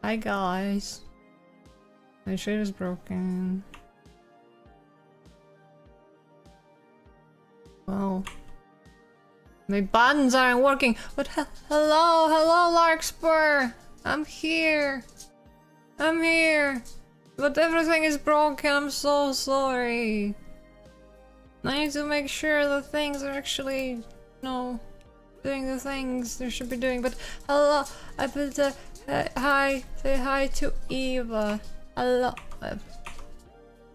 Hi guys. My shit is broken. Wow. My buttons aren't working. But hello, Larkspur. I'm here. I'm here. But everything is broken. I'm so sorry. I need to make sure the things are actually, you know, doing the things they should be doing. But hello, I put a hi. Say hi to Eva. Hello.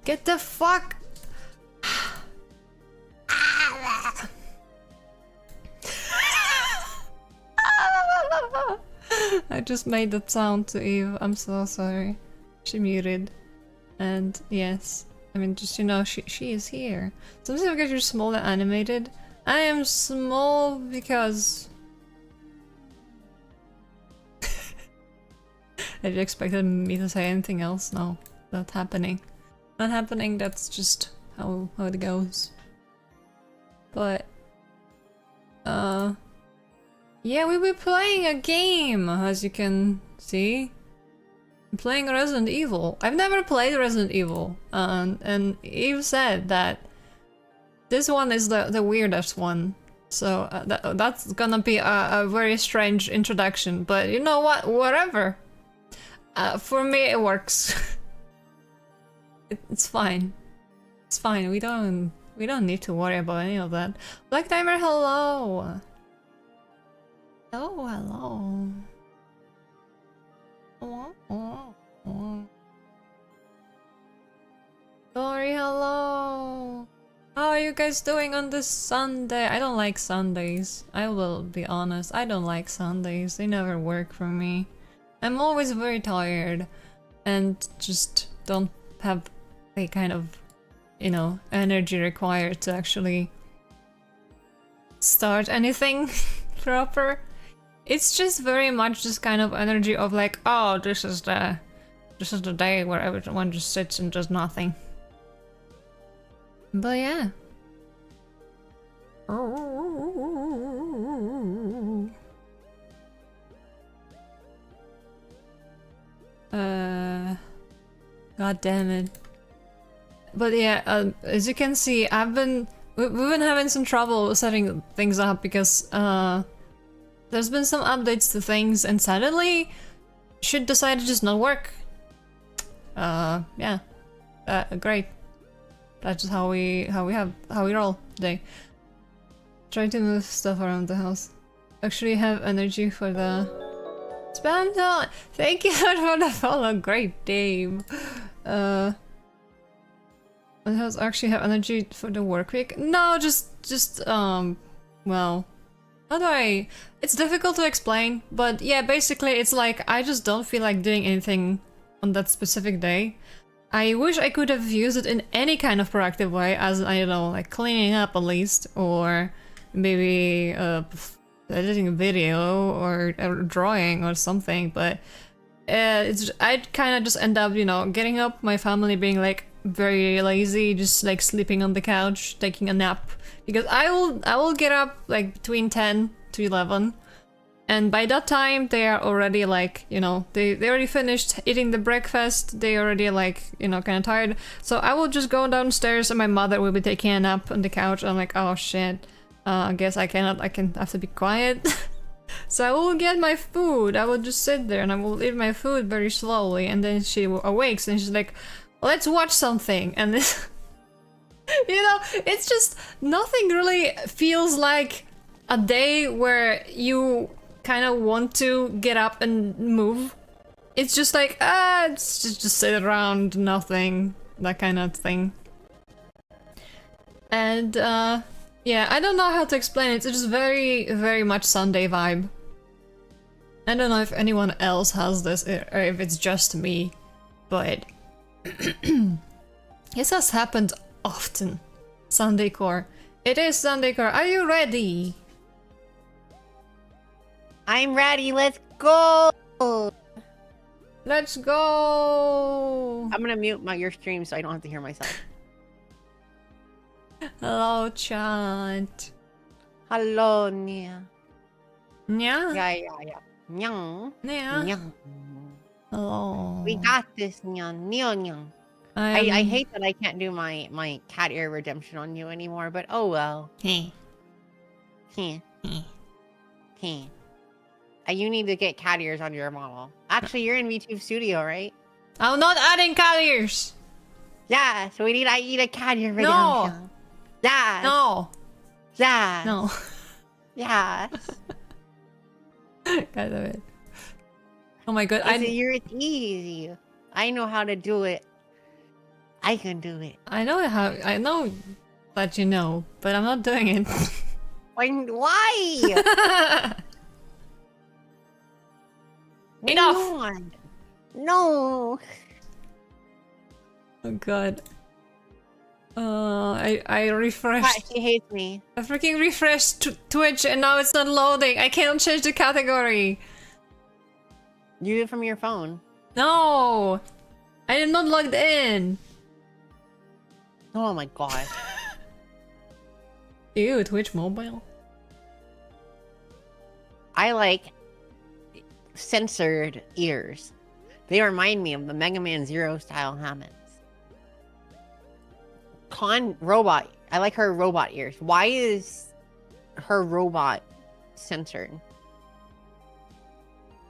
Get the fuck. I just made that sound to Eve. I'm so sorry. She muted. And yes, I mean, just, you know, she is here. Sometimes because you're small and animated. I am small because... Had you expected me to say anything else? No, not happening. Not happening, that's just how it goes. But... yeah, we were playing a game, as you can see. I'm playing Resident Evil. I've never played Resident Evil, and Eve said that this one is the weirdest one. So that's gonna be a very strange introduction, but you know what? Whatever. For me, it works. It's fine. It's fine. We don't need to worry about any of that. Black Timer, hello. Oh, hello. Dory, hello. How are you guys doing on this Sunday? I don't like Sundays. I will be honest. I don't like Sundays. They never work for me. I'm always very tired and just don't have the kind of, you know, energy required to actually start anything proper. It's just very much this kind of energy of like, oh, this is the day where everyone just sits and does nothing. But yeah. God damn it. But yeah, as you can see, we've been having some trouble setting things up because there's been some updates to things and suddenly shit decided to just not work. Yeah. Great. That's just how we roll today. Try to move stuff around the house. Actually have energy for the spam time. Thank you for the follow. Great Dave. And house actually have energy for the work week? No, just well, how do I... It's difficult to explain, but yeah, basically it's like I just don't feel like doing anything on that specific day. I wish I could have used it in any kind of proactive way, as, I don't know, like cleaning up at least, or maybe editing a video, or drawing or something, but I'd kind of just end up, you know, getting up, my family being like very lazy, just like sleeping on the couch, taking a nap, because I will get up like between 10 to 11. And by that time, they are already like, you know, they already finished eating the breakfast. They already like, you know, kind of tired. So I will just go downstairs and my mother will be taking a nap on the couch. I'm like, oh shit, I guess I have to be quiet. So I will get my food. I will just sit there and I will eat my food very slowly. And then she awakes and she's like, let's watch something. And this, you know, it's just, nothing really feels like a day where you kind of want to get up and move. It's just like, it's just sit around, nothing, that kind of thing. And yeah, I don't know how to explain it. It's just very, very much Sunday vibe. I don't know if anyone else has this or if it's just me, but this has happened often. Sunday core. It is Sunday core. Are you ready? I'm ready, let's go! Let's go! I'm gonna mute your stream so I don't have to hear myself. Hello, chat. Hello, Nia. Nya? Yeah. Nyang. Nya? Nyang. Hello. We got this, Nyan. Neo Nyan. I hate that I can't do my cat ear redemption on you anymore, but oh well. Hey. Heh. Heh. You need to get cat ears on your model. Actually, you're in VTube Studio, right? I'm not adding cat ears. Yeah, so I need a cat ear redemption. No. Yeah. No. Yeah. No. Yeah. God damn it. Oh my god. It's easy. I know how to do it. I can do it. I know that you know, but I'm not doing it. Why? Enough. No. Oh god. I refreshed. She hates me. I freaking refreshed Twitch and now it's not loading. I can't change the category. You do it from your phone. No! I am not logged in. Oh my god. Ew, Twitch mobile. I like censored ears. They remind me of the Mega Man Zero style helmets. Robot. I like her robot ears. Why is her robot censored?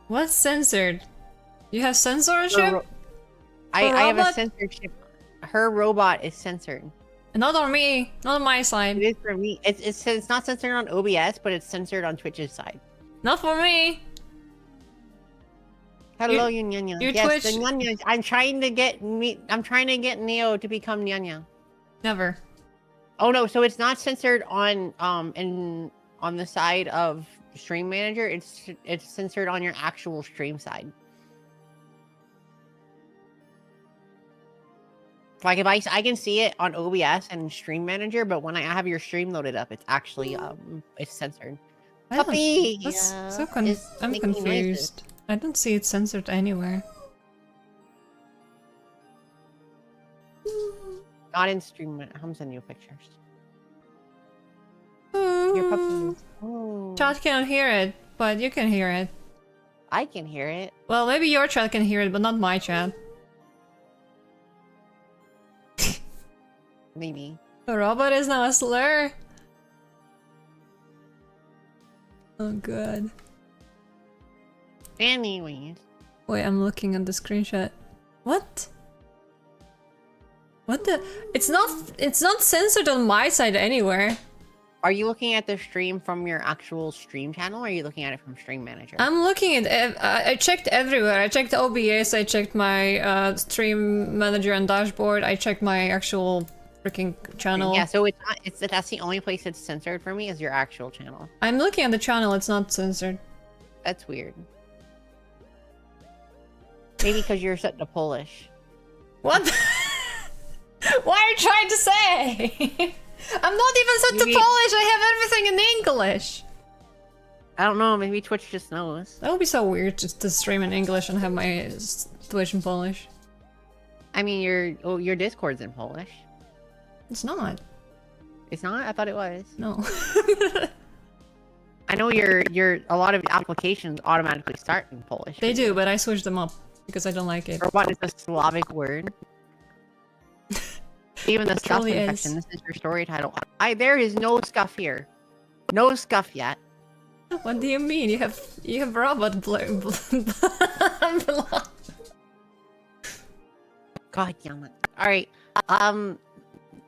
What's censored? You have censorship? I have a censorship. Her robot is censored. Not on me. Not on my side. It is for me. It's not censored on OBS, but it's censored on Twitch's side. Not for me. Hello, you Nyanya. Yes, Twitch. the Nyanya. I'm trying to get Neo to become Nyanya. Never. Oh no, so it's not censored on the side of Stream Manager. It's censored on your actual stream side. Like if I can see it on OBS and Stream Manager, but when I have your stream loaded up, it's actually it's censored. Puppy! I'm confused. Noises. I don't see it censored anywhere. Not in Stream. I'm sending you pictures. Your puppy. Oh. Chat can't hear it, but you can hear it. I can hear it. Well, maybe your chat can hear it, but not my chat. Maybe. The robot is now a slur. Oh god. Anyways. Wait, I'm looking at the screenshot. What? What the? It's not censored on my side anywhere. Are you looking at the stream from your actual stream channel, or are you looking at it from Stream Manager? I'm looking at. I checked everywhere. I checked OBS. I checked my Stream Manager and dashboard. I checked my actual freaking channel. Yeah, so that's the only place it's censored for me is your actual channel. I'm looking at the channel. It's not censored. That's weird. Maybe because you're set to Polish. What? What are you trying to say? I'm not even set to Polish. I have everything in English. I don't know. Maybe Twitch just knows. That would be so weird just to stream in English and have my Twitch in Polish. I mean, your Discord's in Polish. It's not. It's not? I thought it was. No. I know a lot of applications automatically start in Polish. They do, but I switched them up because I don't like it. Robot is a Slavic word. Even the stuff truly section. This is your story title. There is no scuff here. No scuff yet. What do you mean? You have robot blood. God damn it. Alright.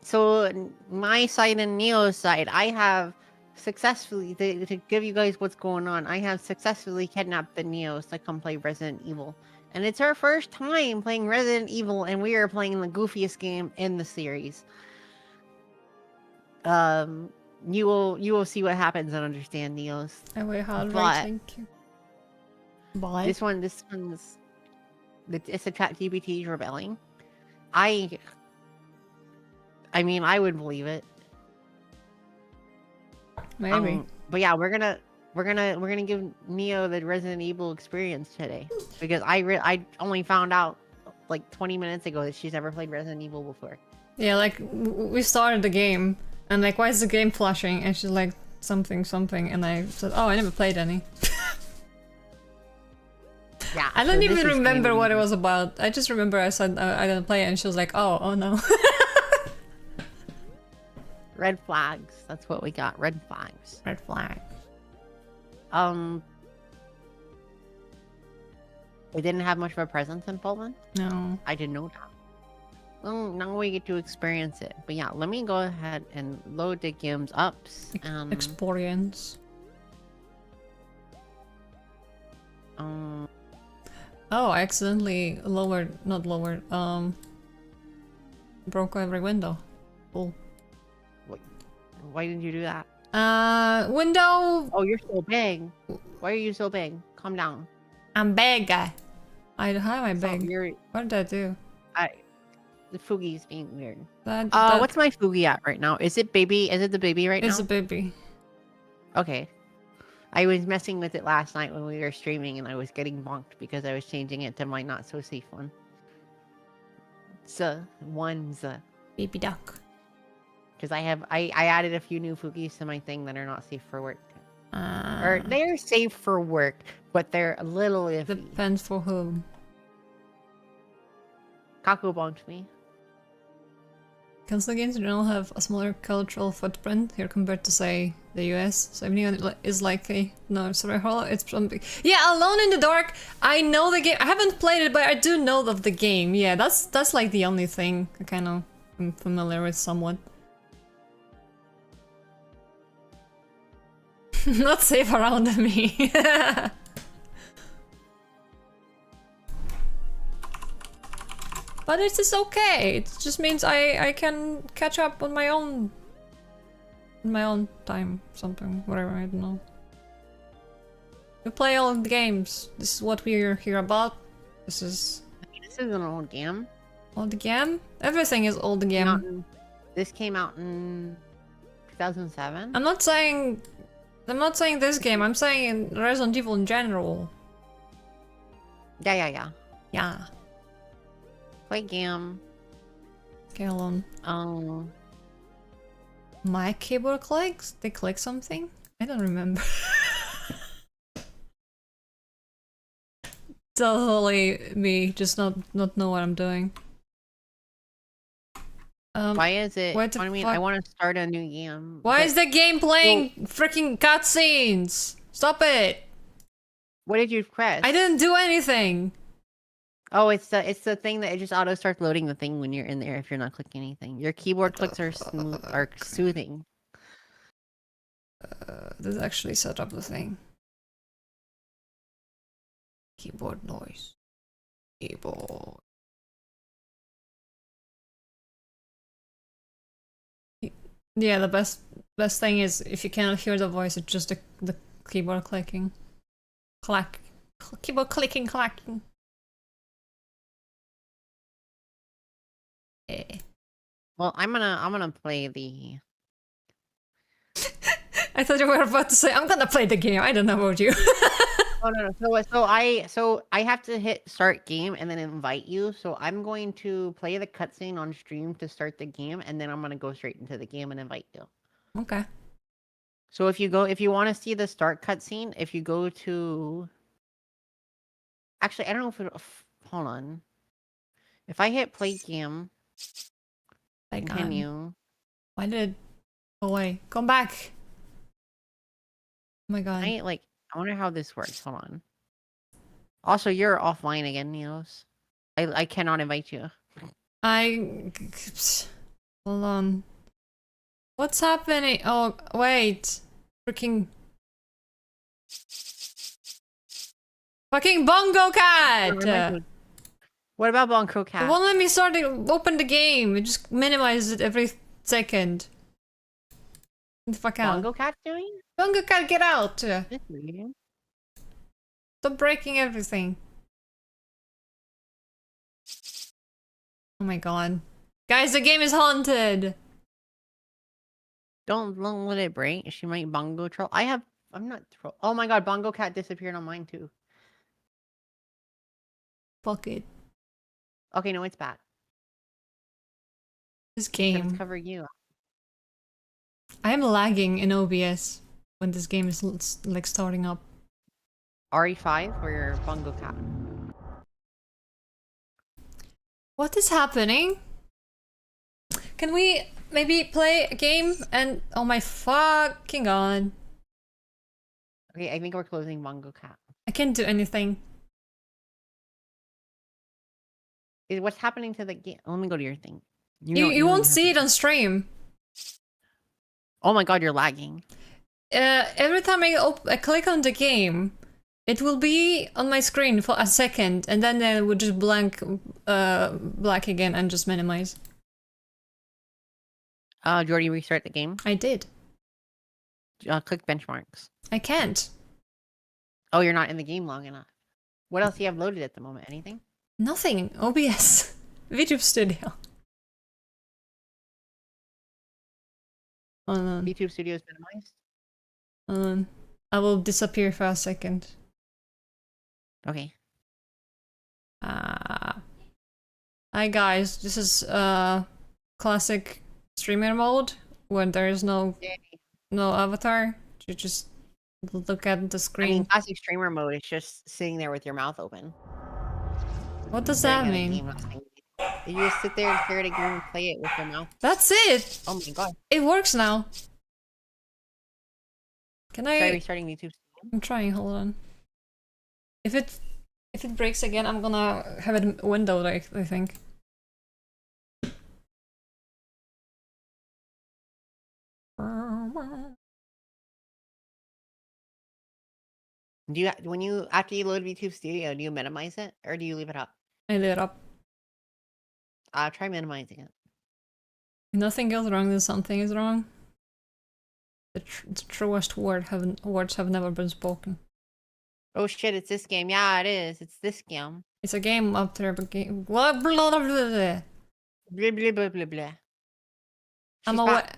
So my side and Neo's side, I have successfully to give you guys what's going on, I have successfully kidnapped the Neos to come play Resident Evil. And it's our first time playing Resident Evil, and we are playing the goofiest game in the series. You will see what happens and understand, Neos. I wait hard, right? Thank you. Bye. This one's it's a ChatGPT rebelling. I mean, I would believe it. Maybe. But yeah, we're gonna give Neo the Resident Evil experience today, because I only found out like 20 minutes ago that she's never played Resident Evil before. Yeah, like we started the game and like, why is the game flashing? And she's like, something, and I said, oh, I never played any. Yeah. I so don't this even is remember gonna what it be was about. I just remember I said I didn't play it, and she was like, "Oh no." red flags. That's what we got. Red flags. Red flag. We didn't have much of a presence in Poland. No. I didn't know that. Well, now we get to experience it. But yeah, let me go ahead and load the games up. Experience. Um, Oh, I accidentally not lowered, broke every window. Cool. why did you do that? Window! Oh, you're so big. Why are you so big? Calm down. I'm big guy. How am I So big? What did I do? The Fugi's being weird. That What's my Fugi at right now? Is it baby? Is it the baby right now? It's a baby. Okay. I was messing with it last night when we were streaming and I was getting bonked because I was changing it to my not so safe one. One's Baby duck. because I added a few new Fugis to my thing that are not safe for work. Or they're safe for work, but they're a little iffy. Depends for whom. Kaku bonked me. Console games in general have a smaller cultural footprint here compared to, say, the US. So if anyone is likely, no, sorry, Hollow, it's something. Yeah, Alone in the Dark. I know the game. I haven't played it, but I do know of the game. Yeah, that's like the only thing I kind of am familiar with somewhat. Not safe around me. But it is okay. It just means I can catch up on my own time, something, whatever, I don't know. We play all the games. This is what we're here about. This is an old game. Old game? Everything is old game. This came out in 2007. I'm not saying this game. I'm saying Resident Evil in general. Yeah. Yeah. Play game. Okay, hold on. My keyboard clicks? They click something? I don't remember. Totally me, just not know what I'm doing. Why is it? What the I mean, fuck? I want to start a new game. Why is the game playing freaking cutscenes? Stop it! What did you press? I didn't do anything. Oh, it's the thing that it just auto starts loading the thing when you're in there if you're not clicking anything. Your keyboard clicks are soothing. This actually set up the thing. Keyboard noise. Keyboard. Yeah, the best thing is if you cannot hear the voice, it's just the keyboard clicking. Keyboard clicking, clacking. Eh. Well, I'm gonna play the. I thought you were about to say I'm gonna play the game. I don't know about you. Oh no. So I have to hit start game and then invite you. So I'm going to play the cutscene on stream to start the game, and then I'm gonna go straight into the game and invite you. Okay. So if you want to see the start cutscene, if you go to. Actually, I don't know if it. Hold on. If I hit play game. Continue. Why did it go away? Come back. Oh my god. I wonder how this works. Hold on. Also, you're offline again, Neos. I cannot invite you. Hold on. What's happening? Oh, wait. Freaking... Fucking Bongo Cat! What about Bongo Cat? It won't let me open the game. It just minimizes it every second. Get the fuck out. Bongo Cat doing? Bongo Cat, get out! This weird. Stop breaking everything. Oh my god. Guys, the game is haunted! Don't let it break. She might bongo troll. I'm not troll. Oh my god, Bongo Cat disappeared on mine too. Fuck it. Okay, no, it's back. This game. Let's cover you. I am lagging in OBS when this game is like starting up. RE5 or your Bongo Cat? What is happening? Can we maybe play a game and oh my fucking god. Okay, I think we're closing Mongo Cat. I can't do anything. What's happening to the game? Let me go to your thing. You won't see it on stream. Oh my god, you're lagging. Every time I click on the game, it will be on my screen for a second, and then it would just black again and just minimize. Do you already restart the game? I did. Click benchmarks. I can't. Oh, you're not in the game long enough. What else do you have loaded at the moment? Anything? Nothing. OBS. VTube Studio. Hold on. VTube Studio is minimized? Hold on. I will disappear for a second. Okay. Hi guys, this is classic streamer mode where there is no avatar. You just look at the screen. I mean, classic streamer mode is just sitting there with your mouth open. What does that mean? You just sit there and stare at a game and play it with your mouth. That's it! Oh my god. It works now. Can I... Try restarting YouTube. I'm trying, hold on. If it breaks again, I'm gonna have it windowed, I think. Do you after you load VTube Studio, do you minimize it or do you leave it up? I lit it up. Try minimizing it. Nothing goes wrong, then something is wrong. The truest words have never been spoken. Oh shit, it's this game. Yeah, it is. It's this game. It's a game up there, but game. Blah blah blah blah. Blah blah blah blah blah.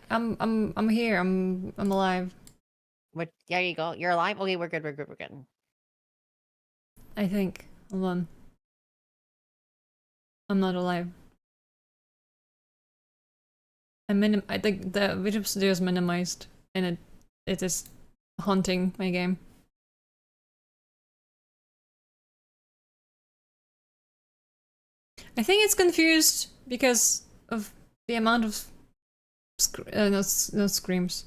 I'm here. I'm alive. What? There you go. You're alive. Okay, we're good. We're good. We're good. I think. Hold on. I'm not alive. I think the VTube Studio is minimized, and it is haunting my game. I think it's confused because of the amount of not screams.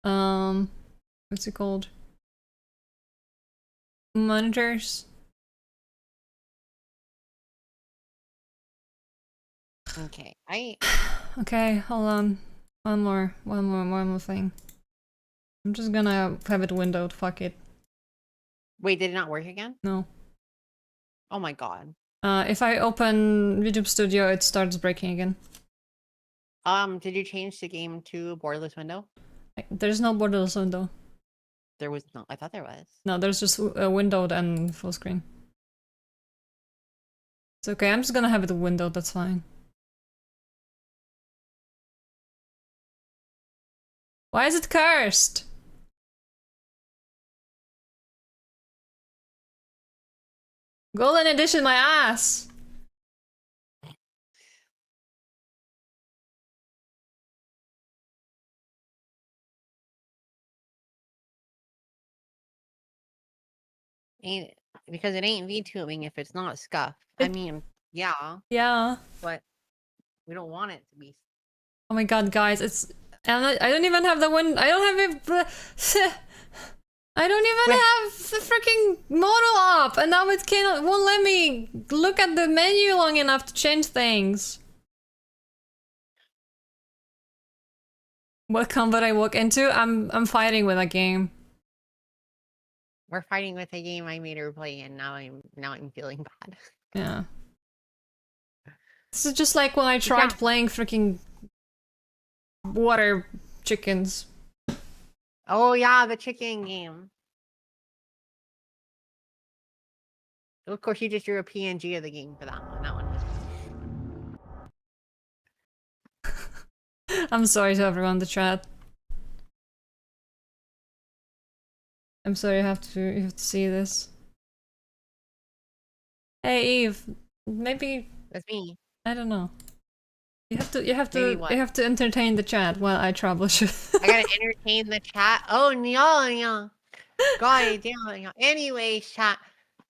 What's it called? Monitors. Okay, Okay, hold on. One more thing. I'm just gonna have it windowed. Fuck it. Wait, did it not work again? No. Oh my god. If I open VTube Studio, it starts breaking again. Did you change the game to borderless window? There's no borderless window. There was no. I thought there was. No, there's just windowed and full screen. It's okay. I'm just gonna have it windowed. That's fine. Why is it cursed? Golden edition, my ass! Because it ain't VTubing if it's not scuff. I mean, yeah. Yeah. But we don't want it to be. Oh my god, guys, it's... I don't even have the one... I don't have it... I don't even have the freaking model up, and now it won't let me look at the menu long enough to change things. What combat I walk into? I'm fighting with a game. We're fighting with a game I made her play, and now I'm feeling bad. Yeah. This is just like when I tried playing freaking water chickens. Oh yeah, the chicken game. Of course, you just drew a PNG of the game for that one. That one. I'm sorry to everyone in the chat. I'm sorry you have to see this. Hey Eve, maybe that's me. I don't know. You have to entertain the chat while I troubleshoot. I gotta entertain the chat. Oh no. God damn. Anyway, chat.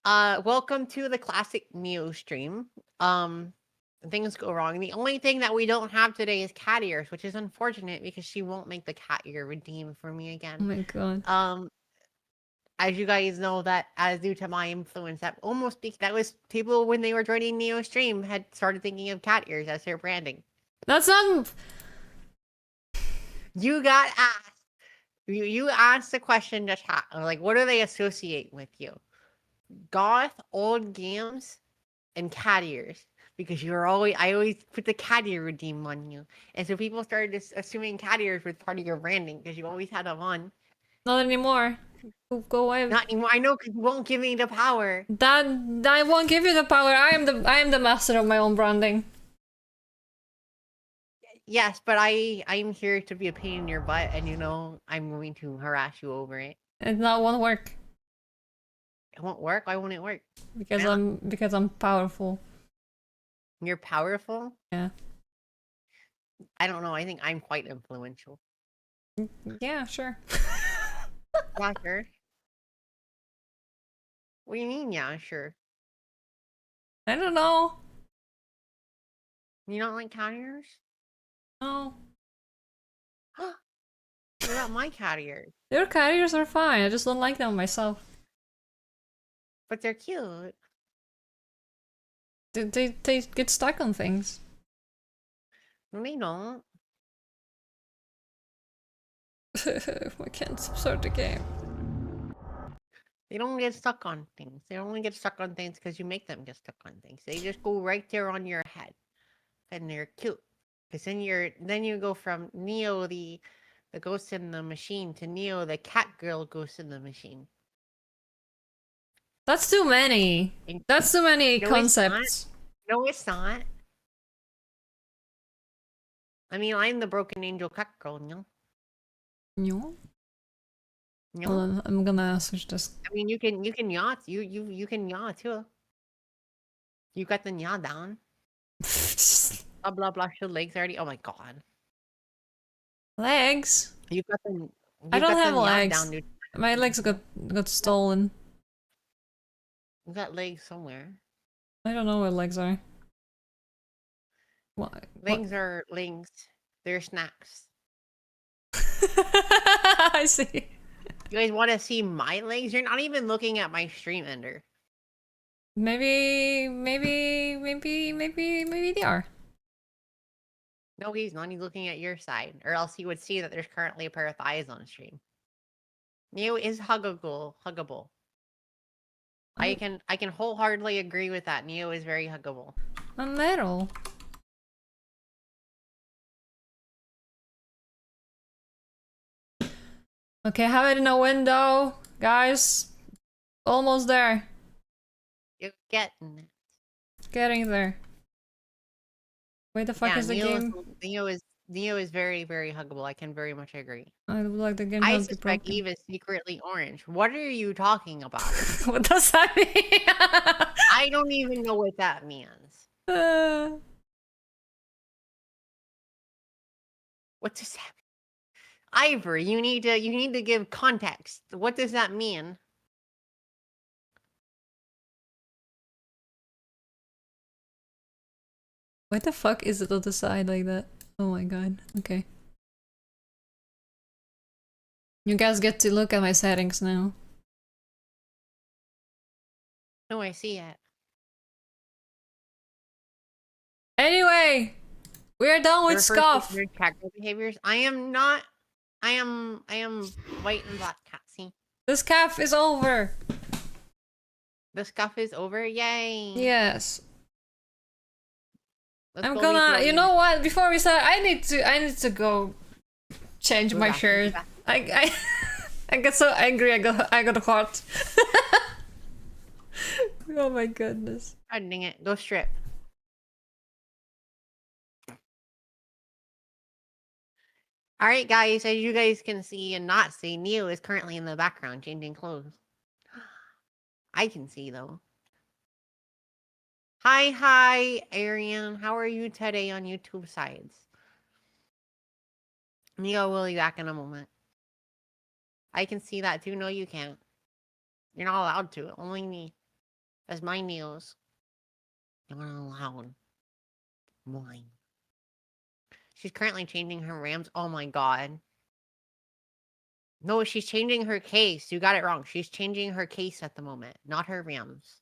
Welcome to the classic Neo stream. things go wrong. The only thing that we don't have today is cat ears, which is unfortunate because she won't make the cat ear redeem for me Oh again. my god. As you guys know, that as due to my influence, that was people when they were joining Neo stream had started thinking of cat ears as their branding. That's not. You got asked. You asked the question to chat, like, what do they associate with you? Goth, old games, and cat ears. Because I always put the cat ear redeem on you. And so people started assuming cat ears was part of your branding because you always had them on. Not anymore. Go away. Not anymore. I know, because you won't give me the power. That I won't give you the power. I am the master of my own branding. Yes, but I'm here to be a pain in your butt, and I'm going to harass you over it. It not won't work. It won't work. Why won't it work? Because I'm powerful. You're powerful? Yeah. I don't know. I think I'm quite influential. Yeah, sure. Yeah, sure. What do you mean, yeah, sure? I don't know. You don't like cat ears? No. What about my cat ears? Your cat ears are fine. I just don't like them myself. But they're cute. They get stuck on things. No, they don't. I can't start the game. They don't get stuck on things. They only get stuck on things because you make them get stuck on things. They just go right there on your head, and they're cute. Because then you go from Neo the ghost in the machine to Neo the cat girl ghost in the machine. That's too many. That's too many No, concepts. No, it's not. I mean, I'm the broken angel cat girl, No. No. Hold on, I'm gonna switch this. I mean, you can yacht. You can yacht too. You got the yacht down. Blah blah blah. Your legs already. Oh my god. Legs? You got the. I don't have legs. Down, dude. My legs got stolen. You got legs somewhere. I don't know where legs are. What? Legs are links. They're snacks. I see. You guys want to see my legs? You're not even looking at my stream ender. Maybe they are. No, he's not. He's looking at your side, or else he would see that there's currently a pair of thighs on stream. Neo is huggable. I can wholeheartedly agree with that. Neo is very huggable. A medal. Okay, have it in a window, guys. Almost there. You're getting it. Getting there. Wait, the fuck is the game? Neo is very, very huggable. I can very much agree. I would like the game. I suspect Eve is secretly orange. What are you talking about? What does that mean? I don't even know what that means. What does that mean? Ivory, you need to give context. What does that mean? What the fuck is it on the side like that? Oh my god. Okay. You guys get to look at my settings now. No, I see it. Anyway, we are done with Scuff. Behaviors. I am not. I am white and black cat. See. The Scuff is over. The Scuff is over. Yay. Yes. I'm gonna. You know what? Before we start, I need to go change my shirt. I got so angry. I got hot. Oh my goodness. Dang it. Go strip. All right, guys. As you guys can see and not see, Neo is currently in the background changing clothes. I can see though. Hi, Arian. How are you today on YouTube sides? Neo will be back in a moment. I can see that too. No, you can't. You're not allowed to. Only me. That's my Neos. You're not allowed. Mine. She's currently changing her RAMs. Oh my god. No, she's changing her case. You got it wrong. She's changing her case at the moment, not her RAMs.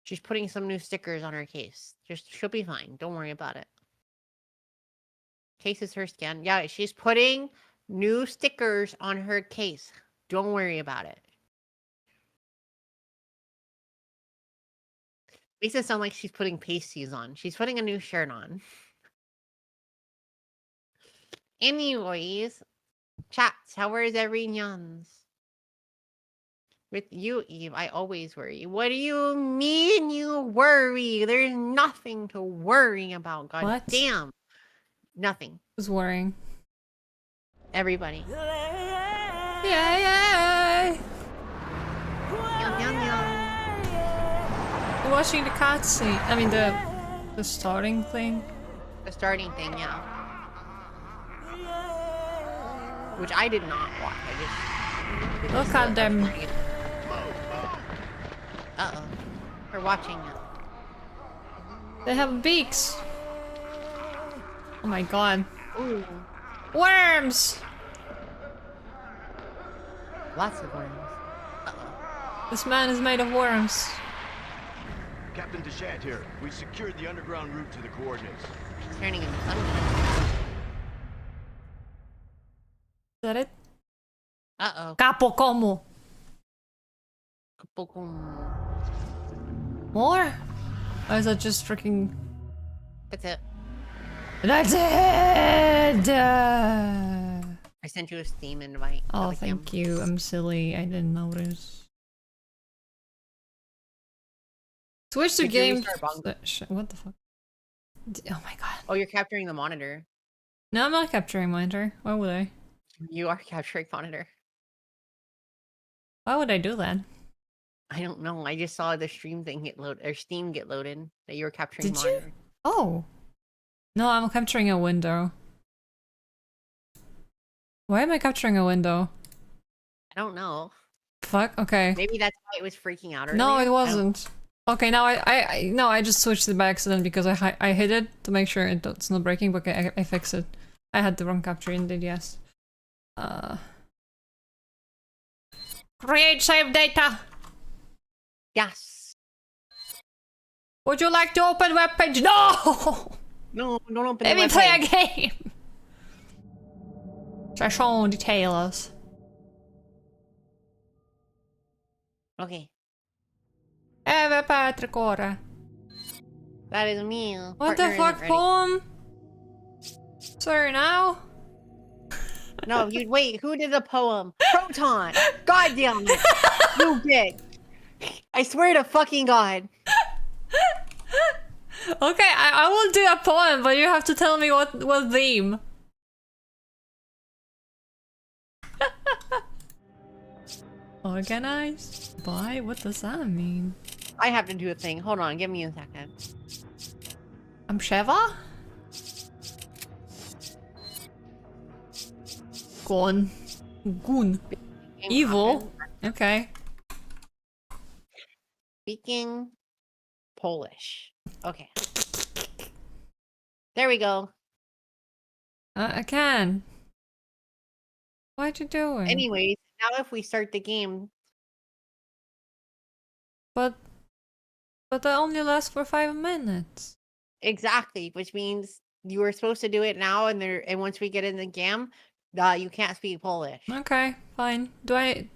She's putting some new stickers on her case. She'll be fine. Don't worry about it. Case is her scan. Yeah, she's putting new stickers on her case. Don't worry about it. Makes it sound like she's putting pasties on. She's putting a new shirt on. Anyways, chats, how is everyone's? With you, Eve, I always worry. What do you mean you worry? There's nothing to worry about. God What? damn. Nothing. Who's worrying? Everybody. Yay! Yum, yum, yum. Watching the cutscene. I mean the starting thing. The starting thing, yeah. Which I did not watch. I just Look at them. Uh-oh. We're watching it. They have beaks. Oh my god. Ooh. Worms! Lots of worms. Uh-oh. This man is made of worms. Captain Deshant here. We secured the underground route to the coordinates. She's turning into something. Is that it? Uh-oh. Capo como? More? Or is that just freaking... That's it. That's it! I sent you a Steam invite. Oh, thank you. I'm silly. I didn't notice. Switch to Did you game... restart Bongo? What the fuck? Oh my god. Oh, you're capturing the monitor. No, I'm not capturing monitor. Why would I? You are capturing monitor. Why would I do that? I don't know. I just saw the stream thing get loaded, or Steam get loaded, that you were capturing Did you? monitor. Oh. No, I'm capturing a window. Why am I capturing a window? I don't know. Fuck, okay. Maybe that's why it was freaking out earlier. No, it wasn't. Okay, now I just switched it by accident because I hit it to make sure it's not breaking, but I fixed it. I had the wrong capture indeed, yes. Create save data! Yes. Would you like to open web page? No! No, don't open Let the me play a webpage. game! Session details. Okay. Eve Patricora. That is me. What the fuck, poem? Sorry, now? No, you wait. Who did the poem? Proton. God damn it. You did. I swear to fucking God. Okay, I will do a poem, but you have to tell me what theme. Organized by? What does that mean? I have to do a thing. Hold on. Give me a second. I'm Sheva? Gon. Goon. Evil? Okay. Speaking Polish. Okay. There we go. I can. What you doing? Anyways, now if we start the game, But that only lasts for 5 minutes. exactly, which means you were supposed to do it now, and once we get in the game, you can't speak Polish. Okay, fine. Do I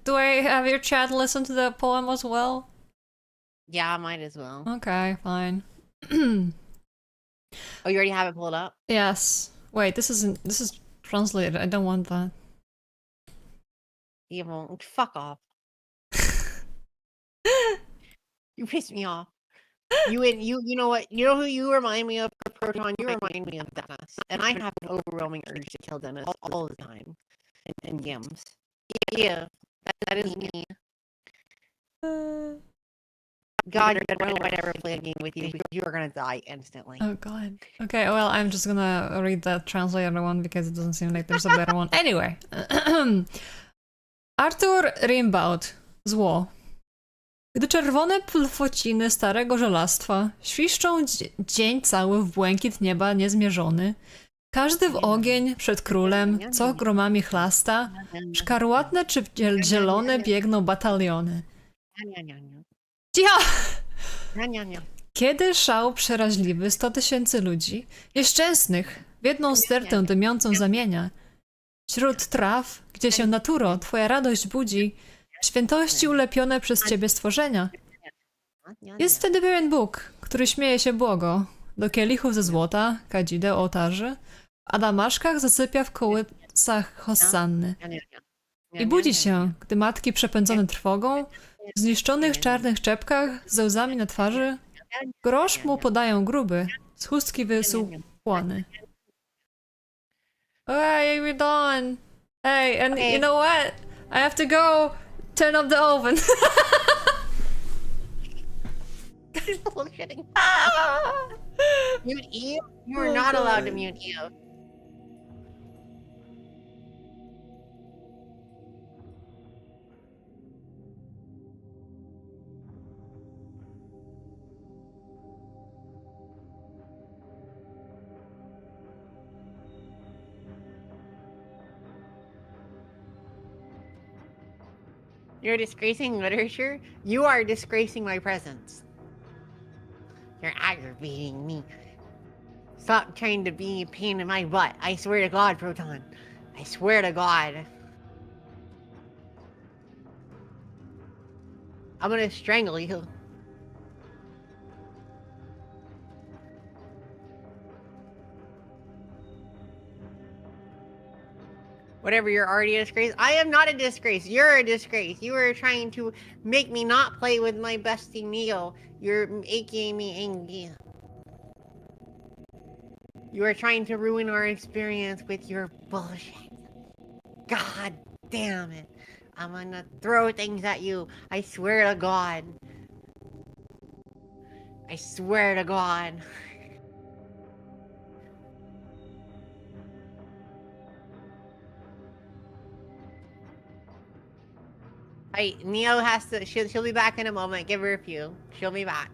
have your chat listen to the poem as well? Yeah, might as well. Okay, fine. Oh, you already have it pulled up? Yes. Wait, this is translated. I don't want that. You won't. Fuck off. You pissed me off. You know what? You know who you remind me of, Proton? You remind me of Dennis. And I have an overwhelming urge to kill Dennis all the time. In games. Yeah, that is me. God, you're gonna never play a game with you because you are gonna die instantly. Oh god. Okay, well, I'm just gonna read the translated one because it doesn't seem like there's a better one. Anyway. Arthur Rimbaud. Zło. Gdy czerwone plwociny starego żelastwa świszczą dzień cały w błękit nieba niezmierzony, każdy w ogień przed królem, co gromami chlasta, szkarłatne czy zielone biegną bataliony. Cicho! Kiedy szał przeraźliwy 100 000 ludzi, nieszczęsnych, w jedną stertę dymiącą zamienia, wśród traw, gdzie się naturo twoja radość budzi, świętości ulepione przez ciebie stworzenia. Jest wtedy pewien Bóg, który śmieje się błogo, do kielichów ze złota, kadzideł ołtarzy, a na maszkach zasypia w kołycach hossanny. I budzi się, gdy matki przepędzone trwogą, w zniszczonych czarnych czepkach, z łzami na twarzy, grosz mu podają gruby, z chustki wysupłony. Hey, we're done. Hey, and you know what? I have to go turn up the oven. Bullshitting. Mute Eve? You are not allowed to mute Eve. You're disgracing literature? You are disgracing my presence. You're aggravating me. Stop trying to be a pain in my butt. I swear to God, Proton. I swear to God. I'm gonna strangle you. Whatever, you're already a disgrace. I am not a disgrace. You're a disgrace. You are trying to make me not play with my bestie Neo. You're making me angry. You are trying to ruin our experience with your bullshit. God damn it. I'm gonna throw things at you. I swear to God. I swear to God. Neo has to. She'll be back in a moment. Give her a few. She'll be back.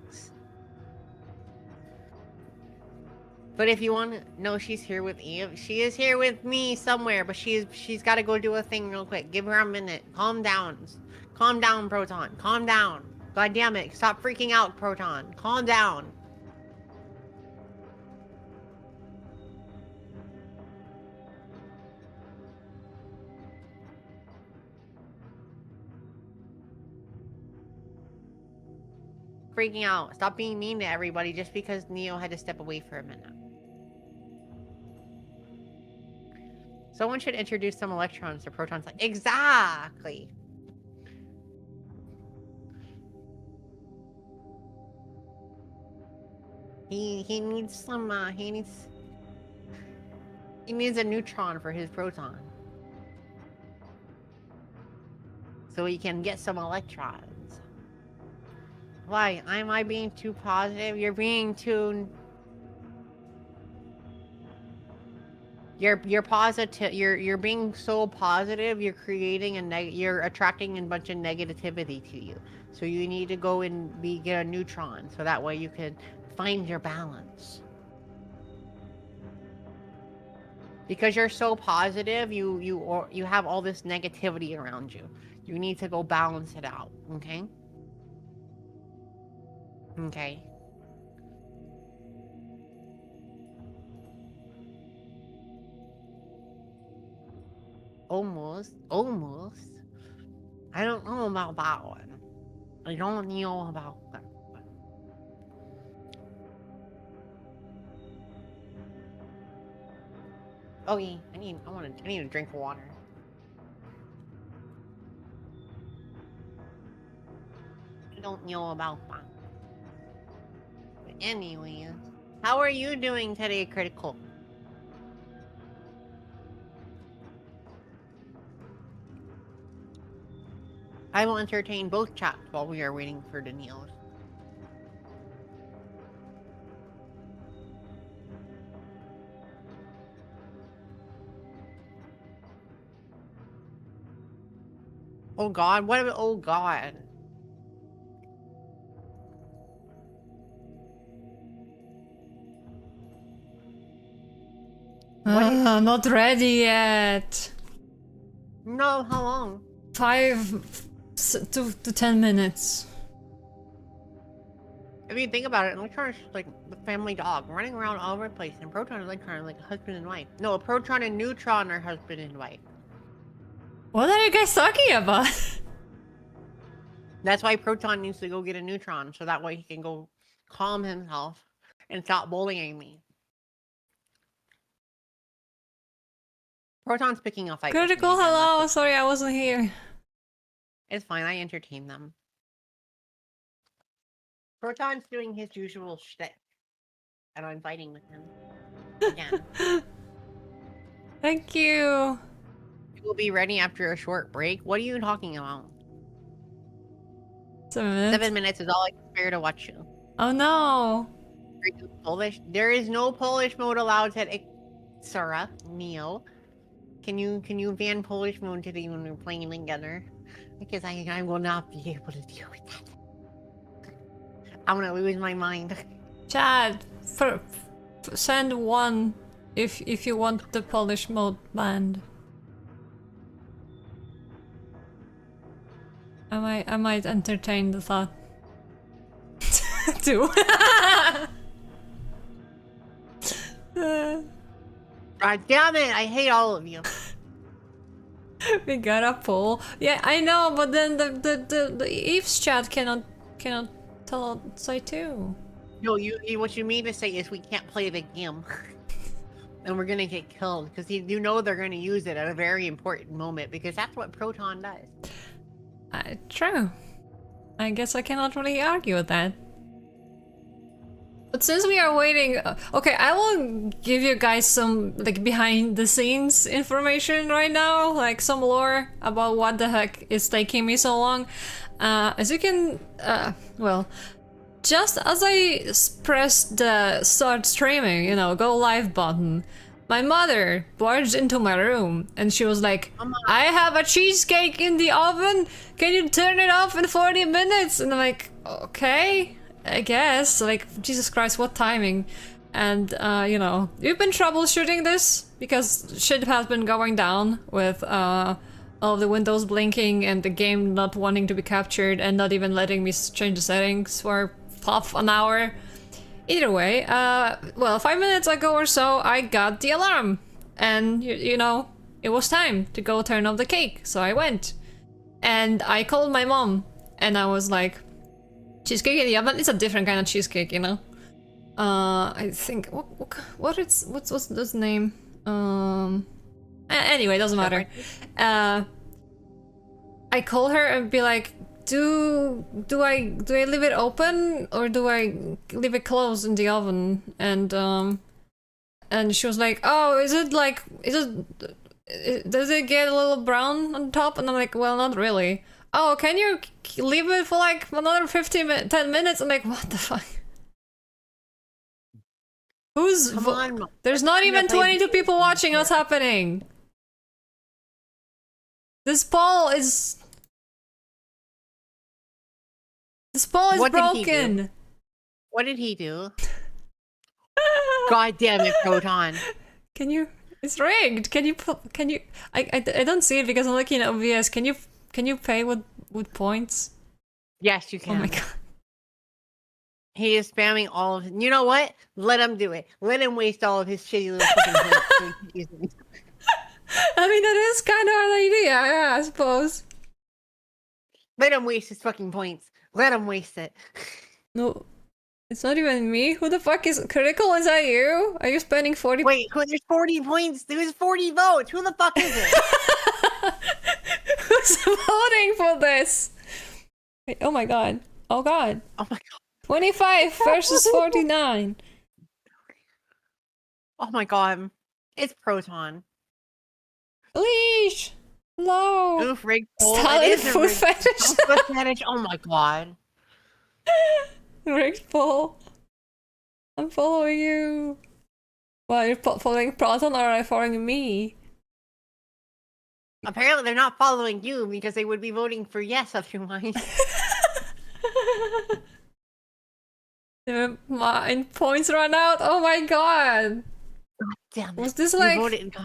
But if you want to know, she's here with Eve. She is here with me somewhere, but she's got to go do a thing real quick. Give her a minute. Calm down. Calm down, Proton. Calm down. God damn it! Stop freaking out, Proton. Calm down. Freaking out. Stop being mean to everybody just because Neo had to step away for a minute. Someone should introduce some electrons to Protons. Exactly. He needs some he needs a neutron for his proton. So he can get some electrons. Why? Am I being too positive? You're being too... You're positive. You're being so positive. You're creating you're attracting a bunch of negativity to you. So you need to go and get a neutron, so that way you can find your balance. Because you're so positive, you have all this negativity around you. You need to go balance it out. Okay. Okay. Almost. I don't know about that one. I don't know about that one. Okay, I need a drink of water. I don't know about that. But anyways, how are you doing today, Critical? I will entertain both chats while we are waiting for the Neos. Oh God, what about, oh God. I'm not ready yet. No, how long? 5 to 10 minutes. If you think about it, Electron is just like the family dog running around all over the place, and Proton and Electron are like a husband and wife. No, Proton and Neutron are husband and wife. What are you guys talking about? That's why Proton needs to go get a Neutron, so that way he can go calm himself and stop bullying me. Proton's picking a fight. with me Critical, again, that's hello. what- Sorry, I wasn't here. It's fine, I entertain them. Proton's doing his usual shtick, and I'm fighting with him. Again. Thank you. We'll be ready after a short break. What are you talking about? 7 minutes. 7 minutes is all I can spare to watch you. Oh no. Are you Polish? There is no Polish mode allowed today. Sarah, Neo. Can you ban Polish mode today when we're playing together? Because I will not be able to deal with that. I'm gonna lose my mind. Chad, send one if you want the Polish mode banned. I might entertain the thought. Too. God damn it! I hate all of you. We got a poll. Yeah, I know, but then the Eve's chat cannot tell say too. No, what you mean to say is we can't play the game. And we're gonna get killed because you know they're gonna use it at a very important moment because that's what Proton does. True. I guess I cannot really argue with that. But since we are waiting, okay, I will give you guys some like behind the scenes information right now, like some lore about what the heck is taking me so long. As you can, well, just as I pressed the start streaming, you know, go live button, my mother barged into my room and she was like, I have a cheesecake in the oven, can you turn it off in 40 minutes? And I'm like, okay, I guess. Like, Jesus Christ, what timing. And, you know, we've been troubleshooting this because shit has been going down with all the windows blinking and the game not wanting to be captured and not even letting me change the settings for half an hour. Either way, well, 5 minutes ago or so, I got the alarm. And, you know, it was time to go turn off the cake. So I went. And I called my mom. And I was like, cheesecake in the oven? It's a different kind of cheesecake, you know? I think... what's this name? Anyway, doesn't matter. I call her and be like, do I leave it open or do I leave it closed in the oven? And she was like, oh, does it get a little brown on top? And I'm like, well, not really. Oh, can you leave it for like another 10 minutes? I'm like, what the fuck? Come on, There's not even 22 people watching. What's happening? This poll is broken. What did he do? God damn it, Proton. Can you? It's rigged. Can you? I don't see it because I'm looking at OBS. Can you pay with points? Yes, you can. Oh my god. He is spamming all of his... You know what? Let him do it. Let him waste all of his shitty little fucking points. I mean, that is kind of an idea, yeah, I suppose. Let him waste his fucking points. Let him waste it. No, it's not even me. Who the fuck is critical? Is that you? Are you spending 40? Wait, there's 40 points. There's 40 votes. Who the fuck is it? Who's voting for this? Wait, oh my god. Oh god. Oh my god. 25 versus 49. Oh my god. It's Proton. Leash. Hello. Oof, rigged poll. Stalin It is a food rigged fetish. food fetish. Oh my god. Rigged poll. I'm following you. Well, you're following Proton or are you following me? Apparently they're not following you because they would be voting for yes otherwise. Mine points run out. Oh my god. Damn it. Was this You like... voted.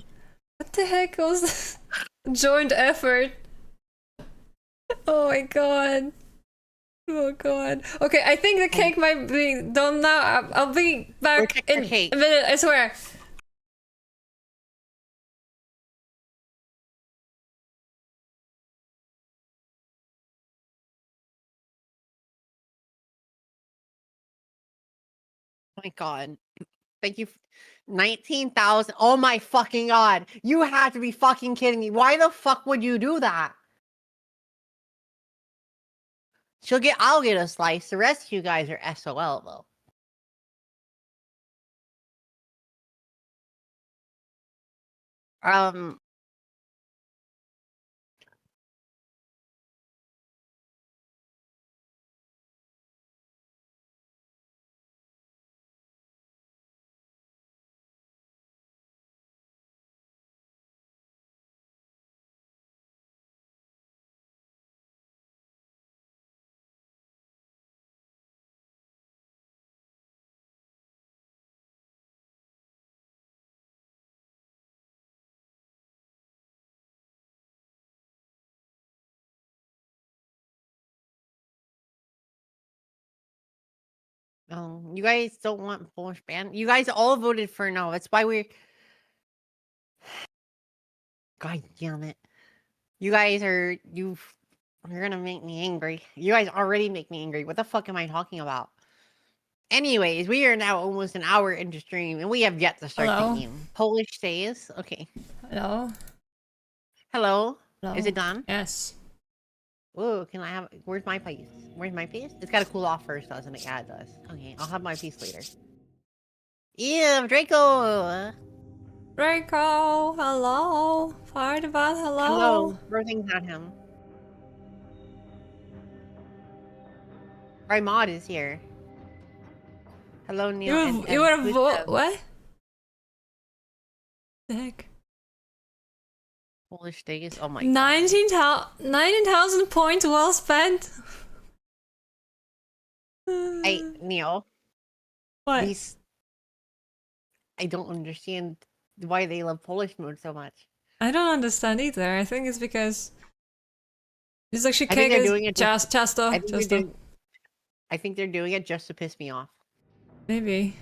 What the heck was this? Joint effort. Oh my god. Oh god. Okay, I think the cake might be done now. I'll be back check in for cake. a minute, I swear. Oh my god. Thank you. 19,000. Oh my fucking god. You have to be fucking kidding me. Why the fuck would you do that? I'll get a slice. The rest of you guys are SOL though. You guys don't want Polish ban. You guys all voted for no. That's why we're. God damn it! You guys are You're gonna make me angry. You guys already make me angry. What the fuck am I talking about? Anyways, we are now almost an hour into stream, and we have yet to start Hello? the game. Polish stays. Okay. Hello? Hello. Hello? Is it done? Yes. Ooh, can I have? Where's my piece? Where's my piece? It's gotta cool off first, doesn't it? Yeah, it does. Okay, I'll have my piece later. Yeah, Draco. Draco, hello? Fireball, hello? Hello. Everything's not him. Our mod is here. Hello, Neil. You were who's what? What the heck? Polish days. Oh my god. 19,000 points well spent. Hey, Neil. What? These. I don't understand why they love Polish mode so much. I don't understand either. I think it's because it's actually I think cake they're doing it just Chasto. I think they're doing it just to piss me off. Maybe.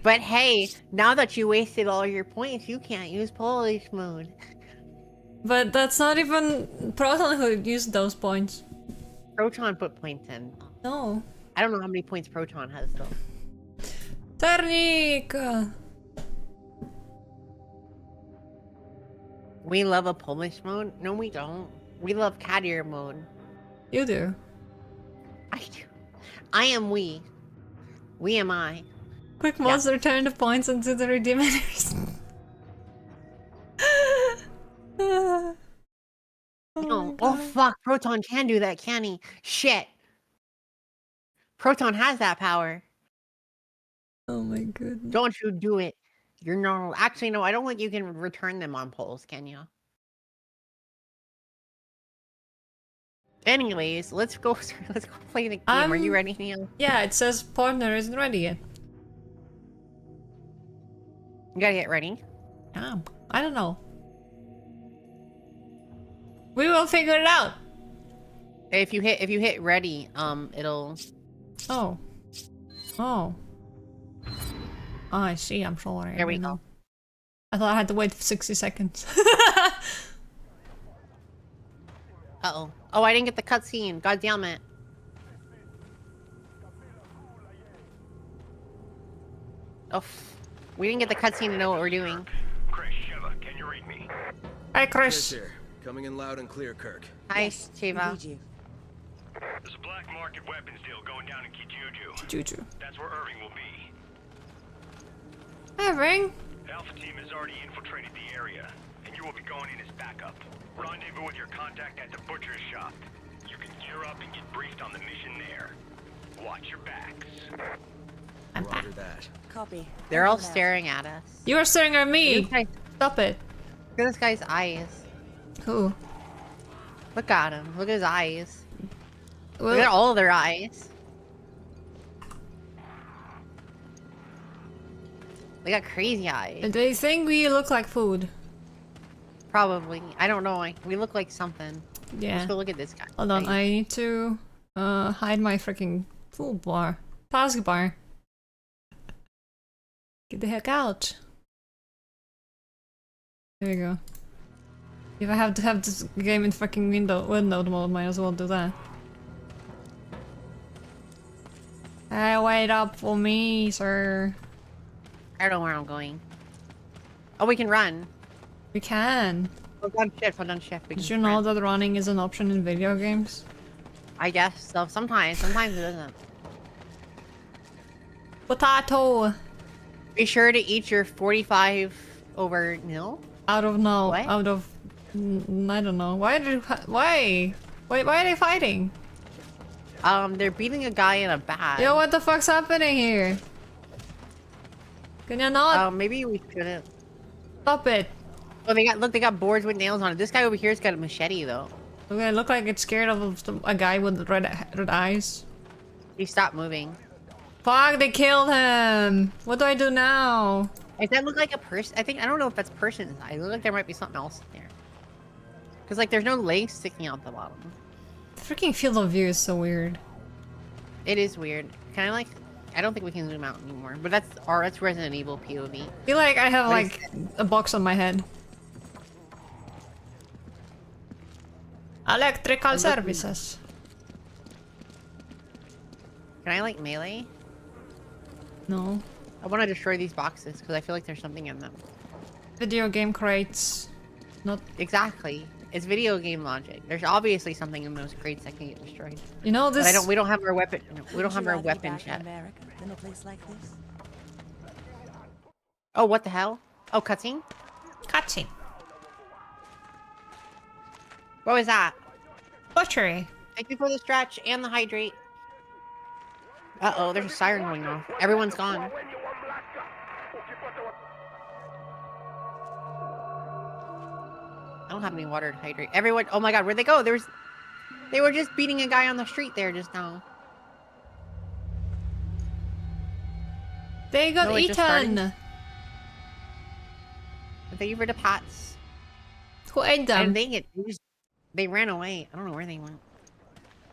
But hey, now that you wasted all your points, you can't use Polish mode. But that's not even Proton who used those points. Proton put points in. No. I don't know how many points Proton has though. Ternik! We love a Polish mode? No, we don't. We love Cadier mode. You do. I do. I am we. We am I. Quick mods return the points into the redeemers. Oh No. my Oh God. fuck, Proton can do that, can he? Shit. Proton has that power. Oh my goodness. Don't you do it. You're normal. Actually, no, I don't think you can return them on polls, can you? Anyways, let's go play the game. Are you ready, Neil? Yeah, it says partner isn't ready yet. You gotta get ready. I don't know. We will figure it out. If you hit ready, it'll. Oh. Oh. Oh, I see. I'm sorry. There we go. I thought I had to wait for 60 seconds. Uh-oh. Oh, I didn't get the cutscene. God damn it. Oh, we didn't get the cutscene to know what we're doing. Chris, Sheva, can you read me? Hi, Chris. Here. Coming in loud and clear, Kirk. Hi, Shiva. There's a black market weapons deal going down in Kijuju. Juju. That's where Irving will be. Hi, Ring. Alpha team has already infiltrated the area, and you will be going in as backup. Rendezvous with your contact at the butcher's shop. You can gear up and get briefed on the mission there. Watch your backs. I'm back. Roger that. Copy. They're all staring at us. You are staring at me. Look at Stop it. this guy's eyes. Who? Look at him. Look at his eyes. Well, Look at all their eyes. They got crazy eyes. They think we look like food. Probably. I don't know. We look like something. Yeah. Let's go look at this guy. Hold on, Right? I need to hide my freaking toolbar. Taskbar. Get the heck out. There we go. If I have to have this game in fucking window mode, might as well do that. Hey, wait up for me, sir. I don't know where I'm going. Oh, we can run. We can. Hold on shift, hold on shift. We Did can you know run. that running is an option in video games? I guess so. Sometimes it isn't. Potato! Be sure to eat your 45 over nil. Out of no, What? out of... I don't know. Why? Wait, why are they fighting? They're beating a guy in a bag. Yo, what the fuck's happening here? Can you not Maybe we shouldn't. stop it? Oh, they got boards with nails on it. This guy over here's got a machete though. Okay, look like it's scared of a guy with red eyes. He stopped moving. Fuck, they killed him! What do I do now? Does that look like a person? I don't know if that's person inside. It looks like there might be something else in there. Cause like there's no legs sticking out the bottom. The freaking field of view is so weird. It is weird. Can I like? I don't think we can zoom out anymore. But that's Resident Evil POV. I feel like I have What is like a box on my head. Electrical services. Can I like melee? No. I want to destroy these boxes because I feel like there's something in them. Video game crates. Not. Exactly. It's video game logic. There's obviously something in those crates that can get destroyed. You know this. But we don't have our weapon. We don't have our Would you rather be weapons back in yet. America than a place like this? Oh, what the hell? Oh, cutscene? Cutscene. What was that? Butchery. Thank you for the stretch and the hydrate. Uh-oh, there's a siren going off. Everyone's gone. I don't have any water to hydrate. Everyone, oh my god, where'd they go? They were just beating a guy on the street there just now. They got No, it just started. eaten. Thank you for the pots. Who ate And them? they ran away. I don't know where they went.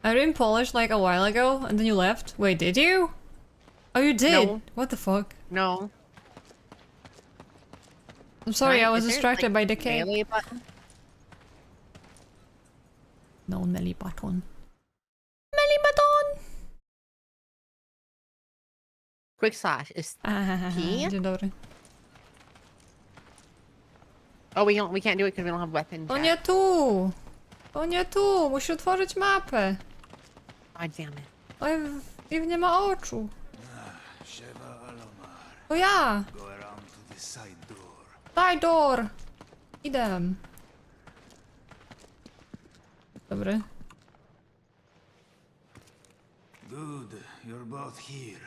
I did in Polish like a while ago, and then you left. Wait, did you? Oh, you did. No. What the fuck? No. I'm sorry, I was Is there, distracted like, by the cake. melee button? No, Nelly button. Nelly button. Quick slash is. Key? Dzień dobry. Oh, we can't do it because we don't have weapons. To yet. nie tu! To nie tu! Musi otworzyć mapę. God damn it. Oj, Eve nie ma oczu. To ja! Go around to the side door. Side door! Idę. Dobry. Good, you're both here.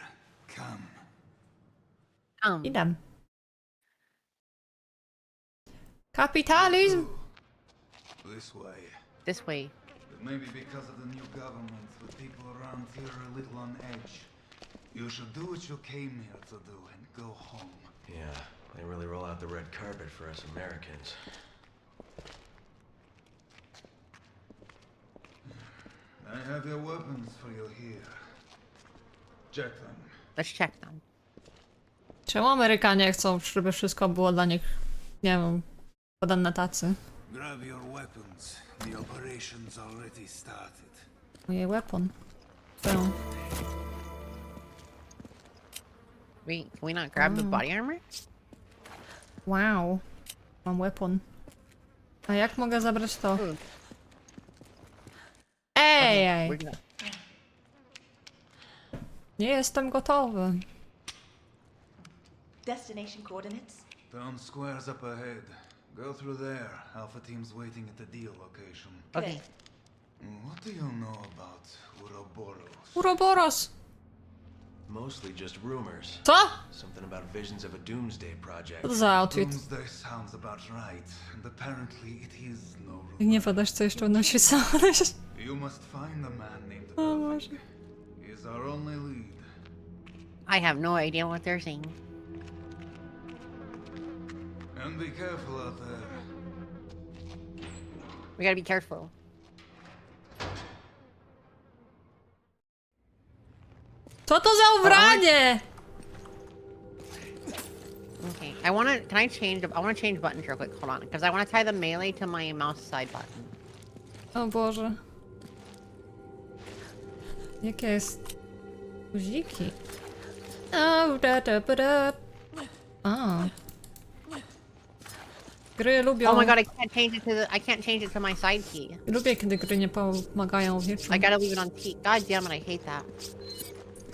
Come. Idę. Kapitalizm! This way. This way. But maybe because of the new government, the people around here are a little on edge. You should do what you came here to do and go home. Yeah, they really roll out the red carpet for us Americans. I have your weapons for you here. Check them. Let's check them. Czemu Amerykanie chcą, żeby wszystko było dla nich, nie wiem, podane na tacy? Grab your weapons. The operation's already started. Moje weapon. Boom. Wait, can we not grab the body armor? Wow. Mam weapon. A jak mogę zabrać to? Ej! We're gonna... Nie jestem gotowy. Destination coordinates? Town square's up ahead. Go through there. Alpha team's waiting at the deal location. Okay. What do you know about Uroboros? Uroboros! Mostly just rumors. Co? Something about visions of a doomsday project. Co to za outfit? Doomsday sounds about right, and apparently it is no rumor. Nie podasz co jeszcze nosi sam. You must find the man named Oh, Irving. Boże. He is our only lead. I have no idea what they're saying. And be careful out there. We gotta be careful. Co to za ubranie? Okay, I wanna. Can I change? I wanna change buttons real quick. Hold on, because I wanna tie the melee to my mouse side button. O Boże. Jakie jest... Guziki? O, da. A. Gry lubią... Oh my god, I can't change it to the. I can't change it to my side key. Lubię, kiedy gry nie pomagają w niczym. I gotta leave it on T. God damn it, I hate that.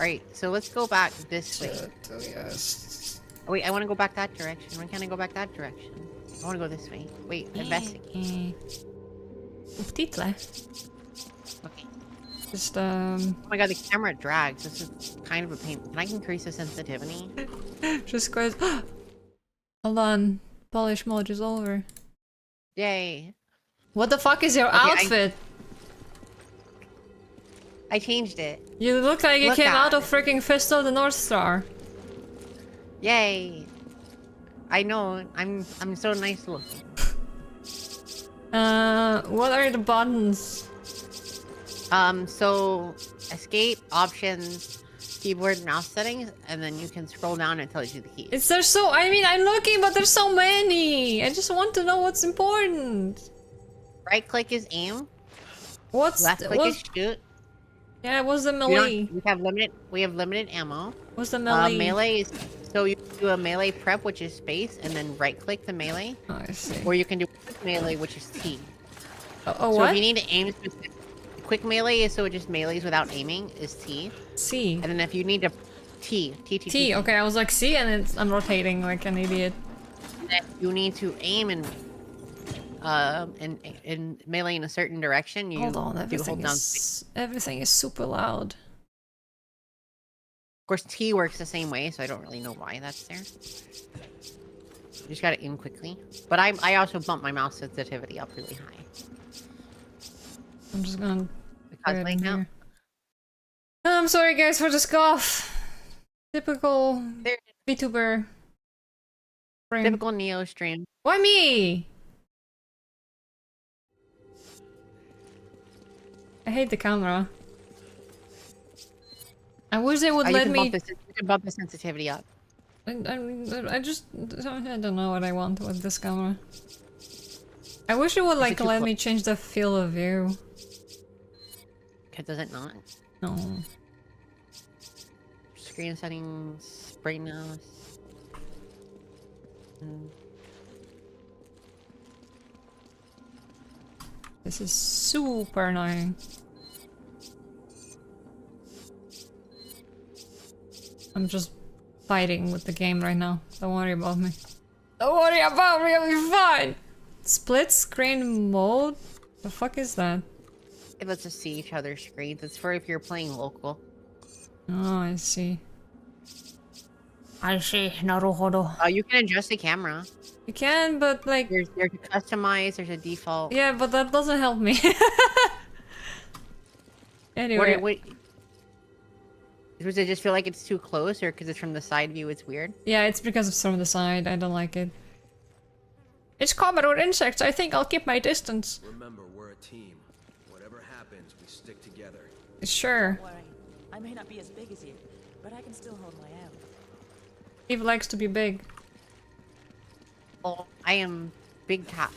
Alright, so let's go back this way. To jest... Oh, wait, I wanna go back that direction. Why can't I go back that direction? I wanna go this way. Wait, investigate. W title. Okay. Just, Oh my god, the camera drags. This is kind of a pain. Can I increase the sensitivity? Wszystko jest... Hold on. Polish mode is over. Yay. What the fuck is your Okay, outfit? I changed it. You look like you Look came at out of it. freaking Fist of the North Star. Yay. I know. I'm so nice looking. What are the buttons? So escape, options, keyboard, mouse settings, and then you can scroll down and it tells you the keys. There's so... I mean, I'm looking, but there's so many! I just want to know what's important. Right click is aim. What's... Left click is shoot. Yeah, what's the We melee? have limited ammo. What's the melee? Melee is so you do a melee prep, which is space, and then right click the melee, Oh, I see. or you can do quick melee, which is T. Oh, So what? if you need to aim, quick melee is so it just melees without aiming is T, C. and then if you need to T. T, okay, I was like C and I'm rotating like an idiot. And if you need to aim and melee in a certain direction, you Hold on, do hold down. everything is super loud. Of course, T works the same way, so I don't really know why that's there. You just gotta aim quickly. But I also bumped my mouse sensitivity up really high. I'm just gonna... Because put it like in now, here. I'm sorry guys for the scoff. Typical There- VTuber. Frame. typical Neo stream. Why me? I hate the camera. I wish they would You let can me... you can bump the sensitivity up. I just... I don't know what I want with this camera. I wish it would like too let close? me change the field of view. Does it not? No. Screen settings, brightness. This is super annoying. I'm just fighting with the game right now. Don't worry about me. Don't worry about me, I'll be fine! Split screen mode? The fuck is that? It lets us see each other's screens. It's for if you're playing local. Oh, I see. I see, naruhodo. You can adjust the camera. You can, but like... There's a customize, there's a default. Yeah, but that doesn't help me. Anyway. What, does it just feel like it's too close, or because it's from the side view it's weird? Yeah, it's because it's from the side. I don't like it. It's common with insects. I think I'll keep my distance. Remember, we're a team. Whatever happens, we stick together. Sure. Don't worry. I may not be as big as you, but I can still hold my own. Eve likes to be big. Oh, I am big cat.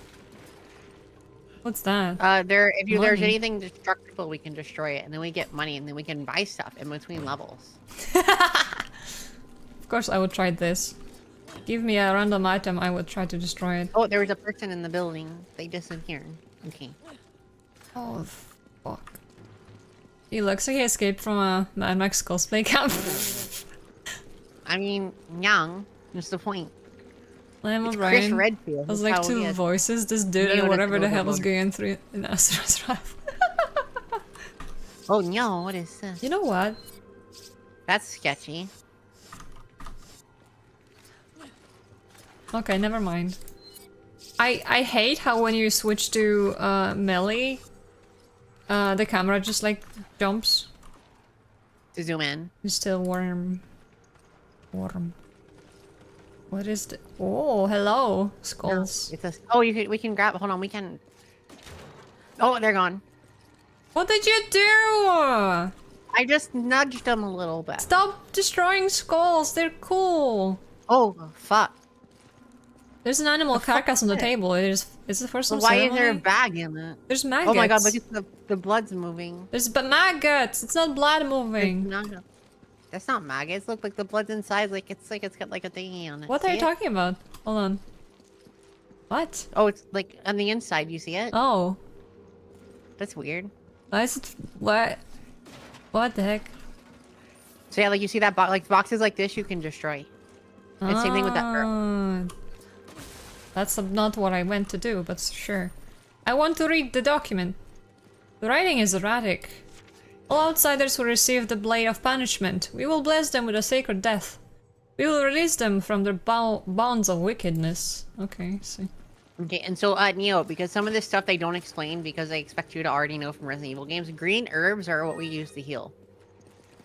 What's that? If there's Money. anything destructible, we can destroy it, and then we get money, and then we can buy stuff in between levels. Of course I would try this. Give me a random item, I would try to destroy it. Oh, there was a person in the building. They disappeared. Okay. Oh, fuck. He looks like he escaped from a Mad Max cosplay camp. I mean, young. What's the point? Lemon It's Chris Brian. Redfield. There's That's like how he two is. voices, this dude Neo and whatever the doesn't hell know is the going through in Asura's Drive. Oh no, what is this? You know what? That's sketchy. Okay, never mind. I hate how when you switch to melee, the camera just like jumps. To zoom in. It's still warm. Warm. What is the... Oh, hello. Skulls. It's a... Oh, we can grab... Hold on, we can... Oh, they're gone. What did you do? I just nudged them a little bit. Stop destroying skulls. They're cool. Oh, fuck. There's an animal carcass on the table. It's the first So one. why is there a bag in it? There's maggots. Oh my god, look at the blood's moving. There's maggots. It's not blood moving. That's not maggots. Look, like the blood's inside. It's got like a thingy on it. What are you talking about? Hold on. What? Oh, it's like on the inside. You see it? Oh. That's weird. Why is it... What? What the heck? So yeah, like you see that box, like boxes like this, you can destroy. And same thing with that girl. That's not what I went to do, but sure. I want to read the document. The writing is erratic. All outsiders will receive the blade of punishment. We will bless them with a sacred death. We will release them from their bonds of wickedness. Okay, see. Okay, and so Neo, because some of this stuff they don't explain because they expect you to already know from Resident Evil games, green herbs are what we use to heal.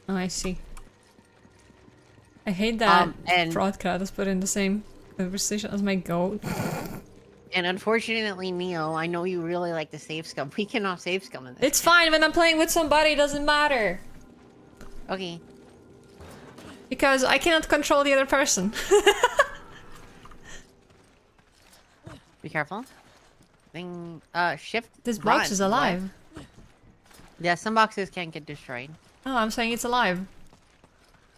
Oh, I see. I hate that and Broadcast is put in the same conversation as my goat. And unfortunately, Neo, I know you really like to save scum. We cannot save scum in this. It's fine when I'm playing with somebody, it doesn't matter. Okay. Because I cannot control the other person. Be careful. Thing, shift. This box is alive. Yeah, some boxes can't get destroyed. Oh, I'm saying it's alive.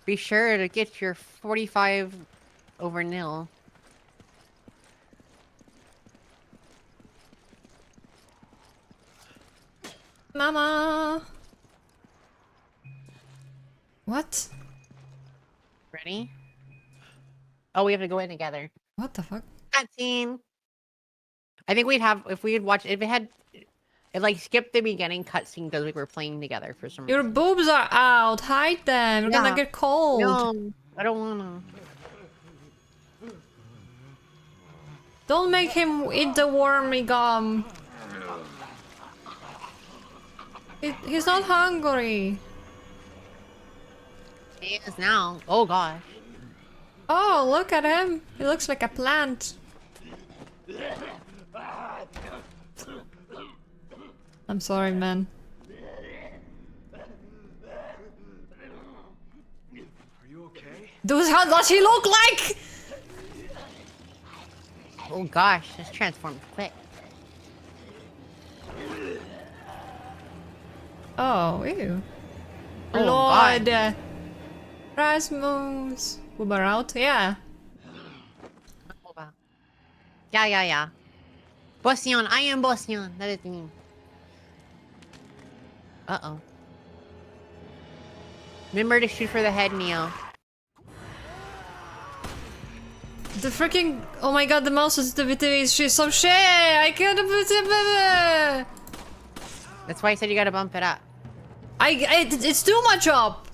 Be sure to get your 45 over nil. Mama! What? Ready? Oh, we have to go in together. What the fuck? Cutscene. I think we'd have, if we had watched, if it had, it like skipped the beginning cutscene because we were playing together for some Your reason. boobs are out! Hide them! You're gonna get cold! No, I don't wanna. Don't make him eat the wormy gum! He's not hungry! He is now. Oh gosh. Oh, look at him! He looks like a plant! I'm sorry, man. Are you okay? Dude, how does he look like? Oh gosh, this transformed quick. Oh, ew. Oh, Lord! God. Rasmus! Uber out? Yeah. Oh, wow. Yeah. Bossion, I am Bossion. That is me. Uh-oh. Remember to shoot for the head, Neo. The freaking... Oh my god, the mouse sensitivity is shit. So shit! I can't... That's why I said you gotta bump it up. It's too much up!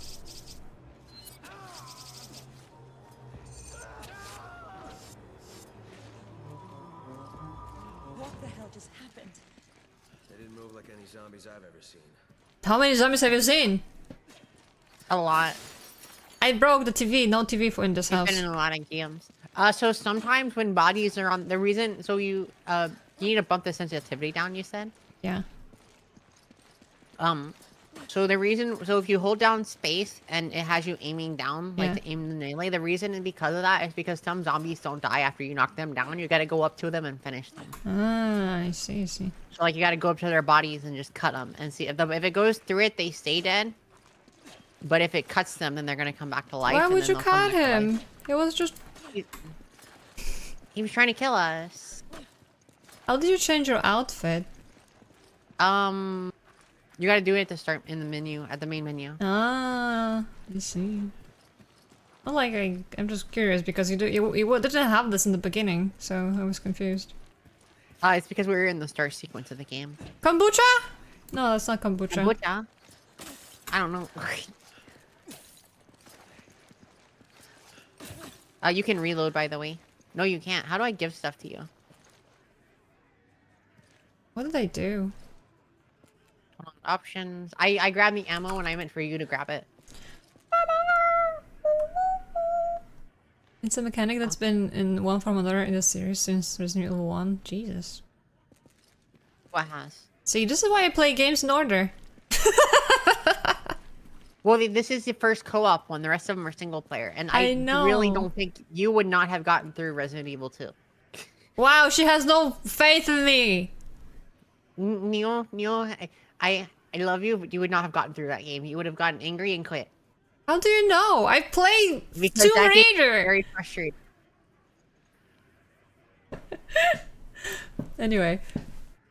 What the hell just happened? They didn't move like any zombies I've ever seen. How many zombies have you seen? A lot. I broke the TV. No TV for in this I've house. been in a lot of games. So sometimes when bodies are on the reason, so you need to bump the sensitivity down. You said. Yeah. So the reason, so if you hold down space and it has you aiming down, like to aim the melee, the reason and because of that is because some zombies don't die after you knock them down. You gotta go up to them and finish them. Ah, I see. So like you gotta go up to their bodies and just cut them and see if it goes through it, they stay dead. But if it cuts them, then they're gonna come back to life. Why and would then you they'll come cut back to life. him? It was just... He was trying to kill us. How did you change your outfit? You gotta do it to start in the menu, at the main menu. Ah, I see. Well, like, I'm just curious because you didn't have this in the beginning, so I was confused. It's because we were in the start sequence of the game. Kombucha? No, that's not kombucha. Kombucha? I don't know. You can reload, by the way. No, you can't. How do I give stuff to you? What did I do? Hold on. Options. I grabbed the ammo and I meant for you to grab it. It's a mechanic that's been in one form or another in the series since Resident Evil 1. Jesus. What has? See, this is why I play games in order. Well, this is the first co-op one. The rest of them are single player, and I really know. don't think you would not have gotten through Resident Evil 2. Wow, she has no faith in me. Neo, I love you, but you would not have gotten through that game. You would have gotten angry and quit. How do you know? I played Because Tomb that game is Raider. very frustrating. Anyway,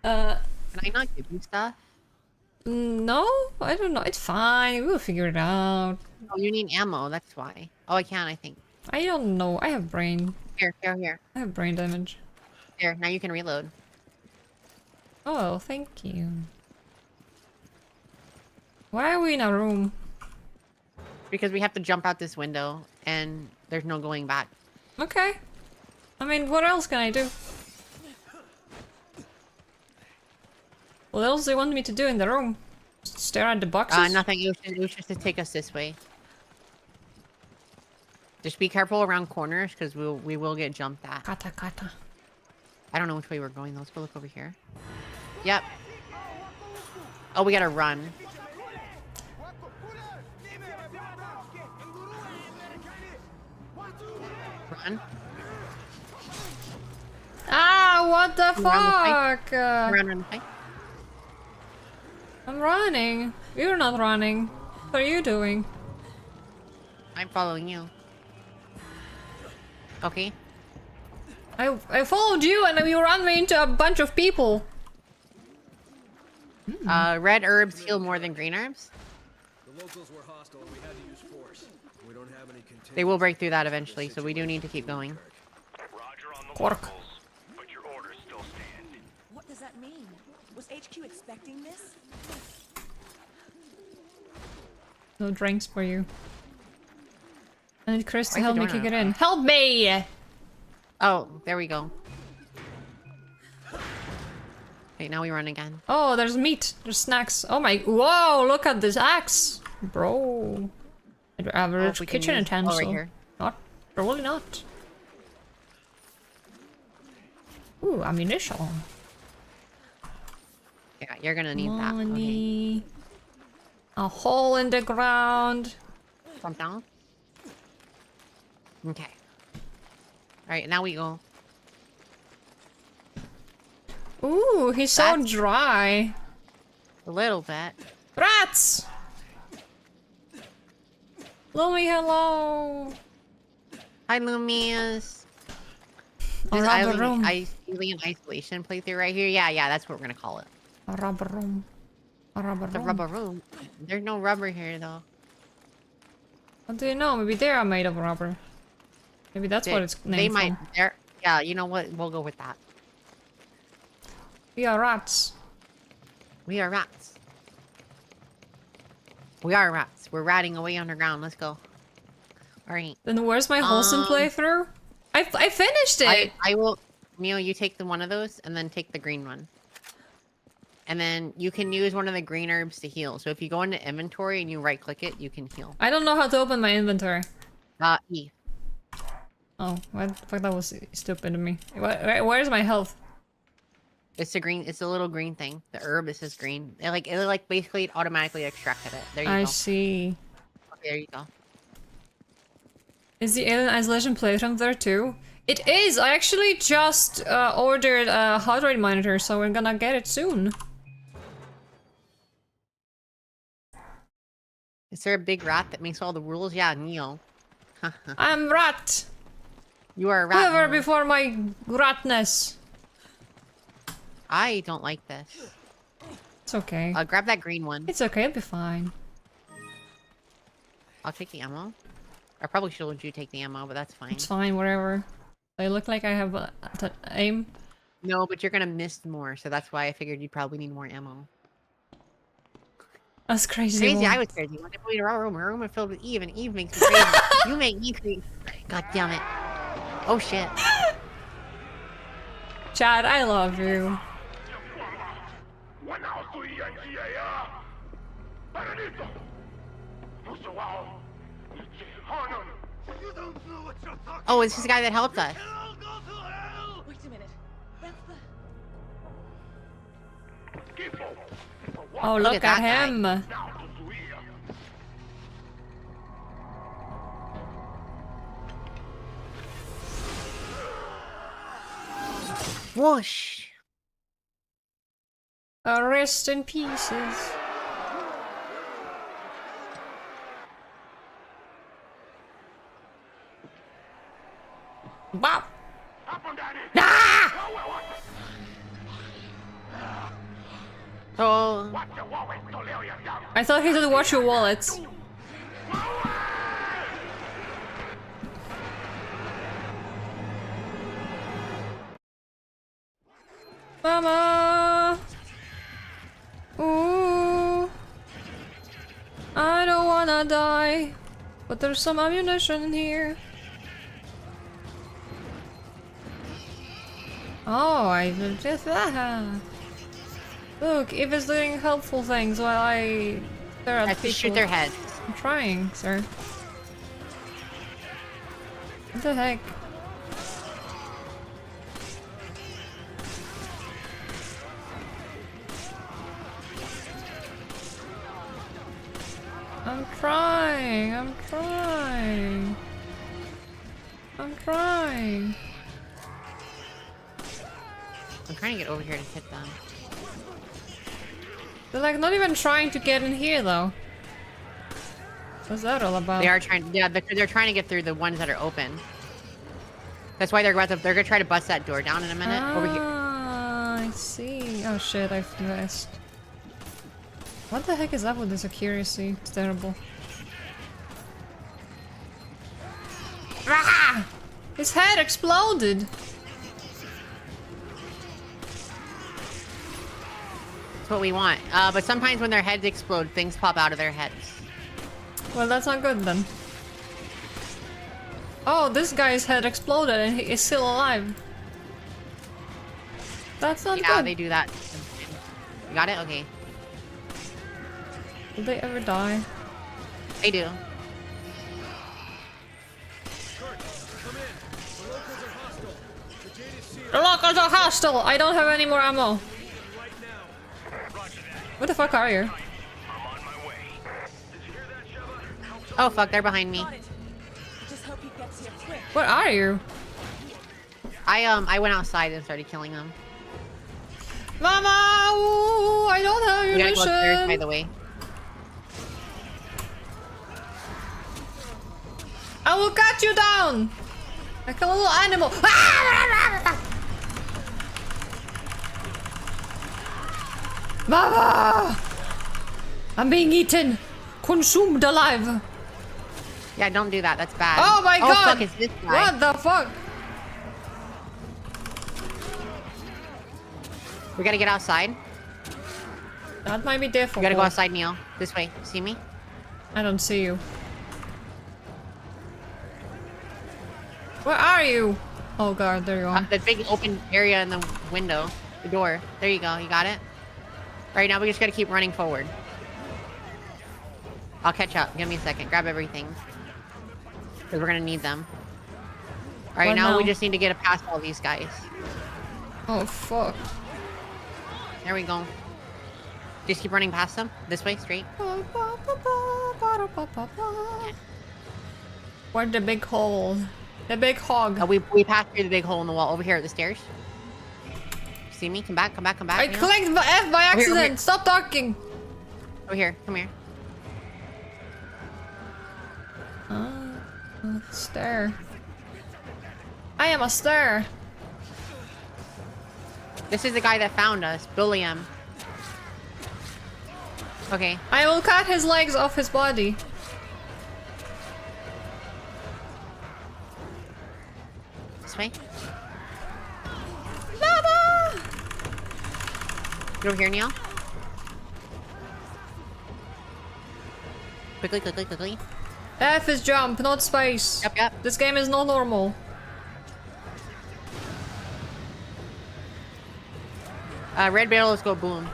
Can I not give you stuff? no, I don't know. It's fine. We'll figure it out. Oh, you need ammo. That's why. Oh, I can. I think. I don't know. I have brain. Here. I have brain damage. Here. Now you can reload. Oh, thank you. Why are we in a room? Because we have to jump out this window, and there's no going back. Okay. I mean, what else can I do? What else do you want me to do in the room? Just stare at the boxes? Nothing. It was just to take us this way. Just be careful around corners, because we will get jumped at. Kata. I don't know which way we're going, though. Let's go look over here. Yep. Oh, we gotta run. Run. Ah, what the Run, fuck? Run. I'm running. You're not running. What are you doing? I'm following you. Okay. I followed you and you ran me into a bunch of people. Red herbs heal more than green herbs. The locals were hostile and we had to use force. We don't have any contingency. They will break through that eventually, so we do need to keep going. Roger on the Quark. locals, but your orders still stand. What does that mean? Was HQ expecting this? No drinks for you. I need Chris to Why is help the me door kick not it in. Help me! Oh, there we go. Okay, now we run again. Oh, there's meat. There's snacks. Oh my... Whoa, look at this axe. Bro. Average we can kitchen use- utensil. right here. Not. Probably not. Ooh, ammunition. Yeah, you're gonna need that. Okay. Money. A hole in the ground. Jump down. Okay. Alright, now we go. Ooh, he's so That's- dry. A little bit. Rats! Lumi, hello! Hi, Lumias. A This rubber room. alien isolation playthrough right here. Yeah, that's what we're gonna call it. A rubber room. A rubber The room. rubber room. There's no rubber here, though. How do you know? Maybe they are made of rubber. Maybe that's what it's named They from. might. They're. Yeah, you know what? We'll go with that. We are rats. We are rats. We are rats. We're ratting away underground. Let's go. Alright. Then where's my wholesome playthrough? I finished it! I will... Mio, you take the one of those, and then take the green one. And then you can use one of the green herbs to heal. So if you go into inventory and you right-click it, you can heal. I don't know how to open my inventory. E. Oh, what the fuck, that was stupid of me. Where's my health? It's the green... It's a little green thing. The herb, it says green. It basically automatically extracted it. There you I go. see. Okay, there you go. Is the Alien Isolation playthrough there too? It is! I actually just ordered a heart rate monitor, so we're gonna get it soon. Is there a big rat that makes all the rules? Yeah, Neo. I'm rat! You are a rat. Quiver Neo. before my ratness. I don't like this. It's okay. Grab that green one. It's okay, it'll be fine. I'll take the ammo. I probably should let you take the ammo, but that's fine. It's fine, whatever. I look like I have aim. No, but you're gonna miss more, so that's why I figured you'd probably need more ammo. That's crazy. Crazy, Wolf. I was crazy. When I go to our room is filled with Eve, and Eve makes me crazy. You make me crazy. God damn it. Oh shit. Chad, I love you. Oh, it's this guy that helped us. Wait a minute. That's the... Oh, Look look, at that at guy. him. Whoosh. Rest in pieces. Wow. So, I thought he said watch your wallets. Mama! Ooh. I don't wanna die. But there's some ammunition in here. Oh, I did just that. Look, Eva's doing helpful things while I stare at I have to people. shoot their heads. I'm trying, sir. What the heck? I'm trying, I'm trying. I'm trying. I'm trying to get over here to hit them. They're like not even trying to get in here though. What's that all about? They are trying, yeah, they're trying to get through the ones that are open. That's why they're gonna try to bust that door down in a minute. Over here. Ah, I see. Oh shit, I've missed. What the heck is up with this accuracy? It's terrible. Ah! His head exploded! That's what we want. But sometimes when their heads explode, things pop out of their heads. Well, that's not good then. Oh, this guy's head exploded and he is still alive. That's not Yeah, good. they do that. You got it? Okay. Will they ever die? They do. The locals are hostile! I don't have any more ammo. What the fuck are you? Oh fuck, they're behind me. Got it. Just hope he gets here quick. What are you? I went outside and started killing them. Mama! Ooh, I don't have We gotta go upstairs, by ammunition! the way. I will cut you down! Like a little animal. Mama! I'm being eaten! Consumed alive! Yeah, don't do that. That's bad. Oh my god! Fuck, it's this guy. What the fuck? We gotta get outside. That might be difficult. We gotta go outside, Neil. This way. See me? I don't see you. Where are you? Oh god, there you are. The big open area in the window. The door. There you go. You got it? Right now, we just gotta keep running forward. I'll catch up. Give me a second. Grab everything. Because we're gonna need them. Alright, What now now? we just need to get past all these guys. Oh fuck. There we go. Just keep running past them. This way, straight. Where's the big hole? The big hog. We passed through the big hole in the wall. Over here at the stairs. See me? Come back, come back, come back. I Neil. clicked F by Over here, accident. over here. Stop talking. Over here. Come here. Stare. I am a stare. This is the guy that found us. Bully him. Okay. I will cut his legs off his body. This way. Mama! Get over here, Neil. Quickly, quickly, quickly. F is jump, not space. Yep, yep. This game is not normal. Red barrel, let's go boom.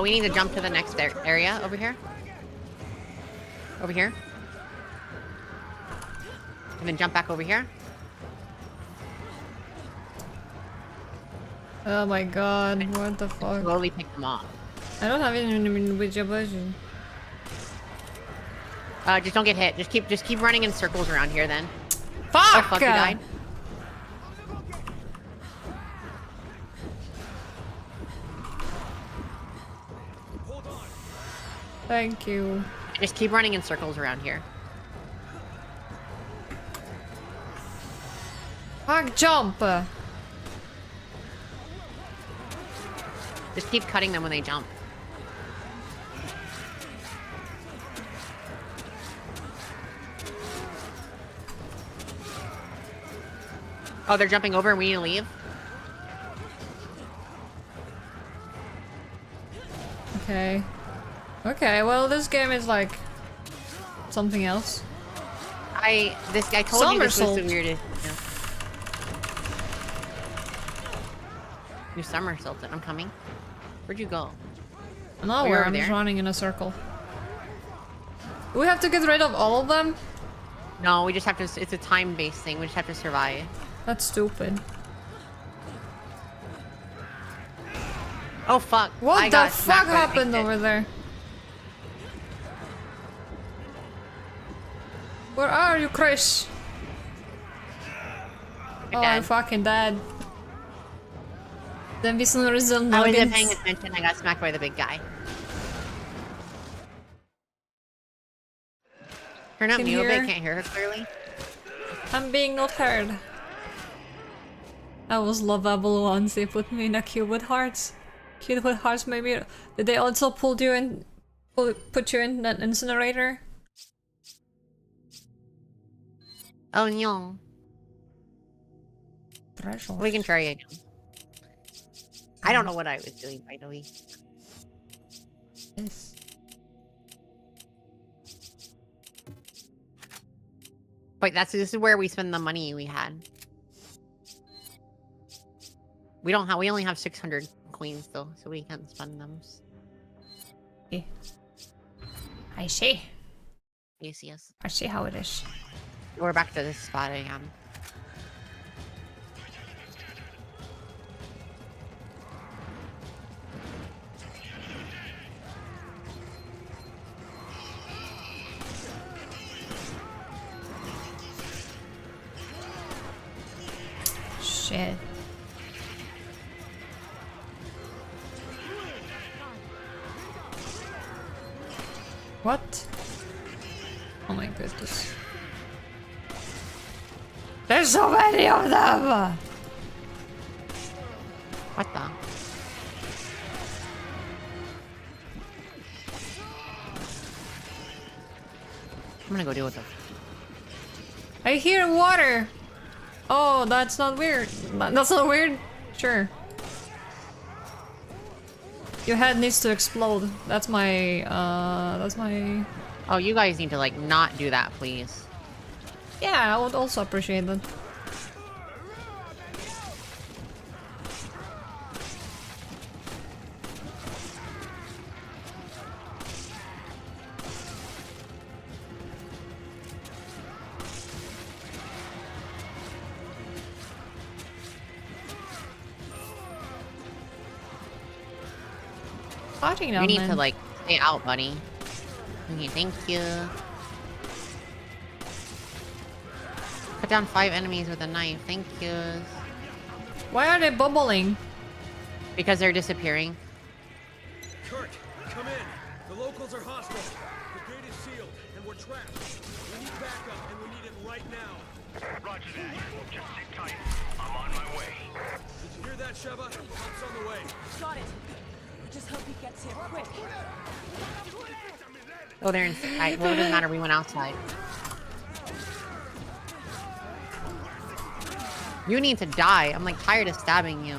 We need to jump to the next area over here. Over here. And then jump back over here. Oh my god, what the fuck? Slowly pick them off. I don't have any version. Just don't get hit. Just keep running in circles around here then. Fuck! Oh fuck, you died. Thank you. Just keep running in circles around here. Fuck, jump! Just keep cutting them when they jump. Oh, they're jumping over and we need to leave? Okay. Okay, well this game is like something else. I told you this was the Somersault. weirdest. Yeah. You somersaulted. I'm coming. Where'd you go? Nowhere, over I'm just there? running in a circle. Do we have to get rid of all of them? No, we just have to. It's a time-based thing. We just have to survive. That's stupid. Oh fuck! What I the got fuck smacked by a big happened fish. over there? Where are you, Chris? You're Oh, I'm dead. fucking dead. Then vi som result I wasn't nuggets. paying attention. I got smacked by the big guy. Turn up Can Neo a hear- bit. Can't hear her clearly. I'm being not heard. I was lovable once. They put me in a cube with hearts. Cube with hearts, maybe. Did they also put you in an incinerator? Oh no. Treasure. We can try again. I don't know what I was doing, by the way. Yes. But this is where we spend the money we had. We only have 600 coins though, so we can't spend them. Okay. I see. Yes. I see how it is. We're back to this spot again. Shit. What? Oh my goodness. There's so many of them! What the? I'm gonna go deal with them. I hear water! Oh, that's not weird. That's not weird? Sure. Your head needs to explode. That's my, Oh, you guys need to like not do that, please. Yeah, I would also appreciate that. Fighting now, You need man. to like stay out, buddy. Okay, thank you. Cut down 5 enemies with a knife. Thank you. Why are they bubbling? Because they're disappearing. Kurt, come in. The locals are hostile. The gate is sealed, and we're trapped. We need backup, and we need it right now. Roger that. Just sit tight. I'm on my way. Did you hear that, Sheva? Help's on the way. Got it. Just hope he gets here quick. Oh, they're inside. Well, it doesn't matter. We went outside. You need to die. I'm like tired of stabbing you.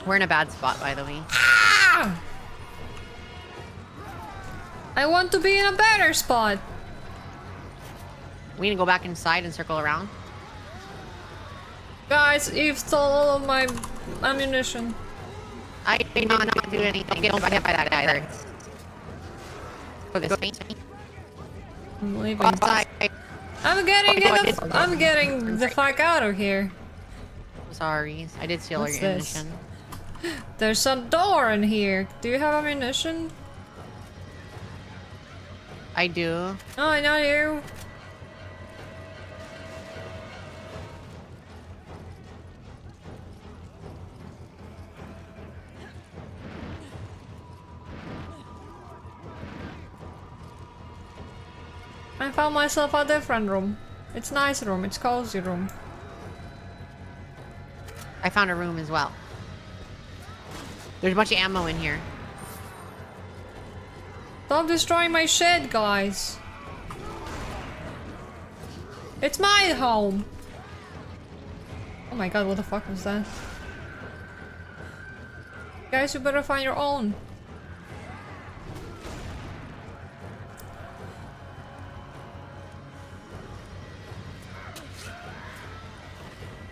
We're in a bad spot, by the way. Ah! I want to be in a better spot. We need to go back inside and circle around. Guys, you've stole all of my ammunition. I did not do anything. Get hit by that guy there. Go this way. I'm leaving. Go outside. I'm getting the fuck out of here. Sorry, I did steal What's your this? ammunition. There's a door in here. Do you have ammunition? I do. Oh, not you. I found myself a different room. It's nice room, it's cozy room. I found a room as well. There's a bunch of ammo in here. Stop destroying my shit, guys. It's my home. Oh my god, what the fuck was that? Guys, you better find your own.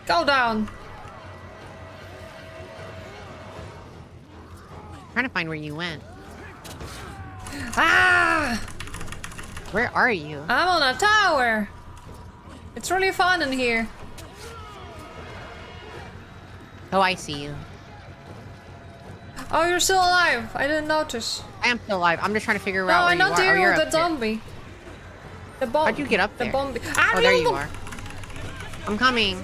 Go down. Trying to find where you went. Ah! Where are you? I'm on a tower. It's really fun in here. Oh, I see you. Oh, you're still alive. I didn't notice. I am still alive. I'm just trying to figure No, out where I'm you not are. Oh, dealing you're with up the here. zombie. The bomb. How'd you get up The there? bomb. Oh, there you are. I'm coming.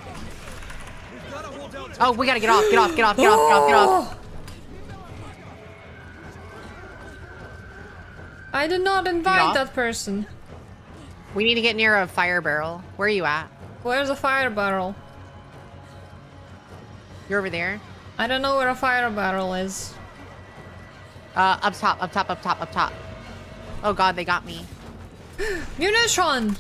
Oh, we gotta get off. Get off. Get off. Get off. Get off. Get off. I did not invite off? that person. We need to get near a fire barrel. Where are you at? Where's the fire barrel? You're over there. I don't know where a fire barrel is. Up top. Up top. Up top. Up top. Oh god, they got me. Munition!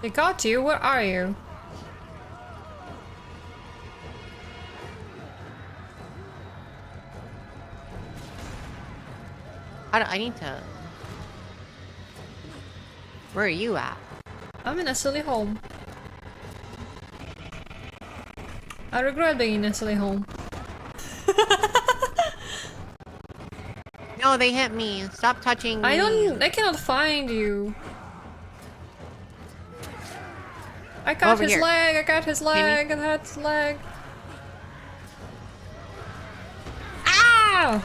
They got you? Where are you? I need to... Where are you at? I'm in a silly home. I regret being in a silly home. No, they hit me. Stop touching me. I cannot find you. I got Over his here. leg, I got his leg, I got his leg. Ow!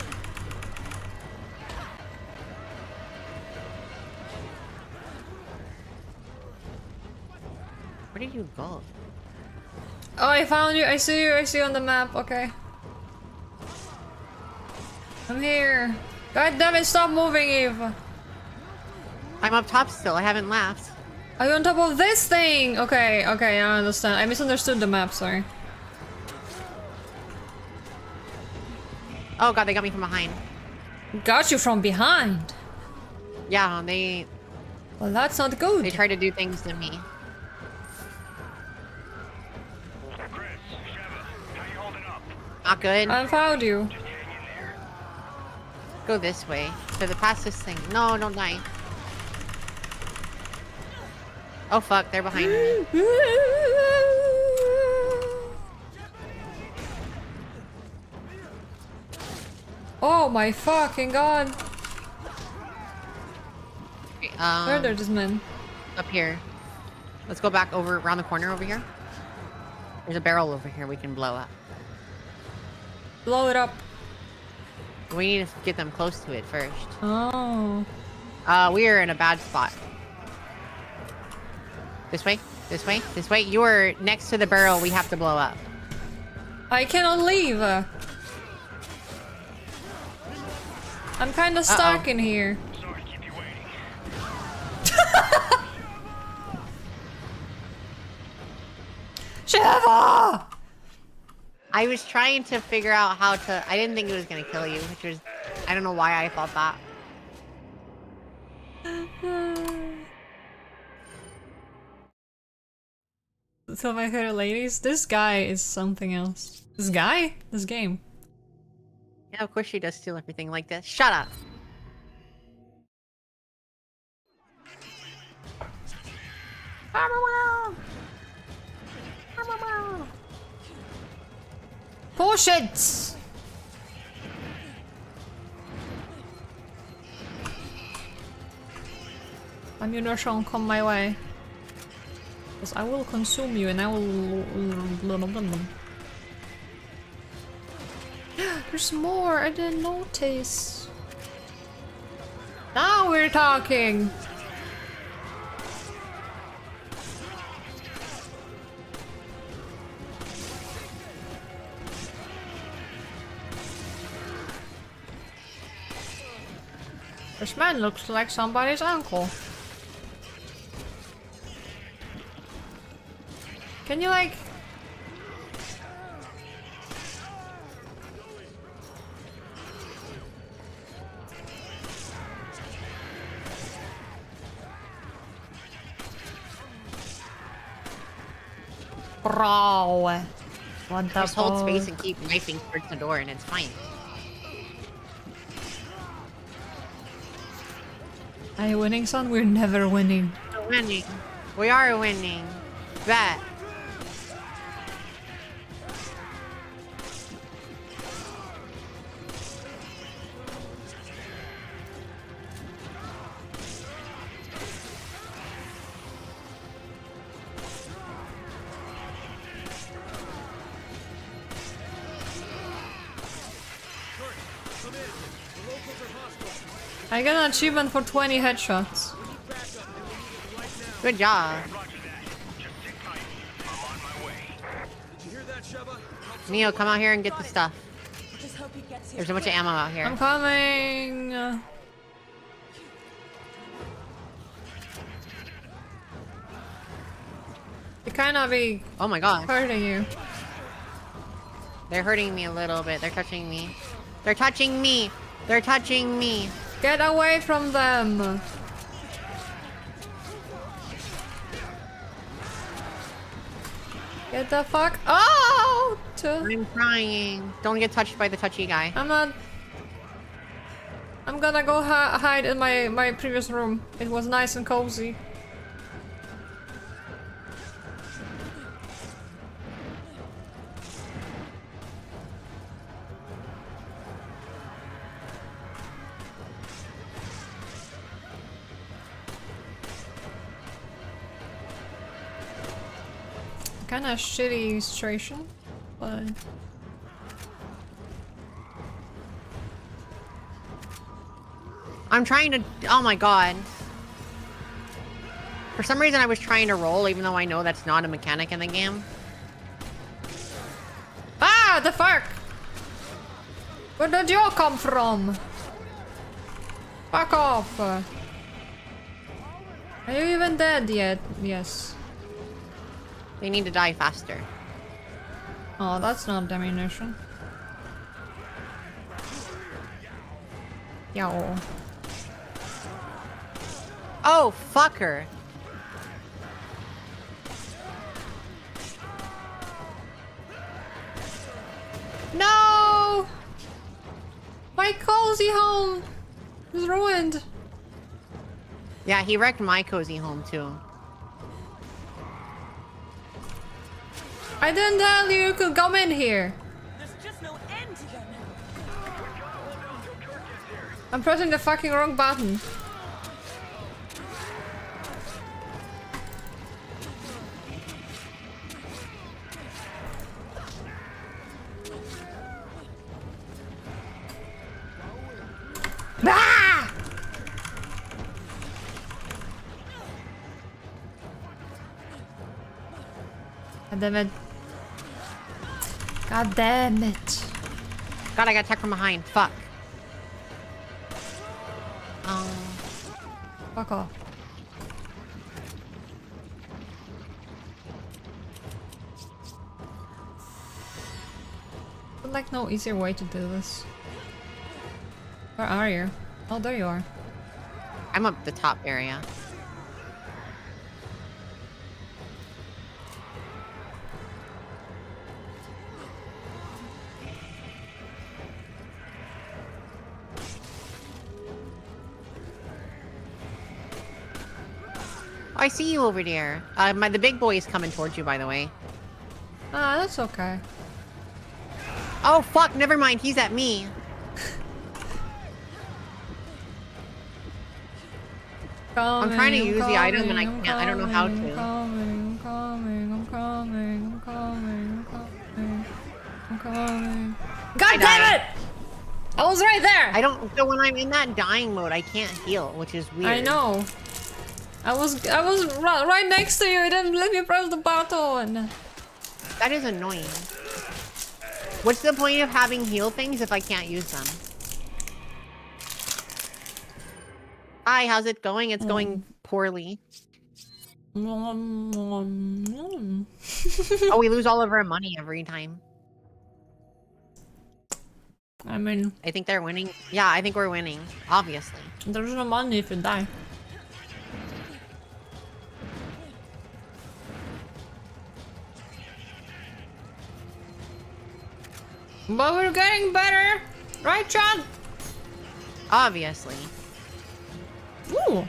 Where did you go? Oh, I found you. I see you on the map. Okay. I'm here. God damn it, stop moving, Eve. I'm up top still. I haven't left. Are you on top of this thing? Okay, okay, I understand. I misunderstood the map, sorry. Oh god, they got me from behind. Got you from behind. Yeah, they Well, that's not good. tried to do things to me. Chris, Sheva, how you holding up? Not good. I found you. Just hang in there. Go this way. So the past this thing. No, don't die. Oh fuck, they're behind me. Oh my fucking god. Okay, Where are these men? up here. Let's go back over around the corner over here. There's a barrel over here we can blow up. Blow it up. We need to get them close to it first. Oh. We are in a bad spot. This way, this way, this way. You are next to the barrel we have to blow up. I cannot leave. I'm kind of stuck in here. Sorry to keep you waiting. Sheva! I was trying to figure out how to... I didn't think it was going to kill you, which was... I don't know why I thought that. So my favorite ladies, this guy is something else. This guy? This game. Yeah, of course she does steal everything like this. Shut up. Push it! Ammunition, come my way. Because I will consume you and I will... There's more, I didn't notice. Now we're talking! This man looks like somebody's uncle. Can you like... Bro, what the Just hold space fuck? and keep knifing towards the door and it's fine. Are you winning, son? We're never winning. We're winning. We are winning. Bet. I got an achievement for 20 headshots. Good job. Neo, come out here and get the stuff. Just hope he gets here. There's a bunch of ammo out here. I'm coming. They kind of be Oh my god. hurting you. They're hurting me a little bit. They're touching me. They're touching me. They're touching me. Get away from them. Get the fuck out! I'm crying. Don't get touched by the touchy guy. I'm not. I'm gonna go hide in my previous room. It was nice and cozy. Kind of shitty situation, but I'm trying to. Oh my god. For some reason, I was trying to roll, even though I know that's not a mechanic in the game. ah, the fuck! Where did you come from? Fuck off! Are you even dead yet? Yes. They need to die faster. Oh, that's not ammunition. Yo. Oh, fucker. No! My cozy home is ruined. Yeah, he wrecked my cozy home too. I didn't tell you could come in here. There's just no end to them. I'm pressing the fucking wrong button. Ah! God damn it. God damn it. God, I got attacked from behind. Fuck. Fuck off. There's like no easier way to do this. Where are you? Oh, there you are. I'm up the top area. Oh, I see you over there. The big boy is coming towards you, by the way. Ah, that's okay. Oh, fuck. Never mind. He's at me. I'm trying to use the item and I I'm can't. I don't know how coming, to. I'm coming. God damn it! I was right there! I don't. So when I'm in that dying mode, I can't heal, which is weird. I know. I was right next to you. It didn't let me press the button. That is annoying. What's the point of having heal things if I can't use them? Hi, how's it going? It's going poorly. Oh, we lose all of our money every time. I mean, I think they're winning. Yeah, I think we're winning. Obviously. there's no money if you die. But we're getting better, right, Chad? Obviously. Ooh.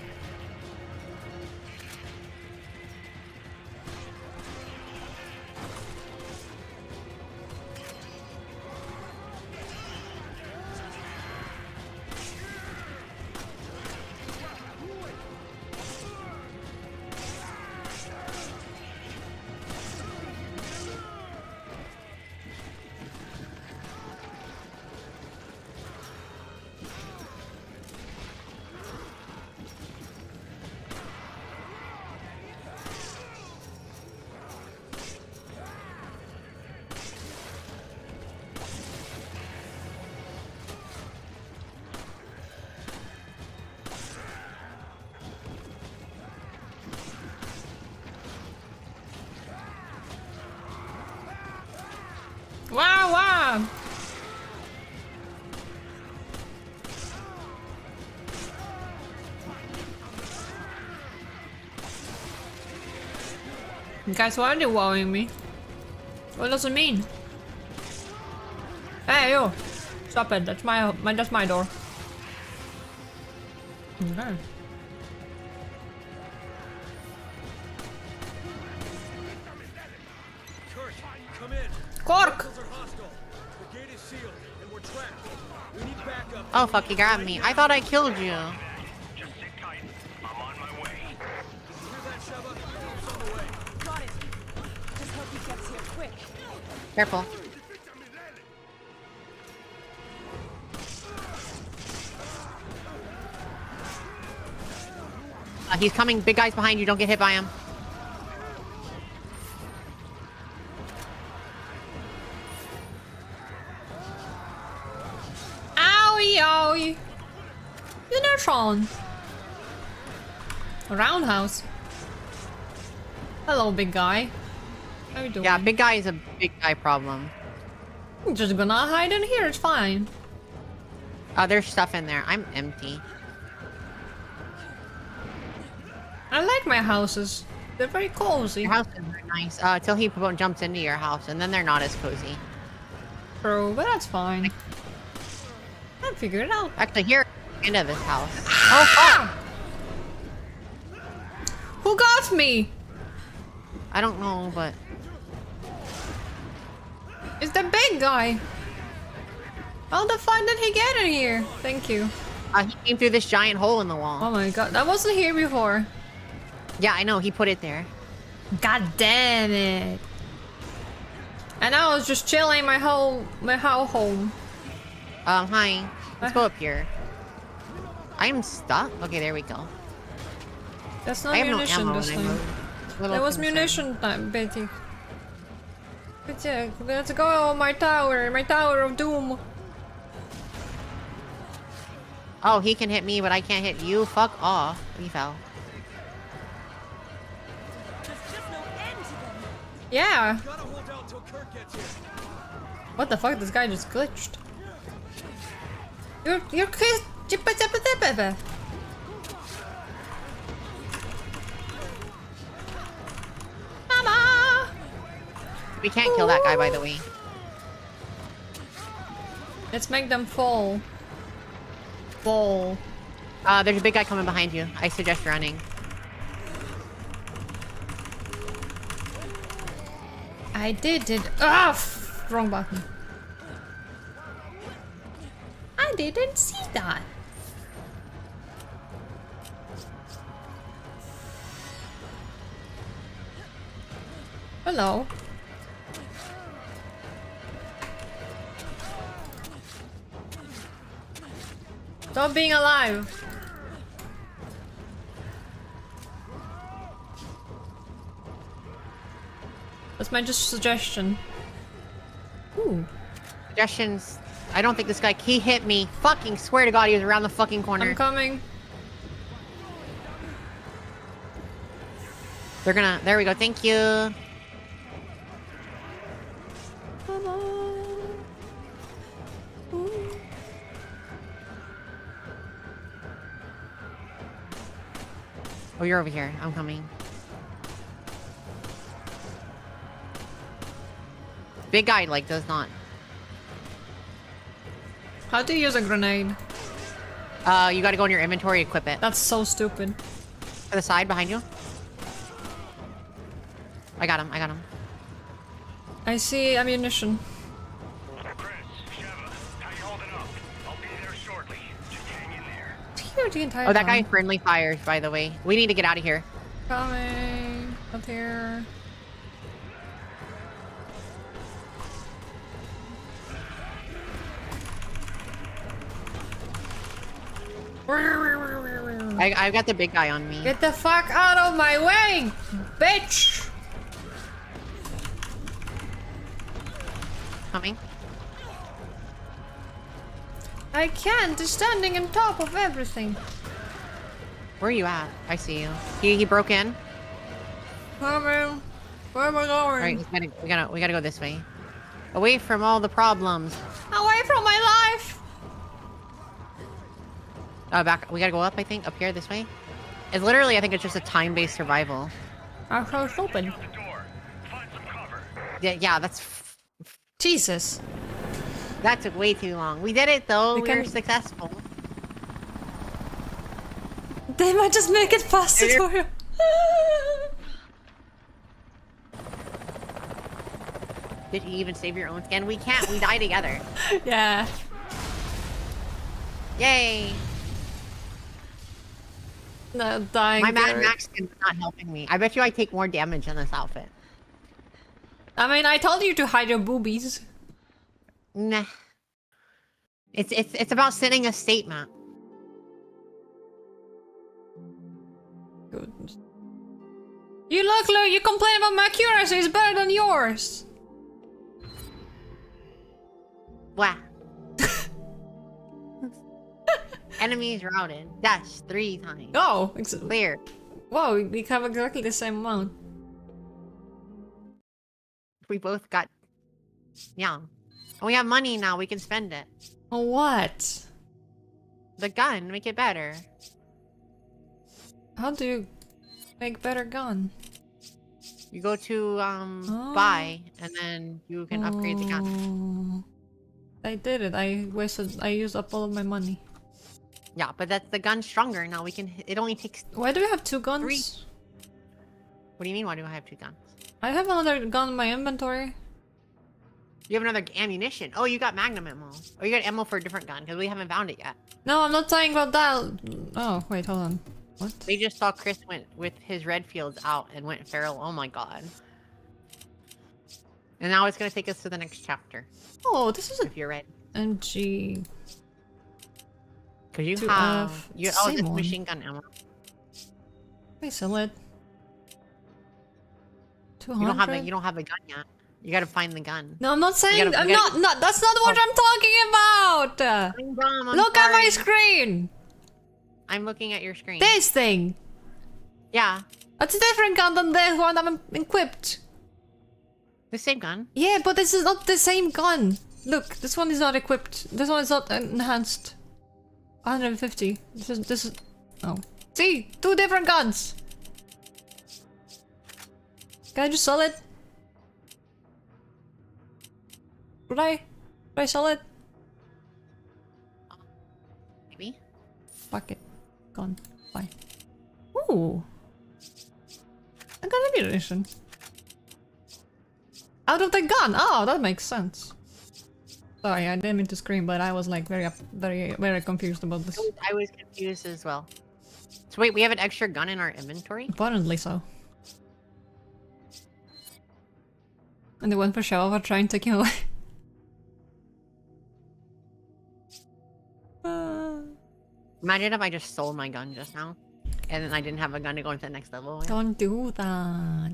Wow, wow. Guys, why are they wowing me? What does it mean? Hey, you! Stop it, that's my door. Okay. Kurt, come in. Cork! Locals are hostile. The gate is sealed, and we're trapped. We need backup. Oh, fuck, he grabbed me. I thought I killed you. Just sit tight. I'm on my way. You hear that, Sheva? Help's on the way. Got it. Just hope he gets here quick. Careful. He's coming. Big guy's behind you. Don't get hit by him. Owie, owie. Unitron. Roundhouse. Hello, big guy. How you doing? Yeah, big guy is a big guy problem. I'm just gonna hide in here, it's fine. There's stuff in there. I'm empty. I like my houses. They're very cozy. Your house is very nice. Till he jumps into your house, and then they're not as cozy. True, but that's fine. I'll figure it out. Actually, here, into this house. Oh, fuck! Who got me? I don't know, but It's the big guy. How the fuck did he get in here? Thank you. he came through this giant hole in the wall. Oh my god, that wasn't here before. Yeah, I know. He put it there. God damn it. And I was just chilling my whole home. Hi. Let's go up here. I am stuck. Okay, there we go. That's not I have no munition ammo this when I time. move. Little There was concerned. munition time, Betty. But yeah, let's go, my tower of doom. Oh, he can hit me, but I can't hit you. Fuck off. We fell. There's just no end to them. Yeah. Gotta hold out till Kurt gets here. What the fuck? This guy just glitched. You're Mama! We can't kill that guy, by the way. Let's make them fall. Fall. There's a big guy coming behind you. I suggest running. I did it. Ah, wrong button. I didn't see that. Hello. Stop being alive. That's my just suggestion. Ooh. Suggestions. I don't think this guy. He hit me. Fucking swear to God, he was around the fucking corner. I'm coming. They're gonna. There we go. Thank you. Come on. Ooh. Oh, you're over here. I'm coming. Big guy like does not. How do you use a grenade? You gotta go in your inventory, equip it. That's so stupid. To the side behind you. I got him. I got him. I see ammunition. Chris, Sheva, how you holding up? I'll be there shortly. Just hang in there. Here the entire Oh, that guy time. friendly fires. By the way, we need to get out of here. Coming up here. I've got the big guy on me. Get the fuck out of my way, bitch! Coming. I can't. He's standing on top of everything. Where are you at? I see you. He broke in. Coming. Where am I going? All right, we gotta go this way. Away from all the problems. Away from my life. Back. We gotta go up. I think up here this way. It's literally. I think it's just a time-based survival. Our house open. Out the door. Find some cover. Yeah. That's. Jesus. That took way too long. We did it though. We We were can- successful. They might just make it faster for you. Did you even save your own skin? We can't. We die together. Yeah. Yay! No, dying. My Mad Garrett. Max skin's not helping me. I bet you I take more damage in this outfit. I mean, I told you to hide your boobies. Nah. It's about sending a statement. Good. You look, you complain about my accuracy is better than yours. Wow. Enemies routed. Dash 3 times. Oh, Clear. whoa, we have exactly the same amount. We both got. Yeah. And we have money now. We can spend it. Oh, what? The gun. Make it better. How do you make better gun? You go to buy, and then you can upgrade the gun. Oh. I did it. I used up all of my money. Yeah, but that's the gun stronger now. We can. It only takes. Why do we have 2 guns? 3. What do you mean? Why do I have 2 guns? I have another gun in my inventory. You have another ammunition. Oh, you got magnum ammo. Or you got ammo for a different gun because we haven't found it yet. No, I'm not talking about that. Oh, wait, hold on. What? They just saw Chris went with his red fields out and went feral. Oh my god. And now it's gonna take us to the next chapter. Oh, this is a If you're ready. MG. Because you To have have you the oh same this one. machine gun ammo. I sell it. 200. You don't have a gun yet. You gotta find the gun. No, I'm not saying. gotta- I'm you gotta- not. That's not what I'm talking about. I'm dumb, I'm Look at my sorry. screen. I'm looking at your screen. This thing. Yeah. That's a different gun than the one I'm equipped. The same gun. Yeah, but this is not the same gun. Look, this one is not equipped. This one is not enhanced. 150. This is. Oh. See, 2 different guns. Can I just sell it? Should I? Should I sell it? Maybe. Fuck it. Gone. Bye. Ooh. I got ammunition. Out of the gun! Oh, that makes sense. Sorry, I didn't mean to scream, but I was like very confused about this. I was confused as well. So wait, we have an extra gun in our inventory? Apparently so. And the one for Shava trying to kill. Imagine if I just sold my gun just now, and then I didn't have a gun to go into the next level with. Don't do that.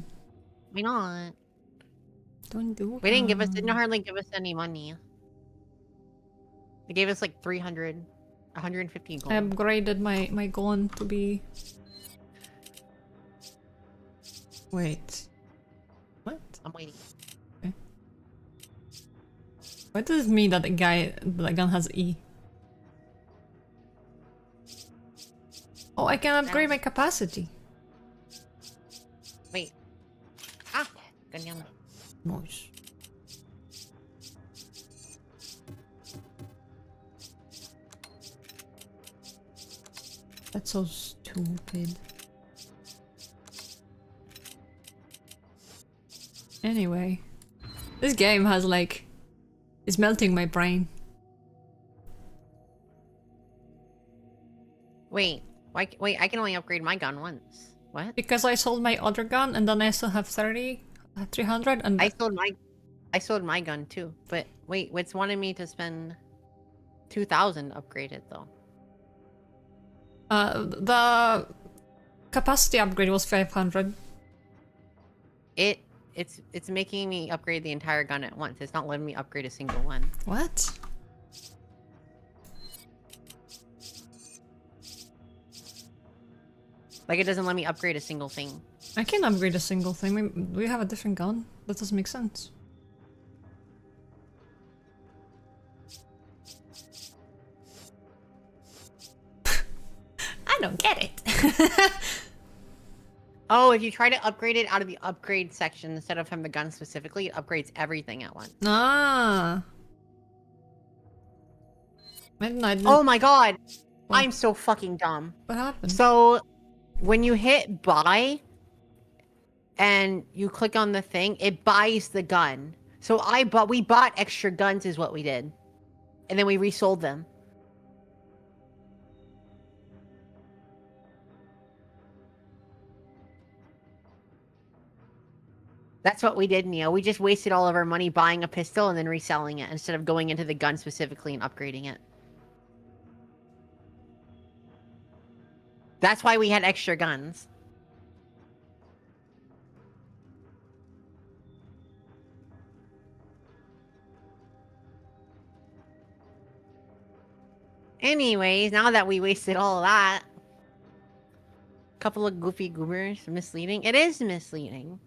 Why not? Don't do that. We didn't hardly give us any money. They gave us like 300, 150 gold. I upgraded my gun to be... Wait. What? I'm waiting. What does it mean that the gun has E? Oh, I can upgrade my capacity. Wait. Ah! Ganyan. Nice. That's so stupid. Anyway, this game has like... It's melting my brain. Wait. Wait, I can only upgrade my gun once. What? Because I sold my other gun and then I still have 300 and... I sold my gun too. But wait, it's wanting me to spend 2,000 to upgrade it though. The capacity upgrade was 500. It's making me upgrade the entire gun at once. It's not letting me upgrade a single one. What? Like it doesn't let me upgrade a single thing. I can upgrade a single thing. We have a different gun. That doesn't make sense. I don't get it. Oh, if you try to upgrade it out of the upgrade section instead of from the gun specifically, it upgrades everything at once. Ah. I didn't... Oh my god! What? I'm so fucking dumb. What happened? So, when you hit buy and you click on the thing, it buys the gun. So we bought extra guns is what we did. And then we resold them. That's what we did, Neo. We just wasted all of our money buying a pistol and then reselling it instead of going into the gun specifically and upgrading it. That's why we had extra guns. Anyways, now that we wasted all of that, couple of goofy goobers, misleading. It is misleading.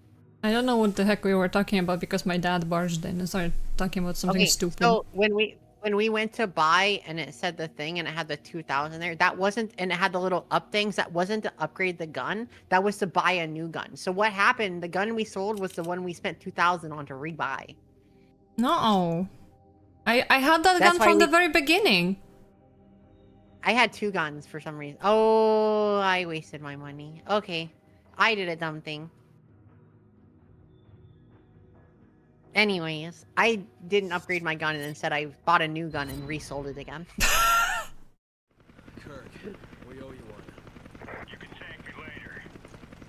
I don't know what the heck we were talking about because my dad barged in and started talking about something stupid. So when we went to buy and it said the thing and it had the 2,000 there, that wasn't, and it had the little up things, that wasn't to upgrade the gun, that was to buy a new gun. So what happened, the gun we sold was the one we spent 2,000 on to rebuy. No. I had that That's gun from the very beginning. I had two guns for some reason. Oh, I wasted my money. Okay. I did a dumb thing. Anyways, I didn't upgrade my gun and instead I bought a new gun and resold it again. Kirk, we owe you one. You can thank me later.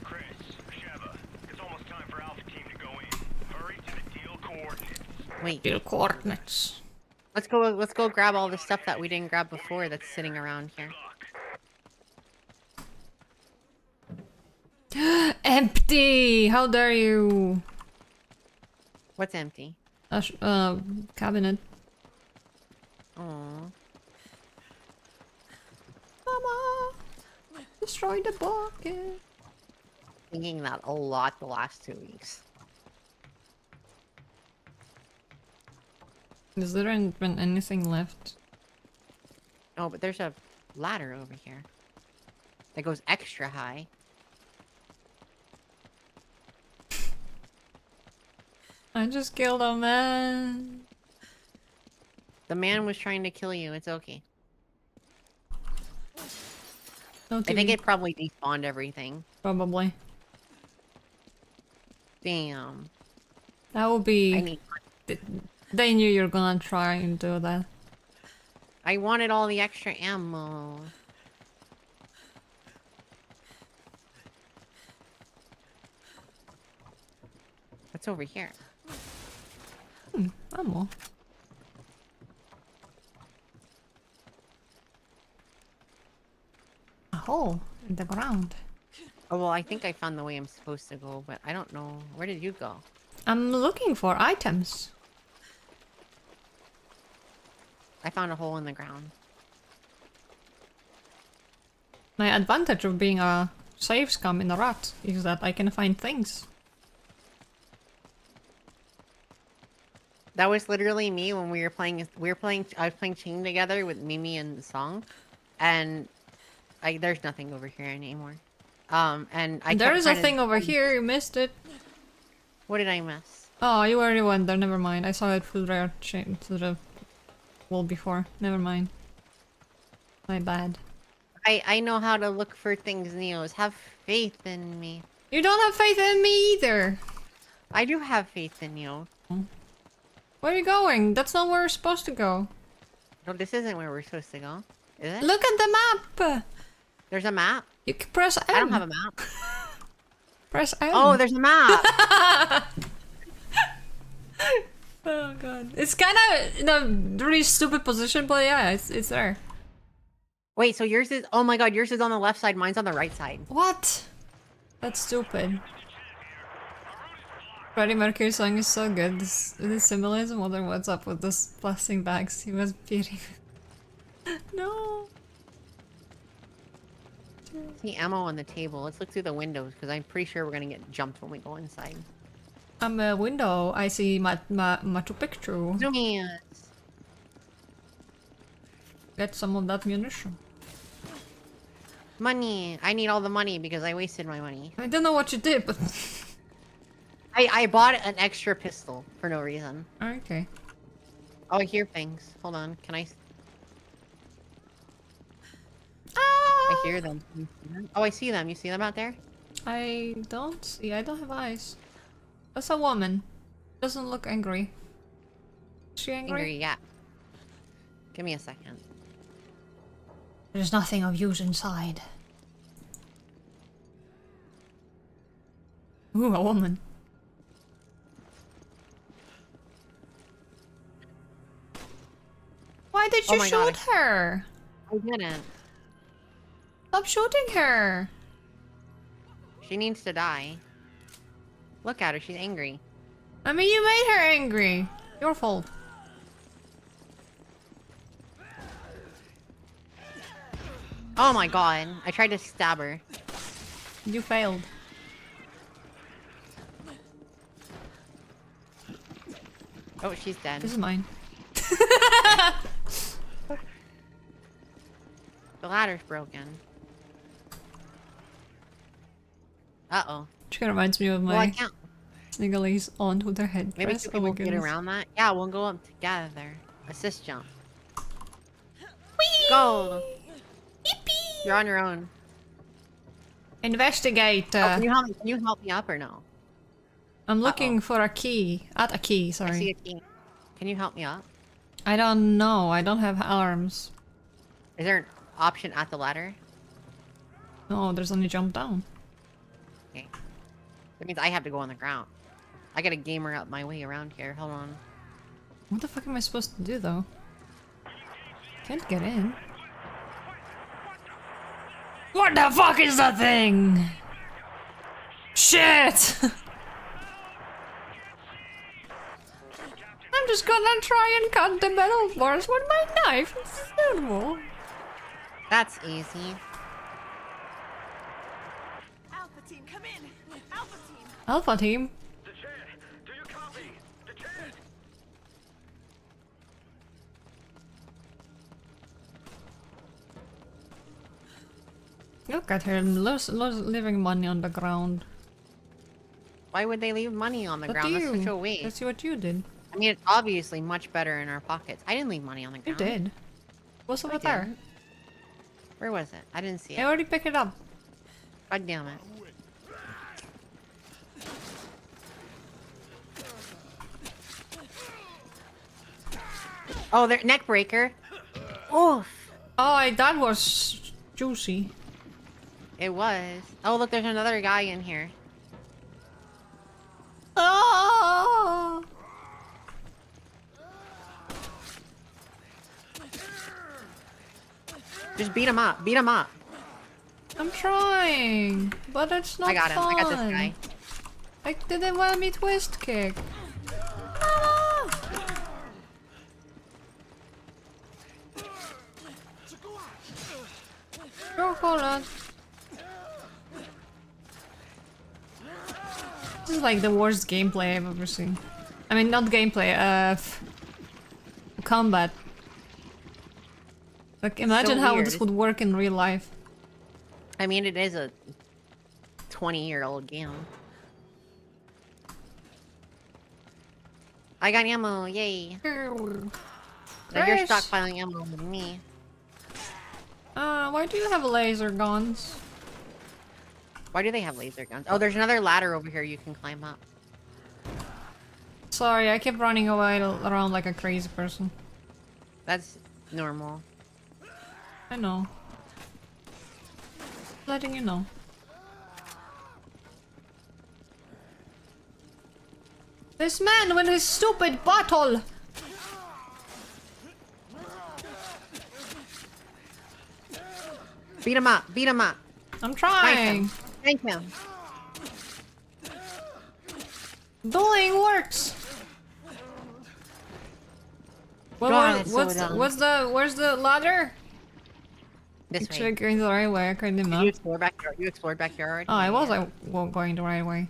Chris, Sheva, it's almost time for Alpha Team to go in. Hurry to the deal coordinates. Wait, Deal coordinates. let's go grab all the stuff that we didn't grab before that's sitting around here. Empty! How dare you? What's empty? Cabinet. Aww. Mama! Destroy the bucket. Thinking that a lot the last 2 weeks. Is there even anything left? Oh, but there's a ladder over here that goes extra high. I just killed a man. The man was trying to kill you. It's okay. No I think TV. it probably despawned everything. Probably. Damn. That would I be... need. They knew you were gonna try and do that. I wanted all the extra ammo. What's over here? Ammo. A hole in the ground. Oh, well, I think I found the way I'm supposed to go, but I don't know. Where did you go? I'm looking for items. I found a hole in the ground. My advantage of being a save scum in a rat is that I can find things. That was literally me when we were playing. I was playing Chain together with Mimi and Song, and there's nothing over here anymore. And I. There kept is a trying to- thing over here, you missed it. What did I miss? Oh, you already went there, never mind. I saw it through the wall before. Never mind. My bad. I know how to look for things, Neos. Have faith in me. You don't have faith in me either! I do have faith in you. Where are you going? That's not where we're supposed to go. No, this isn't where we're supposed to go. Is it? Look at the map! There's a map. You can press M. I don't have a map. Press M. Oh, there's a map. Oh god. It's kind of in a really stupid position, but yeah, it's there. Wait, so yours is... Oh my god, yours is on the left side, mine's on the right side. What? That's stupid. Freddie Mercury's song is so good. This symbolism. Wonder what's up with those plastic bags he was beating. No. See ammo on the table. Let's look through the windows because I'm pretty sure we're gonna get jumped when we go inside. I'm a window. I see Machu Picchu. Zoom in. Get some of that munition. Money. I need all the money because I wasted my money. I don't know what you did, but I bought an extra pistol for no reason. okay. Oh, I hear things. Hold on. Can I? I hear them. Oh, I see them. You see them out there? I don't see. I don't have eyes. That's a woman. Doesn't look angry. Is she angry? Angry, yeah. Give me a second. There's nothing of use inside. Ooh, a woman. Why did Oh you my shoot God. her? I didn't. Stop shooting her. She needs to die. Look at her. She's angry. I mean, you made her angry. Your fault. Oh my god. I tried to stab her. You failed. Oh, she's dead. This is mine. The ladder's broken. Uh-oh. Which kind of reminds me of Well, I my can't. Sniggly's aunt with her head Maybe dress. two Oh my people get goodness. around that. Yeah, we'll go up together. Assist jump. Go! You're on your own. Investigate. Oh, can you help me up or no? I'm looking for a key. At a key, I see sorry. a key. Can you help me up? I don't know. I don't have arms. Is there an option at the ladder? No, there's only jump down. Okay. That means I have to go on the ground. I gotta gamer up my way around here. Hold on. What the fuck am I supposed to do though? Can't get in. What the fuck is that thing? Shit! I'm just gonna try and cut the metal bars with my knife. It's suitable. That's easy. Alpha team, come in! Alpha team! Alpha team. Dechant, do you copy? Dechant! Look at her leaving money on the ground. Why would they leave money on the What ground? do That's you? such a waste. Let's see what you did. I mean, it's obviously much better in our pockets. I didn't leave money on the You ground. did. What's over I there? didn't. Where was it? I didn't see I it. already picked it up. God damn it. Oh, they're neck breaker. Oof. Oh, that was juicy. It was. Oh, look, there's another guy in here. Oh! Just beat him up. Beat him up. I'm trying, but it's not I got him. fun. I got this guy. I didn't want me twist kick. Ah! Go, Cola. This is like the worst gameplay I've ever seen. I mean, not gameplay, combat. Like, imagine how weird. this would work in real life. I mean, it is a 20-year-old game. I got ammo, yay. Now you're Chris. stockpiling ammo with me. Why do you have laser guns? Why do they have laser guns? Oh, there's another ladder over here you can climb up. Sorry, I kept running away around like a crazy person. That's normal. I know. Letting you know. This man with his stupid bottle! Beat him up, beat him up. I'm trying. Thank him. Bullying works. Well, God, it's so dumb. where's the ladder? This Should way. I go in the right way? I couldn't Did map. you explore backyard? You explored backyard? Oh, I was Yeah. going the right way.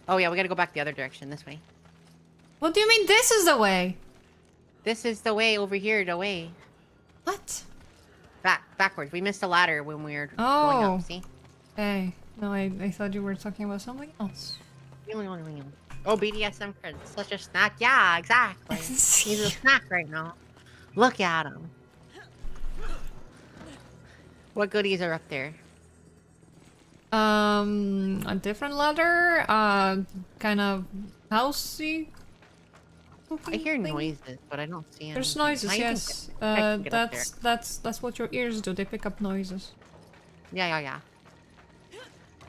Oh yeah, we gotta go back the other direction, this way. What do you mean this is the way? This is the way over here, the way. What? Backwards. We missed a ladder when we were going Oh. up, see? Hey, no, I thought you were talking about something else. Oh, BDSM for such a snack. Yeah, exactly. He's a snack right now. Look at him. What goodies are up there? A different ladder, kind of housey. I hear thing. noises, but I don't see any. There's noises, Now you can yes. I can get up That's what your ears do. They pick up noises. Yeah.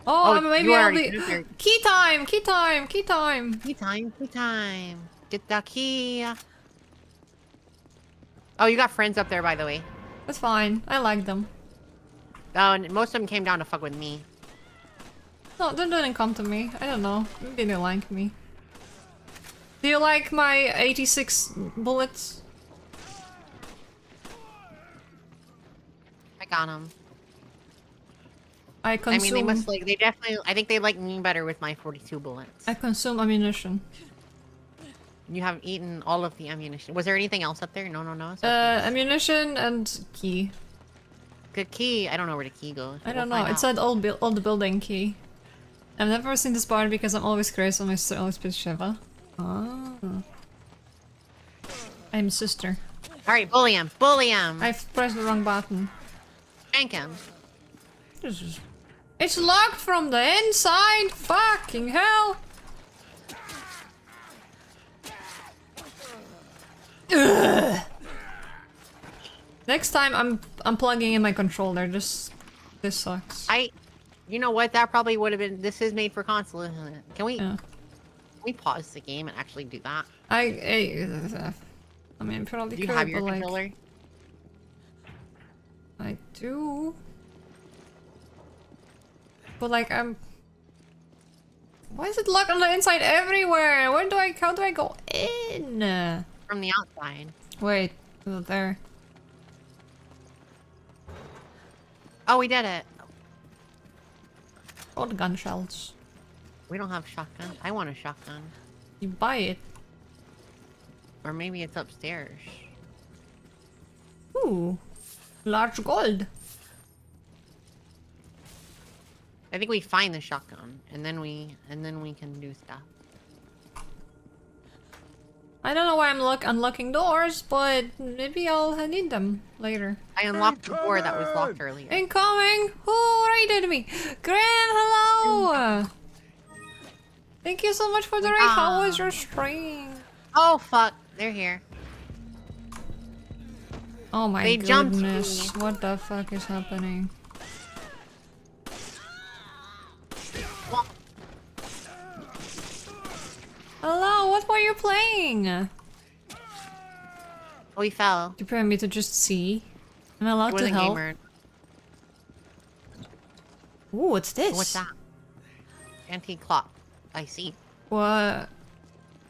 Oh, Oh, maybe you I'll already be. did there. Key time! Key time! Key time! Key time. Get the key. Oh, you got friends up there, by the way. That's fine. I like them. Oh, and most of them came down to fuck with me. No, they didn't come to me. I don't know. Maybe they like me. Do you like my 86 bullets? I got them. I I consume. mean, they must like. They definitely. I think they like me better with my 42 bullets. I consume ammunition. You have eaten all of the ammunition. Was there anything else up there? No. It's okay. Ammunition and key. Good key. I don't know where the key goes. I but don't we'll know. find It said old building key. I've never seen this part because I'm always curious on my sister always plays Shiva. Oh. I'm sister. out. All right, bully him. Bully him. I've pressed the wrong button. Shank him. It's locked from the inside. Fucking hell. Ugh. Next time I'm plugging in my controller. This sucks. You know what? That probably would have been. This is made for console, isn't it? Can we? Yeah. Can we pause the game and actually do that? I mean, probably Do you could, have your but, like, controller? I do. But like why is it locked on the inside everywhere? How do I go in? From the outside. Wait, is it there? Oh, we did it. Oh, the gun shells. We don't have shotgun. I want a shotgun. You buy it. Or maybe it's upstairs. Ooh. Large gold. I think we find the shotgun and then we can do stuff. I don't know why I'm unlocking doors, but maybe I'll need them later. I unlocked the door that was locked earlier. Incoming! Who raided me? Graham, hello! Thank you so much for the raid. How was your stream? Oh fuck, they're here. Oh my They jumped goodness. me. What the fuck is happening? Hello, what were you playing? Oh, he fell. You prefer me to just see? Am I He allowed to wasn't help? gamer. Ooh, what's this? What's that? Anti-clock. I see. What?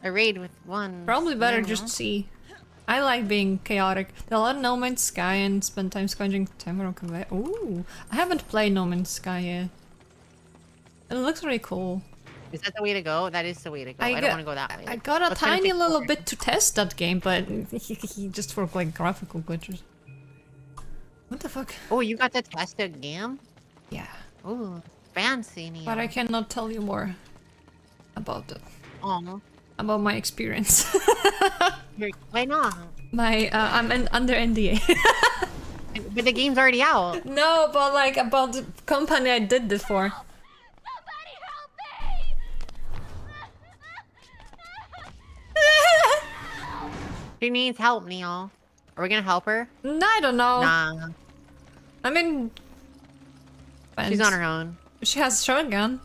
A raid with one. Probably better manual. just see. I like being chaotic. There's a lot of No Man's Sky and spend time scavenging timber on conveyor. Ooh, I haven't played No Man's Sky yet. It looks really cool. Is that the way to go? That is the way to go. I don't want to go that way. I got a Let's finish tiny little exploring. bit to test that game, but just for like graphical glitches. What the fuck? Oh, you got to test a game? Yeah, Oh, fancy, Neil. but I cannot tell you more about it. Oh, About my experience. why not? I'm under NDA. But the game's already out. No, but like about the company I did this for. Somebody help me! She needs help, Neil. Are we gonna help her? No, I don't know. Nah, I mean, she's on her own. She has a shotgun.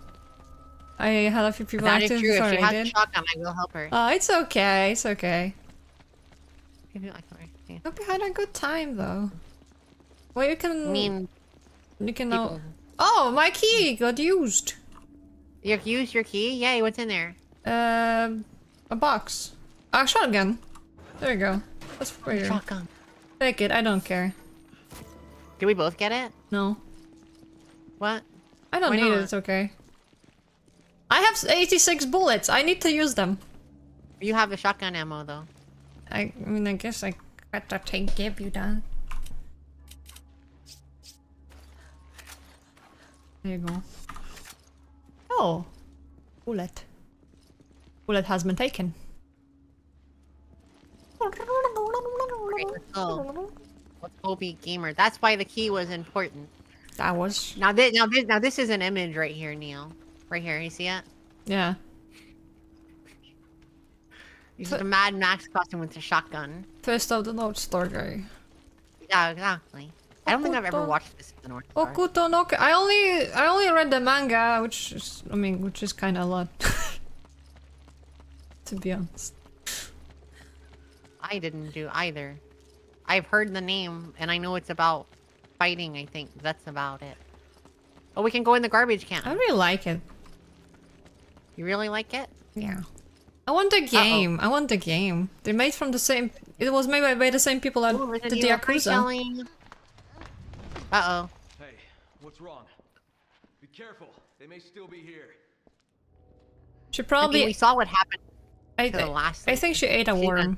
I had a few people That is active true. If before she I has a did. shotgun, I will help her. It's okay. It's okay. Give me like her. Yeah. Hope you had a good time though. Well, you can. I mean, you can people- now. Oh, my key got used. you use your key? Yay, what's in there? A box. A shotgun. There you go. That's for you. Shotgun. Take it. I don't care. Did we both get it? No, What? I don't Why need it. not? It's okay. I have 86 bullets. I need to use them. You have the shotgun ammo, though. I mean, I guess I gotta give you that. There you go. Oh, bullet. Bullet has been taken. Right, let's go. Let's go be gamer. That's why the key was important. That was Now this is an image right here, Neil. Right here, you see it? yeah. This is a Mad Max costume with a shotgun. First of the North Star guy. Yeah, exactly. I don't think I've ever Okuto. watched this in the North Star. Okuto no Ke- I only read the manga, which is kind of a lot. To be honest. I didn't do either. I've heard the name, and I know it's about fighting, I think. That's about it. Oh, we can go in the garbage can. I really like it. You really like it? Yeah. I want the game. I want the game. They made from the same. It was made by the same people that Ooh, did Resident the Evil 3 Yakuza. selling. Uh-oh. Hey, what's wrong? Be careful. They may still be here. She I probably. mean, we saw what happened I, to the last I think she ate a She worm.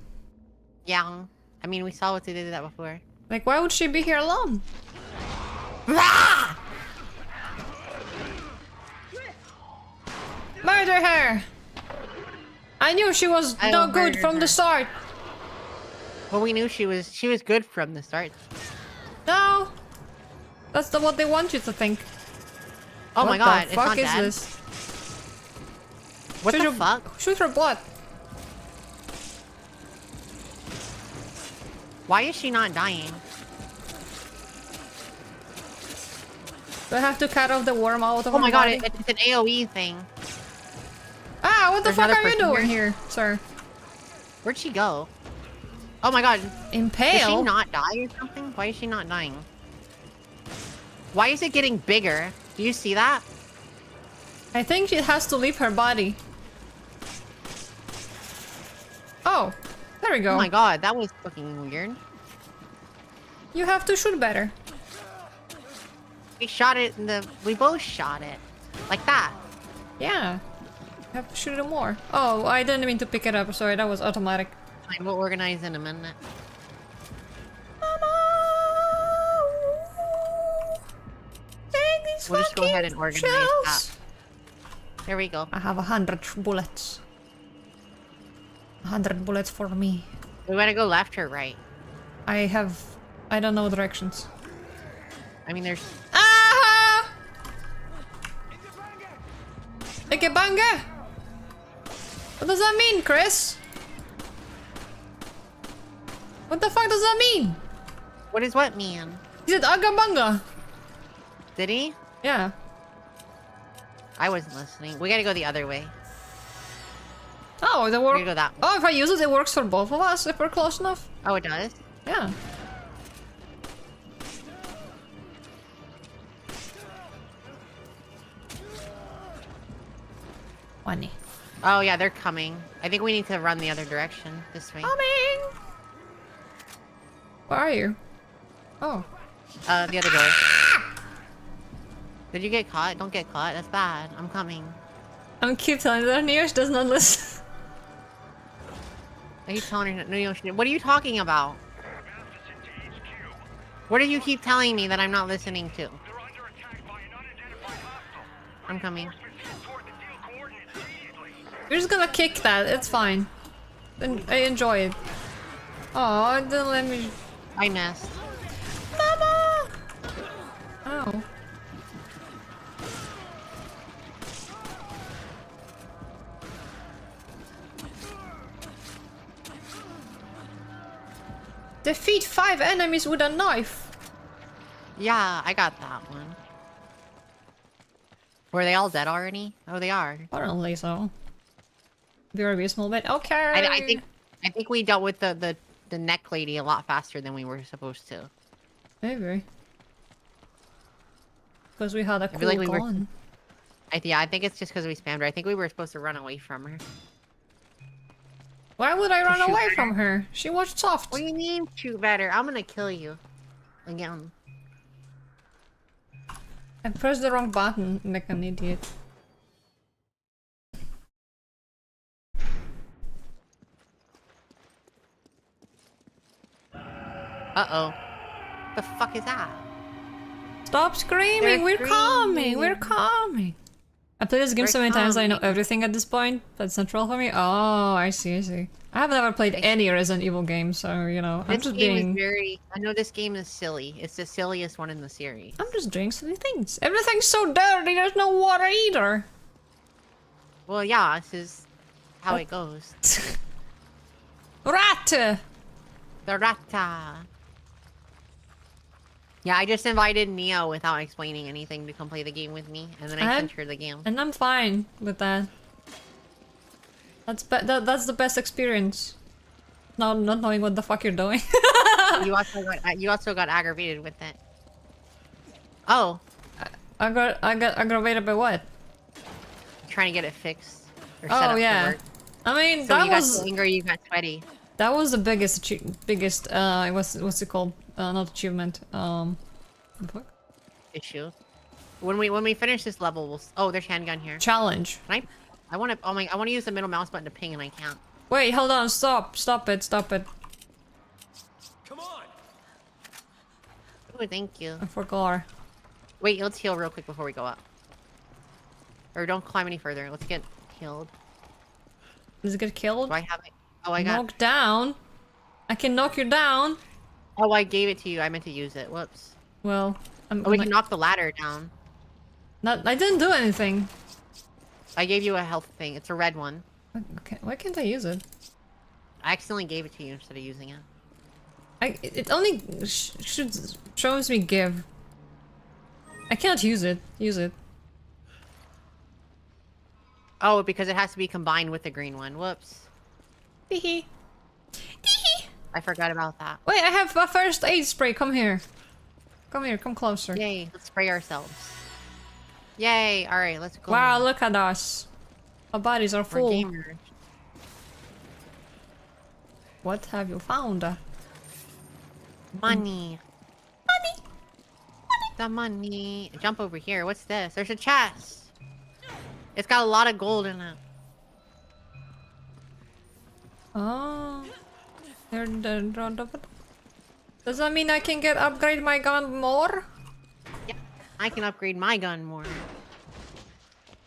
Yeah. I mean, we saw what they did that before. Like, why would she be here alone? Murder her! I knew she was I no will good murder from her. the start. Well, we knew she was good from the start. No, that's what they want you to think. Oh What my god, the it's fuck not is dead. this? What Shoot the her- fuck? Shoot her butt. Why is she not dying? Do I have to cut off the worm out of Oh her my god, body? it's an AoE thing. Ah, what the There's fuck another are you person doing here, sir? Where'd she go? Oh my god. Did she Impale? not die or something? Why is she not dying? Why is it getting bigger? Do you see that? I think she has to leave her body. Oh, there we go. Oh my god, that was fucking weird. You have to shoot better. We shot it in the... We both shot it. Like that. Yeah. You have to shoot it more. Oh, I didn't mean to pick it up. Sorry, that was automatic. Fine, we'll organize in a minute. Take these We'll just go ahead and fucking organize shells. that. There we go. I have 100 bullets. 100 bullets for me. We gotta go left or right. I don't know directions. I mean, there's... Ah! Ikebanga! What does that mean, Chris? What the fuck does that mean? What is what, man? Is it Agabanga? Did he? Yeah. I wasn't listening. We gotta go the other way. Oh, the We work. gotta go that way. Oh, if I use it, it works for both of us if we're close enough. Oh, it does? Yeah. Funny. Oh, yeah, they're coming. I think we need to run the other direction. This way. Coming! Where are you? Oh. The other door. Did you get caught? Don't get caught. That's bad. I'm coming. I'm keep telling her Neo, she does not listen. Are you telling her? No, what are you talking about? What do you keep telling me that I'm not listening to? I'm coming. You're just gonna kick that, it's fine. I enjoy it. Oh, don't let me... I missed. Mama! Ow. Defeat 5 enemies with a knife. Yeah, I got that one. Were they all dead already? Oh, they are. Apparently so. Very a small bit. Okay. I think we dealt with the neck lady a lot faster than we were supposed to. Maybe. Because we had a cool feel like we were- gun. Yeah, I think it's just because we spammed her. I think we were supposed to run away from her. Why would I run shoot away her. from her? She was soft. What do you mean shoot better? I'm gonna kill you. Again. I pressed the wrong button like an idiot. Uh-oh. The fuck is that? Stop screaming! They're We're screaming. coming! We're coming! I played this game We're so many times I know coming. everything at this point. That's natural for me. Oh, I see, I see. I have never played any Resident Evil game, so, you know, I'm This just game being... is very... I know this game is silly. It's the silliest one in the series. I'm just doing silly things. Everything's so dirty, there's no water either! Well, yeah, this is how it goes. Rat! The rata. Yeah, I just invited Neo without explaining anything to come play the game with me, and then I sent her the game. And I'm fine with that. That's the best experience. Not knowing what the fuck you're doing. You also got aggravated with it. Oh, I got aggravated by what? trying to get it fixed or set Oh up yeah. to work. I mean So that you got was so angry, you got sweaty. that was the biggest what's it called? Not achievement. Fuck? Issue. When we finish this level, we'll. Oh, there's handgun here. Challenge. Can I want to. Oh my! I want to use the middle mouse button to ping, and I can't. Wait, hold on, stop it. Come on! Oh, thank you. I forgot. Wait, let's heal real quick before we go up. Or don't climb any further. Let's get healed. Does it get killed? Do I have it? Oh, I got. Knocked down. I can knock you down. Oh, I gave it to you. I meant to use it. Whoops. Well, I'm Oh, we gonna... can knock the ladder down. I didn't do anything. I gave you a health thing. It's a red one. Okay, why can't I use it? I accidentally gave it to you instead of using it. It only shows me give. I can't use it. Use it. Oh, because it has to be combined with the green one. Whoops. Teehee. Teehee. I forgot about that. Wait, I have a first aid spray. Come here. Come here. Come closer. Yay. Let's spray ourselves. Yay. All right, let's go. Wow, look at us. Our bodies are We're full. gamers. What have you found? Money. Money. The money. Jump over here. What's this? There's a chest. It's got a lot of gold in it. Oh. Does that mean I can upgrade my gun more? Yep. I can upgrade my gun more.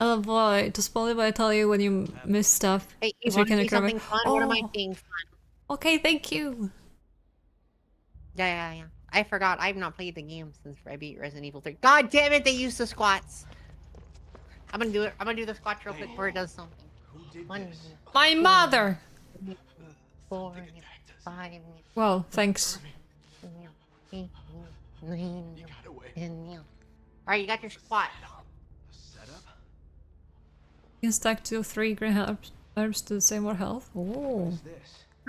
Oh boy, to spoil it, but I tell you when you miss stuff. Hey, if you want to see recover- something fun? What am I Oh, seeing fun? okay, thank you. Yeah. I forgot. I've not played the game since I beat Resident Evil 3. God damn it, they used the squats. I'm gonna do it. I'm gonna do the squats real quick before it does something. 1, My mother! 4, 5, Well, thanks. 8, 9, 10. Alright, you got your squat. You can stack 2 or 3 green herbs to save more health. Oh.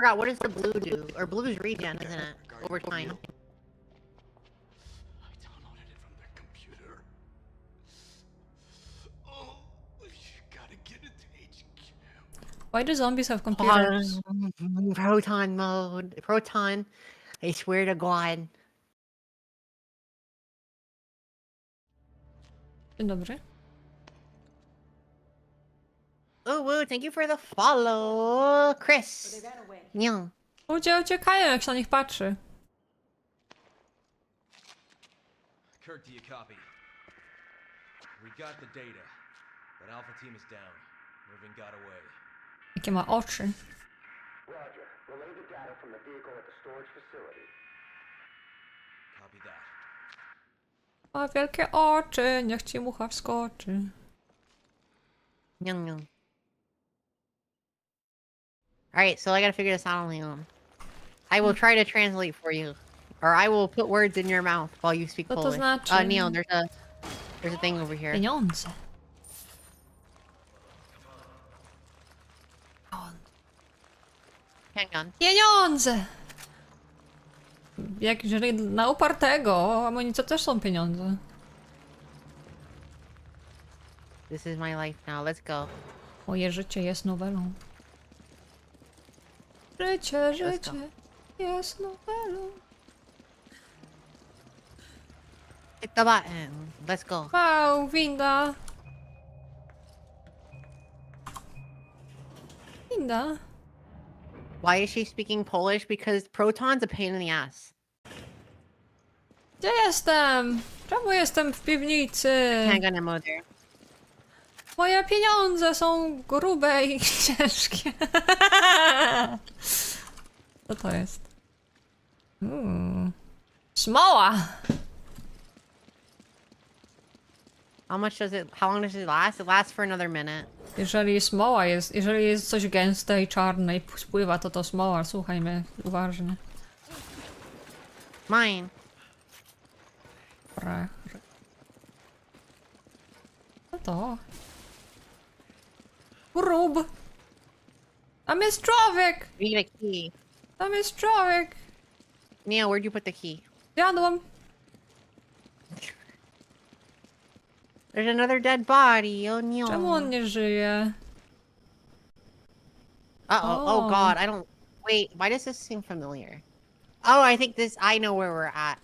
forgot. What does the blue do? Or blue's regen, isn't it? Over time. I downloaded it from their computer. Oh, you gotta get it to HQ. Why do zombies have computers? Proton mode. Proton. I swear to God. Dzień dobry. Oh, woo, thank you for the follow, Chris. Nie. Ludzie uciekają, jak się na nich patrzy. Kurt, do you copy? We got the data, but Alpha Team is down. Irving got away. Jakie ma oczy. Roger. Relay the data from the vehicle at the storage facility. Copy that. Ma wielkie oczy, niech ci mucha wskoczy. Nie. Alright, so I gotta figure this out on my own. I will try to translate for you. Or I will put words in your mouth while you speak Co to Polish. znaczy? Neil, there's a thing over here. Pieniądze. Handgun. Pieniądze! Jak jeżeli na upartego, amunicja też są pieniądze. This is my life now, let's go. Moje życie jest nowelą. Życie jest nowelą. Hit the button, let's go. Wow, winda. Winda. Why is she speaking Polish? Because Proton's a pain in the ass. Gdzie jestem? Czemu jestem w piwnicy? Handgun ammo there. Moje pieniądze są grube i ciężkie. Co to jest? Smoła! How long does it last? It lasts for another minute. Jeżeli smoła jest, jeżeli jest coś gęste i czarne i spływa, to smoła. Słuchaj mnie uważnie. Mine. Co to? Grób! Tam jest człowiek! We need a key. Tam jest człowiek! Neil, where'd you put the key? Jadłam. There's another dead body. Oh no. Czemu on nie żyje? Uh-oh. Oh god, I don't... Wait, why does this seem familiar? Oh, I think I know where we're at.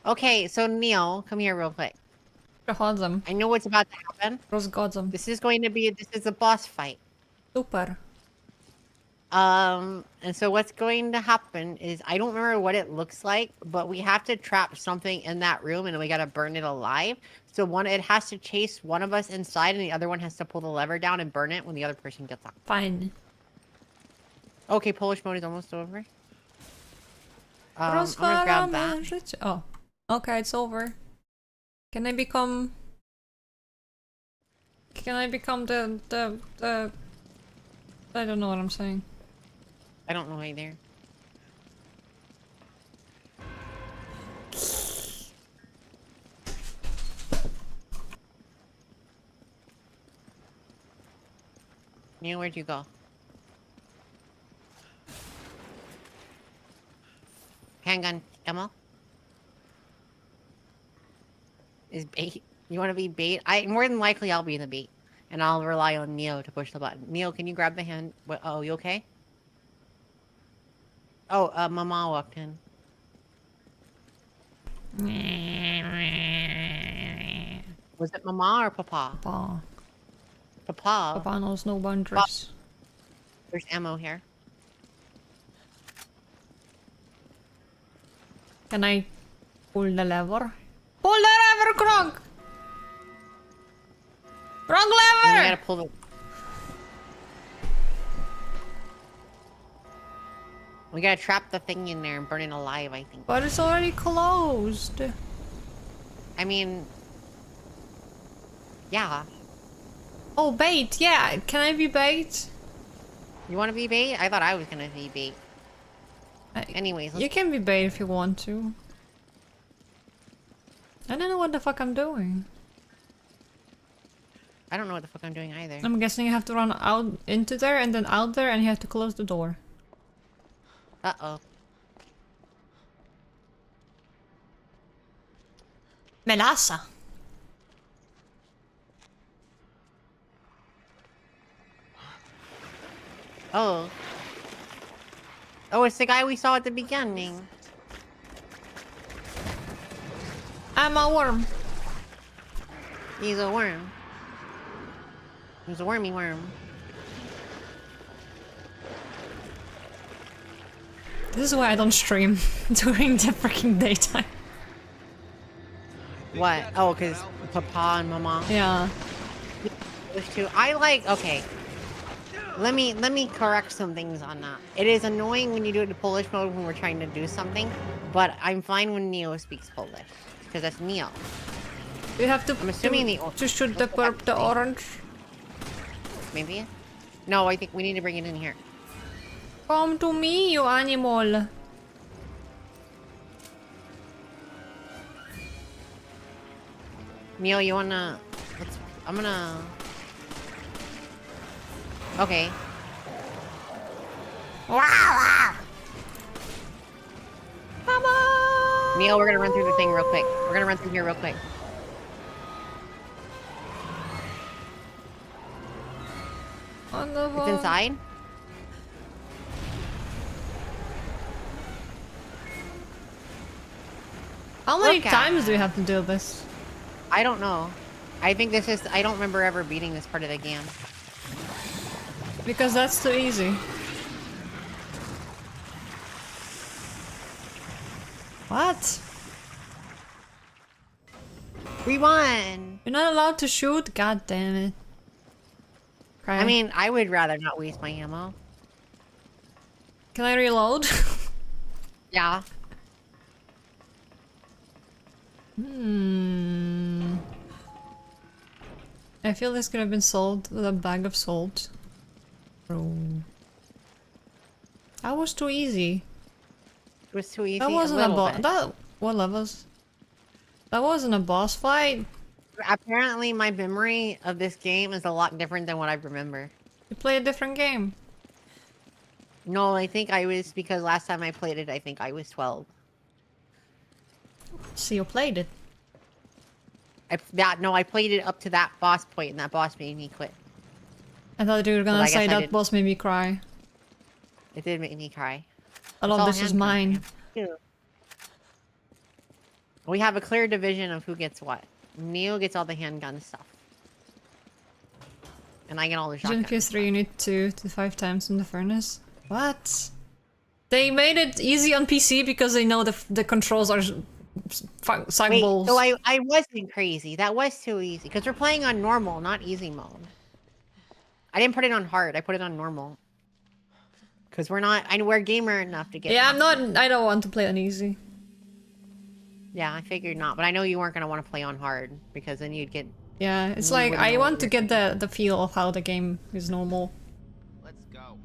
Okay, so Neil, come here real quick. Przechodzę. I know what's about to happen. Rozgodzę. This is a boss fight. Super. And so what's going to happen is, I don't remember what it looks like, but we have to trap something in that room and we gotta burn it alive. So it has to chase one of us inside and the other one has to pull the lever down and burn it when the other person gets out. Fajnie. Okay, Polish mode is almost over. I'm gonna grab that. Rozwalamy życie. Oh. Okay, it's over. Can I become the I don't know what I'm saying. I don't know either. Neil, where'd you go? Handgun ammo? Is bait? You want to be bait? More than likely I'll be the bait. And I'll rely on Neo to push the button. Neo, can you grab the hand? What, oh, you okay? Oh, Mama walked in. Was it Mama or Papa? Papa. Papa. Papa knows no boundaries. There's ammo here. Can I pull the lever? Pull the lever, Krog! Wrong We lever! gotta pull the... We gotta trap the thing in there and burn it alive, I think. But it's already closed. I mean... Yeah. Oh, bait, yeah. Can I be bait? You wanna be bait? I thought I was gonna be bait. Anyways, You can be bait if you want to. I don't know what the fuck I'm doing. I don't know what the fuck I'm doing either. I'm guessing you have to run out into there and then out there and you have to close the door. Uh-oh. Melassa. Oh. Oh, it's the guy we saw at the beginning. I'm a worm. He's a worm. He's a wormy worm. This is why I don't stream during the freaking daytime. What? Oh, because Papa and Mama. Yeah. Those two. I like. Okay. Let me correct some things on that. It is annoying when you do it in Polish mode when we're trying to do something, but I'm fine when Neo speaks Polish because that's Neo. You have to. I'm assuming to shoot the orange. Maybe. No, I think we need to bring it in here. Come to me, you animal. Neo, you wanna? I'm gonna. Okay. Wow! Come on! Neo, we're gonna run through the thing real quick. We're gonna run through here real quick. It's inside? How many Look at times do we have to do this? I don't know. I think this is. I don't remember ever beating this part of the game. Because that's too easy. What? We won! You're not allowed to shoot? God damn it. Cry. I mean, I would rather not waste my ammo. Can I reload? Yeah. I feel this could have been solved with a bag of salt. Bro. That was too easy. It was too easy. That wasn't a boss. bit. That what levels? That wasn't a boss fight. Apparently, my memory of this game is a lot different than what I remember. You play a different game. No, I think I was because last time I played it, I think I was 12. So you played it. I played it up to that boss point, and that boss made me quit. I thought you were Well, gonna I guess say I that didn't. boss made me cry. It did make me cry. I It's love all this is handguns, mine. man. Ew. We have a clear division of who gets what. Neo gets all the handgun stuff. And I get all the In shotgun. PS3 you need 2 to 5 times in the furnace. What? They made it easy on PC because they know the controls are sag Wait, balls. so I wasn't crazy. That was too easy. Because we're playing on normal, not easy mode. I didn't put it on hard. I put it on normal. Because we're gamer enough to get... Yeah, I don't want to play on easy. Yeah, I figured not. But I know you weren't going to want to play on hard. Because then you'd get... Yeah, it's You like wouldn't I know want what to you're get the feel of how the game is normal. Let's go.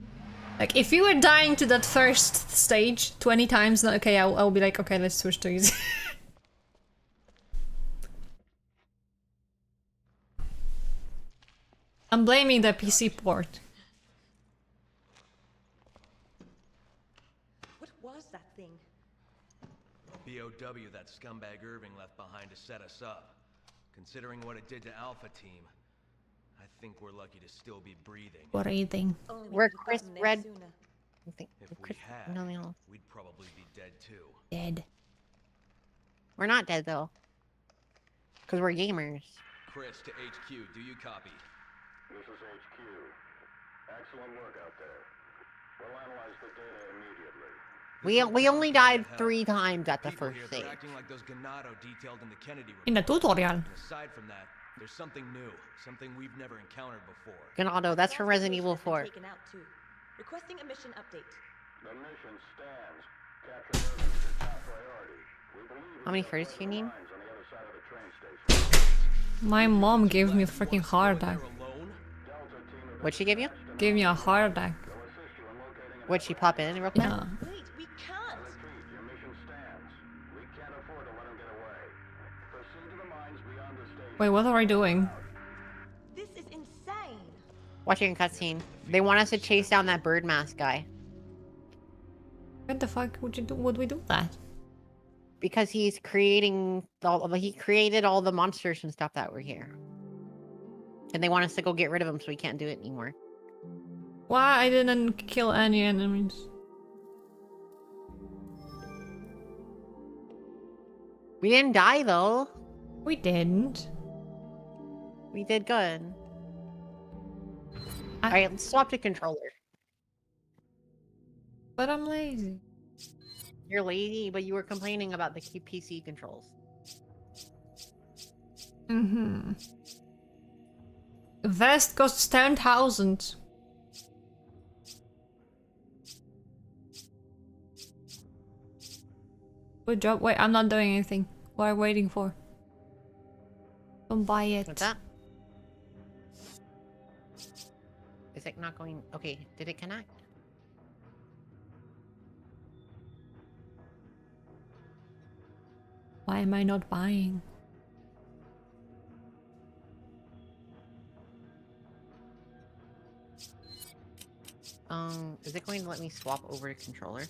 Like if you were dying to that first stage 20 times, then okay, I'll be like, okay, let's switch to easy. I'm blaming the PC port. What was that thing? BOW that scumbag Irving left behind to set us up. Considering what it did to Alpha Team, I think we're lucky to still be breathing. Breathing. Only We're if we'd Chris gotten there Red- sooner. I think If we Chris- had, no. we'd probably be dead too. Dead. We're not dead, though. Because we're gamers. Chris to HQ, do you copy? This is HQ. Excellent work out there. We'll analyze the data immediately. We only died 3 times at the People first here, stage. they're acting like those Ganado detailed in the Kennedy report. In the tutorial. And aside from that, there's something new, something we've never encountered before. Ganado, that's from Resident Evil Has been 4. taken out too. Requesting a mission update. The mission stands. Capture Irving is your top priority. We believe How many furs do you need? lines on the other side of the train station. My mom gave me a freaking heart attack. They're alone? Delta team of What'd she give you? Gave me a heart attack. will assist you in locating an What'd she pop in real quick? Yeah. Wait, we can't! retreat. Your mission stands. We can't afford to let him get away. Proceed to the mines beyond the station. Wait, what are we doing? This is Watching a cutscene. They want us to chase down that bird mask guy. What the fuck would you do? Would we do that? Because he's creating he created all the monsters and stuff that were here. And they want us to go get rid of him so we can't do it anymore. Why I didn't kill any enemies? We didn't die though. We didn't. We did good. Alright, let's swap to controller. But I'm lazy. You're lazy, but you were complaining about the PC controls. Mm-hmm. Vest costs 10,000. Good job. Wait, I'm not doing anything. What are we waiting for? Don't buy it. What's that? Is it not going? Okay, did it connect? Why am I not buying? Is it going to let me swap over to controller?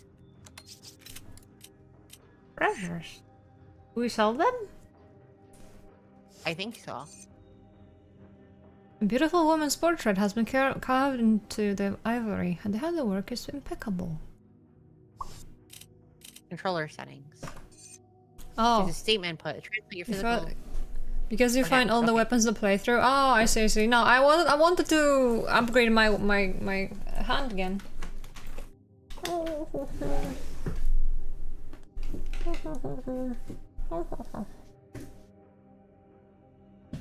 Treasures. Do we sell them? I think so. A beautiful woman's portrait has been carved into the ivory, and the handiwork is impeccable. Controller settings. Oh. There's a statement put. Translate your physical. Because you find all the weapons to play through. Oh, I see, I see. No, I wanted to upgrade my hand again.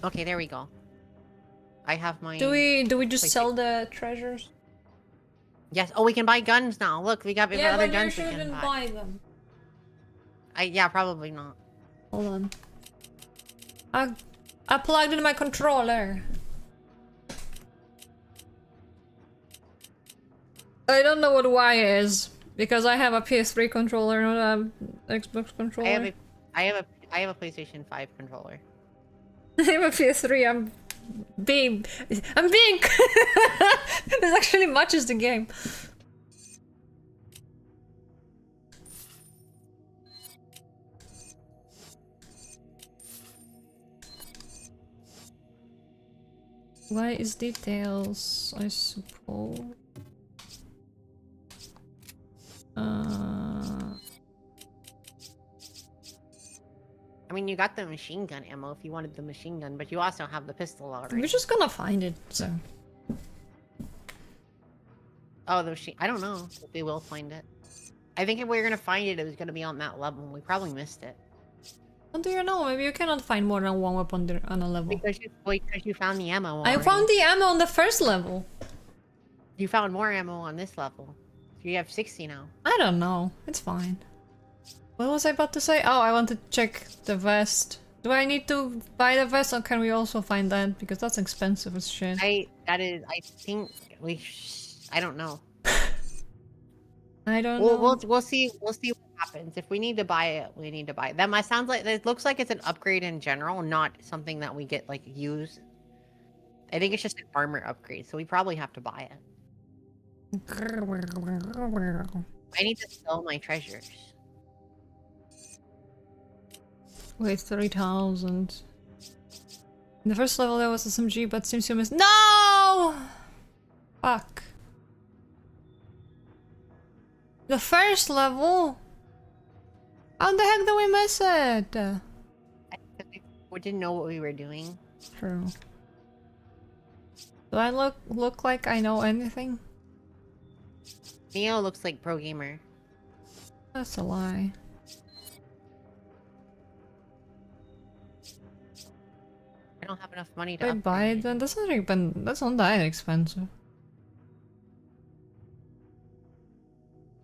Okay, there we go. I have my. Do we just sell the treasures? Yes. Oh, we can buy guns now. Look, we got other guns we can shouldn't buy. buy them. Yeah, probably not. Hold on. I plugged in my controller. I don't know what Y is because I have a PS3 controller, not an Xbox controller. I have a PlayStation 5 controller. I have a PS3. I'm being. This actually matches the game. Why is details? I suppose. I mean, you got the machine gun ammo if you wanted the machine gun, but you also have the pistol already. We're just gonna find it, so. Oh, the machine. I don't know if we will find it. I think if we were gonna find it, it was gonna be on that level. We probably missed it. How do you know? Maybe you cannot find more than one weapon on a level. Because you found the ammo I already. found the ammo on the first level. You found more ammo on this level. So you have 60 now. I don't know. It's fine. What was I about to say? Oh, I want to check the vest. Do I need to buy the vest or can we also find that? Because that's expensive as shit. I think I don't know. I don't know. We'll see what happens. If we need to buy it, we need to buy it. That might sounds like it looks like it's an upgrade in general, not something that we get like used. I think it's just an armor upgrade, so we probably have to buy it. I need to sell my treasures. Wait, 3,000. In the first level there was SMG, but seems to miss. No! Fuck. The first level? How the heck did we miss it? We didn't know what we were doing. True. Do I look like I know anything? Neo looks like pro gamer. That's a lie. I don't have enough money to I buy it then? That's not that expensive.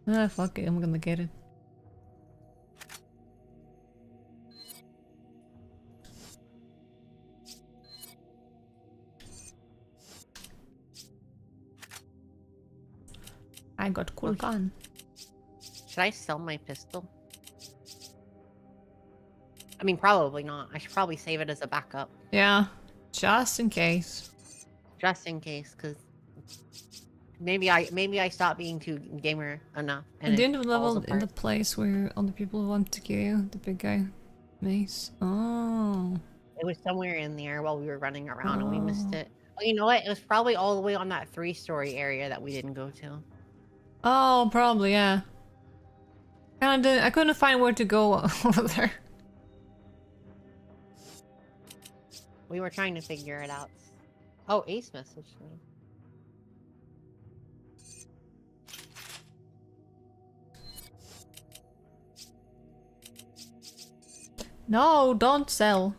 Ah, fuck it, I'm gonna get it. I got cool gun. Should I sell my pistol? I mean, probably not. I should probably save it as a backup. Yeah, just in case. Just in case, because maybe I stopped being too gamer enough. And the end it of the falls level in the apart. place where all the people want to kill you, the big guy. Mace. Oh. It was somewhere in there while we were running around and we missed Oh. it. Oh, you know what? It was probably all the way on that 3-story area that we didn't go to. Oh, probably, yeah. I couldn't find where to go over there. We were trying to figure it out. Oh, Ace messaged me. No, don't sell.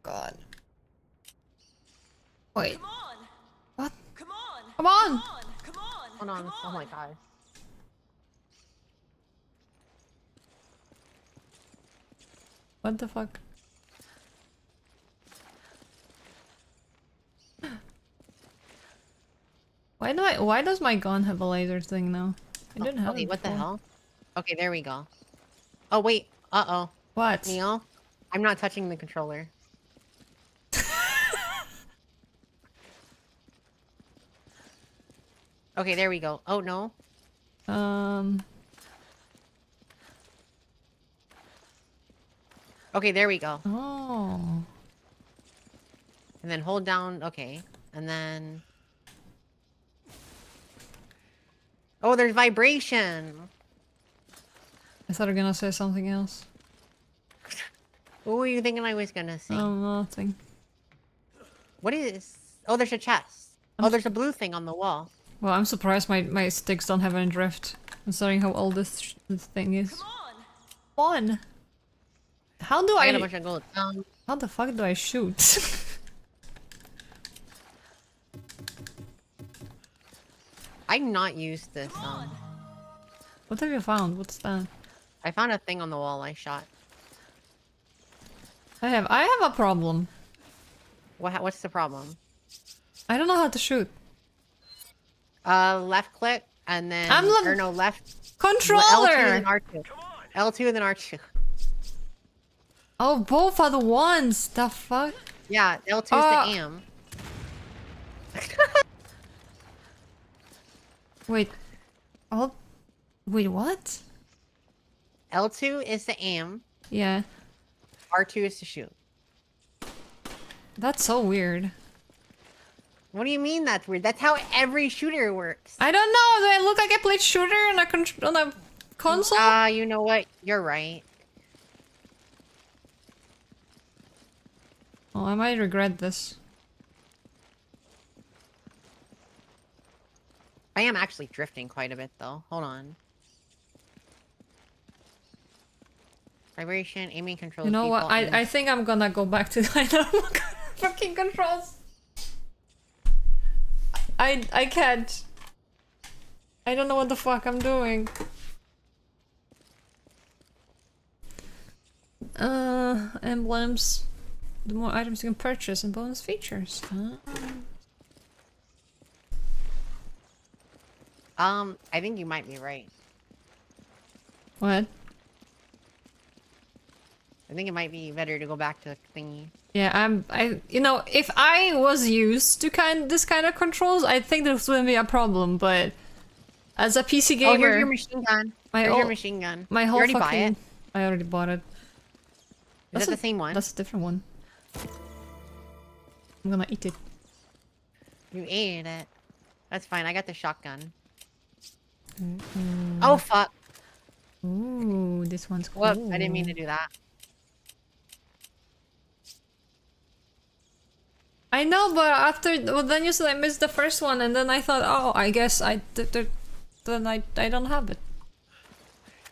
God. Wait. Come on! What? Come on! Come on! Come on! Come on! Hold on. Come Oh on. my god. What the fuck? Why does my gun have a laser thing now? I didn't have Okay, it what the before. hell? Okay, there we go. Oh wait. Uh-oh. What? Neil? I'm not touching the controller. Okay, there we go. Oh no. Okay, there we go. Oh. And then hold down. Okay. And then... Oh, there's vibration! I thought you were gonna say something else. What were you thinking I was gonna say? Nothing. What is... Oh, there's a chest. Oh, there's a blue thing on the wall. Well, I'm surprised my sticks don't have any drift, considering how old this thing is. Come on! Come on! How do I I... got a bunch of gold. How the fuck do I shoot? I've not used this. What have you found? What's that? I found a thing on the wall I shot. I have a problem. What's the problem? I don't know how to shoot. Left click and then... Or no, left... Controller! L2 and then R2. L2 and then R2. Oh, both are the ones! The fuck? Yeah, L2 is the AM. Wait. Oh. Wait, what? L2 is the AM. Yeah. R2 is to shoot. That's so weird. What do you mean that's weird? That's how every shooter works. I don't know. Do I look like I played shooter on a console? You know what? You're right. Oh, I might regret this. I am actually drifting quite a bit though. Hold on. Vibration, aiming controls. You know what? default, I think I'm gonna go back to the fucking controls. I can't. I don't know what the fuck I'm doing. Emblems. The more items you can purchase and bonus features. I think you might be right. What? I think it might be better to go back to the thingy. Yeah, you know, if I was used to this kind of controls, I think this wouldn't be a problem, but as a PC gamer... Oh, here's your machine gun. Here's your machine gun. My You whole already fucking... buy it? I already bought it. Is that the same one? That's a different one. I'm gonna eat it. You ate it. That's fine, I got the shotgun. Oh, fuck. Ooh, this one's cool. Whoops, I didn't mean to do that. I know, but after... Well, then you said I missed the first one, and then I thought, oh, I guess then I don't have it.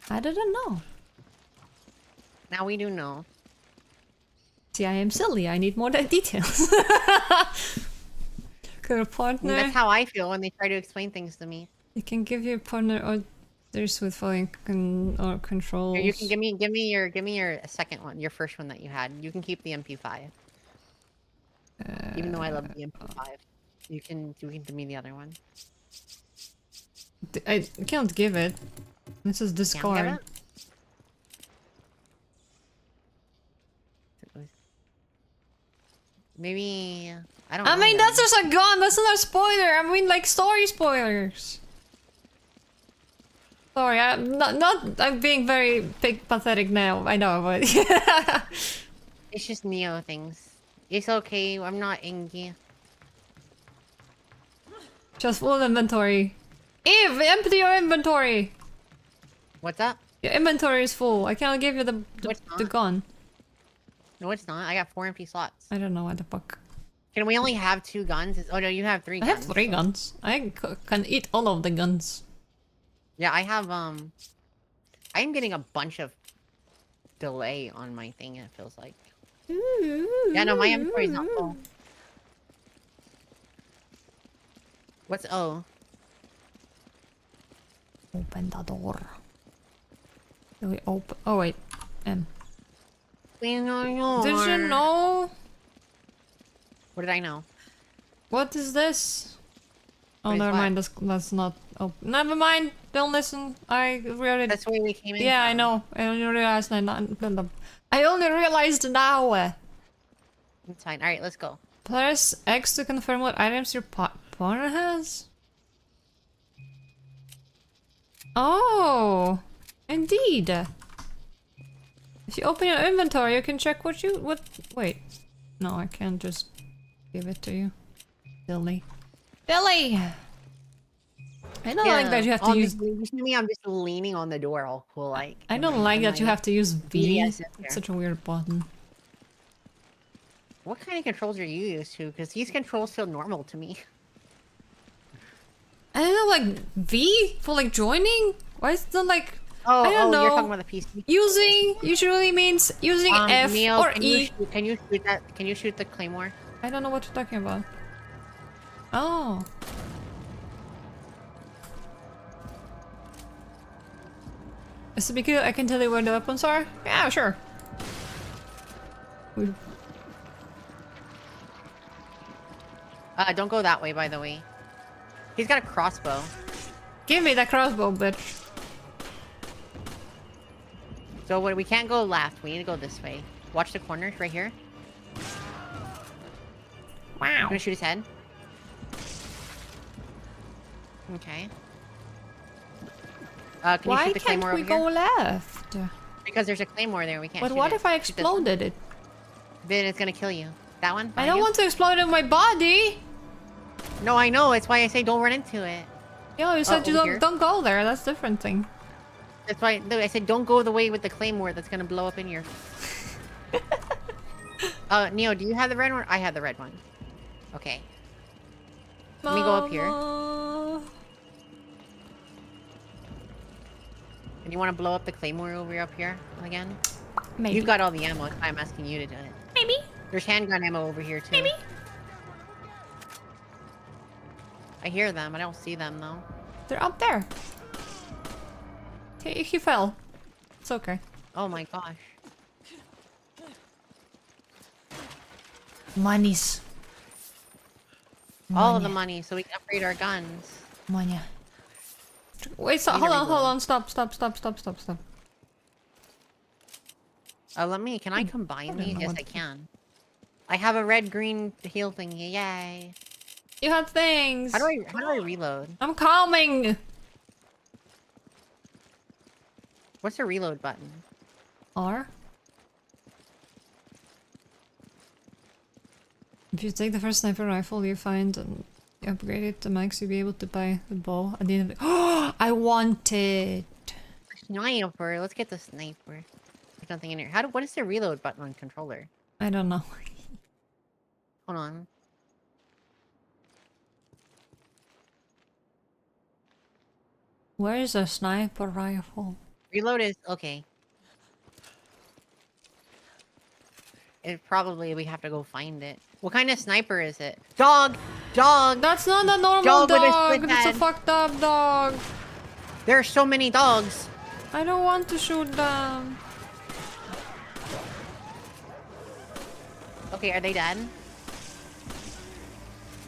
I didn't know. Now we do know. See, I am silly. I need more details. Could a partner... That's how I feel when they try to explain things to me. You can give your partner orders with following or controls. Here, you can give me your second one, your first one that you had. You can keep the MP5. Even though I love the MP5, you can give me the other one. I can't give it. This is Can't give discard. it? Maybe I don't know. I mean, then. that's just a gun. That's not a spoiler. I mean, like story spoilers. Sorry, I'm not. I'm being very pathetic now. I know, but It's just Neo things. It's okay. I'm not angry. just full inventory. Eve, empty your inventory. What's up? Your inventory is full. I can't give you the gun. No, it's not. I got 4 empty slots. I don't know what the fuck. Can we only have 2 guns? Oh no, you have 3 I guns. have 3 guns. I can eat all of the guns. Yeah, I have, I am getting a bunch of delay on my thing, it feels like. Yeah, no, my inventory's not full. What's O? Open the door. Do we open? Oh wait, M. Did you know? What did I know? What is this? Oh, What is never what? mind. That's not. Oh, never mind. Don't listen. I really. That's where we came in. Yeah, I from. know. I only realized I only realized now. It's fine. Alright, let's go. Press X to confirm what items your partner has. Oh, indeed. If you open your inventory, you can check what. Wait. No, I can't just give it to you. Billy. Billy! I don't like that you have to use. You see me? I'm just leaning on the door all cool like. I don't like that you have to use V. Yes, It's such a weird button. What kind of controls are you used to? Because these controls feel normal to me. I don't know, like V for like joining? Why is it not like. Oh, I don't know. You're talking about the PC. Using usually means using F Neil, or can E. can you shoot that? Can you shoot the claymore? I don't know what you're talking about. Oh. Is it because I can tell you where the weapons are? Yeah, sure. Don't go that way, by the way. He's got a crossbow. Give me that crossbow, bitch. So we can't go left. We need to go this way. Watch the corner right here. Wow. I'm gonna shoot his head. Okay. Can you Why shoot the can't claymore we over go here? left? Because there's a claymore there. We can't. But shoot what it. if I Shoot this one. exploded it? Then it's gonna kill you. That one? I behind don't you? want to explode in my body. No, I know. It's why I say don't run into it. Yo, you said you over here. don't go there. That's a different thing. That's why no, I said don't go the way with the claymore. That's gonna blow up in your. Neo, do you have the red one? I have the red one. Okay. Let me go up here. Mama. And you want to blow up the claymore over up here again? Maybe. You've got all the ammo. I'm asking you to do it. Maybe. There's handgun ammo over here too. Maybe. I hear them. I don't see them though. They're up there. He fell. It's okay. Oh my gosh. Monies. All of the money so we can upgrade our guns. Money. Wait, stop. Hold on. Stop. Can I combine these? know Yes, what I can. I have a red-green heal thingy. Yay. You have things. How do I reload? I'm coming. What's the reload button? R. If you take the first sniper rifle you find and you upgrade it to max, you'll be able to buy the bow at the end of it. Oh, I want it. Sniper. Let's get the sniper. There's nothing in here. What is the reload button on controller? I don't know. Hold on. Where is a sniper rifle? Reload is okay. It probably we have to go find it. What kind of sniper is it? Dog! Dog! That's not a normal Dog with a dog. split That's a head. fucked up dog. There are so many dogs. I don't want to shoot them. Okay, are they dead?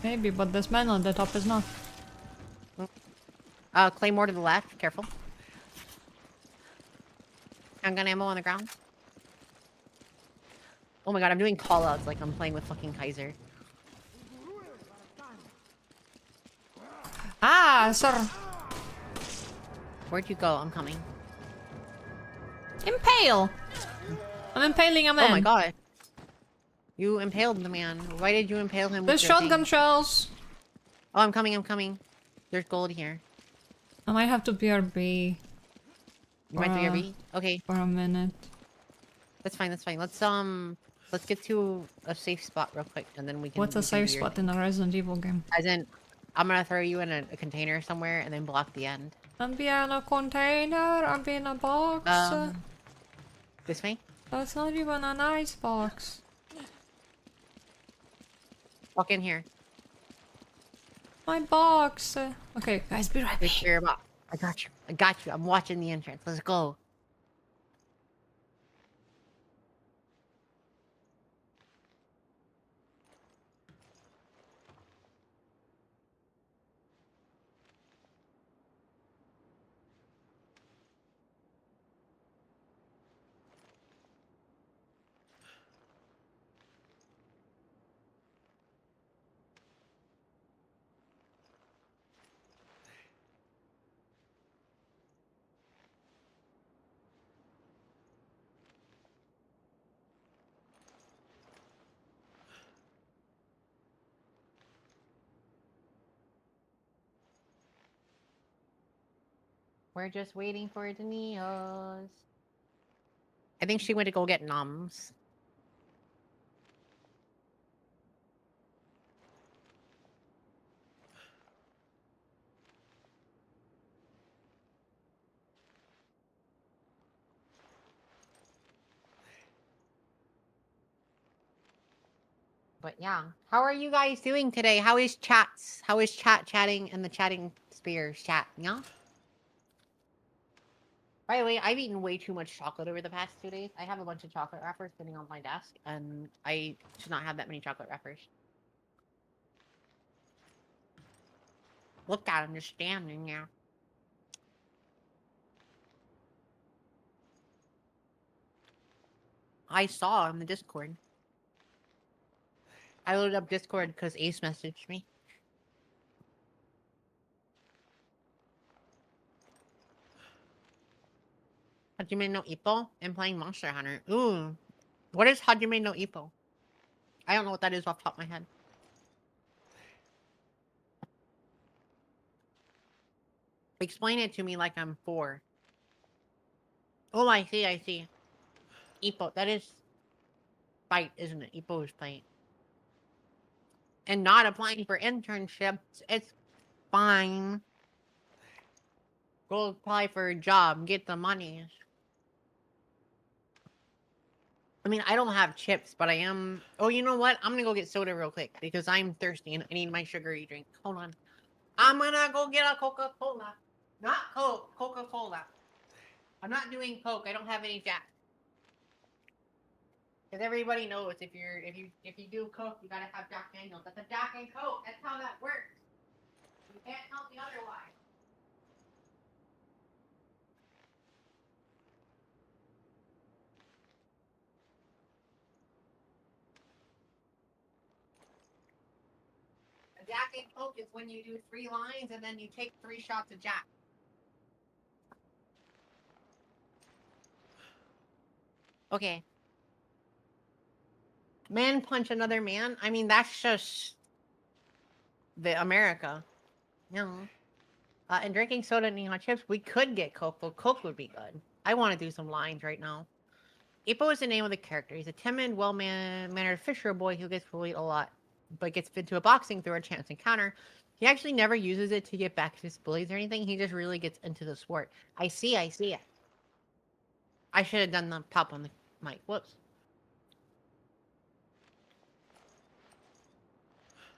Maybe, but this man on the top is not. Claymore to the left. Careful. Handgun ammo on the ground. Oh my god, I'm doing callouts like I'm playing with fucking Kaiser. Ah, sir. Where'd you go? I'm coming. Impale! I'm impaling a man. Oh my god. You impaled the man. Why did you impale him There's with your shotgun thing? shells. Oh, I'm coming, I'm coming. There's gold here. I might have to BRB You might be RB? Okay, for a minute. that's fine, that's fine. Let's get to a safe spot real quick, and then we can... What's a you can safe do your spot thing. in a Resident Evil game? As in, I'm gonna throw you in a container somewhere, and then block the end. I'll be in a container, I'll be in a box. This way? That's not even an ice box. Walk in here. My box. Okay, guys, be right back. Secure your box. I got you. I got you. I'm watching the entrance. Let's go. We're just waiting for the Neos. I think she went to go get noms. But yeah, how are you guys doing today? How is chats? How is chatting and the chatting spears chat? Yeah. By the way, I've eaten way too much chocolate over the past 2 days. I have a bunch of chocolate wrappers sitting on my desk, and I should not have that many chocolate wrappers. Look at him just standing there. I saw in the Discord. I loaded up Discord because Ace messaged me. Hajime no Ippo and playing Monster Hunter. Ooh. What is Hajime no Ippo? I don't know what that is off the top of my head. Explain it to me like I'm 4. Oh, I see, I see. Ippo, that is fight, isn't it? Ippo is fight. And not applying for internships. It's fine. Go apply for a job, get the money. I mean, I don't have chips, but I am... Oh, you know what? I'm gonna go get soda real quick because I'm thirsty and I need my sugary drink. Hold on. I'm gonna go get a Coca-Cola. Not Coke, Coca-Cola. I'm not doing Coke. I don't have any Jack. Because everybody knows if you do Coke, you gotta have Jack Daniels. That's a Jack and Coke. That's how that works. You can't tell me otherwise. A Jack and Coke is when you do 3 lines and then you take 3 shots of Jack. Okay. Man punch another man? I mean, that's just the America. No. And drinking soda and neon chips, we could get Coke, but Coke would be good. I want to do some lines right now. Ippo is the name of the character. He's a timid, well-mannered fisher boy who gets bullied a lot, but gets into a boxing through a chance encounter. He actually never uses it to get back to his bullies or anything. He just really gets into the sport. I see it. I should have done the pop on the mic. Whoops.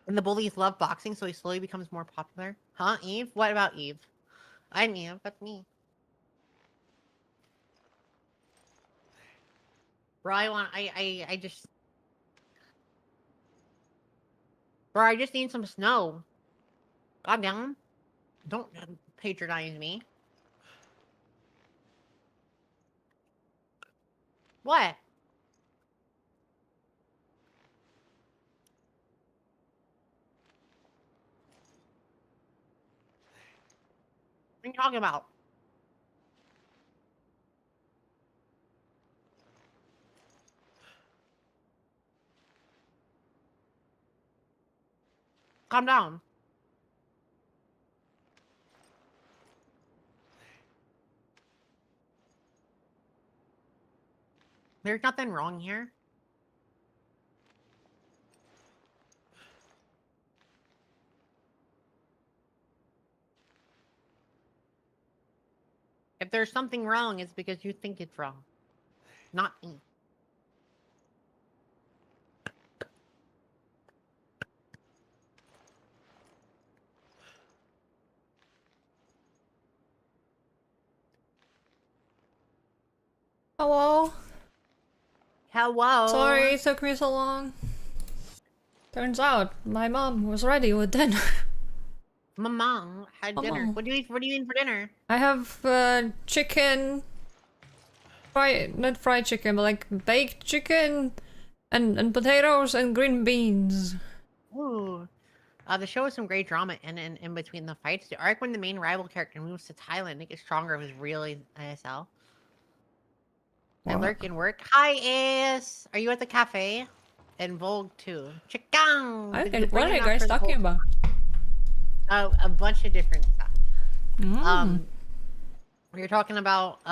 And the bullies love boxing, so he slowly becomes more popular. Huh, Eve? What about Eve? I'm Eve. That's me. Bro, I just... Bro, I just need some snow. Goddamn. Don't patronize me. What? What are you talking about? Calm down. There's nothing wrong here. If there's something wrong, it's because you think it's wrong. Not me. Hello? Hello? Sorry it took me so long. Turns out, my mom was ready with dinner. My mom had dinner. Mama. What do you eat? What do you eat for dinner? I have chicken... not fried chicken, but like baked chicken and potatoes and green beans. Ooh. The show has some great drama in between the fights. The arc when the main rival character moves to Thailand to get stronger was really ISL. I What? lurk and work. Hi, Ace! Are you at the cafe? And Vogue too. Chicken! What are you guys talking about? A bunch of different stuff. Mm. We were talking about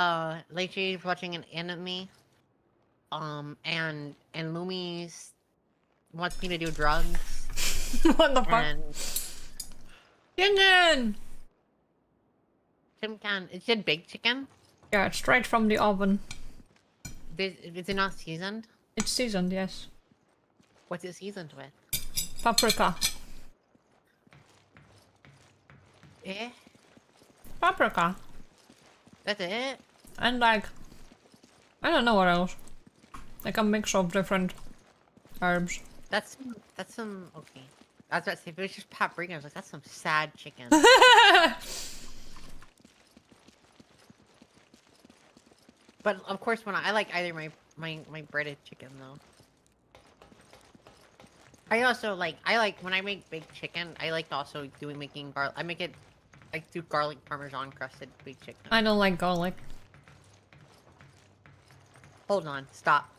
Lechi's watching an anime. And Lumi's wants me to do drugs. What the fuck? And Chicken! Tim Can. It said baked chicken. Yeah, it's straight from the oven. Is it not seasoned? It's seasoned, yes. What's it seasoned with? Paprika. Eh? Paprika. That's it? And like... I don't know what else. Like a mix of different herbs. That's some okay. I was about to say if it was just paprika, I was like, that's some sad chicken. But of course, when I like either my breaded chicken though. I also like when I make baked chicken. I like also making garlic. I do garlic parmesan crusted baked chicken. I don't like garlic. Hold on, stop.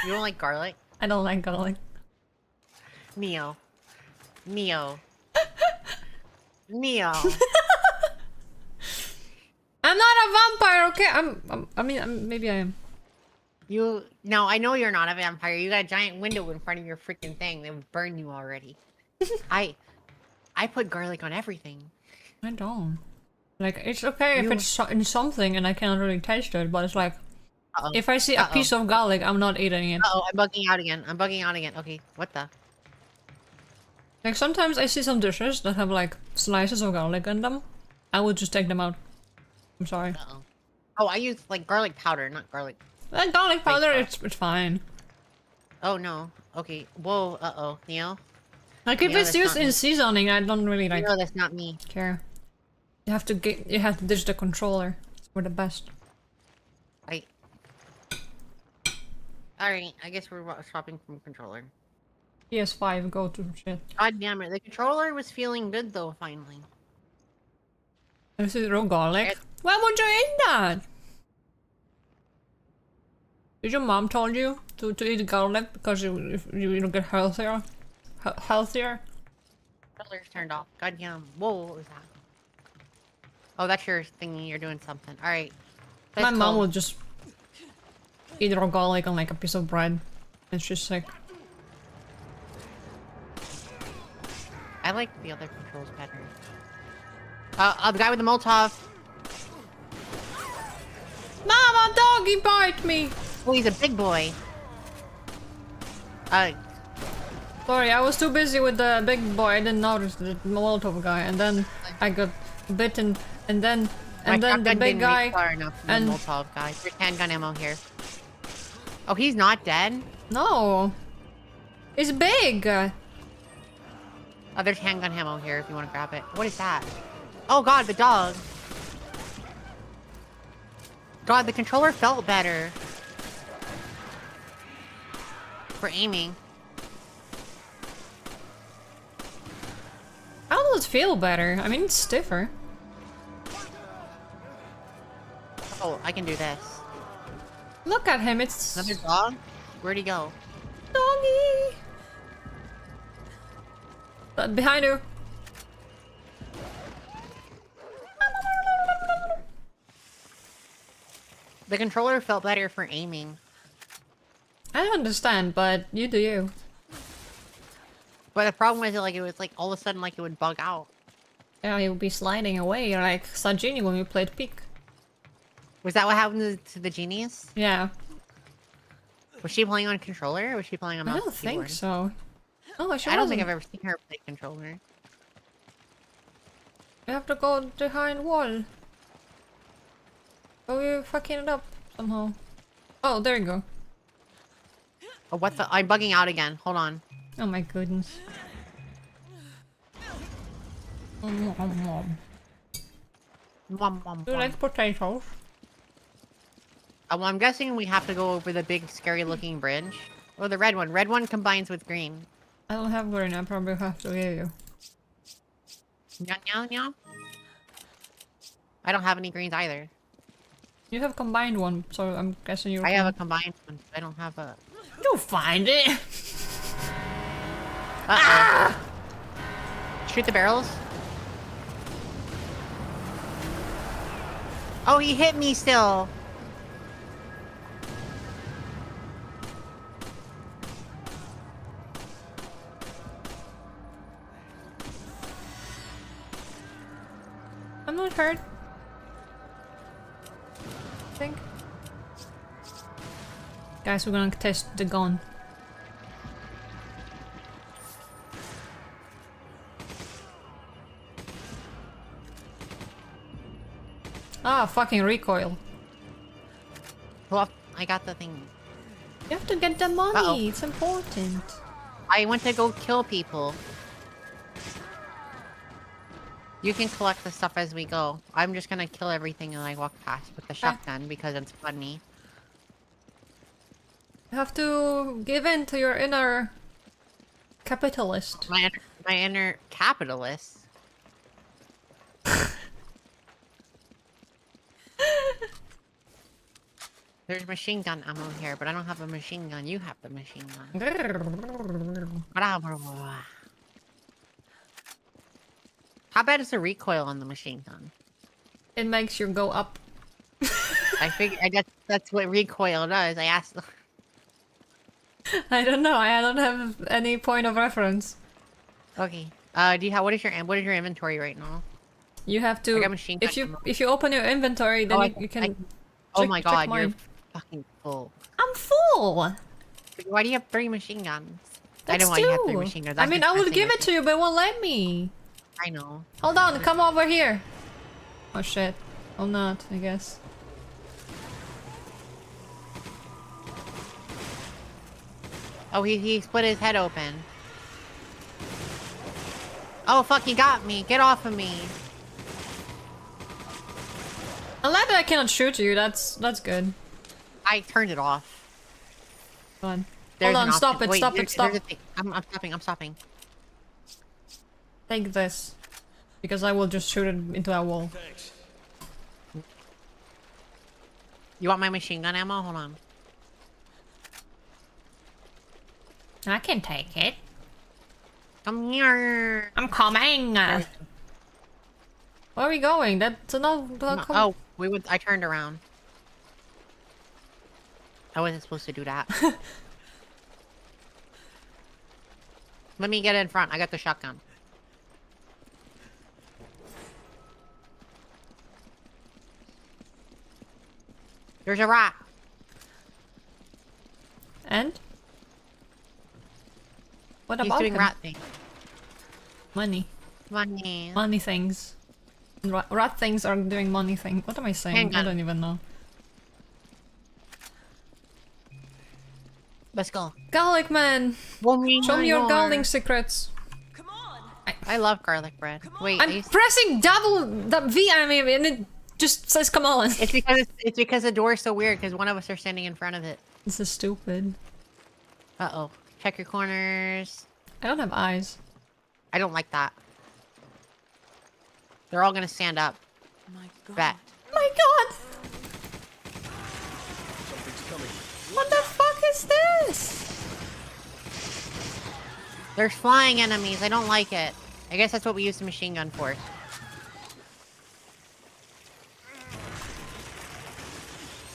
You don't like garlic? I don't like garlic. Neo. Neo. Neo. I'm not a vampire, okay? I mean, maybe I am. No, I know you're not a vampire. You got a giant window in front of your freaking thing. They would burn you already. I put garlic on everything. I don't. Like, it's okay if it's in something and I cannot really taste it, but it's like... If I see a piece of garlic, I'm not eating it. Uh-oh, I'm bugging out again. Okay, what the? Like, sometimes I see some dishes that have, like, slices of garlic in them. I would just take them out. I'm sorry. Uh-oh. Oh, I use, like, garlic powder, not garlic. Garlic powder, it's fine. Oh, no. Okay. Whoa, uh-oh. Neo? Like, if it's used in seasoning, I don't really, like... No, that's not me. Care. You have to ditch the controller. We're the best. Alright, I guess we're shopping from controller. PS5, go to shit. God damn it. The controller was feeling good, though, finally. This is raw garlic. Why would you eat that? Did your mom told you to eat garlic because you get healthier? Healthier? Controller's turned off. God damn. Whoa, what was that? Oh, that's your thingy. You're doing something. Alright. My mom would just eat raw garlic on like a piece of bread. And she's sick. I like the other controls better. The guy with the Molotov. Mama, doggy bite me! Oh, he's a big boy. Sorry, I was too busy with the big boy. I didn't notice the Molotov guy, and then I got bitten, and then the big guy. And Molotov guy. There's handgun ammo here. Oh, he's not dead. No, it's big. Oh, there's handgun ammo here if you want to grab it. What is that? Oh god, the dog. God, the controller felt better. For aiming. How does it feel better? I mean, it's stiffer. Oh, I can do this. Look at him, it's... Another dog? Where'd he go? Doggy! Behind you. The controller felt better for aiming. I don't understand, but you do you. But the problem was like it was like all of a sudden like it would bug out. Yeah, you'll be sliding away like Sajini when we played Peak. Was that what happened to the genies? Yeah. Was she playing on controller or was she playing on mouse? I don't think so. Oh, she I don't wasn't. think I've ever seen her play controller. You have to go behind wall. Oh, you're fucking it up somehow. Oh, there you go. Oh, what the? I'm bugging out again. Hold on. Oh my goodness. Mwah, mwah, Do you mwah. like potatoes? Well, I'm guessing we have to go over the big, scary-looking bridge. Oh, the red one. Red one combines with green. I don't have green, I probably have to give you. Meow, meow, meow. I don't have any greens either. You have combined one, so I'm guessing you. I have a combined one. I don't have a... You'll find it! Uh-oh. Ah! Shoot the barrels. Oh, he hit me still. I'm not hurt. I think. Guys, we're gonna test the gun. Ah, fucking recoil. Well, I got the thing. You have to get the money, Uh-oh. it's important. I went to go kill people. You can collect the stuff as we go. I'm just gonna kill everything and I walk past with the shotgun because it's funny. You have to give in to your inner capitalist. My inner capitalist. There's machine gun ammo here, but I don't have a machine gun. You have the machine gun. How bad is the recoil on the machine gun? It makes you go up. I figure that's what recoil does. I asked. I don't know. I don't have any point of reference. Okay. Do you have what is your inventory right now? You have I to. got machine gun ammo. If you open your inventory, then Oh, you can. Oh check- my check god, mine. you're fucking full. I'm full. Why do you have 3 machine guns? I That's don't want you to have 3 two. machine guns. I I'm mean, just I would messing give with it to you, but it won't let me. I know. Hold on, come over here. Oh shit. Or not, I guess. Oh, he split his head open. Oh fuck, he got me. Get off of me. I'm glad that I cannot shoot you. That's good. I turned it off. Fun. There's Hold an on, stop option. it, Wait, stop there's- it, stop. there's a thing. I'm stopping, I'm stopping. Take this. Because I will just shoot it into that wall. Thanks. You want my machine gun ammo? Hold on. I can take it. Come here. I'm coming. Where are we going? That's no. Oh, I turned around. I wasn't supposed to do that. Let me get in front. I got the shotgun. There's a rat. And? What He's about doing him? rat thing. Money. Money. Money things. Rat things are doing money thing. What am I saying? Handgun. I don't even know. Let's go. Garlic man! Show me your garlic secrets. Come on! I love garlic bread. Wait, I'm pressing double the V, I mean, and it just says come on. it's because the door is so weird because one of us are standing in front of it. This is stupid. Uh-oh. Check your corners. I don't have eyes. I don't like that. They're all gonna stand up. My God. Bet. My god! Something's coming. What the fuck is this? There's flying enemies. I don't like it. I guess that's what we use the machine gun for.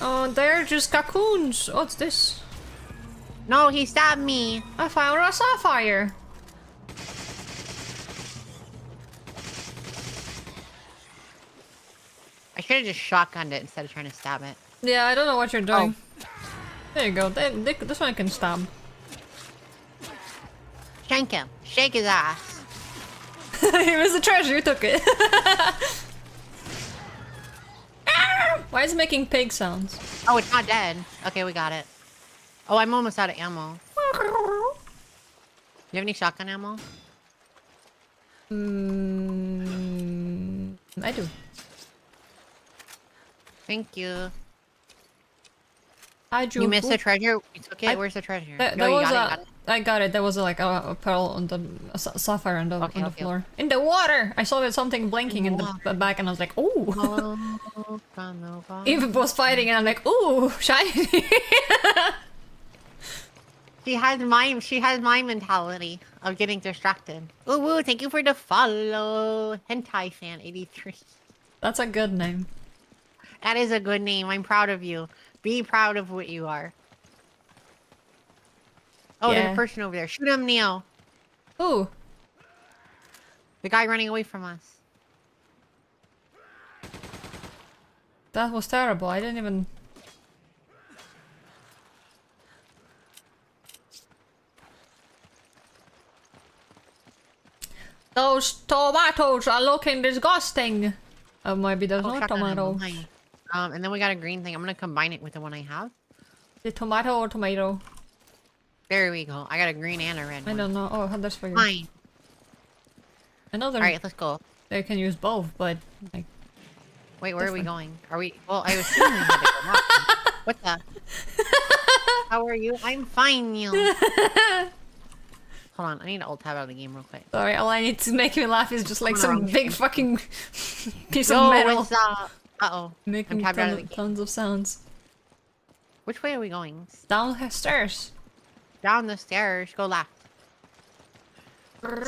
Oh, they're just cocoons. What's this? No, he stabbed me. I found a sapphire. I should have just shotgunned it instead of trying to stab it. Yeah, I don't know what you're doing. There you go. This one can stab. Shank him. Shake his ass. Here was the treasure. You took it. Why is it making pig sounds? Oh, it's not dead. Okay, we got it. Oh, I'm almost out of ammo. You have any shotgun ammo? I do. Thank you. I drew. You missed the treasure? You took it? Where's the treasure? There No, you was got it. I got it. There was like a pearl on the sapphire on the Okay, floor. In the water. I saw something blinking in the back, and I was like, "Ooh!" Eve was fighting, and I'm like, "Ooh, shiny!" She has my mentality of getting distracted. Ooh, woo, thank you for the follow. Hentai fan 83. That's a good name. That is a good name. I'm proud of you. Be proud of what you are. Oh, there's Yeah. a person over there. Shoot him, Neo. Ooh. The guy running away from us. That was terrible. I didn't even... Those tomatoes are looking disgusting. Oh, maybe there's no shotgun ammo, tomatoes. nice. And then we got a green thing. I'm gonna combine it with the one I have. The tomato or tomato? There we go. I got a green and a red I one. don't know. Oh, that's for you. Fine. Another. Alright, let's go. They can use both, but like. Wait, where are we Different. going? Are we... Well, I was assuming we had to go up. What the... How are you? I'm fine, Neil. Hold on, I need to alt tab out of the game real quick. Sorry, all I need to make me laugh is just like Come some on. big fucking piece Yo, of metal what's up? Uh-oh. making I'm tabbed out of the game. tons of sounds. Which way are we going? Downstairs. Down the stairs. Go left.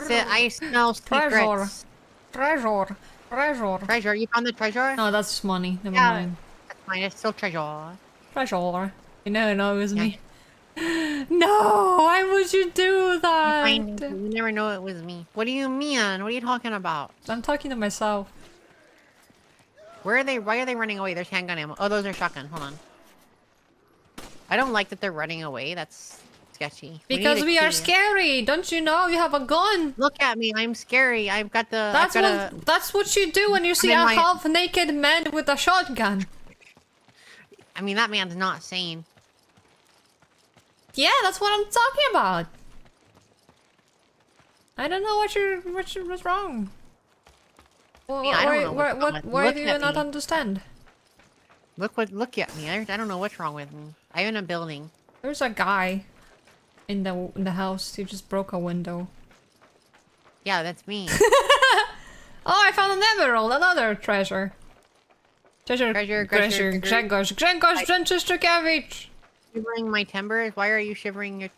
Sit, I smell Treasure. secrets. Treasure. Treasure. Treasure. You found the treasure? No, that's money. Never Yeah. mind. That's fine. It's still treasure. Treasure. You know, no, it was me. No, why would you do that? You never know it was me. What do you mean? What are you talking about? I'm talking to myself. Where are they? Why are they running away? There's handgun ammo. Oh, those are shotgun. Hold on. I don't like that they're running away. That's sketchy. Because need a we are key. scary. Don't you know? You have a gun. Look at me. I'm scary. I've got the... That's what you do when you see in a my- half-naked man with a shotgun. I mean, that man's not sane. Yeah, that's what I'm talking about. I don't know what's wrong. Yeah, I don't know what's wrong with- Why look do you at not me. understand? Look at me. I don't know what's wrong with me. I'm in a building. There's a guy in the house who just broke a window. Yeah, that's me. Oh, I found an emerald, another treasure. Treasure, Treasure. Grzegorz Drenczyszczykowicz. Shivering my timbers? Why are you shivering your...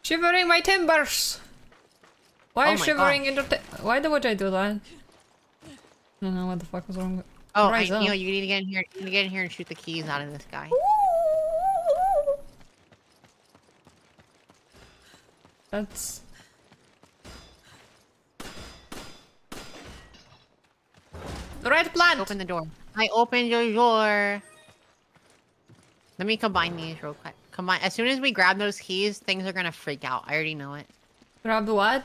Shivering my timbers. Why Oh are you my shivering in the Why would I do that? I don't know what the fuck was wrong with... Oh, Rise up. you need to get in here. You need to get in here and shoot the keys out of this guy. That's... Red plant! Open the door. I opened your door. Let me combine these real quick. Combine. As soon as we grab those keys, things are gonna freak out. I already know it. Grab the what?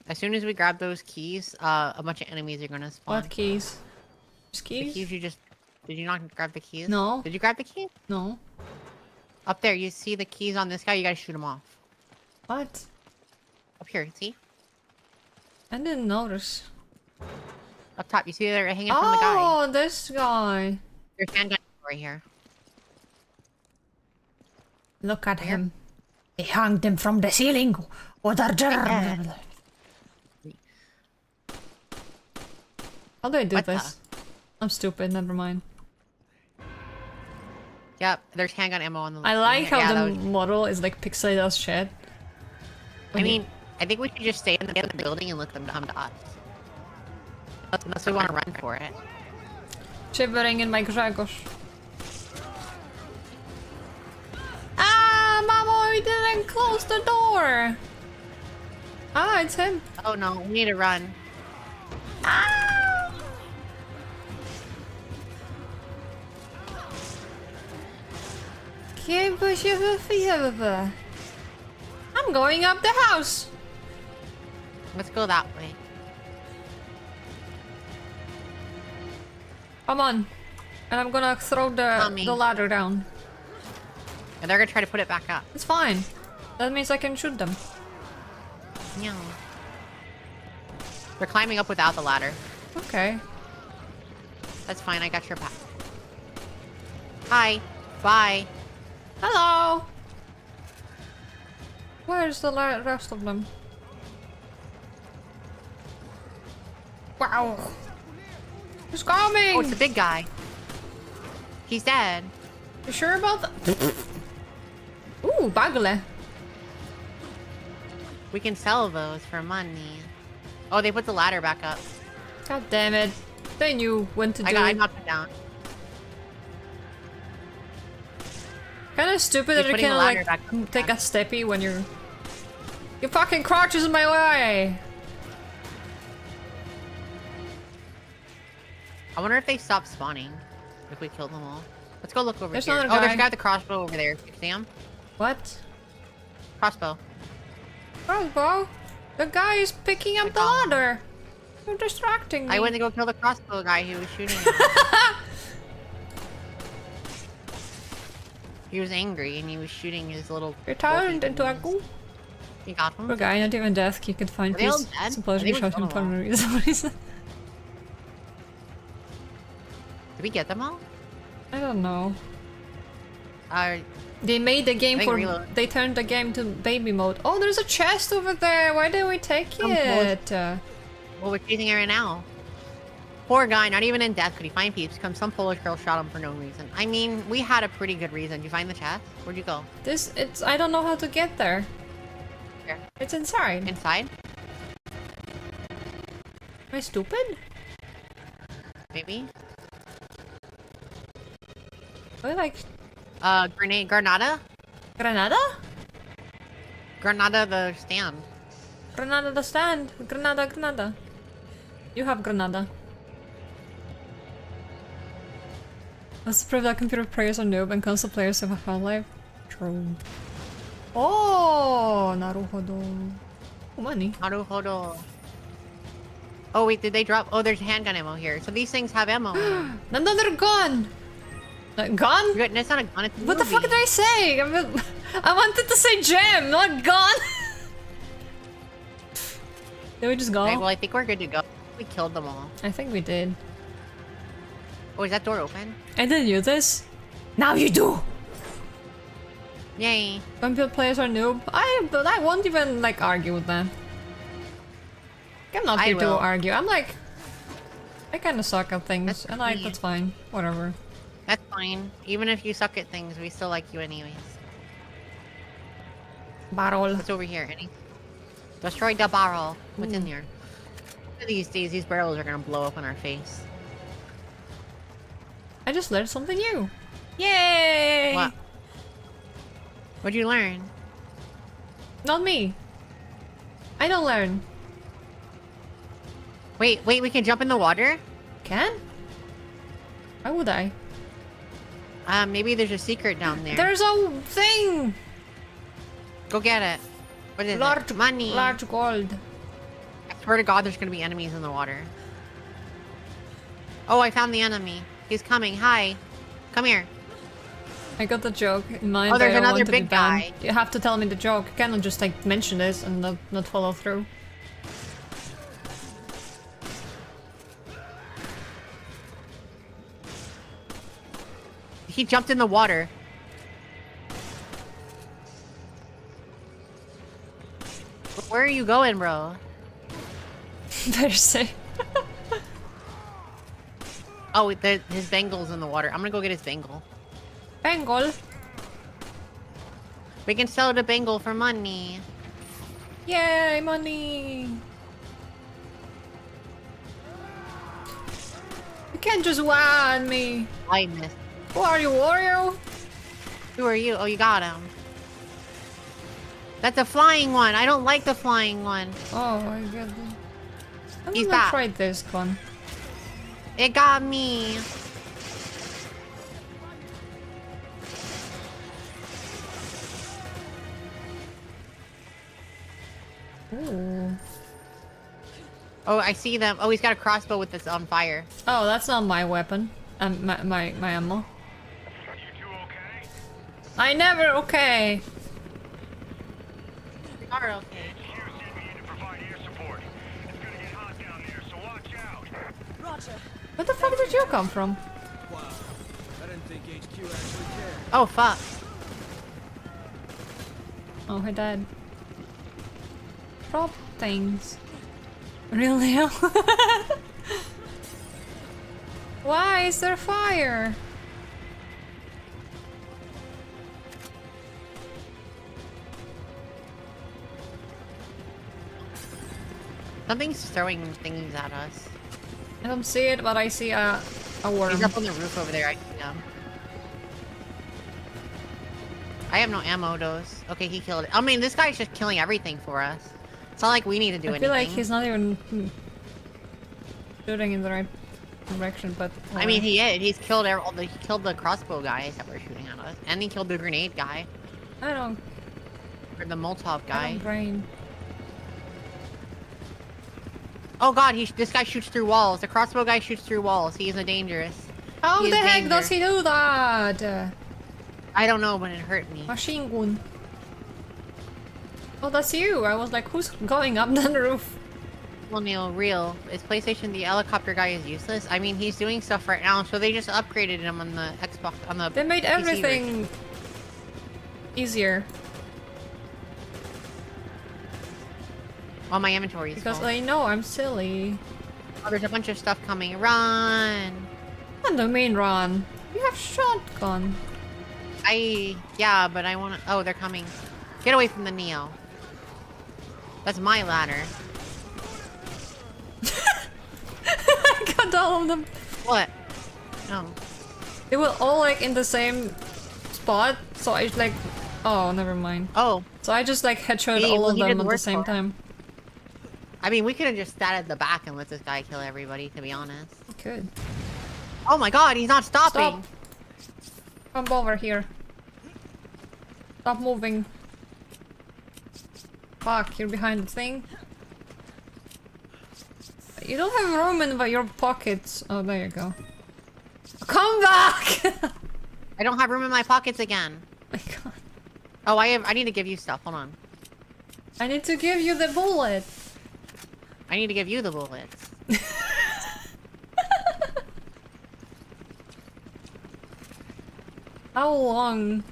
As soon as we grab those keys, a bunch of enemies are gonna spawn. What keys? Just The keys? keys you just... Did you not grab the keys? No. Did you grab the keys? No. Up there, you see the keys on this guy? You gotta shoot him off. What? Up here, see? I didn't notice. Up top, you see they're hanging from the guy. Oh, this guy. There's handgun right here. Look at him. They hanged him from the ceiling. What are there. How do I do What this? I'm stupid, never mind. Yep, there's handgun ammo on the I like how yeah, the that was- model is like pixelated as shit. I mean, I think we should just stay in the building and let them come to us. Unless we want to run for it. Shivering in my Grzegorz. Ah, Mama, we didn't close the door. Ah, it's him. Oh no, we need to run. Ah! Can't push your feet over. I'm going up the house. Let's go that way. Come on. And I'm gonna throw the ladder down. And they're gonna try to put it back up. It's fine. That means I can shoot them. Yeah. They're climbing up without the ladder. Okay. That's fine, I got your back. Hi. Bye. Hello. Where's the rest of them? Wow. He's coming! Oh, it's the big guy. He's dead. You sure about that? Ooh, bagle. We can sell those for money. Oh, they put the ladder back up. God damn it. They knew when to do I it. knocked it down. Kinda stupid that He's you putting can the ladder like back up. take a steppy when you're... You fucking crouches in my way! I wonder if they stop spawning. If we kill them all. Let's go look over There's here. another Oh, there's guy. a guy with the crossbow over there. See him? What? Crossbow. Crossbow? The guy is picking up the ladder! You're distracting me. I went to go kill the crossbow guy who was shooting at us. He was angry and he was shooting his little... You're turned into a ghoul. You got him? Poor guy, not even death he could find Are they all peace. dead? Supposedly I think we shot him killed them for no reason. What is that? Did we get them all? I don't know. Uh, They made the game I think for... reload. They turned the game to baby mode. Oh, there's a chest over there! Why didn't we take it? well, we're chasing it right now. Poor guy, not even in death could he find peace because some Polish girl shot him for no reason. I mean, we had a pretty good reason. Did you find the chest? Where'd you go? It's... I don't know how to get there. Here. It's inside. Inside? Am I stupid? Maybe? I like... Grenade, Granada? Granada? Granada the stand. Granada the stand. Granada, Granada. You have Granada. Let's prove that computer players are noob and console players have a fun life. True. Oh, naruhodo. Oh, money. Naruhodo. Oh wait, did they drop? Oh, there's handgun ammo here. So these things have ammo. Another gun! Gun? That's not a gun, it's a What the fuck movie. did I say? I wanted to say gem, not gun! Did we just go? Alright, well, I think we're good to go. We killed them all. I think we did. Oh, is that door open? I didn't use this. Now you do! Yay. Computer players are noob. But I won't even like argue with them. I'm not I here to will. argue. I'm like, I kind of suck at things, That's and like me. that's fine. Whatever. That's fine. Even if you suck at things, we still like you anyways. Barrel. What's over here? Any? Destroy the barrel. What's in here? One of these days, these barrels are gonna blow up in our face. I just learned something new. Yay! What? What'd you learn? Not me. I don't learn. Wait, we can jump in the water? Can? Why would I? Maybe there's a secret down there. There's a thing! Go get it. What is Large it? Money. Large gold. I swear to God, there's gonna be enemies in the water. Oh, I found the enemy. He's coming. Hi. Come here. I got the joke in mind. Oh, there's I don't another want to be big banned. guy. You have to tell me the joke. You cannot just like mention this and not follow through. He jumped in the water. Where are you going, bro? Better say. Oh, his bangle's in the water. I'm gonna go get his bangle. Bengal. We can sell the bangle for money. Yay, money. You can't just whine me. I missed. Who are you, Wario? Who are you? Oh, you got him. That's a flying one. I don't like the flying one. Oh my god. I'm He's gonna back. try this one. It got me. Ooh. Oh, I see them. Oh, he's got a crossbow with this on fire. Oh, that's not my weapon. My ammo. You two okay? I never okay. We are okay. HQ sent me in to provide air support. It's gonna get hot down there, so watch out. Roger. Where the fuck did you come from? Wow. I didn't think HQ actually cared. Oh, fuck. Oh, I died. Drop things. Really? Why is there fire? Something's throwing thingies at us. I don't see it, but I see a worm. He's up on the roof over there. I see him. I have no ammo, those. Okay, he killed it. I mean, this guy's just killing everything for us. It's not like we need to do I anything. feel like he's not even shooting in the right direction, but I mean, he is. He's killed he killed the crossbow guys that were shooting at us, and he killed the grenade guy I don't. or the Molotov I guy. don't brain. Oh god, this guy shoots through walls. The crossbow guy shoots through walls. He is a dangerous. How He the is heck danger. does he do that? I don't know, but it hurt me. Machine gun. Oh, that's you. I was like, who's going up the roof? Well, Neil, real. Is PlayStation the helicopter guy is useless? I mean, he's doing stuff right now, so they just upgraded him on the Xbox, on the They made PC version. everything easier Well, my inventory is because full. I know I'm silly. Oh, there's a bunch of stuff coming. Run! And the main run. You have shotgun. Yeah, but I want to... Oh, they're coming. Get away from the Neo. That's my ladder. I got all of them. What? Oh. They were all like in the same spot, so I like... Oh, never mind. Oh. So I just like headshot See, all well, of he them didn't at the work same for it. time. I mean, we could have just sat at the back and let this guy kill everybody, to be honest. Good. Oh my god, he's not stopping! Stop. Come over here. Stop moving. Fuck, you're behind the thing. You don't have room in your pockets. Oh, there you go. Come back! I don't have room in my pockets again. My god. Oh, I need to give you stuff. Hold on. I need to give you the bullet. I need to give you the bullets. How long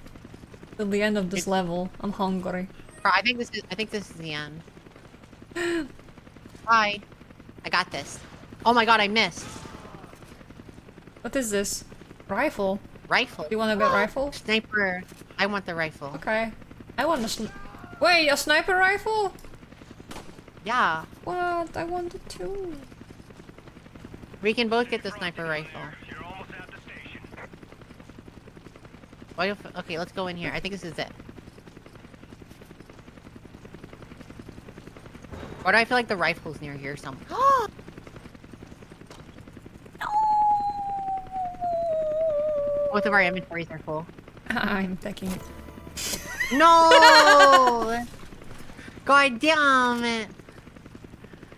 till the end of this level? I'm hungry. I think this is the end. Bye. I got this. Oh my god, I missed. What is this? Rifle? Rifle. Do you want to get rifle? Sniper. I want the rifle. Okay. I want a Wait, a sniper rifle? Yeah. What? I want it too. We can both get the sniper rifle. You're almost at the station. Okay, let's go in here. I think this is it. Why do I feel like the rifle's near here somewhere? Both of our inventories are full. I'm taking it. No! God damn it!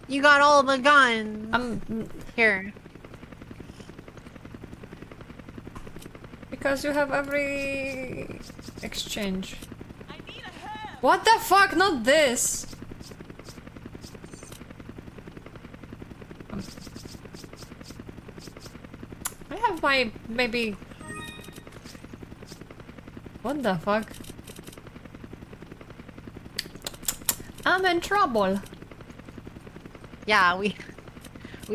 You got all the guns. Here. Because you have every exchange. What the fuck? Not this. I have my maybe What the fuck? I'm in trouble. Yeah, we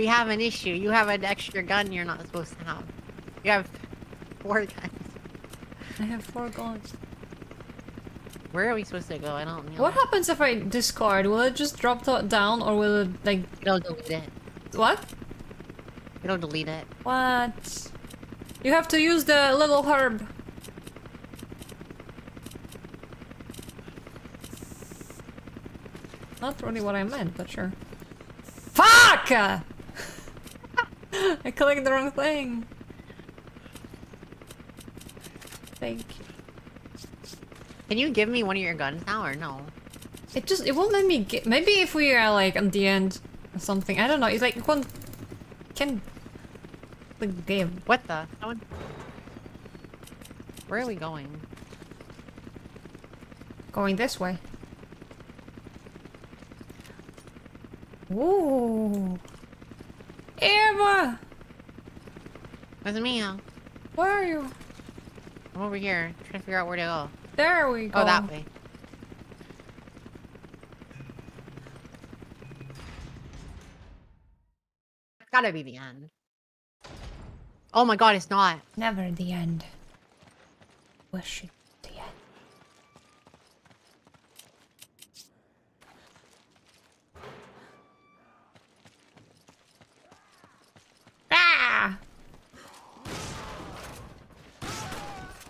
have an issue. You have an extra gun you're not supposed to have. You have 4 guns. I have 4 guns. Where are we supposed to go? I don't know. What happens if I discard? Will it just drop down or will it like... It'll delete it. What? It'll delete it. What? You have to use the little herb. Not really what I meant, but sure. Fuck! I clicked the wrong thing. Thank you. Can you give me one of your guns now or no? It won't let me get. Maybe if we are like at the end or something. I don't know. It's like one can the game. What the? Where are we going? Going this way. Ooh. Eva! That's me, huh? Where are you? I'm over here, trying to figure out where to go. There we go. Oh, that way. It's gotta be the end. Oh my god, it's not. Never the end. Wish it the end. Ah!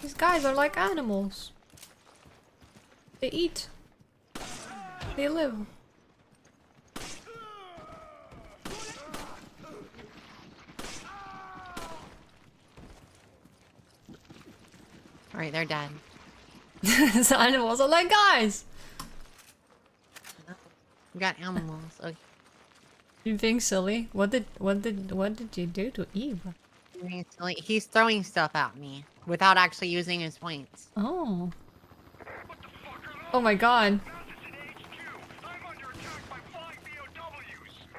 These guys are like animals. They eat. They live. Alright, they're dead. These animals are like guys. We got animals. Okay. You being silly? What did you do to Eve? He's throwing stuff at me without actually using his points. Oh. Oh my god.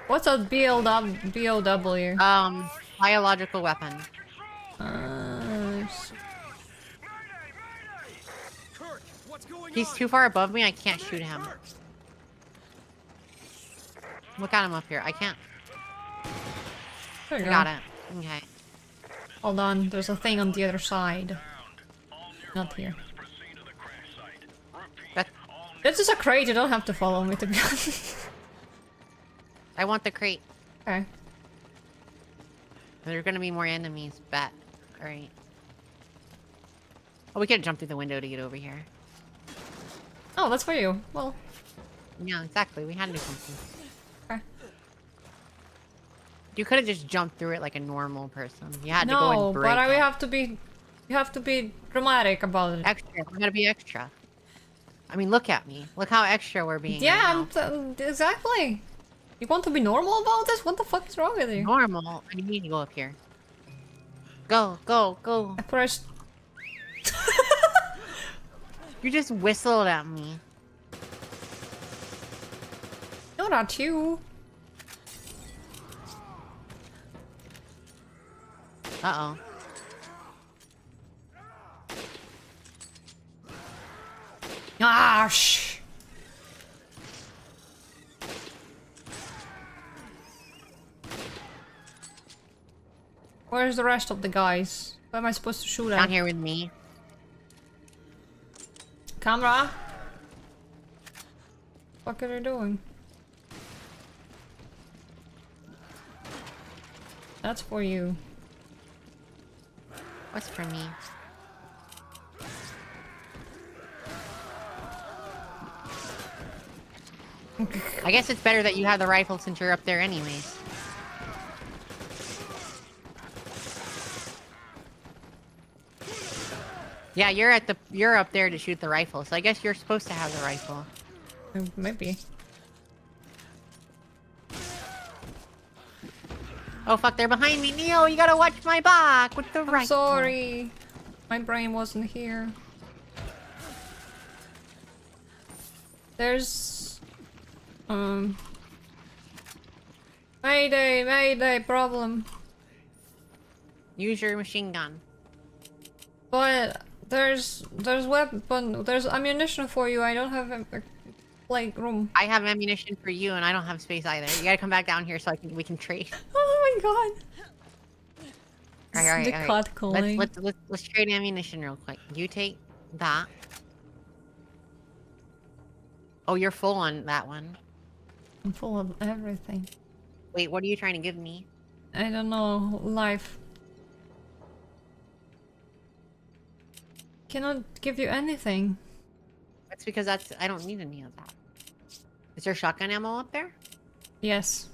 What's a BOW? Biological weapon. Kurt, what's going He's on? too far above me, I can't shoot him. Look at him up here. I can't. There you go. Got it. Okay. Hold on, there's a thing on the other side. Not here. This is a crate, you don't have to follow me to be honest. I want the crate. Okay. There are gonna be more enemies, bet. Alright. Oh, we could jump through the window to get over here. Oh, that's for you. Well. Yeah, exactly. We had to do something. Okay. You could have just jumped through it like a normal person. You had to go No, and break but it. you have to be dramatic about it. Extra. We gotta be extra. I mean, look at me. Look how extra we're being. Yeah, right now. exactly. You want to be normal about this? What the fuck is wrong with you? Normal. I need to go up here. Go, go, go. I pressed. You just whistled at me. No, not you. Uh-oh. Ah, shh. Where's the rest of the guys? Where am I supposed to shoot at? Down here with me. Camera? What are they doing? That's for you. What's for me? I guess it's better that you have the rifle since you're up there anyways. Yeah, you're up there to shoot the rifle, so I guess you're supposed to have the rifle. Maybe. Oh fuck, they're behind me! Neo, you gotta watch my back with the rifle. Sorry. My brain wasn't here. There's... Mayday, mayday, problem. Use your machine gun. But There's weapon. There's ammunition for you. I don't have like room. I have ammunition for you, and I don't have space either. You gotta come back down here so we can trade. Oh my god. All right, The cat calling. Let's trade ammunition real quick. You take that. Oh, you're full on that one. I'm full of everything. Wait, what are you trying to give me? I don't know. Life. Cannot give you anything. That's because I don't need any of that. Is there shotgun ammo up there? Yes.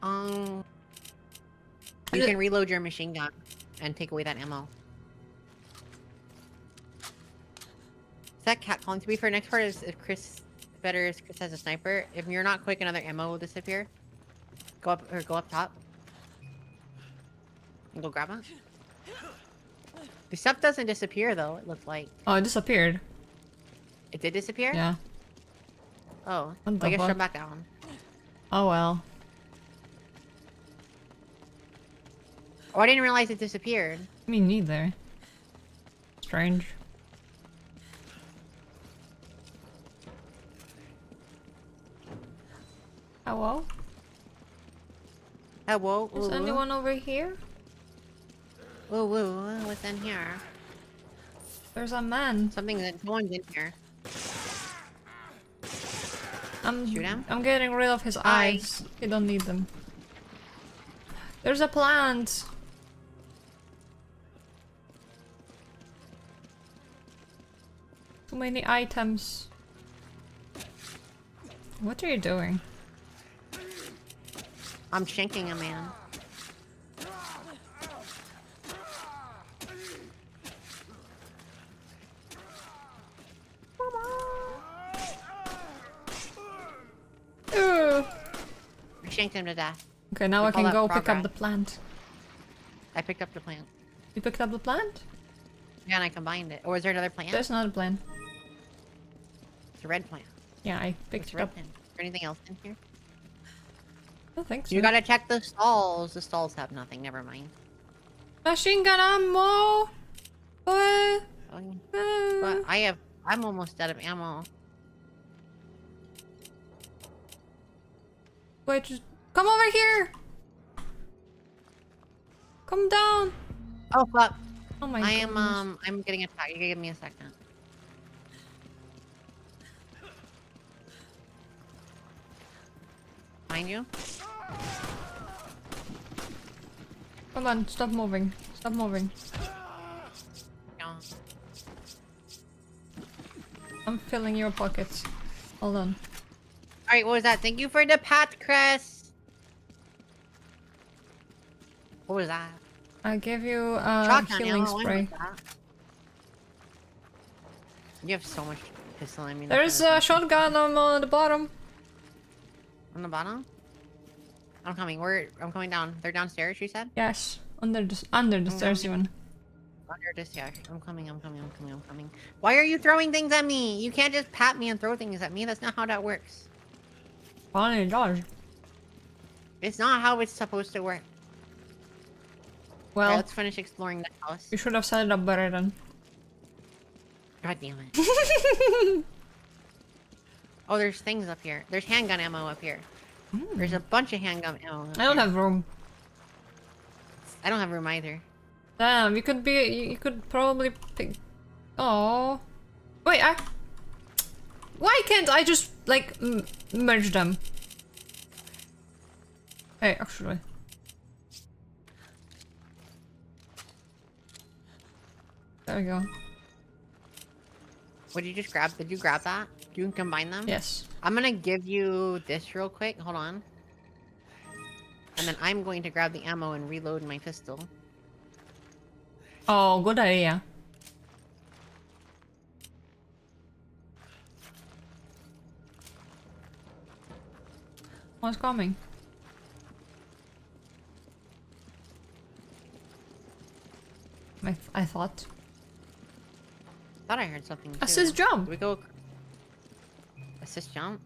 You can reload your machine gun and take away that ammo. Is that cat calling to me for next part? Is if Chris better as Chris has a sniper? If you're not quick, another ammo will disappear. Go up top. And go grab it. The stuff doesn't disappear though, it looked like. Oh, it disappeared. It did disappear? Yeah. Oh, What the I guess fuck? jump back down. Oh well. Oh, I didn't realize it disappeared. Me neither. Strange. Hello? Hello? Is anyone over here? Whoa, whoa, what's in here? There's a man. Something that no one's in here. Shoot him? I'm getting rid of his eyes. You don't need them. There's a plant. Too many items. What are you doing? I'm shanking a man. Ugh. I shanked him to death. Okay, now We I call can that go pick up progress. the plant. I picked up the plant. You picked up the plant? Yeah, and I combined it. Or is there another plant? There's not a plant. It's a red plant. Yeah, I picked It's it red up. plant. Is there anything else in here? I think so. You gotta check the stalls. The stalls have nothing. Never mind. Machine gun ammo! What? But I'm almost out of ammo. Wait, just come over here! Come down! Oh fuck! Oh my I goodness. am I'm getting attacked. You gotta give me a second. Find you? Come on, stop moving. Stop moving. No. I'm filling your pockets. Hold on. Alright, what was that? Thank you for the pat, Chris! What was that? I gave you a Shotgun healing ammo, I spray. want that. You have so much pistol ammunition. There's a shotgun ammo at the bottom. On the bottom? I'm coming. I'm coming down. They're downstairs, you said? Yes, under the stairs even. Under this, yeah. I'm coming. Why are you throwing things at me? You can't just pat me and throw things at me. That's not how that works. Funny it does. It's not how it's supposed to work. Well, Alright, let's finish exploring the house. you should have set it up better then. God damn it. Oh, there's things up here. There's handgun ammo up here. There's a bunch of handgun ammo up I don't here. have room. I don't have room either. Damn, you could probably pick. Oh, wait, why can't I just like merge them? Hey, actually. There we go. What did you just grab? Did you grab that? You can combine them? Yes. I'm gonna give you this real quick. Hold on. And then I'm going to grab the ammo and reload my pistol. Oh, good idea. What's coming? I thought. Thought I heard something too. Assist jump. Do we go? Assist jump?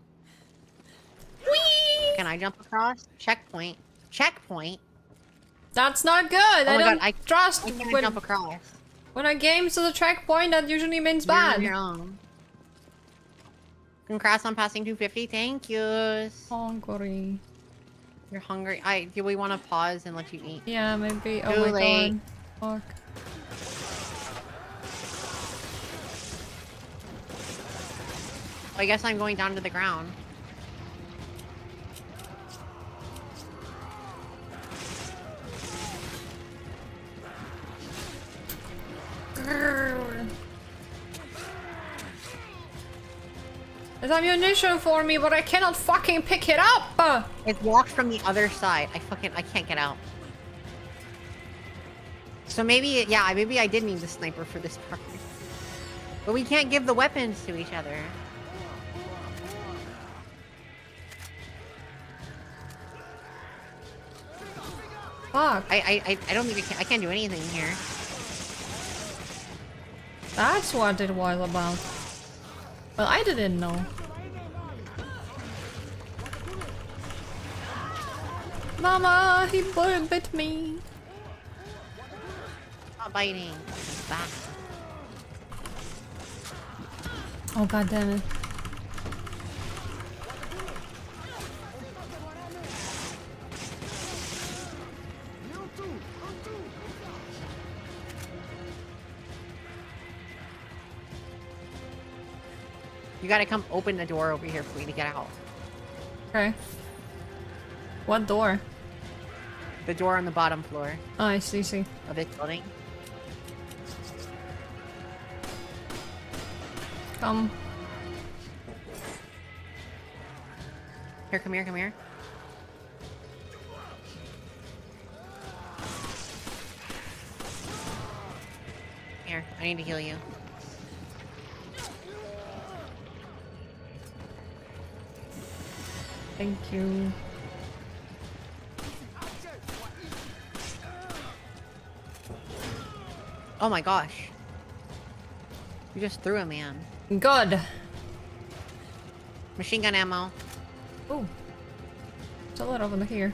Whee! Can I jump across? Checkpoint. Checkpoint? That's not good. Oh I my don't god, trust I can't when, jump across. when a game's to the checkpoint. That usually means bad. You're wrong. Congrats on passing 250. Thank you. Hungry. You're hungry. Do we want to pause and let you eat? Yeah, maybe. Oh Too my late. god. Fuck. I guess I'm going down to the ground. There's ammunition for me, but I cannot fucking pick it up! It walks from the other side. I can't get out. So maybe, yeah, maybe I did need the sniper for this part. But we can't give the weapons to each other. Fuck. I don't think I can't do anything here. That's what it was about. Well, I didn't know. Mama, he bit me. Stop biting. Back. Oh god damn it. You gotta come open the door over here for me to get out. Okay. What door? The door on the bottom floor Oh, I see. of this building. Come. Here, come here, come here. Here, I need to heal you. Thank you. Oh my gosh. You just threw a man. Good. Machine gun ammo. Oh. There's a lot over here.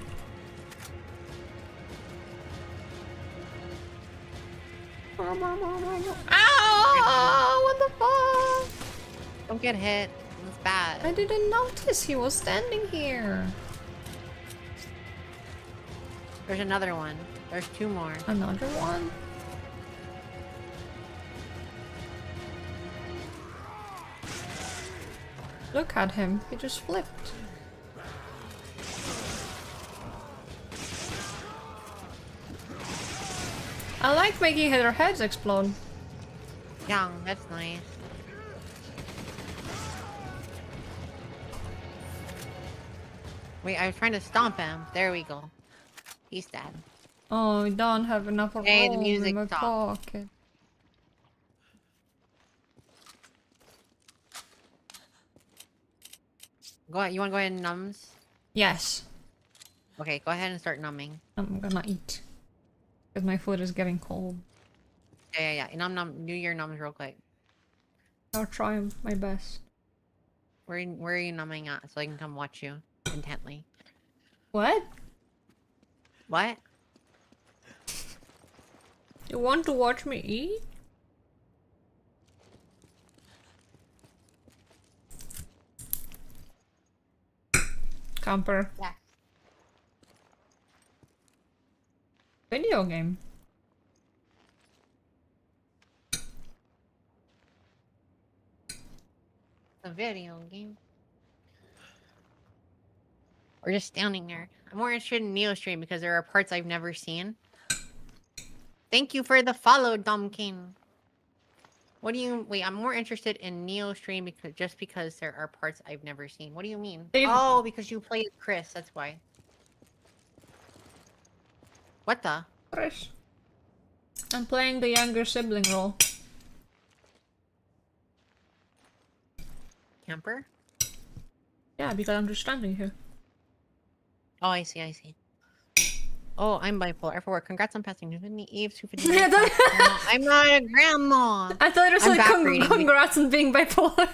Ow! What the fuck? Don't get hit. It's bad. I didn't notice he was standing here. There's another one. There's two more. Another one? Look at him. He just flipped. I like making their heads explode. Yeah, that's nice. Wait, I was trying to stomp him. There we go. He's dead. Oh, I don't have enough Hey, the room music in my stopped. pocket. Go ahead. You want to go ahead and numbs? Yes. Okay, go ahead and start numbing. I'm gonna eat. Because my food is getting cold. Yeah. Do your numbs real quick. I'll try my best. Where are you numbing at so I can come watch you intently? What? What? You want to watch me eat? Camper. Yeah. Video game. A video game. Or just standing there. I'm more interested in Neo Stream because there are parts I've never seen. Thank you for the follow, Dumbkin. What do you... Wait, I'm more interested in Neo Stream because there are parts I've never seen. What do you mean? Oh, because you play as Chris, that's why. What the? Chris. I'm playing the younger sibling role. Camper? Yeah, because I'm just standing here. Oh, I see. Oh, I'm bipolar. For work. Congrats on passing. Eve 250. Yeah, I'm not a grandma. I thought it was I'm like back reading. congrats on being bipolar.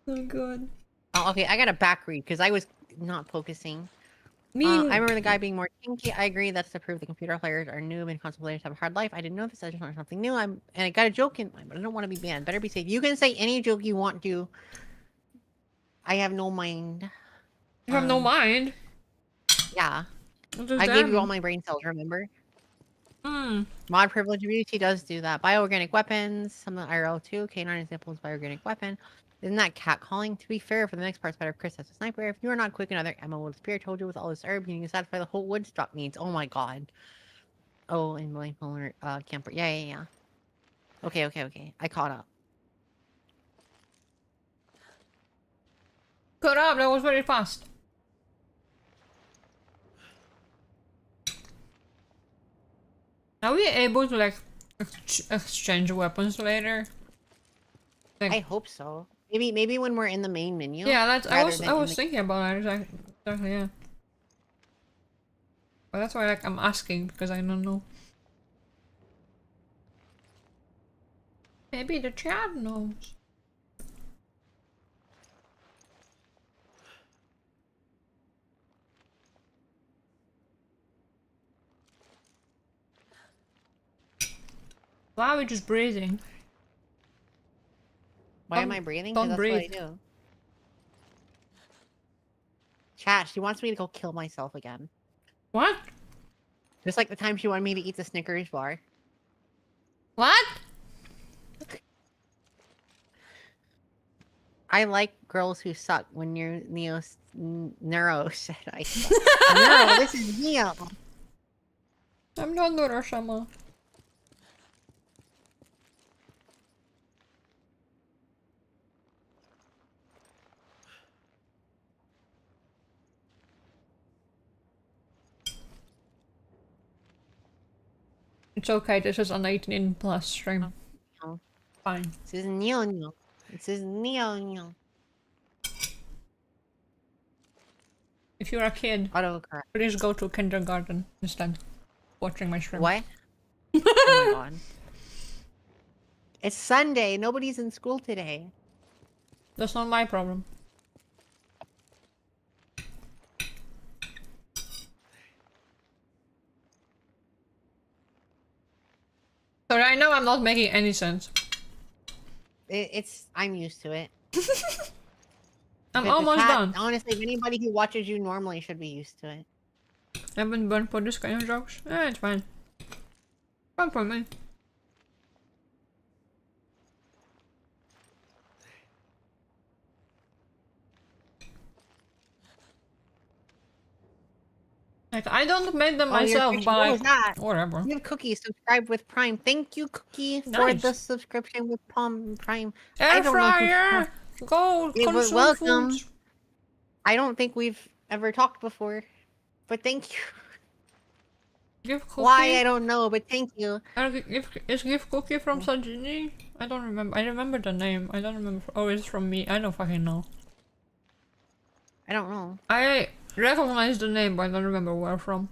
Oh god. Oh, okay. I got to back read because I was not focusing. I remember the guy being more kinky. I agree. That's to prove the computer players are noob and console players have a hard life. I didn't know this. I just learned something new. And I got a joke in mind, but I don't want to be banned. Better be safe. You can say any joke you want to. I have no mind. You have no mind. Yeah. What is I gave you that? all my brain cells, remember? Hmm. Mod privilege abuse, he does do that. Bioorganic weapons, some of the IRL2, K9 examples, bioorganic weapon. Isn't that catcalling? To be fair, for the next part's better if Chris has a sniper. If you are not quick, another ammo will disappear. Told you with all this herb, you can satisfy the whole wood stock needs. Oh my god. Oh, and blank polar camper. Yeah. Okay. I caught up. Cut up, that was very fast. Are we able to like exchange weapons later? Like, I hope so. Maybe when we're in the main menu. yeah, that's I was the... thinking about it exactly, yeah. But that's why like I'm asking because I don't know. Maybe the chat knows. Why are we just breathing? Why am I breathing? 'Cause Don't that's breathe. what I do. Chat, she wants me to go kill myself again. What? Just like the time she wanted me to eat the Snickers bar. What? I like girls who suck when you're Neuro said I suck. Neuro, this is Neo. I'm not Noroshama. It's okay, this is an 18 plus stream. Oh. Fine. This is Neo. This is Neo. If you're a kid, Autocorrect. please go to kindergarten instead. Watching my stream. What? Oh my god. It's Sunday. Nobody's in school today. That's not my problem. So right now I'm not making any sense. I'm used to it. I'm But the almost chat, done. Honestly, anybody who watches you normally should be used to it. I've been born for this kind of jokes. Eh, it's fine. Fun for me. Like, I don't make them myself, but What was that? whatever. You have Cookie subscribed with Prime. Thank you, Cookie, for Nice. the subscription with Prime. Air fryer! Go Yeah, but consume welcome. foods. I don't think we've ever talked before, but thank you. Give Cookie. Why, I don't know, but thank you. Is Give Cookie from Sajini? I don't remember. I remember the name. I don't remember. Oh, it's from me. I don't fucking know. I don't know. I recognize the name, but I don't remember where from.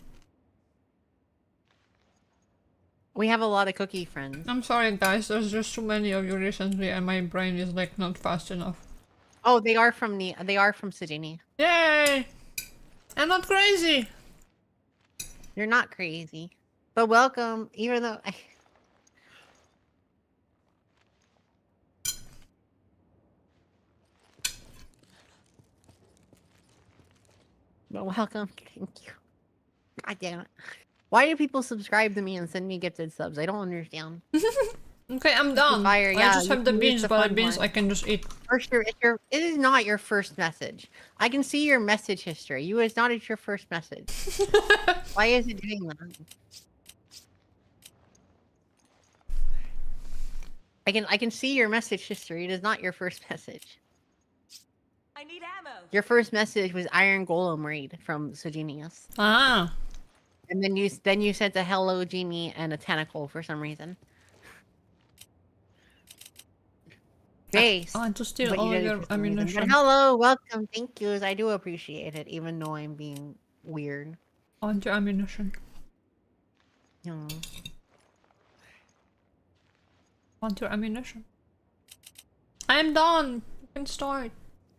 We have a lot of Cookie friends. I'm sorry, guys. There's just too many of you recently, and my brain is like not fast enough. Oh, they are from Sajini. Yay! I'm not crazy. You're not crazy, but welcome. Even though but welcome. Thank you. God damn it. Why do people subscribe to me and send me gifted subs? I don't understand. Okay, I'm done. Fire, I yeah, just you have the can use beans, the but the fun beans one. I can just eat. It is not your first message. I can see your message history. It's not your first message. Why is it doing that? I can see your message history. It is not your first message. I need ammo. Your first message was Iron Golem raid from Sojinius. Ah. And then you sent a hello genie and a tentacle for some reason. Base. I just steal but you all did it your for some reason. ammunition. But hello, welcome, thank yous. I do appreciate it, even though I'm being weird. On your ammunition. No. Want your ammunition. I'm done. You can start.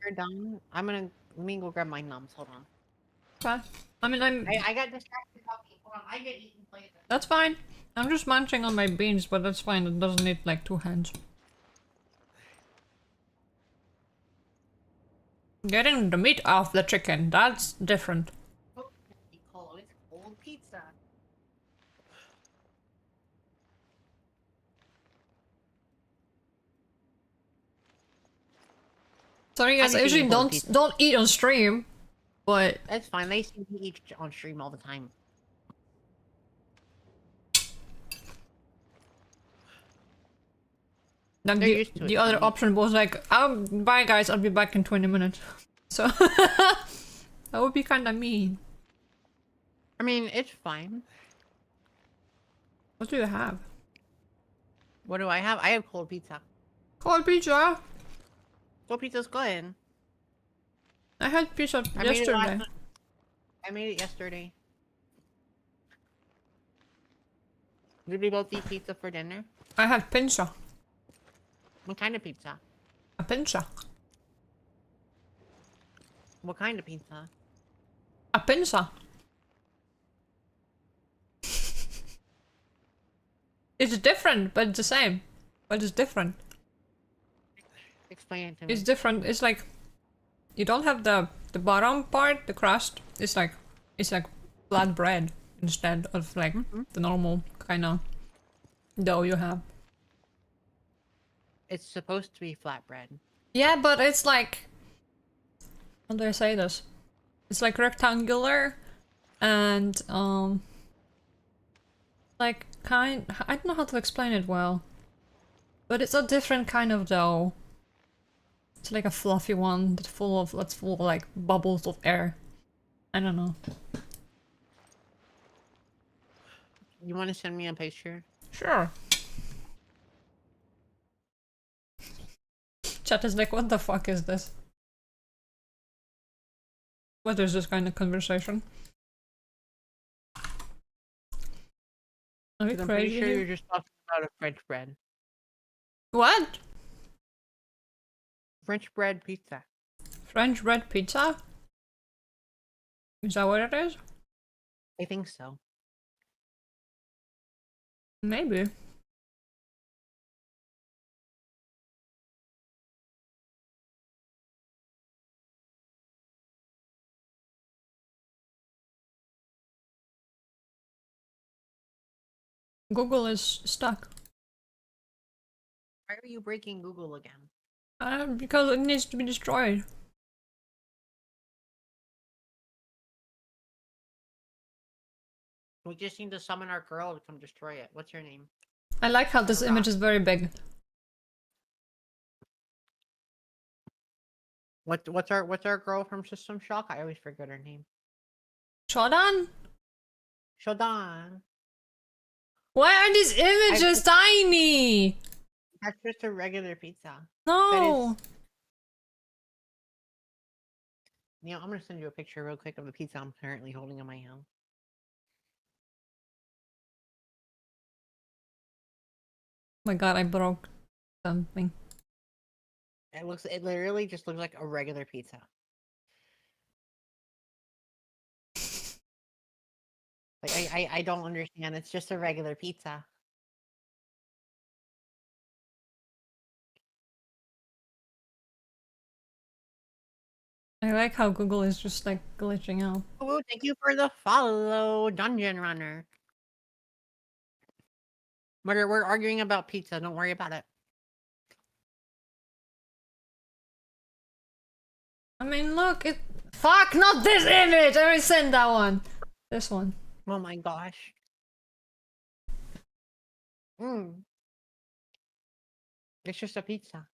You're done. Let me go grab my numbs. Hold on. Okay. I mean, I got distracted talking. Hold on, I get eaten later. that's fine. I'm just munching on my beans, but that's fine. It doesn't need like 2 hands. Getting the meat off the chicken, that's different. Oh, it's cold pizza. Sorry guys, I I'm usually eating cold pizza. don't eat on stream, but That's fine. They seem to eat on stream all the time. like They're used to it, the other maybe. option was like, bye guys, I'll be back in 20 minutes. So that would be kind of mean. I mean, it's fine. What do you have? What do I have? I have cold pizza. Cold pizza. Cold pizza's good. I had pizza I made it last yesterday. night. I made it yesterday. Did we both eat pizza for dinner? I had pizza. What kind of pizza? A pizza. What kind of pizza? A pizza. It's different, but it's the same. But it's different. Explain it to me. It's different. It's like you don't have the bottom part, the crust. It's like flat bread instead of like the normal kind of dough you have. It's supposed to be flatbread. Yeah, but it's like, how do I say this? It's like rectangular and like I don't know how to explain it well. But it's a different kind of dough. It's like a fluffy one that's full of like bubbles of air. I don't know. You want to send me a picture? Sure. Chat is like, what the fuck is this? What is this kind of conversation? Are we I'm crazy? pretty sure here? you're just talking about a French bread. What? French bread pizza. French bread pizza? Is that what it is? I think so. Maybe. Google is stuck. Why are you breaking Google again? Because it needs to be destroyed. We just need to summon our girl to come destroy it. What's her name? I like how this image is very big. What's our girl from System Shock? I always forget her name. Shodan? Shodan. Why are these images tiny? That's just a regular pizza. No. Neil, I'm gonna send you a picture real quick of the pizza I'm currently holding in my hand. My god, I broke something. It literally just looks like a regular pizza. Like I don't understand. It's just a regular pizza. I like how Google is just like glitching out. Oh, thank you for the follow, Dungeon Runner. We're arguing about pizza. Don't worry about it. I mean, look, it. Fuck, not this image! I already sent that one. This one. Oh my gosh. It's just a pizza.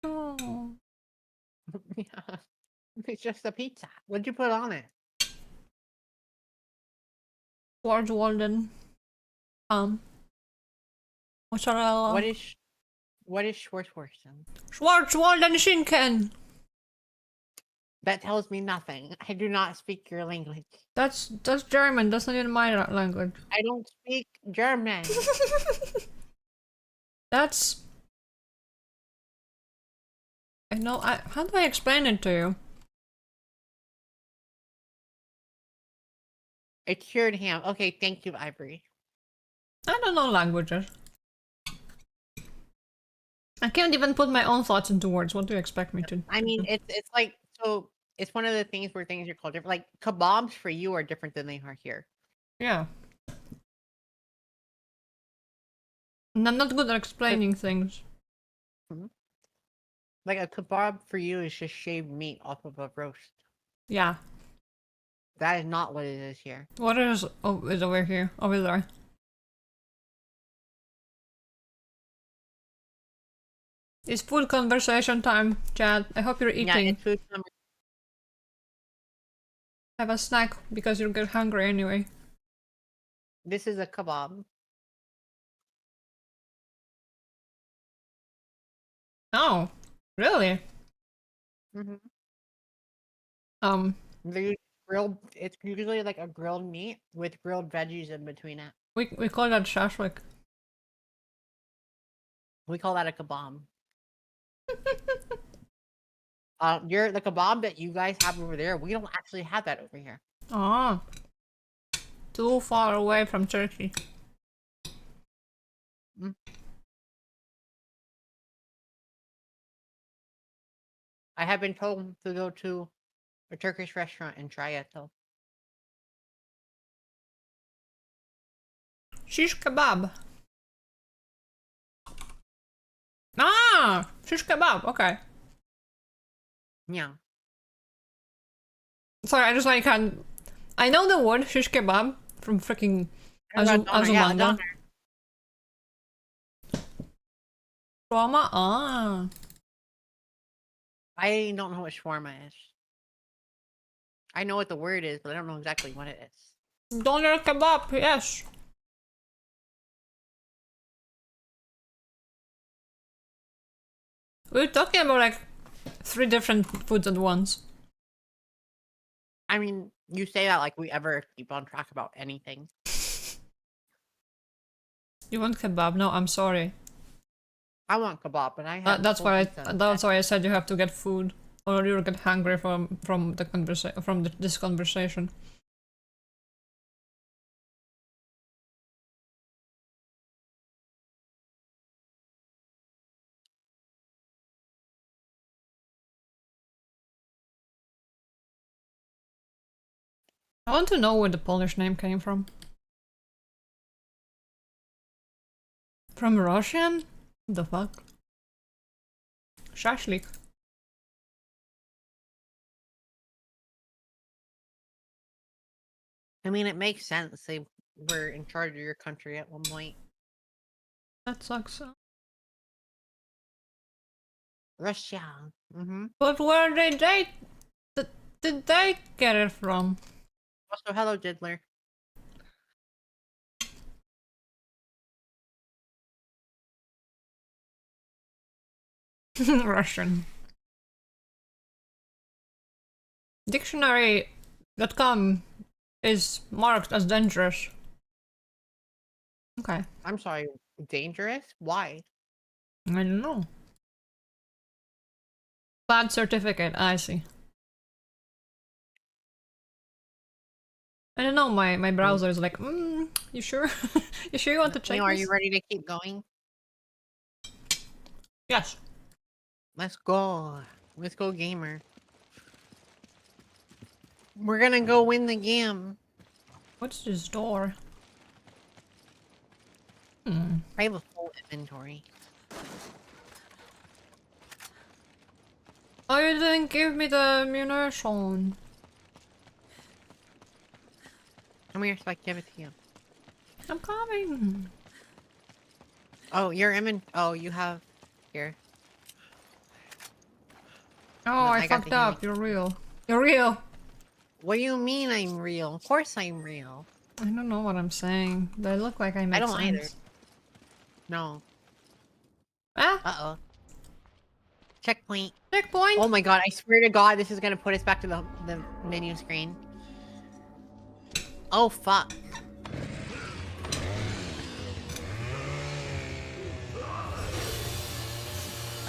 Oh. Yeah. It's just a pizza. What'd you put on it? George Walden. Mozzarella. What is Schwarzwursten? Schwarzwalden Schinken! That tells me nothing. I do not speak your language. That's German, that's not even my language. I don't speak German. That's... I know, how do I explain it to you? It's cured ham. Okay, thank you, Ivory. I don't know languages. I can't even put my own thoughts into words. What do you expect me to? I mean, it's like so. It's one of the things where things are called different. Like kebabs for you are different than they are here. Yeah. And I'm not good at explaining things. Like a kebab for you is just shaved meat off of a roast. Yeah. That is not what it is here. What is over here? Over there. It's food conversation time, Chad. I hope you're Yeah, eating. it's food number. Have a snack because you'll get hungry anyway. This is a kebab. Oh, really? Mm-hmm. Um, They grilled. It's usually like a grilled meat with grilled veggies in between it. we call that shashlik. We call that a kebab. You're the kebab that you guys have over there. We don't actually have that over here. Ah, too far away from Turkey. I have been told to go to a Turkish restaurant and try it though. Shish kebab. Ah, shish kebab. Okay. Yeah. Sorry, I just like had. I know the word shish kebab from freaking Azumanga. Shawarma. Ah. I don't know what shawarma is. I know what the word is, but I don't know exactly what it is. Doner kebab. Yes. We're talking about like 3 different foods at once. I mean, you say that like we ever keep on track about anything. You want kebab? No, I'm sorry. I want kebab, but I have. That's why I said you have to get food, or you'll get hungry from this conversation. I want to know where the Polish name came from. From Russian? The fuck? Shashlik. I mean, it makes sense. They were in charge of your country at one point. That sucks. Russia. Mm-hmm. But where did they get it from? Also, hello, Diddler. Russian. Dictionary.com is marked as dangerous. Okay. I'm sorry, dangerous? Why? I don't know. Bad certificate, I see. I don't know, my browser is like, you sure? You sure you want to check Are this? you ready to keep going? Yes. Let's go. Let's go, gamer. We're gonna go win the game. What's this door? I have a full inventory. Oh, you didn't give me the ammunition. Come here so I can give it to you. I'm coming. Oh, you're Oh, you have... Here. Oh, No, I got fucked the up. You're real. You're real. What do you mean I'm real? Of course I'm real. I don't know what I'm saying. Do I look like I make I don't sense? either. No. Ah, Uh-oh. Checkpoint. checkpoint. Oh my god, I swear to god this is gonna put us back to the menu screen. Oh, fuck.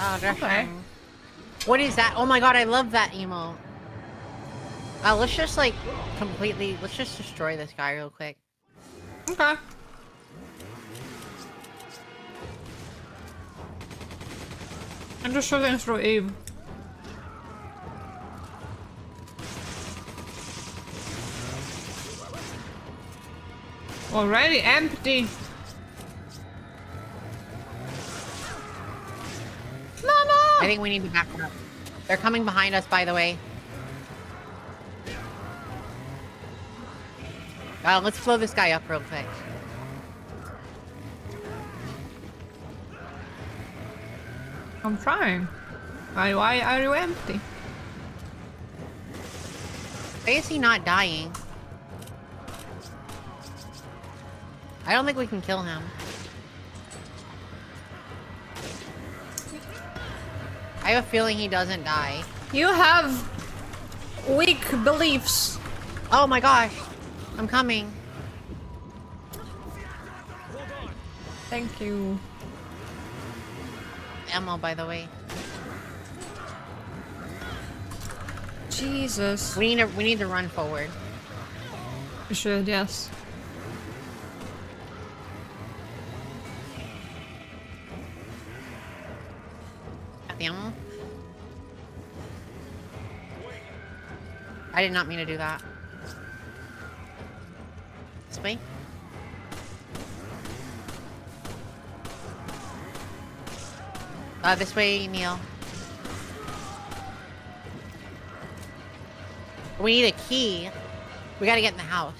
Oh, Okay. What is that? Oh my god, I love that emo. Let's just like let's just destroy this guy real quick. Okay. I'm just shooting through Eve. Already empty. Mama! I think we need to back up. They're coming behind us, by the way. Let's blow this guy up real quick. I'm trying. Why are you empty? Why is he not dying? I don't think we can kill him. I have a feeling he doesn't die. You have weak beliefs. Oh my gosh. I'm coming. Thank you. Ammo, by the way. Jesus. We need to run forward. You should, yes. Got the ammo? I did not mean to do that. This way? This way, Neil. We need a key. We gotta get in the house.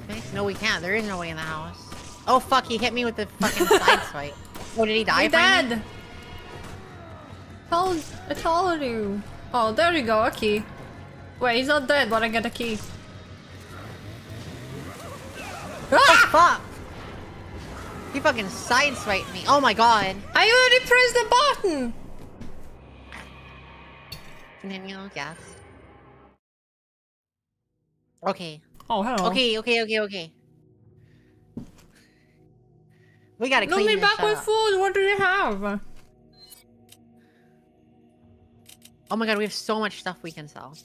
Okay. No, we can't. There is no way in the house. Oh, fuck. He hit me with the fucking side swipe. Oh, did he die? You're dead! I told you. Oh, there you go. A key. Wait, he's not dead, but I get a key. Oh, fuck! He fucking sideswiped me. Oh my god. I already pressed the button! Continue, yes. Okay. Oh, hello. Okay. We gotta Look clean me this back with up. food. What do you have? Oh my god, we have so much stuff we can sell.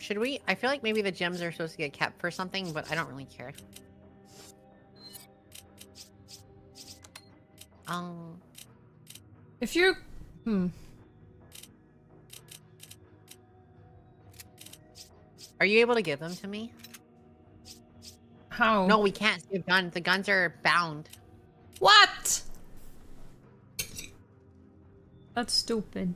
Should we? I feel like maybe the gems are supposed to get kept for something, but I don't really care. If you... Are you able to give them to me? How? No, we can't give guns. The guns are bound. What? That's stupid.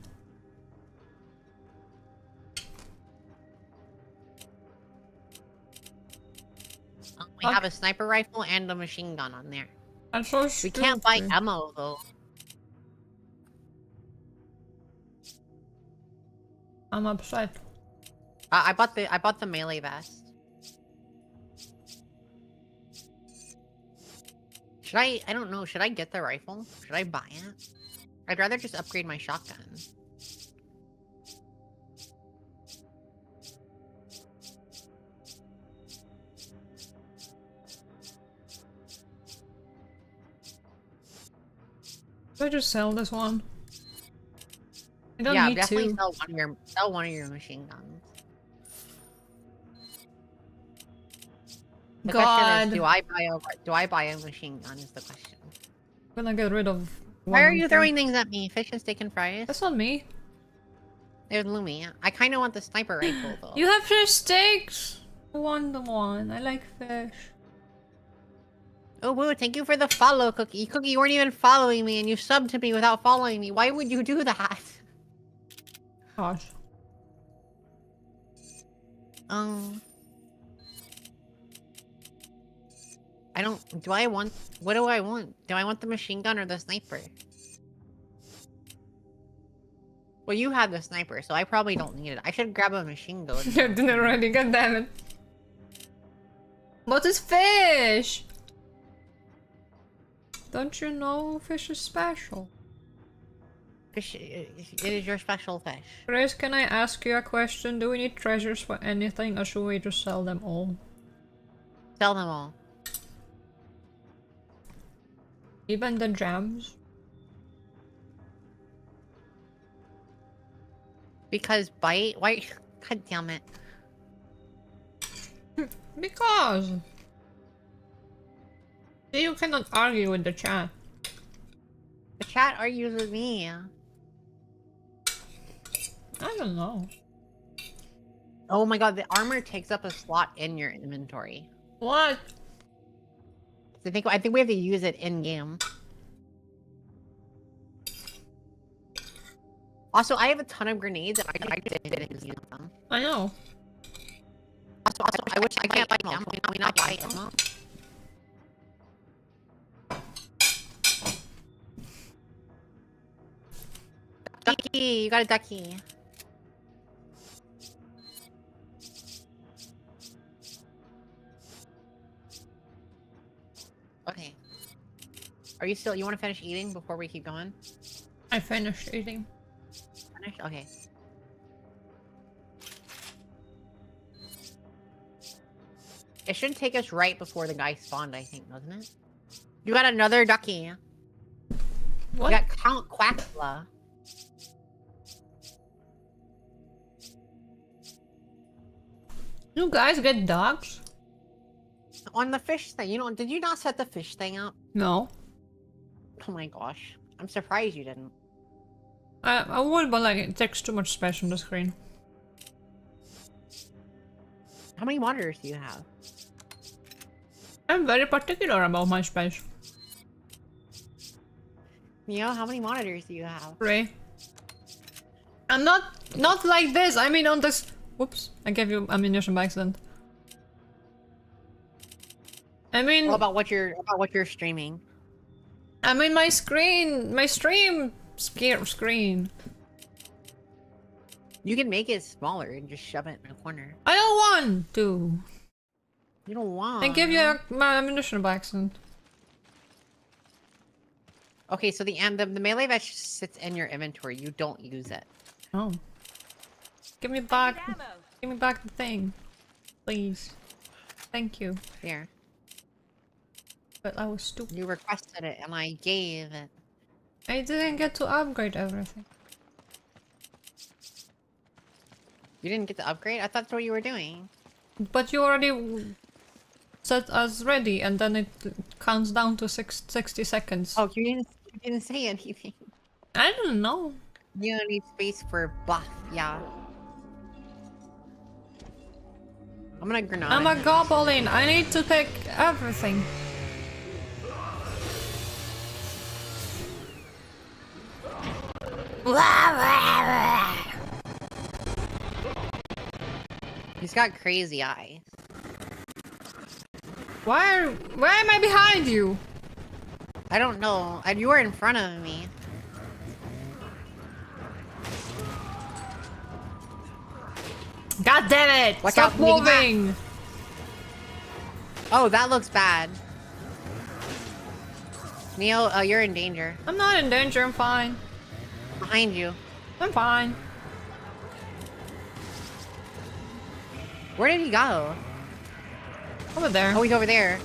We have a sniper rifle and a machine gun on there. That's so We stupid. can't buy ammo though. I'm upset. I bought the melee vest. Should I don't know, should I get the rifle? Should I buy it? I'd rather just upgrade my shotgun. Should I just sell this one? I don't Yeah, need definitely to. sell one of your machine guns. The question is, do I buy a machine gun is the question. I'm gonna get rid of Why are one you thing. throwing things at me? Fish and steak and fries? That's not me. There's Lumi. I kinda want the sniper rifle though. You have fish steaks! I want the one. I like fish. Oh, woo, thank you for the follow, Cookie. Cookie, you weren't even following me and you subbed to me without following me. Why would you do that? Gosh. I don't... Do I want... What do I want? Do I want the machine gun or the sniper? Well, you have the sniper, so I probably don't need it. I should grab a machine gun. You did it already, god damn it. What is fish? Don't you know fish is special? Fish... It is your special fish. Grace, can I ask you a question? Do we need treasures for anything or should we just sell them all? Sell them all. Even the gems? Because bite? Why? God damn it. Because you cannot argue with the chat. The chat argues with me. I don't know. Oh my god, the armor takes up a slot in your inventory. What? I think we have to use it in game. Also, I have a ton of grenades and I didn't use them. I know. Also, I wish I can't buy them. Can we not buy them? Ducky, you got a ducky. Okay. Are you still? You want to finish eating before we keep going? I finished eating. Finished? Okay. It should take us right before the guy spawned, I think, doesn't it? You got another ducky. What? You got Count Quackla. You guys get dogs? On the fish thing. You know, did you not set the fish thing up? No. Oh my gosh. I'm surprised you didn't. I would, but like it takes too much space on the screen. How many monitors do you have? I'm very particular about my space. Neo, how many monitors do you have? 3. And not like this. I mean on this. Whoops! I gave you ammunition by accident. I mean. What about what you're streaming? I mean my screen, my stream screen. You can make it smaller and just shove it in a corner. I don't want to. You don't want. I give you my ammunition by accident. Okay, so the melee vest sits in your inventory. You don't use it. Oh. Give me back. Give me back the thing, please. Thank you. Here. But I was stupid. You requested it, and I gave it. I didn't get to upgrade everything. You didn't get the upgrade? I thought that's what you were doing. But you already set us ready, and then it counts down to 60 seconds. Oh, you didn't say anything. I don't know. You need space for buff, yeah. I'm gonna grenade. I'm a goblin. I need to take everything. He's got crazy eyes. Why am I behind you? I don't know. You were in front of me. God damn it! Watch Stop out, moving moving! Oh, that looks bad. Neo, you're in danger. I'm not in danger, I'm fine. Behind you. I'm fine. Where did he go? Over there. Oh, he's over there.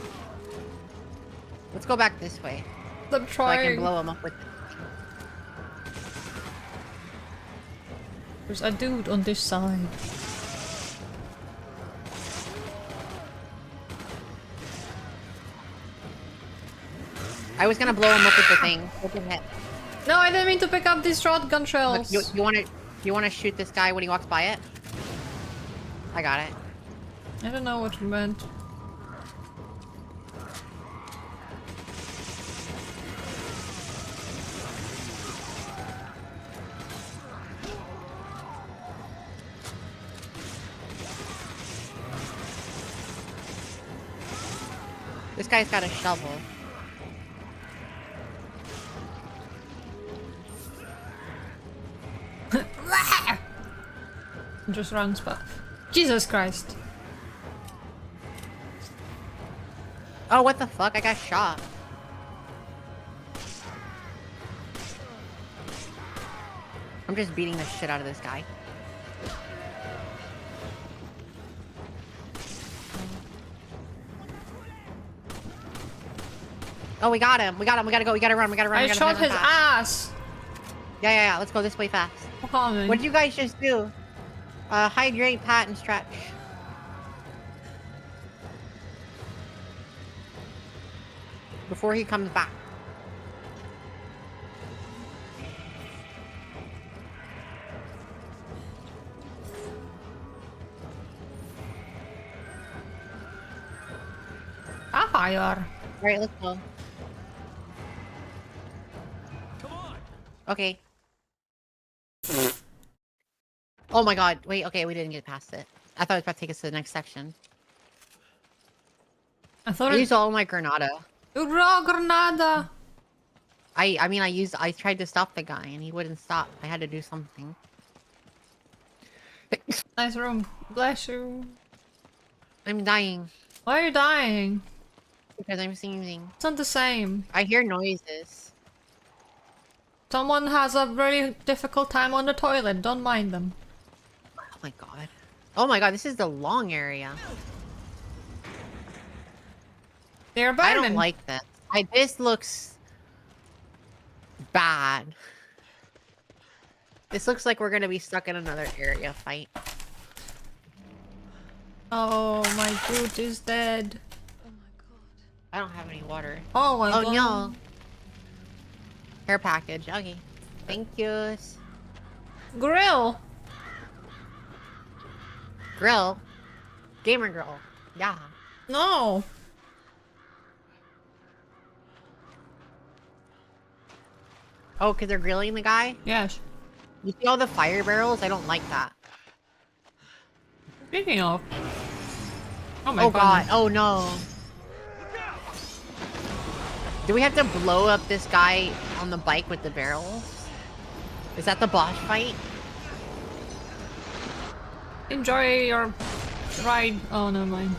Let's go back this way. Stop So I can trying. blow him up with it. There's a dude on this side. I was gonna blow him up with the thing. Open hit. No, I didn't mean to pick up these shotgun shells. Look, you wanna shoot this guy when he walks by it? I got it. I don't know what you meant. This guy's got a shovel. Just runs back. Jesus Christ. Oh, what the fuck? I got shot. I'm just beating the shit out of this guy. Oh, we got him. We got him. We gotta go. We gotta run. We gotta run. I We gotta shot run his fast. ass. Yeah. Let's go this way fast. Coming. What did you guys just do? Hydrate, pat, and stretch. Before he comes back. Fire. Alright, let's go. Come on! Okay. Oh my god. Wait, okay, we didn't get past it. I thought it was about to take us to the next section. I thought I it. used all my Granada. Raw Granada. I tried to stop the guy and he wouldn't stop. I had to do something. Nice room. Bless you. I'm dying. Why are you dying? Because I'm sneezing. It's not the same. I hear noises. Someone has a really difficult time on the toilet. Don't mind them. Oh my god. Oh my god, this is the long area. They're I burning. don't like this. This looks bad. This looks like we're gonna be stuck in another area fight. Oh, my boot is dead. I don't have any water. Oh my god. Oh no. Care package. Okay. Thank you. Grill. Grill. Gamer grill. Yeah. No. Oh, because they're grilling the guy? Yes. You see all the fire barrels? I don't like that. Speaking of. Oh my Oh god. goodness. Oh no. Do we have to blow up this guy on the bike with the barrels? Is that the boss fight? Enjoy your ride. Oh, never mind.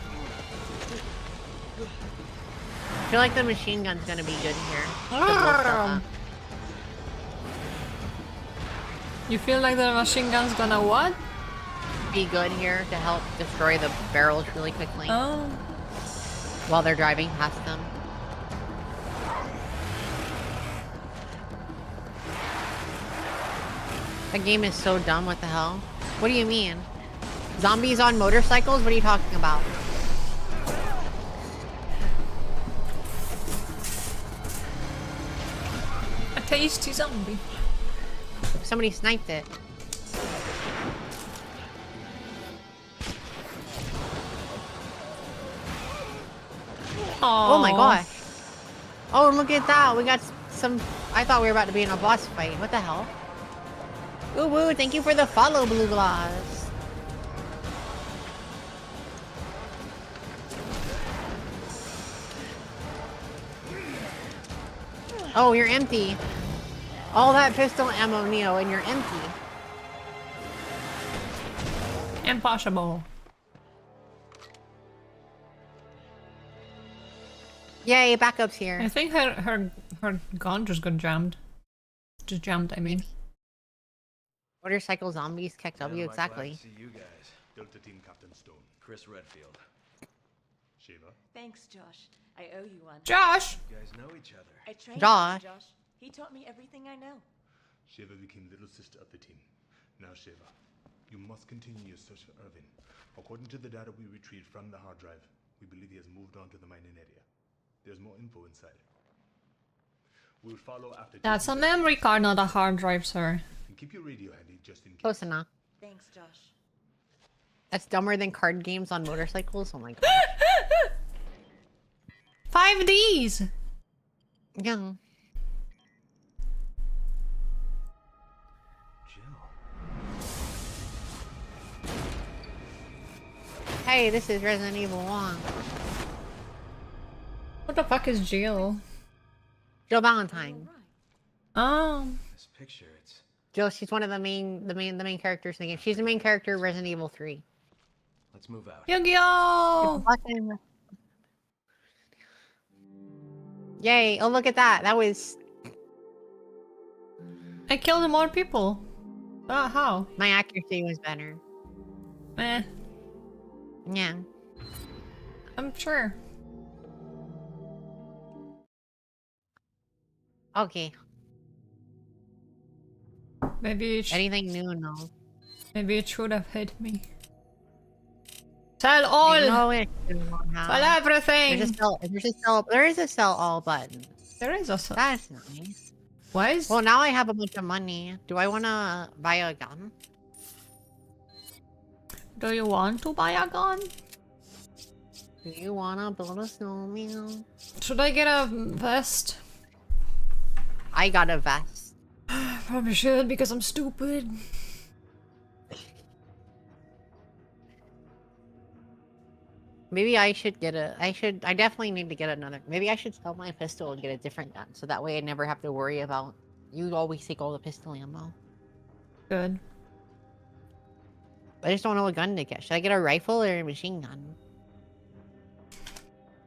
I feel like the machine gun's gonna be good here. to blow stuff up. You feel like the machine gun's gonna what? Be good here to help destroy the barrels really quickly Oh. while they're driving past them. That game is so dumb, what the hell? What do you mean? Zombies on motorcycles? What are you talking about? A tasty zombie. Somebody sniped it. Oh my gosh. Oh, look at that. We got some... I thought we were about to be in a boss fight. What the hell? Ooh, woo. Thank you for the follow, Blue Glass. Oh, you're empty. All that pistol ammo, Neo, and you're empty. Impossible. Yay, backup's here. I think her gun just got jammed. Just jammed, I mean. Motorcycle zombies, Keck W, Glad exactly. to see you guys. Delta Team Captain Stone. Chris Redfield. Shiva. Thanks, Josh. I owe you one. Josh! You guys know each other. I trained Josh. with Josh. He taught me everything I know. Shiva became little sister of the team. Now, Shiva, you must continue your search for Irvin. According to the data we retrieved from the hard drive, we believe he has moved on to the mining area. There's more info inside. We'll follow after. That's a memory card, not a hard drive, sir. And keep your radio handy just in case. Close enough. Thanks, Josh. That's dumber than card games on motorcycles. Oh my god. 5Ds! Yeah. Jill. Hey, this is Resident Evil 1. What the fuck is Jill? Jill Valentine. Oh. This picture, it's... Jill, she's one of the main characters in the game. She's the main character of Resident Evil 3. Let's move out. Yu-Gi-Oh! Yay! Oh, look at that. That was... I killed more people. How? My accuracy was better. Eh, Yeah. I'm sure. Okay. Maybe Anything new? No. maybe it should have hit me. Sell all! No, it Sell everything! There is a sell all button. There is a sell. That's nice. Why is... Well, now I have a bunch of money. Do I want to buy a gun? Do you want to buy a gun? Do you want to build a snowman? Should I get a vest? I got a vest. Probably should because I'm stupid. Maybe I should get I definitely need to get another. Maybe I should sell my pistol and get a different gun. So that way I never have to worry about... You always take all the pistol ammo. Good. I just don't know what gun to get. Should I get a rifle or a machine gun?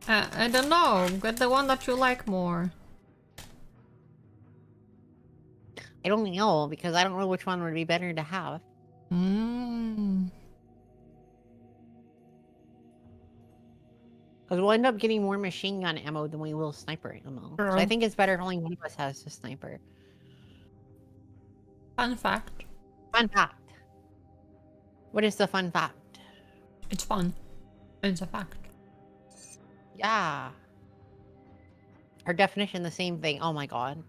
I don't know. Get the one that you like more. I don't know, because I don't know which one would be better to have. Mmm. Because we'll end up getting more machine gun ammo than we will sniper ammo. True. So I think it's better if only one of us has a sniper. Fun fact. Fun fact. What is the fun fact? It's fun. It's a fact. Yeah. Our definition, the same thing. Oh my god.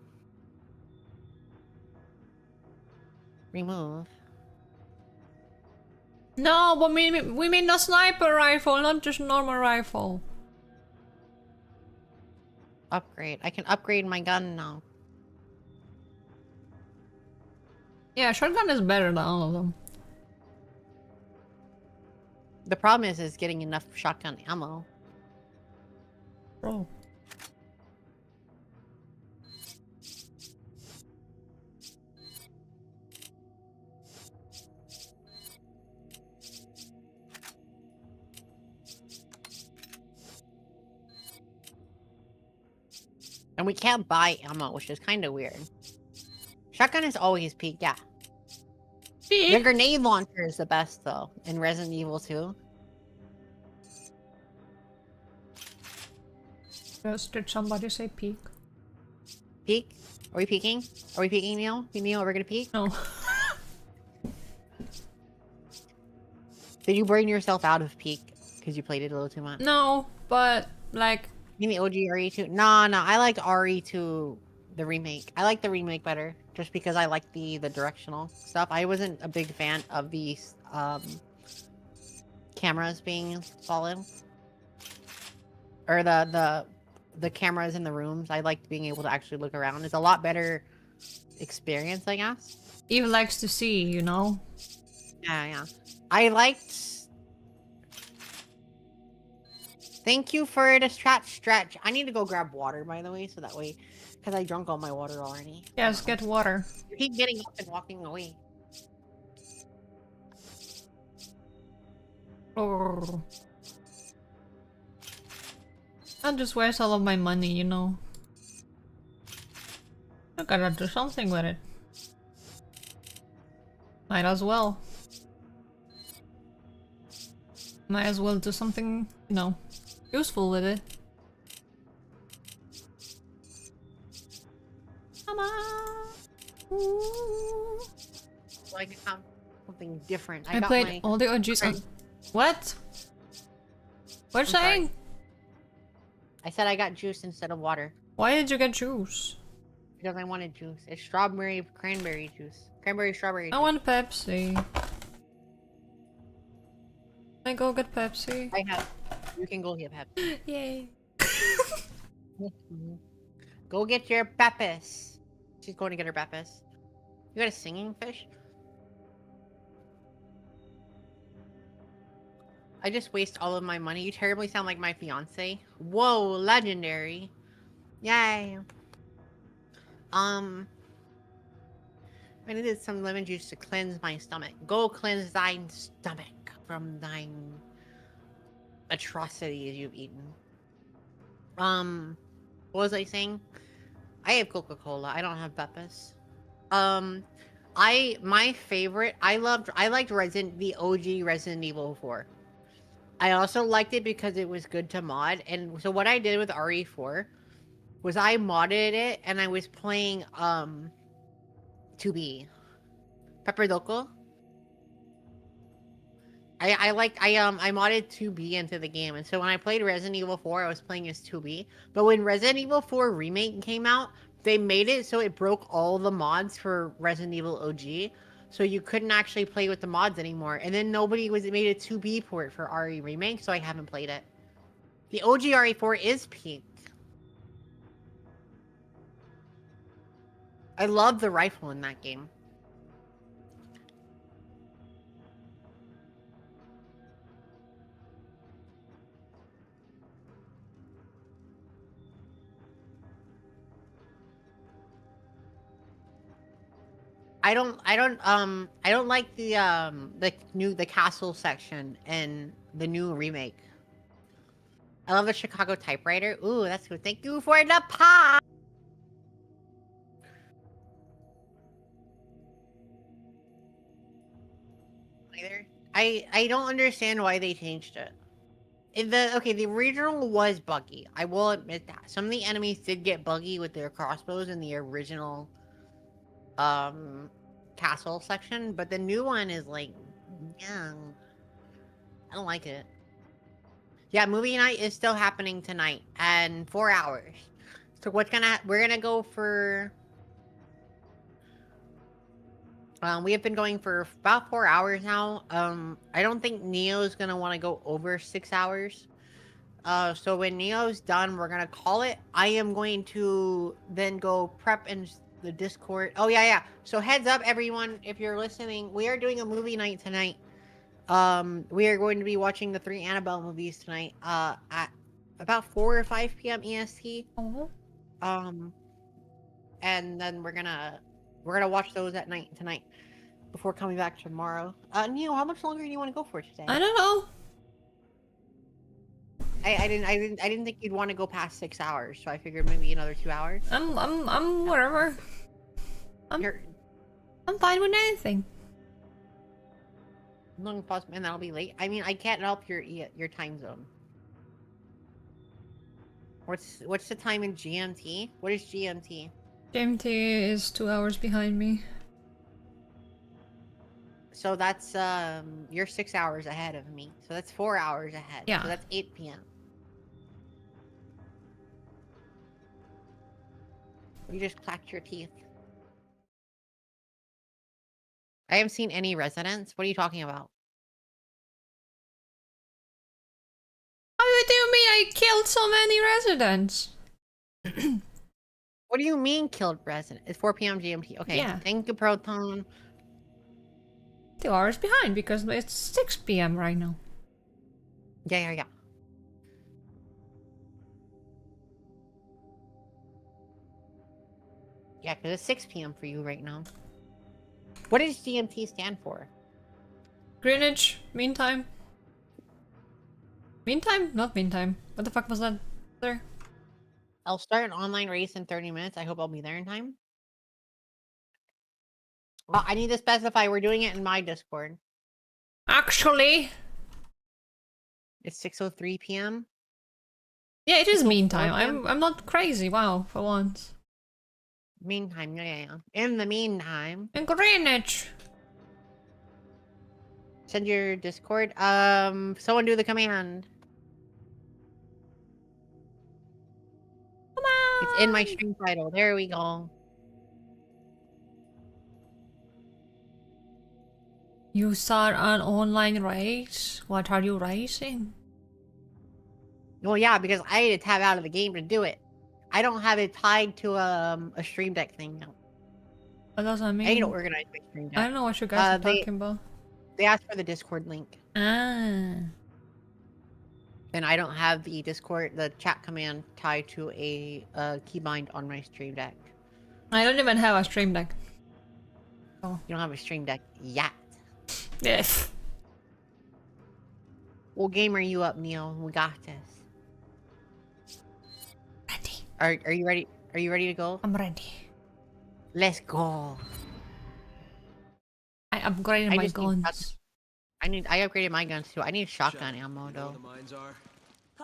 Remove. No, but we mean a sniper rifle, not just normal rifle. Upgrade. I can upgrade my gun now. Yeah, shotgun is better than all of them. The problem is getting enough shotgun ammo. Bro. And we can't buy ammo, which is kind of weird. Shotgun is always peak, yeah. The Peak? grenade launcher is the best, though, in Resident Evil 2. Yes, did somebody say peak? Peek? Are we peeking? Are we peeking, Neil? Neil, are we gonna peek? No. Did you burn yourself out of peek because you played it a little too much? No, but like... You mean the OG RE2? No, I liked RE2, the remake. I like the remake better, just because I like the directional stuff. I wasn't a big fan of these cameras being solid. Or the cameras in the rooms. I liked being able to actually look around. It's a lot better experience, I guess. Eve likes to see, you know? Yeah. I liked... Thank you for the stretch. I need to go grab water, by the way, so that way... Because I drank all my water already. Yes, get water. You keep getting up and walking away. Oh. I'll just waste all of my money, you know? I gotta do something with it. Might as well. Might as well do something, you know, useful with it. Come on! Ooh. So I can have something different. I got played my... all the OGs on... What? What are you saying? I said I got juice instead of water. Why did you get juice? Because I wanted juice. It's strawberry cranberry juice. Cranberry strawberry I juice. want Pepsi. Can I go get Pepsi? I have. You can go get Pepsi. Yay. Go get your Peppis. She's going to get her Peppis. You got a singing fish? I just waste all of my money. You terribly sound like my fiance. Whoa, legendary. Yay. I needed some lemon juice to cleanse my stomach. Go cleanse thine stomach from thine atrocities you've eaten. What was I saying? I have Coca-Cola. I don't have Peppers. I liked the OG Resident Evil 4. I also liked it because it was good to mod, and so what I did with RE4 was I modded it and I was playing 2B. Pepper Doko. I modded 2B into the game, and so when I played Resident Evil 4, I was playing as 2B. But when Resident Evil 4 Remake came out, they made it so it broke all the mods for Resident Evil OG, so you couldn't actually play with the mods anymore. And then made a 2B port for RE Remake, so I haven't played it. The OG RE4 is pink. I love the rifle in that game. I don't like the castle section and the new remake. I love the Chicago typewriter. Ooh, that's good. Thank you for the pop. I don't understand why they changed it. The original was buggy. I will admit that. Some of the enemies did get buggy with their crossbows in the original castle section, but the new one is like, yeah, I don't like it. Yeah, movie night is still happening tonight and 4 hours. So we're gonna go for we have been going for about 4 hours now. I don't think Neo's gonna want to go over 6 hours. So when Neo's done, we're gonna call it. I am going to then go prep in the Discord. Oh yeah. So heads up, everyone, if you're listening, we are doing a movie night tonight. We are going to be watching the 3 Annabelle movies tonight. At about 4 or 5 p.m. EST. And then we're gonna watch those at night tonight before coming back tomorrow. Neo, how much longer do you want to go for today? I don't know. I didn't think you'd want to go past 6 hours, so I figured maybe another 2 hours. I'm whatever. I'm fine with anything. Long pause, and that'll be late. I mean, I can't help your time zone. What's the time in GMT? What is GMT? GMT is 2 hours behind me. So that's you're 6 hours ahead of me. So that's 4 hours ahead. Yeah. So that's 8 p.m. You just clacked your teeth. I haven't seen any residents. What are you talking about? What do you mean I killed so many residents? What do you mean killed resident? It's 4 p.m. GMT. Okay. Yeah. Thank you, Proton. 2 hours behind because it's 6 p.m. right now. Yeah. Yeah, because it's 6 p.m. for you right now. What does GMT stand for? Greenwich Mean Time. Meantime? Not meantime. What the fuck was that? There. I'll start an online race in 30 minutes. I hope I'll be there in time. Well, I need to specify we're doing it in my Discord. Actually, it's 6:03 p.m. Yeah, it is meantime. I'm not crazy. Wow, for once. Meantime, yeah. In the meantime. In Greenwich. Send your Discord. Someone do the command. Come on. It's in my stream title. There we go. You start an online race? What are you racing? Well, yeah, because I had to tab out of the game to do it. I don't have it tied to a Stream Deck thing now. What does that mean? I need to organize my Stream Deck. I don't know what you guys are talking about. They asked for the Discord link. Ah. And I don't have the Discord, the chat command tied to a keybind on my Stream Deck. I don't even have a Stream Deck. Oh. You don't have a Stream Deck yet. Yes. What game are you up, Neo? We got this. Ready. Are you ready? Are you ready to go? I'm ready. Let's go. I upgraded my guns. I upgraded my guns too. I need shotgun ammo though. The mines are?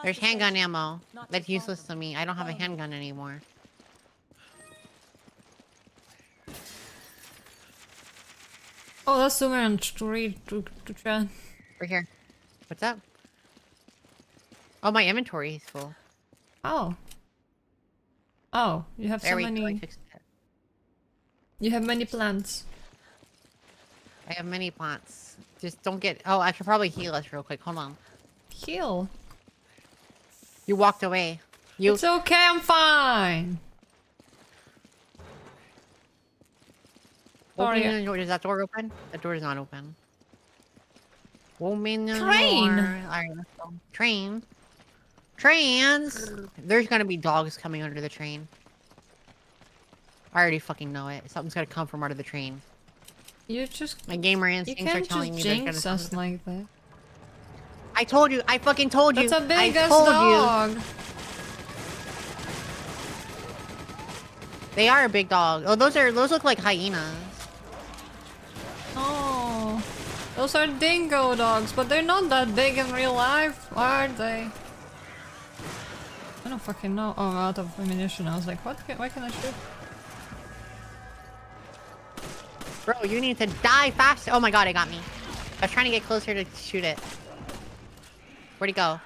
There's handgun ammo. That's useless to me. I don't have a handgun anymore. Oh, that's the man to chat. We're here. What's up? Oh, my inventory is full. Oh. Oh, you have There so we go. I many. fixed it. You have many plants. I have many plants. Just don't get... Oh, I should probably heal us real quick. Hold on. Heal. You walked away. You... It's okay, I'm fine. Sorry. Open the door. Is that door open? That door is not open. Open the Train. door. Alright, let's go. Train. Trains! There's gonna be dogs coming under the train. I already fucking know it. Something's gonna come from under the train. You just... My gamer You instincts are can't telling just me there's jinx gonna us like that. I told you! I fucking told you! That's a big I ass told dog. you! They are a big dog. Oh, those look like hyenas. Oh. Those are dingo dogs, but they're not that big in real life, are they? I don't fucking know. Oh, I'm out of ammunition. I was like, what? Why can I shoot? Bro, you need to die fast. Oh my god, it got me. I was trying to get closer to shoot it. Where'd it go?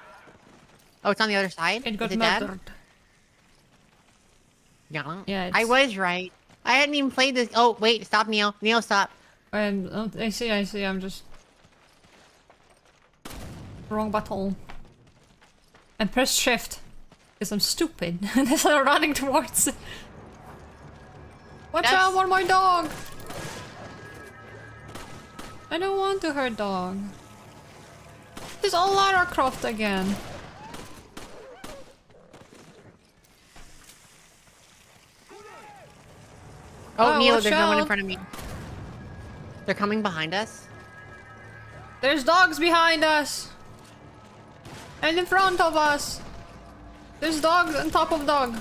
Oh, it's on the other side? It got Is it dead? murdered. Yeah. Yeah, I it's... was right. I hadn't even played this. Oh, wait. Stop, Neil. Neil, stop. Oh, I see, I'm just... Wrong button. And press shift. Because I'm stupid. And then I'm running towards it. Watch out for my dog! I don't want to hurt dog. It's all Lara Croft again. Oh, Neil, watch there's no one in out. front of me. They're coming behind us. There's dogs behind us! And in front of us! There's dogs on top of dog.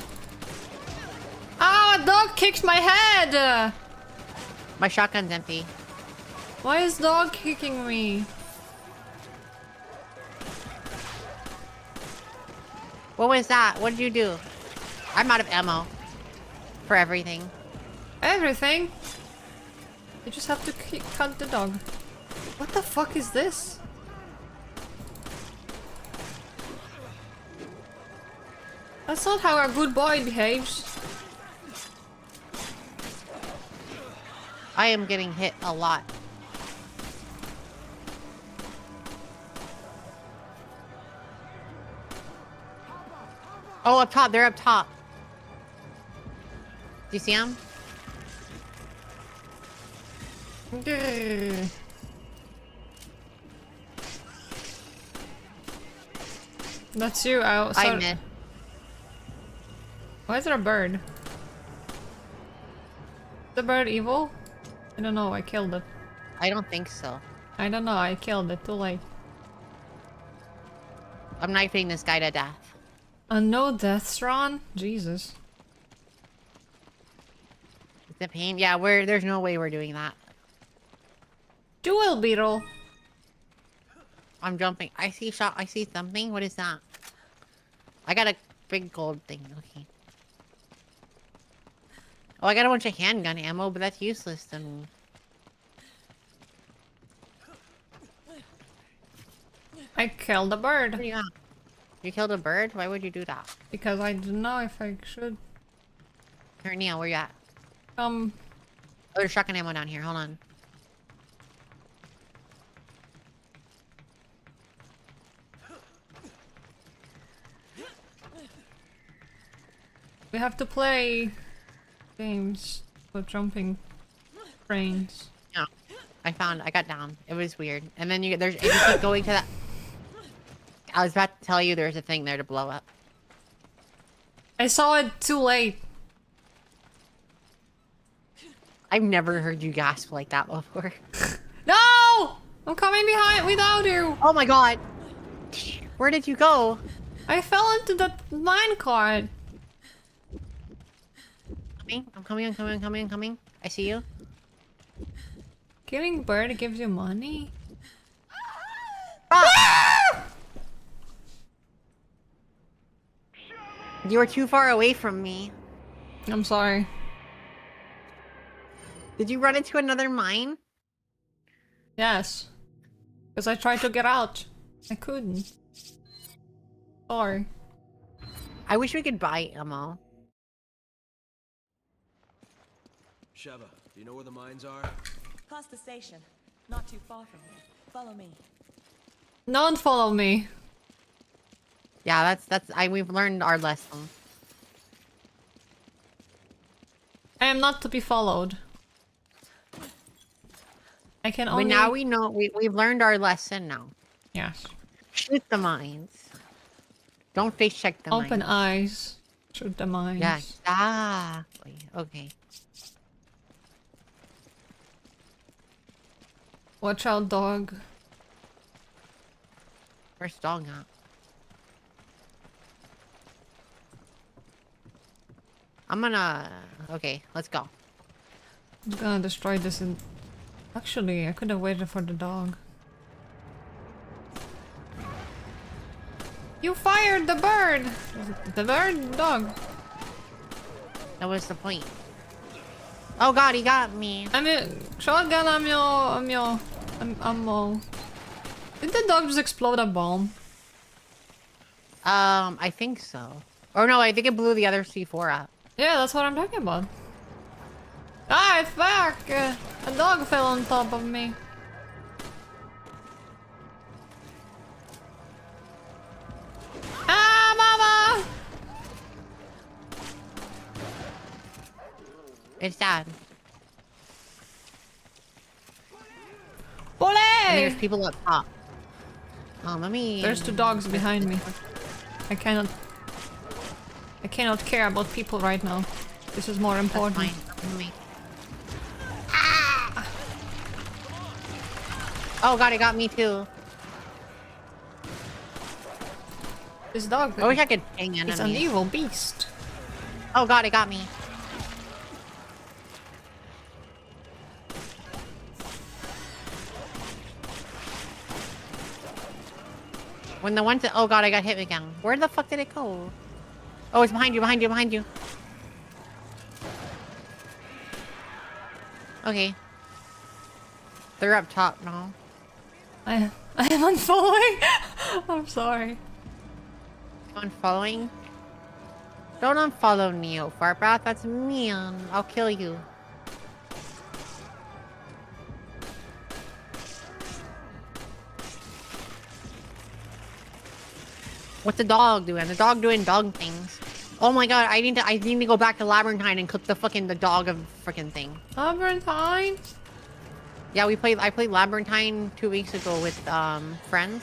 Ah, a dog kicked my head! My shotgun's empty. Why is dog kicking me? What was that? What did you do? I'm out of ammo. For everything. Everything? You just have to cut the dog. What the fuck is this? That's not how a good boy behaves. I am getting hit a lot. Oh, up top. They're up top. Do you see them? That's you out. I missed. Why is there a bird? The bird evil? I don't know, I killed it. I don't think so. I don't know, I killed it, too late. I'm knifing this guy to death. No deaths, Ron? Jesus. The pain? Yeah, there's no way we're doing that. Dual beetle. I'm jumping. I see something. What is that? I got a big gold thing. Okay. Oh, I got a bunch of handgun ammo, but that's useless to me. I killed a bird. What do you got? You killed a bird? Why would you do that? Because I don't know if I should. Here, Neil, where you at? Um... Oh, there's shotgun ammo down here. Hold on. We have to play games with jumping trains. Yeah. I got down. It was weird. And then if you keep going to that... I was about to tell you there's a thing there to blow up. I saw it too late. I've never heard you gasp like that before. No! I'm coming behind without you! Oh my god! Where did you go? I fell into the minecart. I'm coming. I see you. Killing bird gives you money? Ah! You were too far away from me. I'm sorry. Did you run into another mine? Yes. Because I tried to get out. I couldn't. Sorry. I wish we could buy ammo. Sheva, do you know where the mines are? Past the station. Not too far from here. Follow me. Don't follow me. Yeah, we've learned our lesson. I am not to be followed. I can only... But now we know, we've learned our lesson now. Yes. Shoot the mines. Don't face check the Open mines. eyes. Shoot the mines. Yeah, exactly. Okay. Watch out, dog. Where's dog at? I'm gonna... Okay, let's go. I'm gonna destroy this in... Actually, I could have waited for the dog. You fired the bird! The bird? Dog. That was the point. Oh god, he got me. I mean, shotgun ammo. Did the dog just explode a bomb? I think so. Or no, I think it blew the other C4 up. Yeah, that's what I'm talking about. Ah, it's back! A dog fell on top of me. Ah, mama! It's sad. Bully! And there's people up top. Let me... There's two dogs behind me. I cannot care about people right now. This is more important. That's fine. Let me... Ah! Oh god, it got me too. This dog. I wish I could ping It's enemies. an evil beast. Oh god, it got me. When the one to... Oh god, I got hit again. Where the fuck did it go? Oh, it's behind you, behind you, behind you. Okay. They're up top now. I am unfollowing. I'm sorry. Unfollowing? Don't unfollow Neo, Farpath. That's mean. I'll kill you. What's the dog doing? The dog doing dog things. Oh my god, I need to go back to Labyrinthine and cook the dog of frickin' thing. Labyrinthine? Yeah, I played Labyrinthine 2 weeks ago with friends.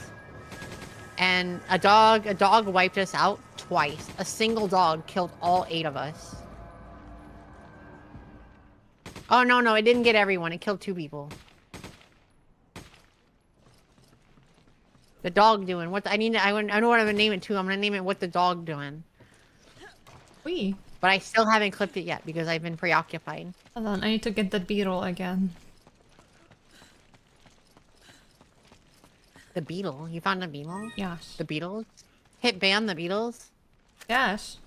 And a dog wiped us out twice. A single dog killed all 8 of us. Oh no, it didn't get everyone. It killed 2 people. The dog doing what? I know what I'm gonna name it too. I'm gonna name it "What the Dog Doing." Wee. But I still haven't clipped it yet because I've been preoccupied. Hold on, I need to get the beetle again. The beetle? You found a beetle? Yes. The Beatles? Hit ban the Beatles? Yes.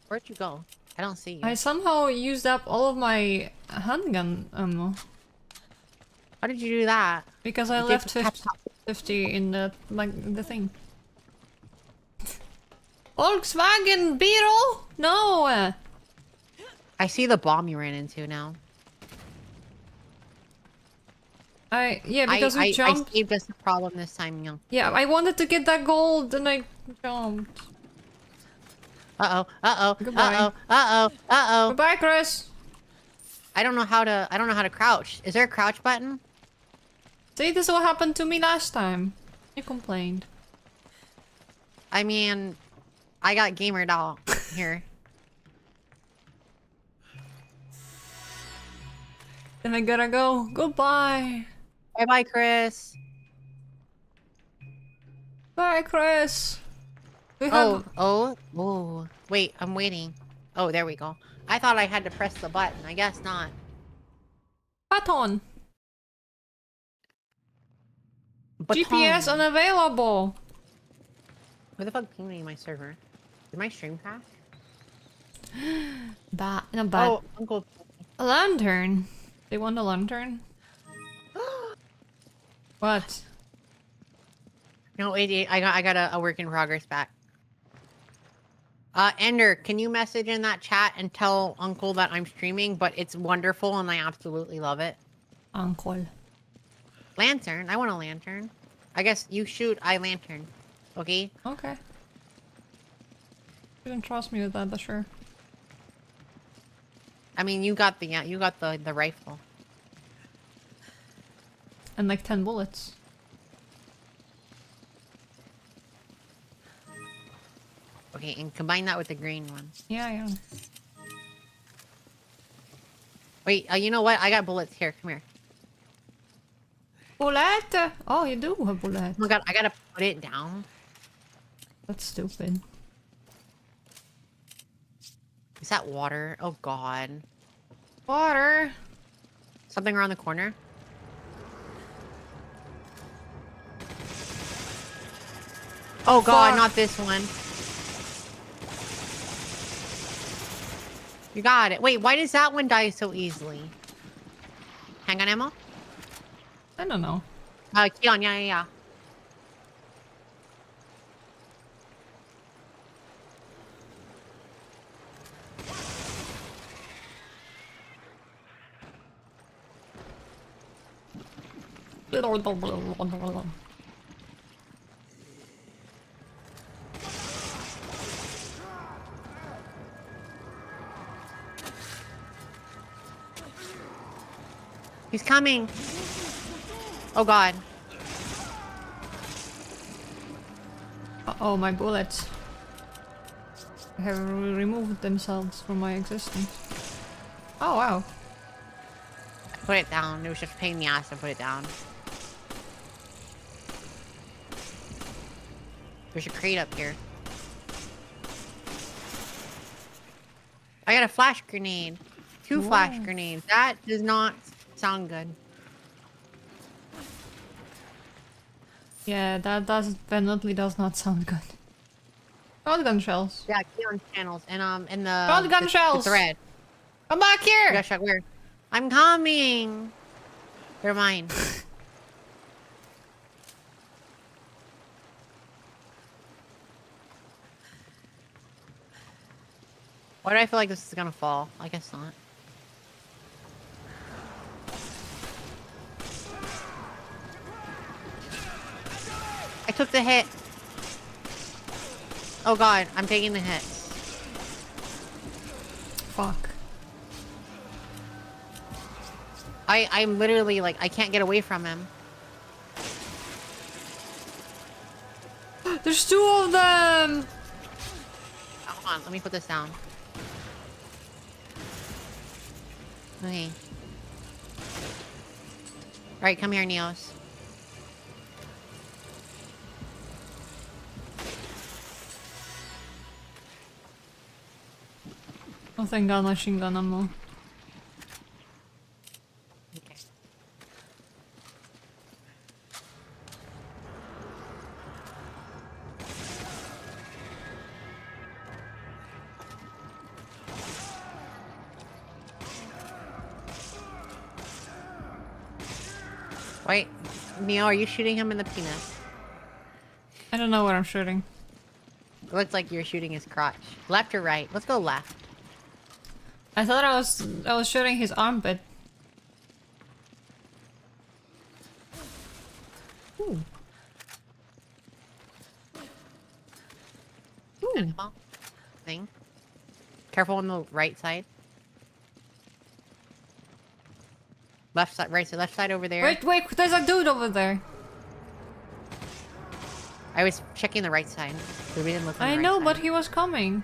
Where'd you go? I don't see you. I somehow used up all of my handgun ammo. How did you do that? Because I You left gave 50 in the the thing. Volkswagen Beetle? No! I see the bomb you ran into now. Yeah, because we jumped. I saved us the problem this time, young. Yeah, I wanted to get that gold and I jumped. Uh-oh. Goodbye, Chris. I don't know how to crouch. Is there a crouch button? See, this is what happened to me last time. You complained. I mean, I got gamer doll here. Then I gotta go. Goodbye. Bye-bye, Chris. Bye, Chris. We have... Oh. Wait, I'm waiting. Oh, there we go. I thought I had to press the button. I guess not. Button. GPS unavailable. Where the fuck pinged me my server? Did my stream crash? No, but Oh, Uncle. a lantern. They want a lantern. What? No, wait, I got a work in progress back. Ender, can you message in that chat and tell Uncle that I'm streaming, but it's wonderful and I absolutely love it. Uncle. Lantern? I want a lantern. I guess you shoot, I lantern. Okay? Okay. You didn't trust me with that, but sure. I mean, you got the rifle. And like 10 bullets. Okay, and combine that with the green one. Yeah, yeah. Wait, you know what? I got bullets here. Come here. Bullet! Oh, you do have bullet. Oh my god, I gotta put it down. That's stupid. Is that water? Oh god. Water! Something around the corner? Oh god, Fuck. not this one. You got it. Wait, why does that one die so easily? Handgun ammo? I don't know. Keon, yeah. He's coming. Oh god. Uh-oh, my bullets have removed themselves from my existence. Oh, wow. Put it down. It was just a pain in the ass to put it down. There's a crate up here. I got a flash grenade. Two flash grenades. That does not sound good. Yeah, that definitely does not sound good. Shotgun shells. Yeah, Keon channels and in the Shotgun shells. the thread. Come back here! Gosh, where? I'm coming. They're mine. Why do I feel like this is gonna fall? I guess not. I took the hit. Oh god, I'm taking the hits. Fuck. I'm literally like, I can't get away from him. There's two of them! Hold on, let me put this down. Okay. Alright, come here, Neos. Oh, thank god, machine gun ammo. Okay. Wait, Neo, are you shooting him in the penis? I don't know what I'm shooting. It looks like you're shooting his crotch. Left or right? Let's go left. I thought I was shooting his armpit. Ooh. Ooh. Thing. Careful on the right side. Left side, right side, left side over there. Wait, there's a dude over there. I was checking the right side. So we didn't look on the I right know, side. but he was coming.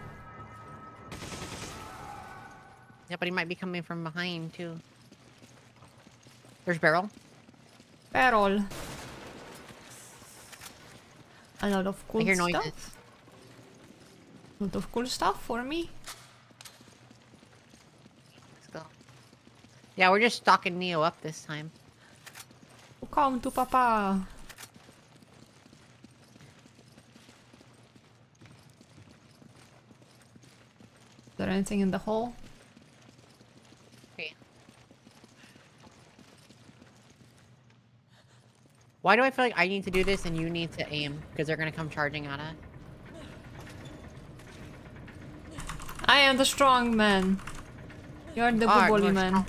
Yeah, but he might be coming from behind too. There's barrel. Barrel. A lot of cool I hear stuff. noises. A lot of cool stuff for me. Let's go. Yeah, we're just stalking Neo up this time. Come to Papa. there anything in the hole? Okay. Why do I feel like I need to do this and you need to aim? Because they're gonna come charging at us. I am the strong man. You're the Ah, bully you're man.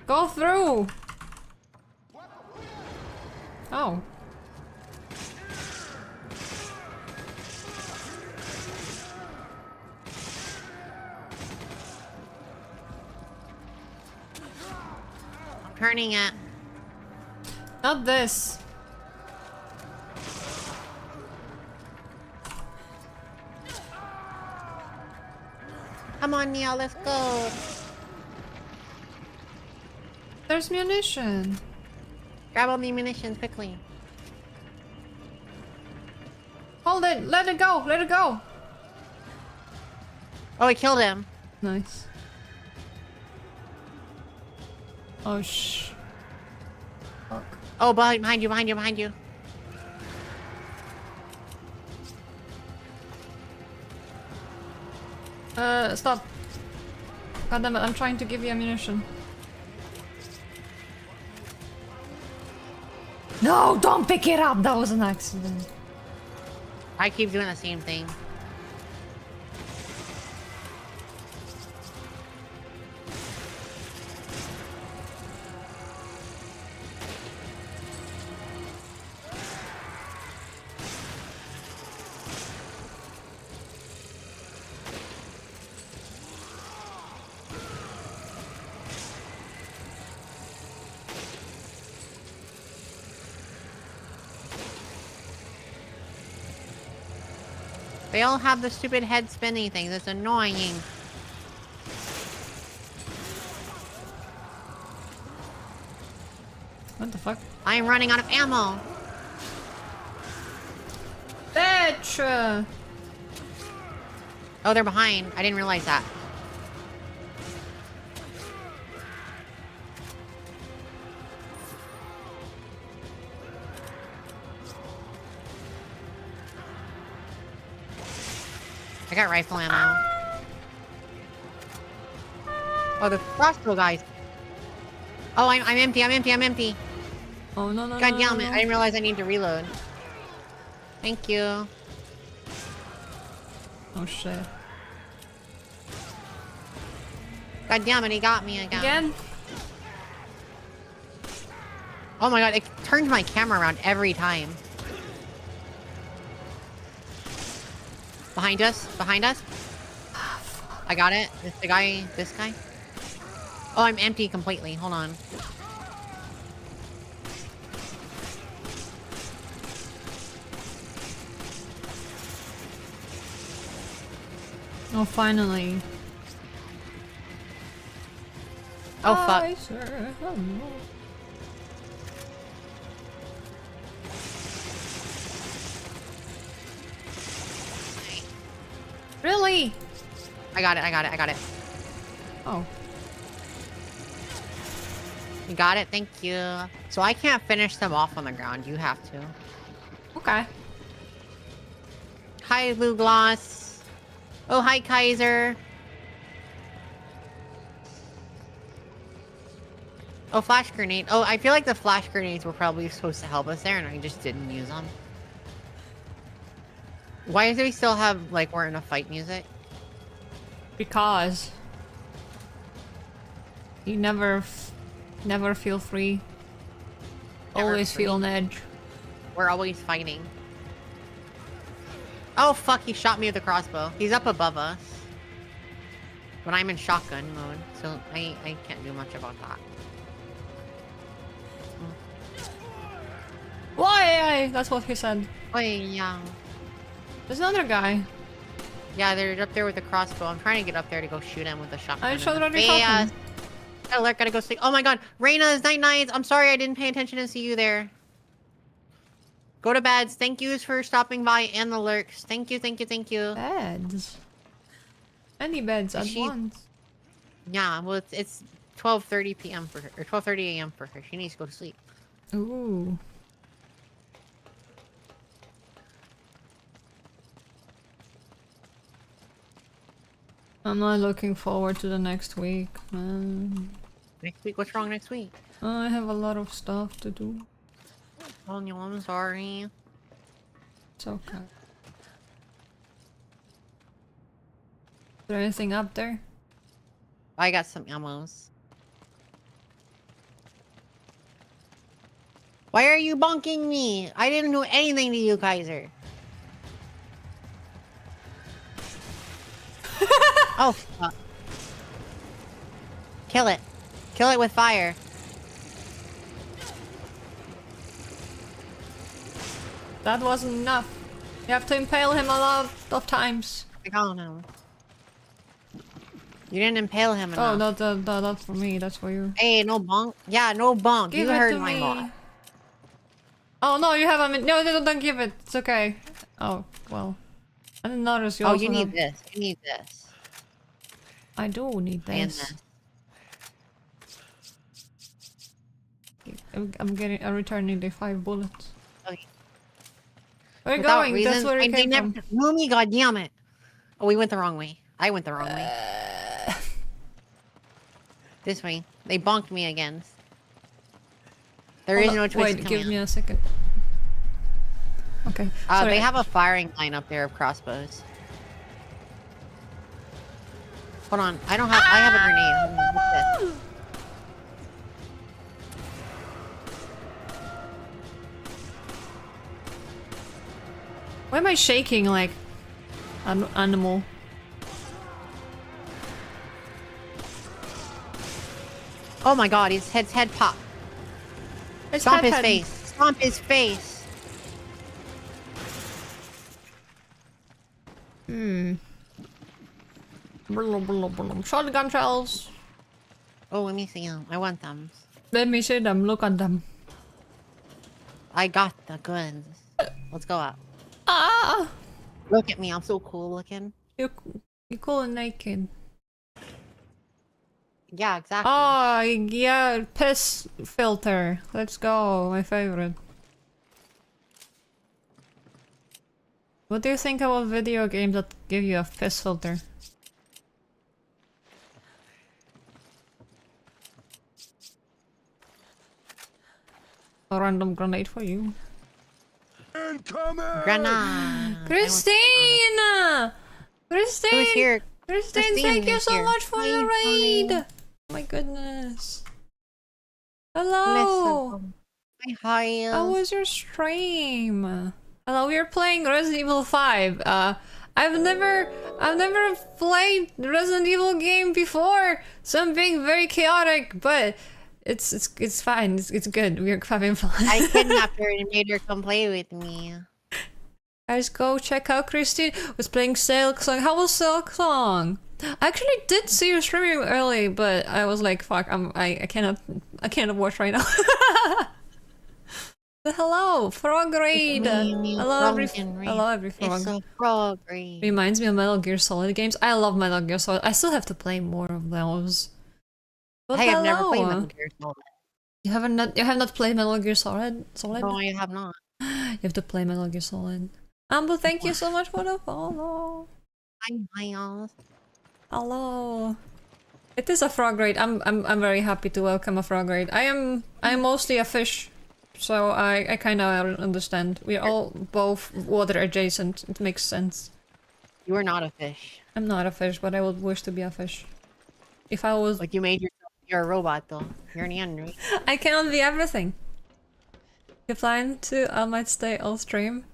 Go through! Oh. I'm turning it. Not this. Come on, Neo, let's go. There's munition. Grab all the munitions quickly. Hold it. Let it go. Let it go. Oh, I killed him. Nice. Oh, fuck. Oh, behind you, behind you, behind you. Stop. God damn it, I'm trying to give you ammunition. No, don't pick it up! That was an accident. I keep doing the same thing. They all have the stupid head spinning things. It's annoying. What the fuck? I am running out of ammo. Bitch! Oh, they're behind. I didn't realize that. I got rifle ammo. Oh, the crossbow guys. Oh, I'm empty. I'm empty. I'm empty. Oh, no, no, God no, damn no, it. no. I didn't realize I need to reload. Thank you. Oh, shit. God damn it. He got me again. Again? Oh my god. It turns my camera around every time. Behind us. Behind us. I got it. It's the guy. This guy. Oh, I'm empty completely. Hold on. Oh, finally. Oh, fuck. I sure hope. Really? I got it. I got it. I got it. Oh. You got it. Thank you. So I can't finish them off on the ground. You have to. Okay. Hi, Blue Gloss. Oh, hi, Kaiser. Oh, flash grenade. Oh, I feel like the flash grenades were probably supposed to help us there, and I just didn't use them. Why do we still have, like, we're in a fight music? Because you never feel free. Never Always free. feel an edge. We're always fighting. Oh, fuck, he shot me with a crossbow. He's up above us. But I'm in shotgun mode, so I can't do much about that. Why? That's what he said. Oh, yeah. There's another guy. Yeah, they're up there with a crossbow. I'm trying to get up there to go shoot him with a shotgun. I shot already Yeah. shot him. Alert, gotta go sleep. Oh my god, Reina's night nights. I'm sorry I didn't pay attention to see you there. Go to beds. Thank yous for stopping by and the lurks. Thank you, thank you, thank you. Beds. Any beds at once. Yeah, well, it's 12:30 p.m. for her, or 12:30 a.m. for her. She needs to go to sleep. Ooh. I'm not looking forward to the next week, man. Next week? What's wrong next week? I have a lot of stuff to do. Oh no, I'm sorry. It's okay. Is there anything up there? I got some ammos. Why are you bonking me? I didn't do anything to you, Kaiser. Oh, fuck. Kill it. Kill it with fire. That wasn't enough. You have to impale him a lot of times. I got him. You didn't impale him Oh, enough. not for me. That's for you. Hey, no bonk. Yeah, no bonk. Give You it heard to my me. boss. Oh no, you haven't. No, don't give it. It's okay. Oh well, I didn't notice you. Oh, also you need have... this. You need this. I do need And this. I'm getting. I'm returning the 5 bullets. Okay. Where are you Without going? reason, That's where it and came they from. never knew me, god damn it. Oh, we went the wrong way. I went the wrong way. This way. They bonked me again. There is no twist. Wait, give me a second. Okay. They have a firing line up there of crossbows. Hold on. I don't have. I have a grenade. Hold on, what's this? Why am I shaking like an animal? Oh my god, his head pop. It's Stomp his head. face. Stomp his face. Shotgun shells. Oh, let me see them. I want them. Let me see them. Look at them. I got the goods. Let's go out. Ah! Look at me. I'm so cool looking. You cool and naked. Yeah, exactly. Oh, yeah, piss filter. Let's go, my favorite. What do you think about video games that give you a piss filter? A random grenade for you. Grenade. Christine! Christine! Who's here? Christine, thank you is so here. much for the raid! Oh my goodness. Hello! Hi. How was your stream? Hello, we are playing Resident Evil 5. I've never played Resident Evil game before, so I'm being very chaotic, but it's fine. It's good. We're having fun. I kidnapped her and made her come play with me. Guys, go check out Christine was playing Silk Song. How was Silk Song? I actually did see you streaming early, but I was like, fuck, I cannot watch right now. Hello, Frog Raid. Hello, every frog. It's a frog raid. Reminds me of Metal Gear Solid games. I love Metal Gear Solid. I still have to play more of those. But I have never played hello. Metal Gear Solid. You have not played Metal Gear Solid? No, I have not. You have to play Metal Gear Solid. Amber, thank you so much for the follow. Hi, y'all. Hello. It is a frog raid. I'm very happy to welcome a frog raid. I'm mostly a fish, so I kind of understand. We're all both water adjacent. It makes sense. You are not a fish. I'm not a fish, but I would wish to be a fish. If I was, Like you made yourself. You're a robot, though. You're an android. I cannot be everything. You plan to? I might stay all stream.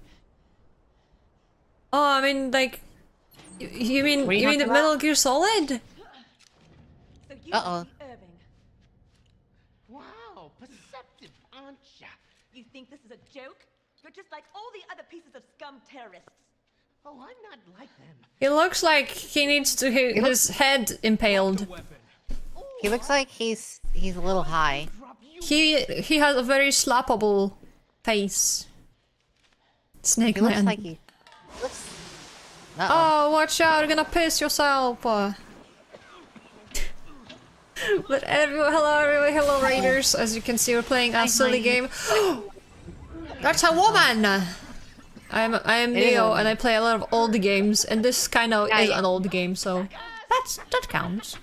Oh, I mean, like, you mean What are you the talking Metal Gear Solid? Uh-oh. Wow, perceptive, aren't ya? You think this is a joke? You're just like all the other pieces of scum terrorists. Oh, I'm not like them. He looks like he needs to his head impaled. He looks like he's a little high. He has a very slappable face. Snake He looks Man. like he looks. Oh, watch out! You're gonna piss yourself. But hello everyone, hello raiders. As you can see, we're playing a silly game. That's a woman. I am Neo, and I play a lot of old games, and this kind of is an old game. So that counts.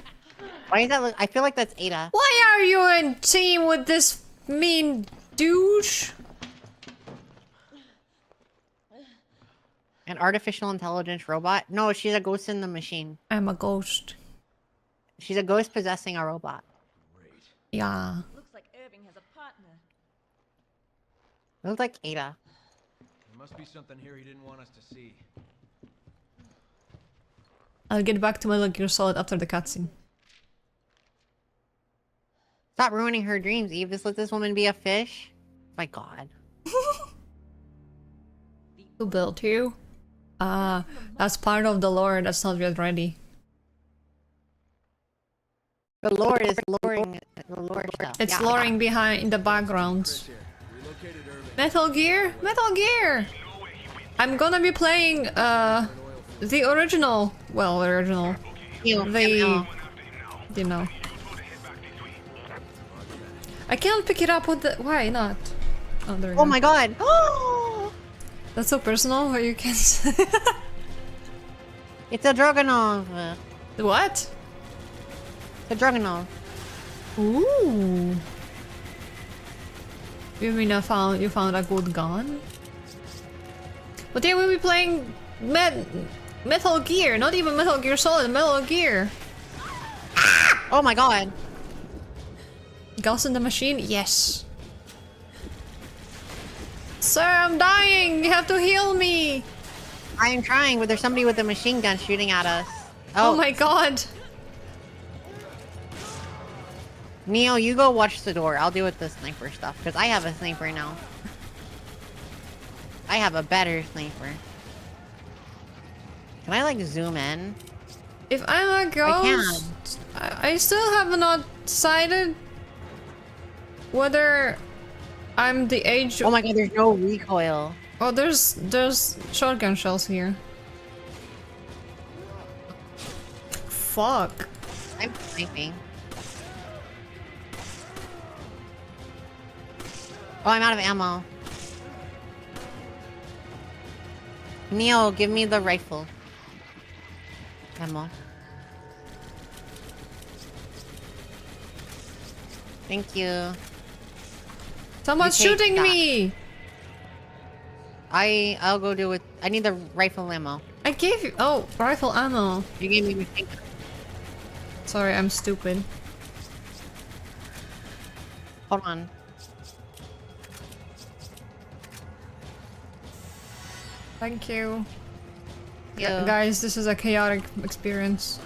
Why is that look? I feel like that's Ada. Why are you in team with this mean douche? An artificial intelligence robot? No, she's a ghost in the machine. I'm a ghost. She's a ghost possessing a robot. Yeah. Looks like Irving has a partner. It looks like Ada. There must be something here he didn't want us to see. I'll get back to Metal Gear Solid after the cutscene. Stop ruining her dreams, Eve. Just let this woman be a fish. My god. Who built you? That's part of the lore that's not yet ready. The lore is luring the lore stuff. It's Yeah. luring behind in the background. Metal Gear? Metal Gear! I'm gonna be playing the original. Well, original. You know. I can't pick it up with the. Why not? Oh, there we go. Oh my god! That's so personal. What you can say. It's a Dragunov. What? The Dragunov. Ooh. You mean you found a good gun? But yeah, we'll be playing Metal Gear, not even Metal Gear Solid, Metal Gear. Oh my god. Ghost in the Machine? Yes. Sir, I'm dying! You have to heal me! I am trying, but there's somebody with a machine gun shooting at us. Oh my god! Neo, you go watch the door. I'll deal with the sniper stuff, because I have a sniper now. I have a better sniper. Can I, like, zoom in? If I'm a ghost, I still have not decided whether I'm the age. Oh my god, there's no recoil. Oh, there's shotgun shells here. Fuck. I'm sniping. Oh, I'm out of ammo. Neo, give me the rifle. Ammo. Thank you. Someone's You take shooting that. me! I'll go do it. I need the rifle ammo. I gave you. Oh, rifle ammo. You gave me machine gun. Sorry, I'm stupid. Hold on. Thank you. Yeah. Guys, this is a chaotic experience.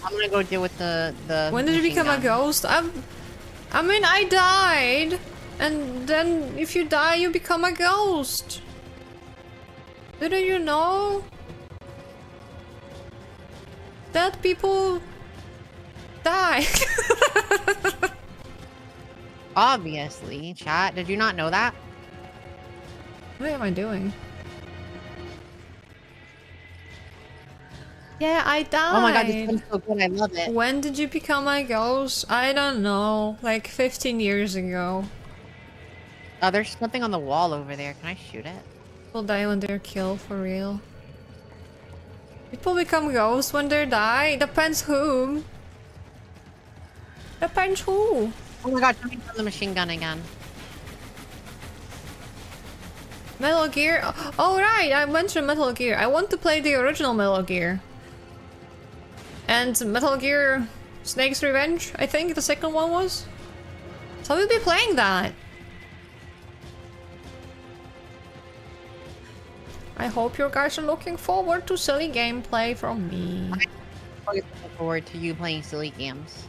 I'm gonna go deal with the When did you machine become a gun. ghost? I mean, I died! And then if you die, you become a ghost! Didn't you know? Dead people die! Obviously, chat. Did you not know that? What am I doing? Yeah, I died! Oh my god, this one's so good. I love it. When did you become a ghost? I don't know. Like 15 years ago. Oh, there's something on the wall over there. Can I shoot it? People die when they're killed, for real. People become ghosts when they die? Depends whom. Depends who. Oh my god, something from the machine gun again. Metal Gear? Oh right, I mentioned Metal Gear. I want to play the original Metal Gear. And Metal Gear Snake's Revenge, I think the second one was. So we'll be playing that. I hope you guys are looking forward to silly gameplay from me. I'm looking forward to you playing silly games.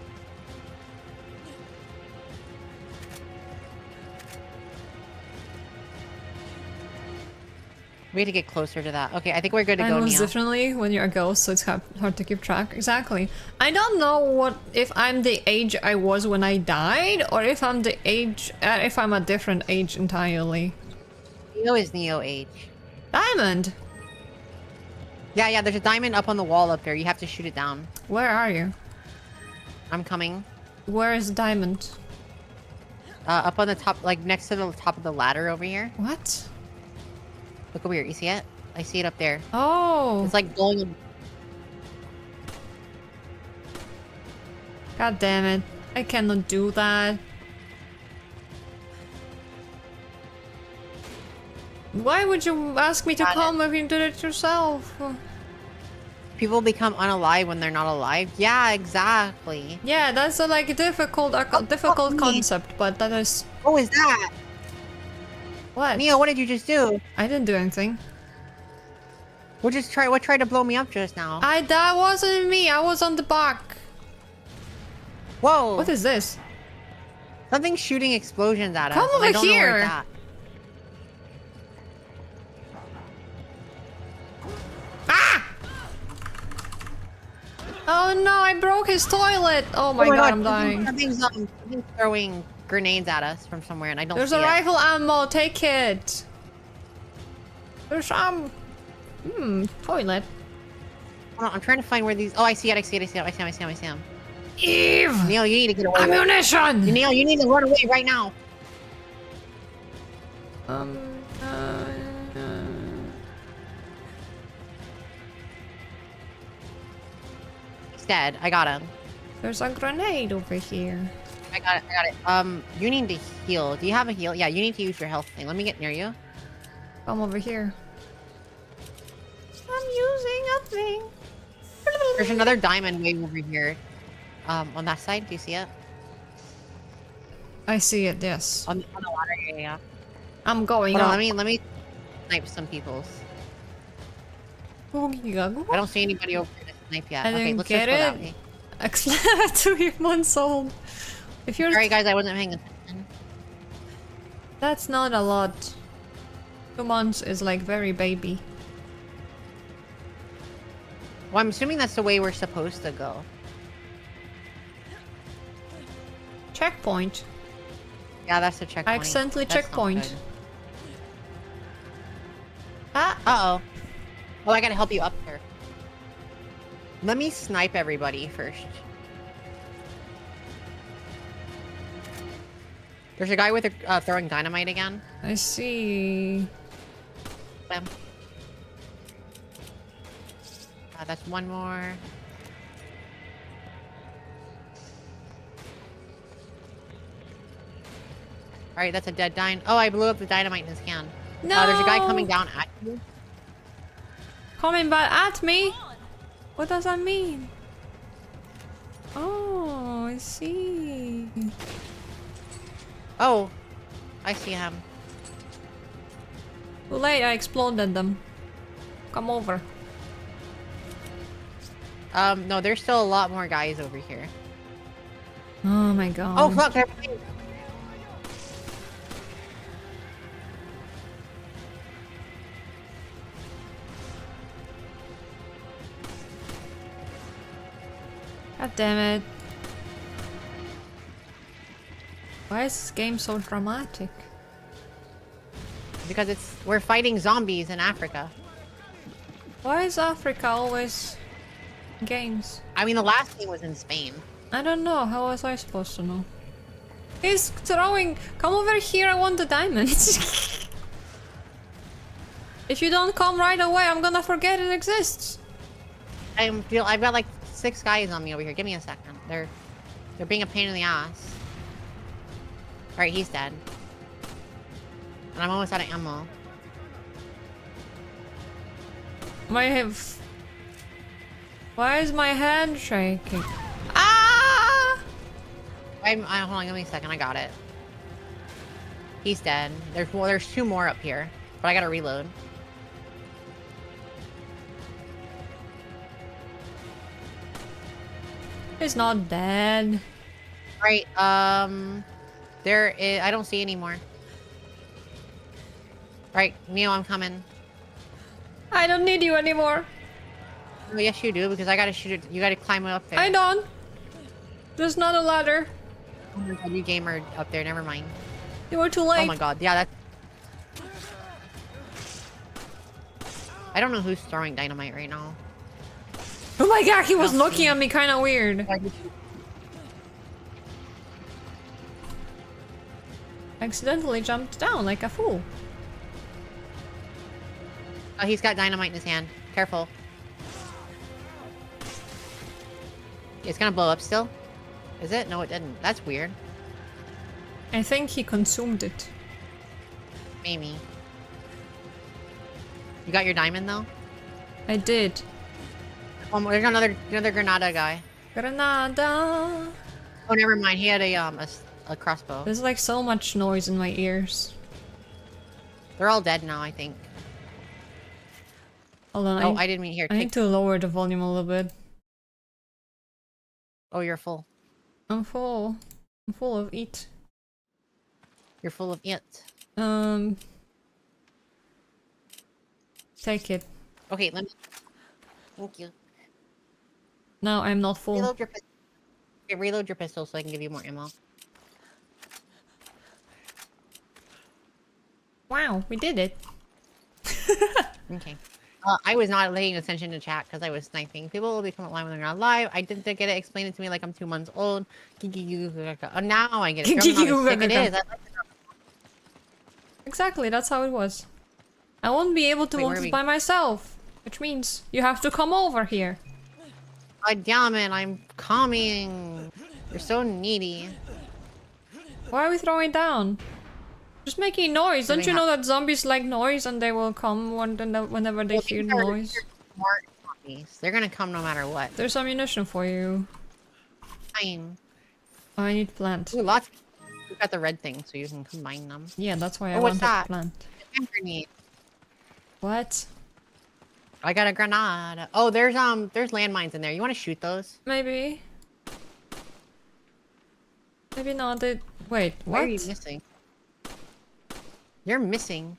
We need to get closer to that. Okay, I think we're good to go Most now. definitely when you're a ghost, so it's hard to keep track. Exactly. I don't know what if I'm the age I was when I died, or if I'm the age, if I'm a different age entirely. Neo is Neo age. Diamond. Yeah, there's a diamond up on the wall up there. You have to shoot it down. Where are you? I'm coming. Where is diamond? Up on the top, like next to the top of the ladder over here. What? Look over here. You see it? I see it up there. Oh. It's like glowing. God damn it. I cannot do that. Why would you ask me to come if you did it yourself? People become unalive when they're not alive. Yeah, exactly. Yeah, that's a like difficult concept, but that is... What was that? What? Neo, what did you just do? I didn't do anything. What tried to blow me up just now? That wasn't me, I was on the back. Whoa! What is this? Something's shooting explosions at us. Come over I don't know where here! it's at. Ah! Oh no, I broke his toilet! Oh my god, I'm dying. Something's throwing grenades at us from somewhere and I don't There's see a it. rifle ammo, take it! There's some... toilet. Hold on, I'm trying to find where these... Oh, I see it. I see him. Eve! Neil, you need to get away. Ammunition! Neil, you need to run away right now. He's dead. I got him. There's a grenade over here. I got it. You need to heal. Do you have a heal? Yeah, you need to use your health thing. Let me get near you. Come over here. I'm using a thing. There's another diamond way over here. On that side, do you see it? I see it, yes. On the water, yeah. I'm going Hold up. on, let me snipe some people's. I don't see anybody over here to snipe yet. I Okay, didn't let's get just go it. that way. Explain 2 months old. If you're... Sorry guys, I wasn't paying attention. That's not a lot. 2 months is like very baby. Well, I'm assuming that's the way we're supposed to go. Checkpoint. Yeah, that's the checkpoint. I accidentally That's not checkpoint. good. Ah! Uh-oh. Oh, I gotta help you up there. Let me snipe everybody first. There's a guy with throwing dynamite again. I see. Bam. That's one more. Alright, that's a dead dine. Oh, I blew up the dynamite in his hand. No! There's a guy coming down at you. Coming back at me? What does that mean? Oh, I see. Oh, I see him. Too late, I exploded them. Come over. No, there's still a lot more guys over here. Oh my god. Oh, fuck! God damn it. Why is this game so dramatic? Because we're fighting zombies in Africa. Why is Africa always games? I mean, the last game was in Spain. I don't know. How was I supposed to know? He's throwing... Come over here, I want the diamonds. If you don't come right away, I'm gonna forget it exists. I've got like 6 guys on me over here. Give me a second. They're being a pain in the ass. Alright, he's dead. And I'm almost out of ammo. Why is my hand shaking? Ah! Hold on, give me a second. I got it. He's dead. There's 2 more up here, but I gotta reload. He's not dead. Right, there is... I don't see any more. Right, Neo, I'm coming. I don't need you anymore. Oh, yes, you do, because I gotta shoot it. You gotta climb up there. I don't. There's not a ladder. Oh my god, you gamer up there. Never mind. You were too late. Oh my god, yeah, that's... I don't know who's throwing dynamite right now. Oh my god, he was looking at me kind of weird. Accidentally jumped down like a fool. Oh, he's got dynamite in his hand. Careful. It's gonna blow up still. Is it? No, it didn't. That's weird. I think he consumed it. Maybe. You got your diamond though? I did. Oh, there's another Granada guy. Granada. Oh, never mind. He had a crossbow. There's like so much noise in my ears. They're all dead now, I think. Hold on. Oh, I didn't mean here. I need to lower the volume a little bit. Oh, you're full. I'm full. I'm full of it. You're full of it. Take it. Okay, let me. Thank you. No, I'm not full. Reload your pistol. Okay, reload your pistol so I can give you more ammo. Wow, we did it. Okay. I was not paying attention to chat because I was sniping. People will become online when they're not live. I didn't get it explained to me like I'm 2 months old. Oh, now I get it. It is. Exactly, that's how it was. I won't be able to Wait, move it by myself, which means you have to come over here. God damn it, I'm coming. You're so needy. Why are we throwing down? Just making noise. Don't you know that zombies like noise and they will come whenever they hear noise? Smart zombies. They're gonna come no matter what. There's ammunition for you. Fine. Oh, I need plant. Ooh, lots. You got the red thing, so you can combine them. Yeah, that's why I what's wanted that? plant. Grenade. What? I got a grenade. Oh, there's landmines in there. You want to shoot those? Maybe. Maybe not. Wait, what? Why are you missing? You're missing,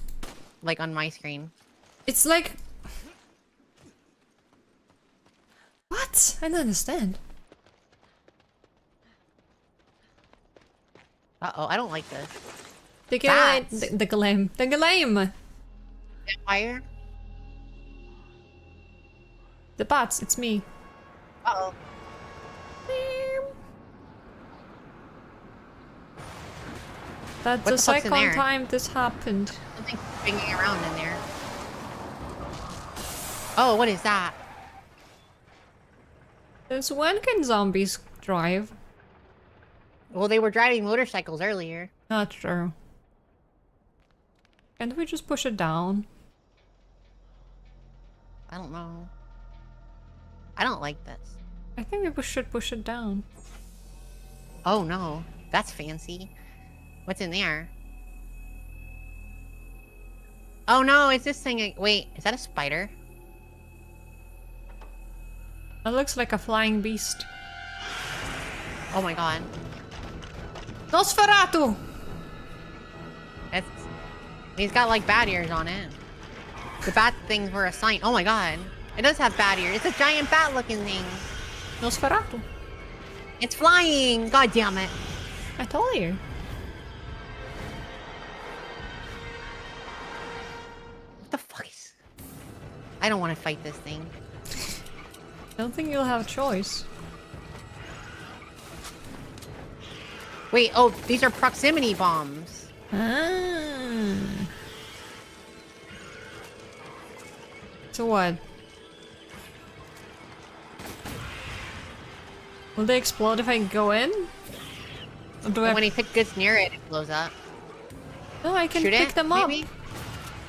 like on my screen. It's like... What? I don't understand. Uh-oh, I don't like this. The glame. Vampire? The bats, it's me. Uh-oh. That's the second time this happened. Something's swinging around in there. Oh, what is that? Since when can zombies drive? Well, they were driving motorcycles earlier. Not true. Can't we just push it down? I don't know. I don't like this. I think we should push it down. Oh no, that's fancy. What's in there? Oh no, it's this thing. Wait, is that a spider? It looks like a flying beast. Oh my god. Nosferatu! He's got like bat ears on it. The bat things were a sign. Oh my god. It does have bat ears. It's a giant bat looking thing. Nosferatu. It's flying! God damn it. I told you. What the fuck is... I don't want to fight this thing. I don't think you'll have a choice. Wait, oh, these are proximity bombs. Ah. So what? Will they explode if I go in? Or do I When he gets near it, it blows up. No, I can pick them up. Maybe?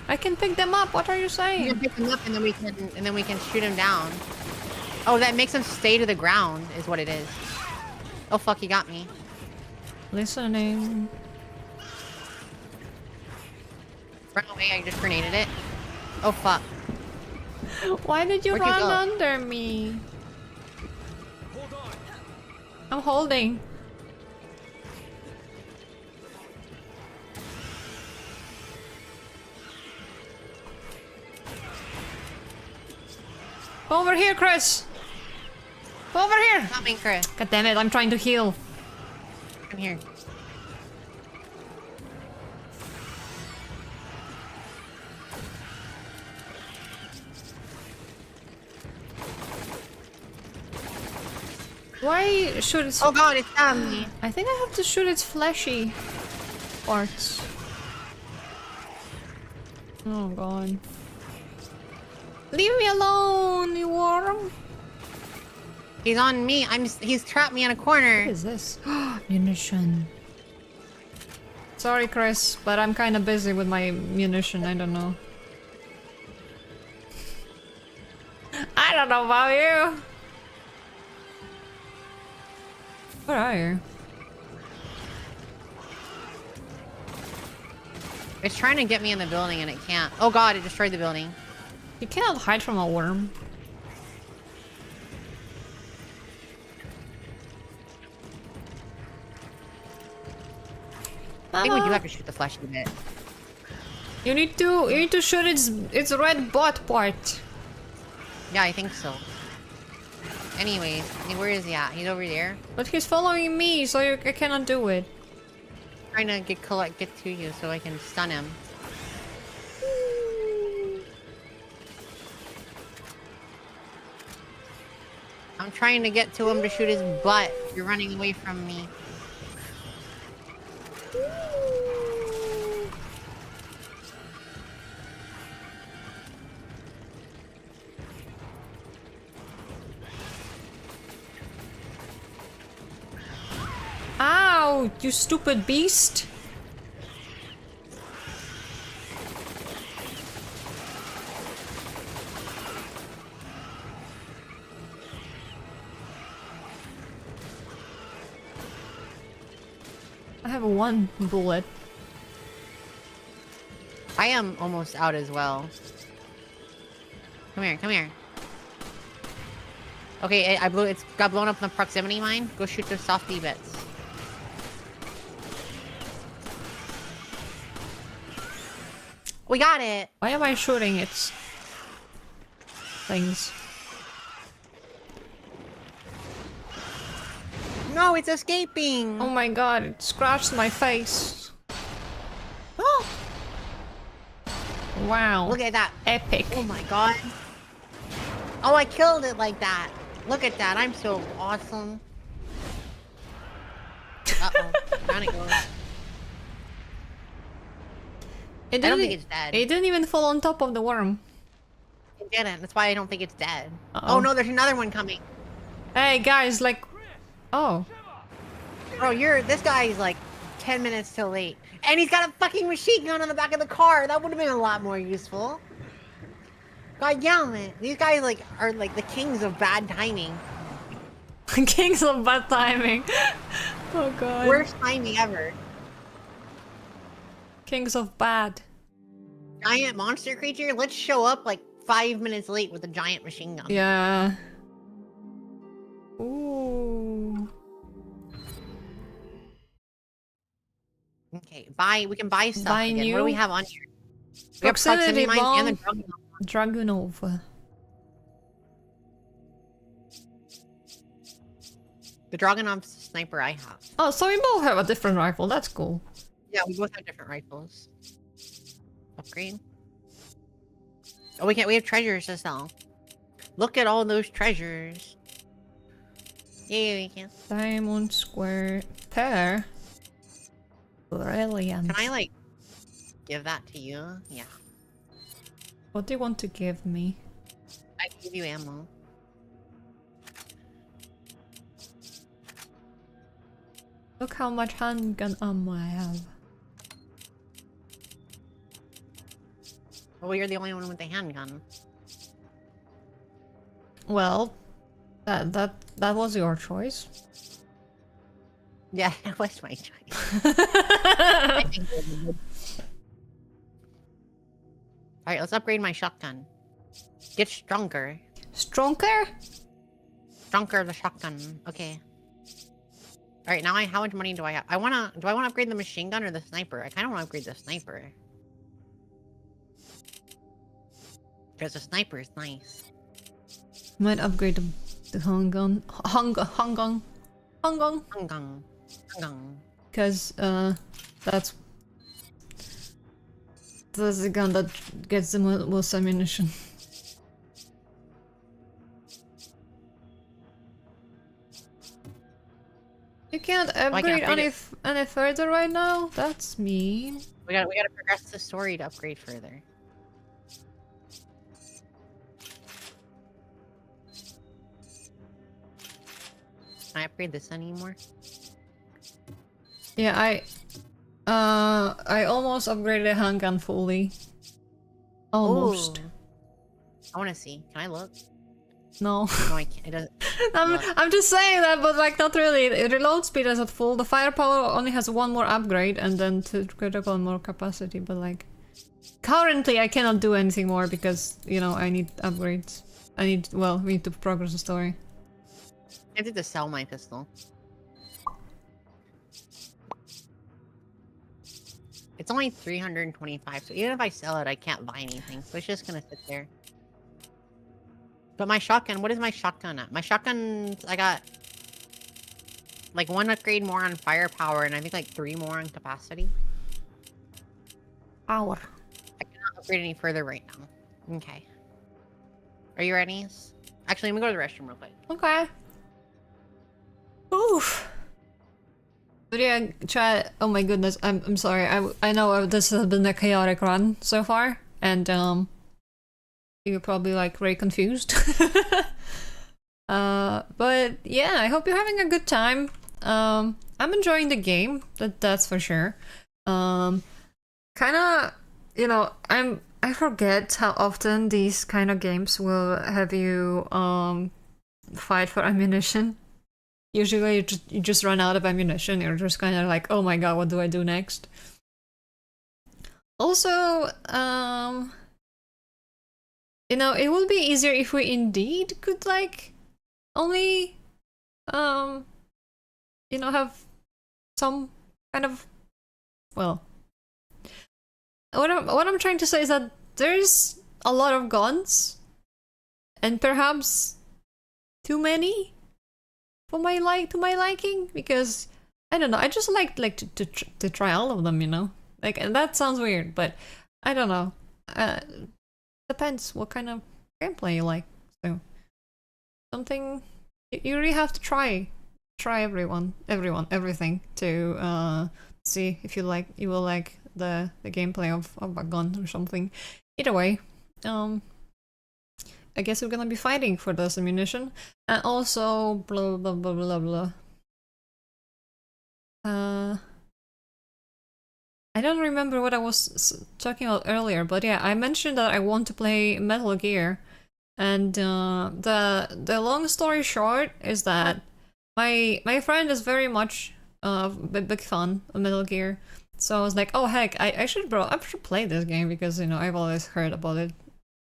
I can pick them up. What are you saying? You can pick them up and then we can shoot them down. Oh, that makes them stay to the ground is what it is. Oh fuck, he got me. Listening. Run away, I just grenaded it. Oh fuck. Why did you Where'd you run go? under me? I'm holding. Over here, Chris! Over here! Coming, Chris. God damn it, I'm trying to heal. I'm here. Why should it... Oh god, it's on me. I think I have to shoot its fleshy parts. Oh god. Leave me alone, you worm! He's on me. He's trapped me in a corner. What is this? Munition. Sorry, Chris, but I'm kind of busy with my munition. I don't know. I don't know about you. Where are you? It's trying to get me in the building and it can't. Oh god, it destroyed the building. You cannot hide from a worm. I think we do have to shoot the fleshy bit. You need to shoot its red butt part. Yeah, I think so. Anyways, where is he at? He's over there. But he's following me, so I cannot do it. Trying to get to you so I can stun him. I'm trying to get to him to shoot his butt. You're running away from me. Ow, you stupid beast. I have one bullet. I am almost out as well. Come here, come here. Okay, it's got blown up in the proximity mine. Go shoot the softy bits. We got it! Why am I shooting its things? No, it's escaping! Oh my god, it scratched my face. Oh! Wow. Look at that. Epic. Oh my god. Oh, I killed it like that. Look at that. I'm so awesome. Uh-oh. Down it goes. I don't think it's dead. It didn't even fall on top of the worm. It didn't. That's why I don't think it's dead. Uh-oh. Oh no, there's another one coming. Hey guys, like... Oh. Bro, this guy's like 10 minutes too late. And he's got a fucking machine gun on the back of the car. That would have been a lot more useful. God damn it. These guys are like the kings of bad timing. Kings of bad timing. Oh god. Worst timing ever. Kings of bad. Giant monster creature? Let's show up like 5 minutes late with a giant machine gun. Yeah. Ooh. Okay, we can buy stuff Buy again. new? What do we have on here? We have Proximity mines bomb. and the Dragunova. The Dragunov's sniper I have. Oh, so we both have a different rifle. That's cool. Yeah, we both have different rifles. Upgrade. Oh, we have treasures to sell. Look at all those treasures. Yeah, we can. Diamond square pair. Brilliant. Can I like give that to you? Yeah. What do you want to give me? I can give you ammo. Look how much handgun ammo I have. Well, you're the only one with the handgun. Well, that was your choice. Yeah, that was my choice. I think it was good. Alright, let's upgrade my shotgun. Get stronger. Stronger? Stronger the shotgun. Okay. Alright, now how much money do I have? Do I wanna upgrade the machine gun or the sniper? I kinda wanna upgrade the sniper. Because the sniper is nice. Might upgrade the handgun. Handgun. Because that's the gun that gets the most ammunition. You can't upgrade any further right now? That's mean. We gotta progress the story to upgrade further. Can I upgrade this anymore? Yeah, I almost upgraded a handgun fully. Almost. Ooh. I want to see. Can I look? No. No, I can't. It doesn't. I'm just saying that, but like not really. The reload speed is at full. The firepower only has one more upgrade and then to critical more capacity, but like currently I cannot do anything more because, you know, I need upgrades. Well, we need to progress the story. I have to sell my pistol. It's only 325, so even if I sell it, I can't buy anything. So it's just gonna sit there. But my shotgun, what is my shotgun at? My shotgun, I got like 1 upgrade more on firepower and I think like 3 more on capacity. Power. I cannot upgrade any further right now. Okay. Are you ready? Actually, let me go to the restroom real quick. Okay. Oof. But yeah, try. Oh my goodness, I'm sorry. I know this has been a chaotic run so far, and you're probably like very confused. But yeah, I hope you're having a good time. I'm enjoying the game. That's for sure. Kind of, you know, I forget how often these kind of games will have you fight for ammunition. Usually you just run out of ammunition, you're just kind of like, oh my god, what do I do next? Also, you know, it would be easier if we indeed could like only, you know, have some kind of, well, what I'm trying to say is that there's a lot of guns, and perhaps too many for my liking, because I don't know, I just like to try all of them, you know, like, and that sounds weird, but I don't know, depends what kind of gameplay you like. So something you really have to try everything to see if you will like the gameplay of a gun or something. Either way, I guess we're gonna be fighting for this ammunition. And also, blah blah blah blah blah. I don't remember what I was talking about earlier, but yeah, I mentioned that I want to play Metal Gear. And the long story short is that my friend is very much a big fan of Metal Gear. So I was like, oh heck, I should play this game because, you know, I've always heard about it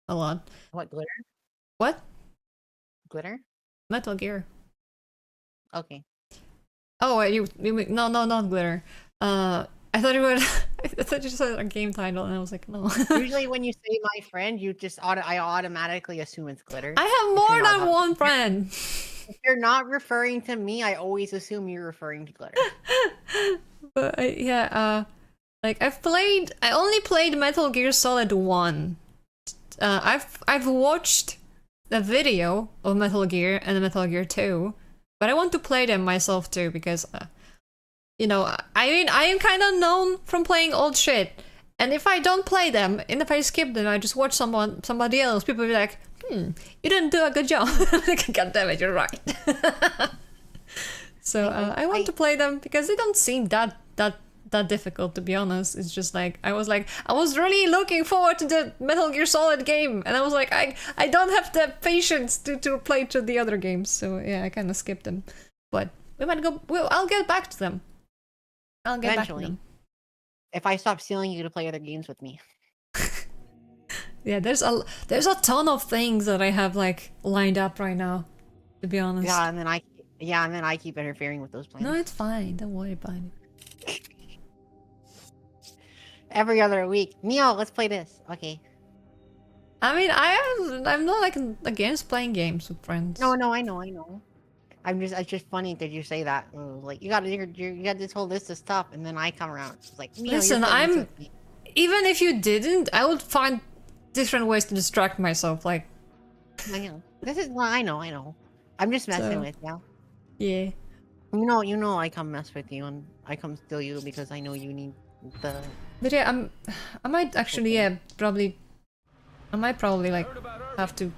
a lot. What, glitter? What? Glitter? Metal Gear. Okay. Oh, you no, not glitter. I thought you would. I thought you said a game title, and I was like, no. Usually, when you say my friend, you just I automatically assume it's glitter. I have more than one friend. If you're not referring to me, I always assume you're referring to glitter. But yeah, like I only played Metal Gear Solid 1. I've watched the video of Metal Gear and Metal Gear 2, but I want to play them myself too because, you know, I mean, I am kind of known from playing old shit, and if I don't play them, and if I skip them, I just watch somebody else, people will be like, you didn't do a good job. Like, god damn it, you're right. So I want to play them because they don't seem that difficult, to be honest. It's just like I was really looking forward to the Metal Gear Solid game, and I was like, I don't have the patience to play through the other games, so yeah, I kind of skipped them. But I'll get back to them. I'll get Eventually. back to them. If I stop stealing you to play other games with me. Yeah, there's a ton of things that I have like lined up right now, to be honest. Yeah, and then I keep interfering with those plans. No, it's fine. Don't worry about it. Every other week. Neo, let's play this. Okay. I mean, I'm not like against playing games with friends. No, I know. It's just funny that you say that. Like you got this whole list of stuff, and then I come around. It's like, Neo, listen, even if you didn't, I would find different ways to distract myself. Like, I know. I know. I'm just messing with you. Yeah. You know, I come mess with you, and I come steal you because I know you need the. But yeah, I might actually, yeah, probably. I might probably like have to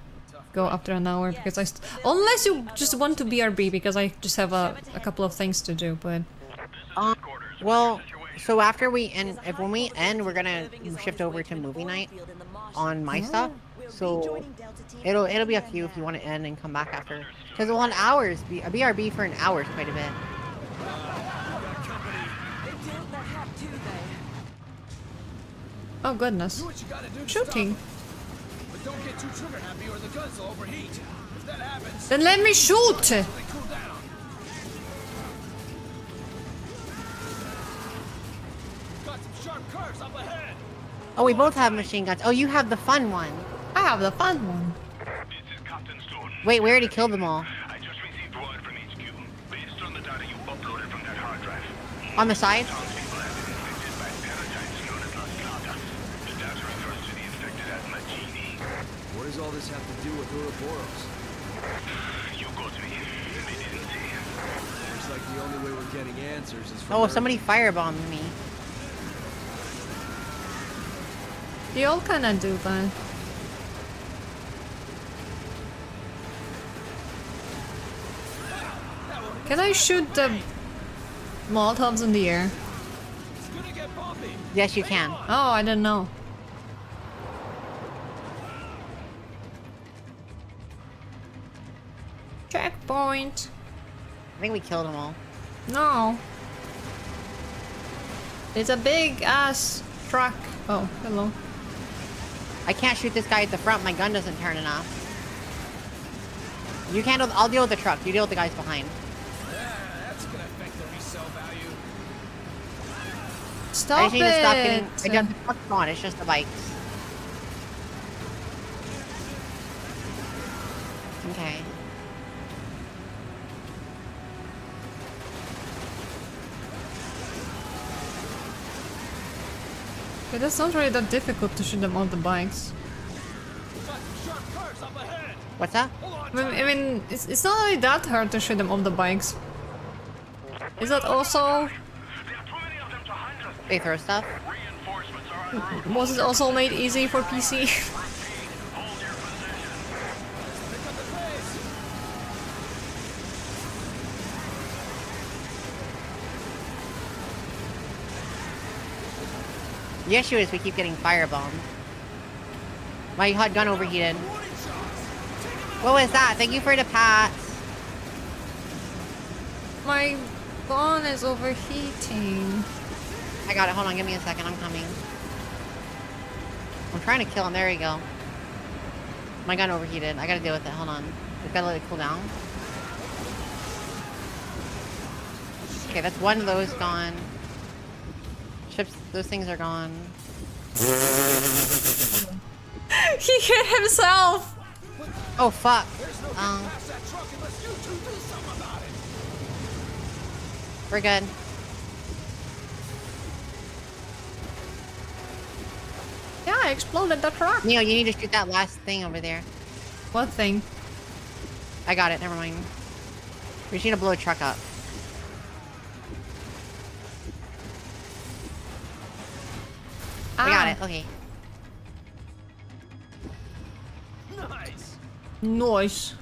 go after an hour because unless you just want to BRB because I just have a couple of things to do, but Well, so after we end, when we end, we're gonna shift over to movie night on my stuff. So it'll be up to you if you want to end and come back after. Because we'll have hours. A BRB for an hour is quite a bit. oh goodness, Do what you gotta do to shooting. stop 'em. But don't get too trigger happy or the guns will overheat. If that happens, Then let me shoot. they cool down. Got some sharp curves up ahead. Oh, we both have machine guns. Oh, you have the fun one. I have the fun one. This is Captain Stone. Wait, we already killed them all. I just received word from HQ. Based on the data you uploaded from that hard drive, On the side? townspeople have been infected by parasites known as La Slaughter. The data refers to the infected as Magini. What does all this have to do with Ouroboros? You got me. They didn't say. Looks like the only way we're getting answers is from Oh, her. somebody firebombed me. They all kind of do that. Can I shoot the Molotovs in the air? It's gonna get bumpy. Yes, you can. Oh, I didn't know. Checkpoint. I think we killed them all. No. It's a big ass truck. Oh, hello. I can't shoot this guy at the front. My gun doesn't turn enough. You can't. I'll deal with the truck. You deal with the guys behind. Yeah, that's gonna affect the resale value. I Stop just need to stop it! getting. The truck's gone. It's just the bikes. Okay. Okay, that's not really that difficult to shoot them on the bikes. Got some sharp curves up ahead. What's that? Hold on. I mean it's not really that hard to shoot them off the bikes. Is that also... There are too many of them to handle. They throw stuff. Reinforcements are on high. Was it also made easy for PC? Hold your position. Pick up the pace. The issue is we keep getting firebombed. My hot gun overheated. What was that? Thank you for the pats. My gun is overheating. I got it. Hold on. Give me a second. I'm coming. I'm trying to kill him. There you go. My gun overheated. I gotta deal with it. Hold on. We've gotta let it cool down. Okay, that's one of those gone. Chips, those things are gone. He hit himself! Oh, fuck. Pass that truck unless you two do something about it. We're good. Yeah, I exploded the truck. Neo, you need to shoot that last thing over there. What thing? I got it. Never mind. We just need to blow a truck up. We got it. Okay. Nice. Nice.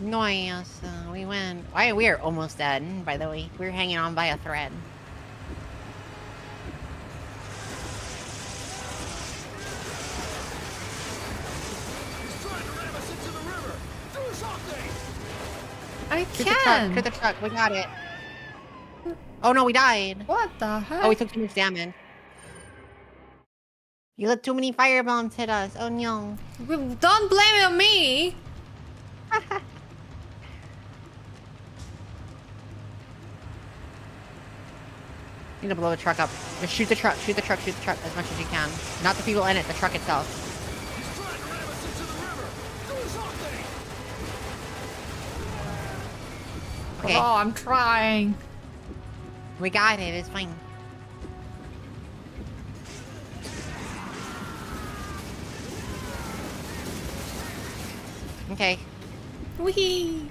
Nice. We win. Why we are almost dead, by the way. We're hanging on by a thread. He's trying to ram us into the river. Do something. I Shoot the truck. can! Shoot the truck. We got it. Oh no, we died. What the heck? Oh, we took too much damage. You let too many firebombs hit us. Oh no. Don't blame it on me! You need to blow the truck up. Just shoot the truck. Shoot the truck. Shoot the truck as much as you can. Not the people in it. The truck itself. He's trying to ram us into the river. Do something. Okay. Oh, I'm trying. We got it. It's fine. Okay. Wee.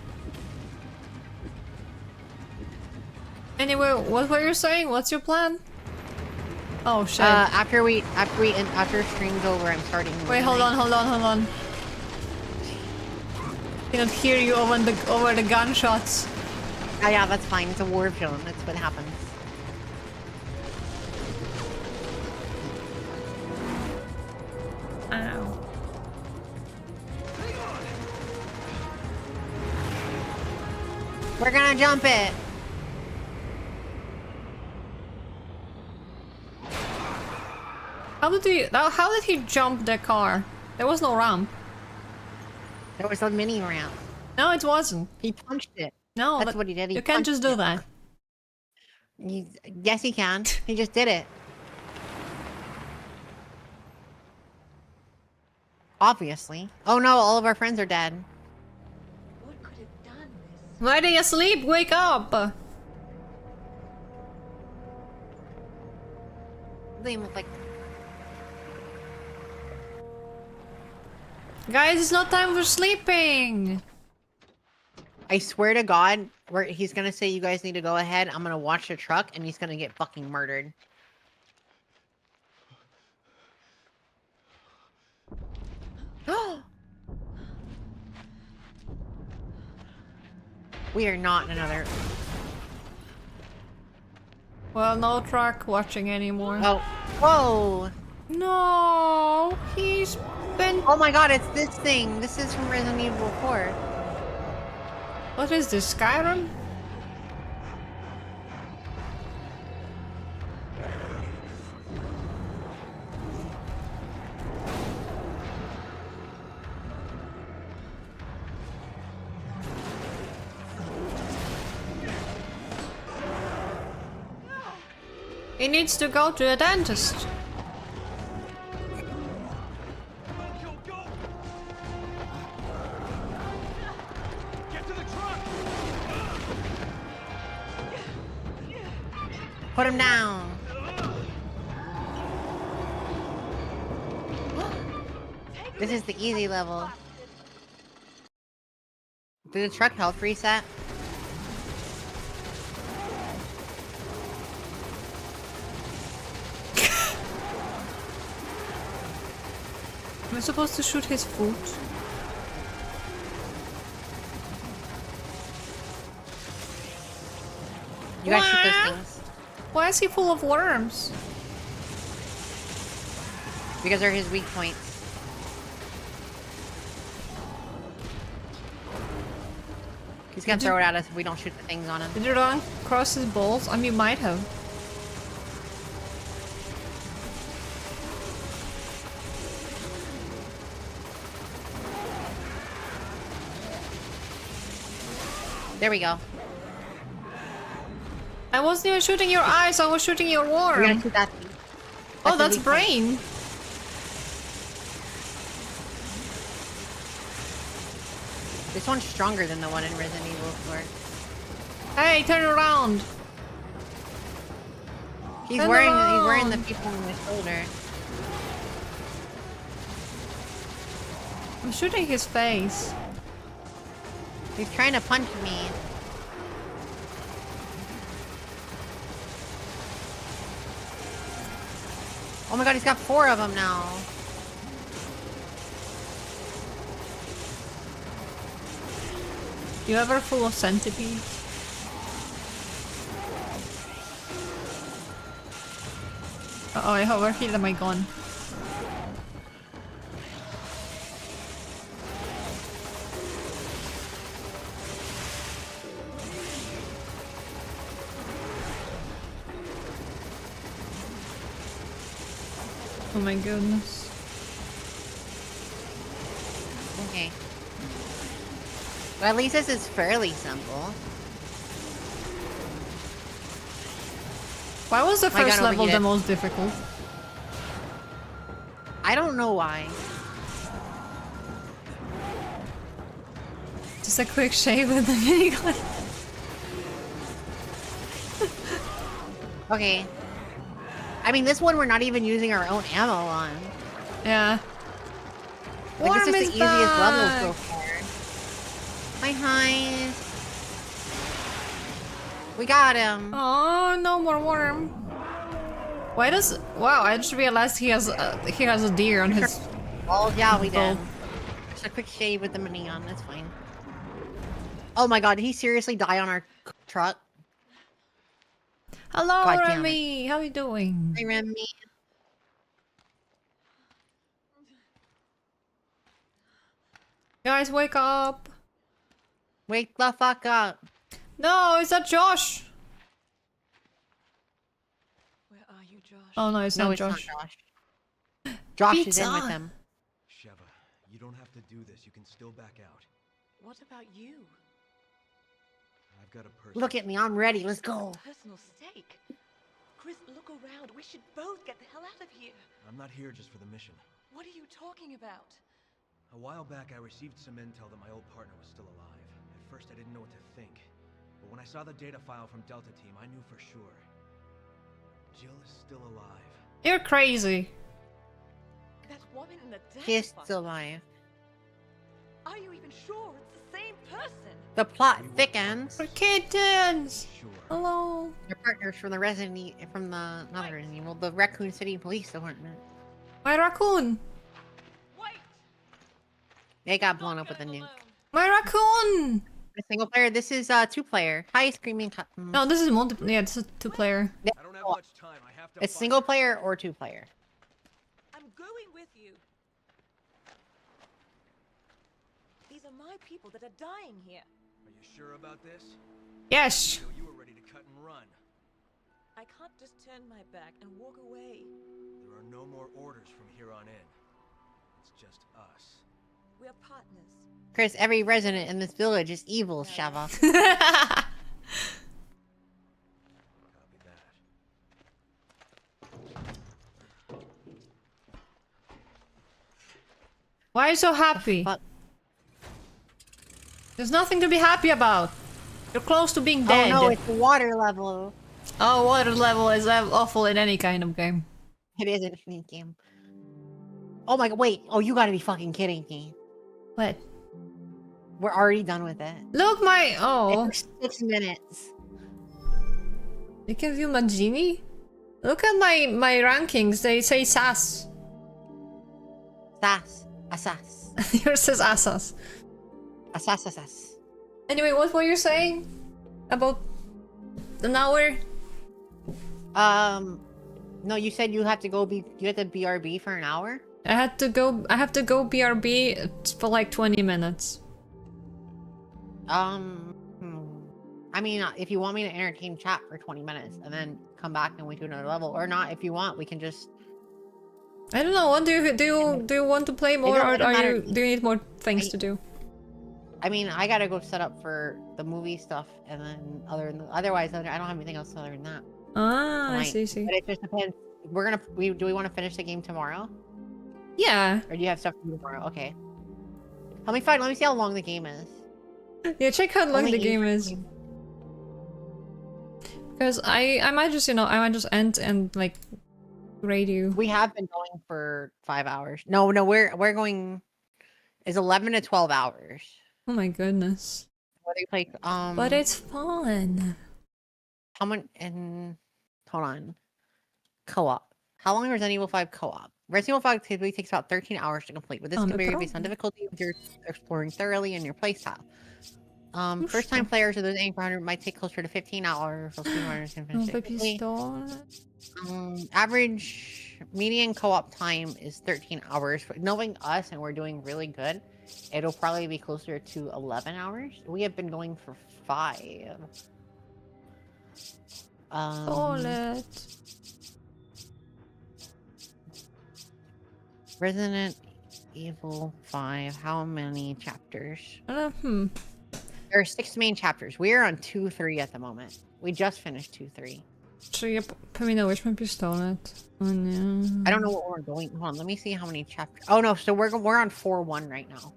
Anyway, what were you saying? What's your plan? Oh shit. After stream's over, I'm starting. Wait, hold on. Cannot hear you over the gunshots. Oh yeah, that's fine. It's a war film. That's what happens. Ow. We're gonna jump it. How did he jump the car? There was no ramp. There was a mini ramp. No, it wasn't. He punched it. No, That's what he did. He you can't just do that. Yes, he can. He just did it. Obviously. Oh no, all of our friends are dead. What could have done this? Why are they asleep? Wake up! They look like. Guys, it's not time for sleeping! I swear to God, he's gonna say you guys need to go ahead. I'm gonna watch the truck, and he's gonna get fucking murdered. We are not in another. Well, no truck watching anymore. Oh, whoa! No, he's been. Oh my God, it's this thing. This is from Resident Evil 4. What is this, Skyrim? He needs to go to the dentist. Go, go! Get to the truck! Put him down. This is the easy level. Did the truck health reset? Am I supposed to shoot his foot? You guys shoot those things. Why is he full of worms? Because they're his weak points. He's gonna throw it at us if we don't shoot the things on him. Did you run across his balls? I mean, you might have. There we go. I wasn't even shooting your eyes, I was shooting your We're gonna worm. shoot that thing. Oh, the that's weak point. brain. This one's stronger than the one in Resident Evil 4. Hey, turn around. He's Turn wearing the around. people on his shoulder. I'm shooting his face. He's trying to punch me. Oh my God, he's got 4 of them now. You ever full of centipedes? Uh-oh, I overheated my gun. Oh my goodness. Okay. Well, at least this is fairly simple. Why was the My first gun level the overheated. most difficult? I don't know why. Just a quick shave with the minigun. Okay. I mean, this one we're not even using our own ammo on. Yeah. Like, this Worm is the is easiest level back. so far. Hi. We got him. Oh, no more worm. Why does? Wow, I just realized he has a deer on his. Oh yeah, we bow. did. Just a quick shave with the minigun. That's fine. Oh my god, did he seriously die on our truck? Hello, God damn it. Remy. How you doing? Hey, Remy. Guys, wake up. Wake the fuck up. No, is that Josh? Where are you, Josh? Oh no, it's No, not it's Josh. not Josh. Josh is in with Pizza. them. Sheva, you don't have to do this. You can still back out. What about you? I've got a person. Look at me, I'm ready. Let's go. Personal stake. Chris, look around. We should both get the hell out of here. I'm not here just for the mission. What are you talking about? A while back, I received some intel that my old partner was still alive. At first, I didn't know what to think. But when I saw the data file from Delta Team, I knew for sure. Jill is still alive. You're crazy. That woman in the death He's box. still alive. Are you even sure it's the same person? The plot thickens. We're kittens. Sure. Hello. Your partners from the not the Resident Evil, the Raccoon City Police Department. My raccoon. Wait! They got blown up with a Going nuke. alone. My raccoon. A single player. This is 2-player. Hi, Screaming Cat. No, this is multiple. Yeah, it's a 2-player. I don't have much time. I have to. It's find- single player or 2-player. I'm going with you. These are my people that are dying here. Are you sure about this? Yes. You know, you were ready to cut and run. I can't just turn my back and walk away. There are no more orders from here on in. It's just us. We're partners. Chris, every resident in this village is evil, Shava. Copy that. Why are you so happy? Fuck. There's nothing to be happy about. You're close to being Oh dead. no, it's the water level. Oh, water level is awful in any kind of game. It is an any game. Oh my god, wait. Oh, you gotta be fucking kidding me. What? We're already done with it. Look, my oh. It's 6 minutes. You can view my genie. Look at my rankings. They say sass. Sass. Assas. Yours says assas. Assas. Anyway, what were you saying about an hour? No, you said you had to go you had to BRB for an hour? I have to go BRB for like 20 minutes. I mean, if you want me to entertain chat for 20 minutes and then come back and we do another level, or not, if you want, we can just. I don't know. What do you want to play more, or matter. do you need more things to do? I mean, I gotta go set up for the movie stuff, and then otherwise, I don't have anything else other than that. Ah, I tonight. see. But it just depends. Do we want to finish the game tomorrow, Yeah. or do you have stuff to do tomorrow? Okay. Let me find. Let me see how long the game is. Yeah, check how long Only the game 8 is. Because I might just, I might just end and like grade you. We have been going for 5 hours. No, we're going. It's 11 to 12 hours. Oh my goodness. What do you play? But it's fun. How much? And hold on. Co-op. How long is Resident Evil 5 co-op? Resident Evil 5 typically takes about 13 hours to complete. With this can No vary based on problem. difficulty if you're exploring thoroughly in your playstyle. First time players or those aiming for 100 might take closer to 15 hours. So speedrunners can finish it quickly. Average median co-op time is 13 hours. But knowing us and we're doing really good, it'll probably be closer to 11 hours. We have been going for 5. Solid. Resident Evil 5. How many chapters? There are 6 main chapters. We are on 2-3 at the moment. We just finished 2-3. Czy ja pominąłeś mój pistolet? O nie. I don't know what we're going. Hold on, let me see how many chapters. Oh no, so we're on 4-1 right now.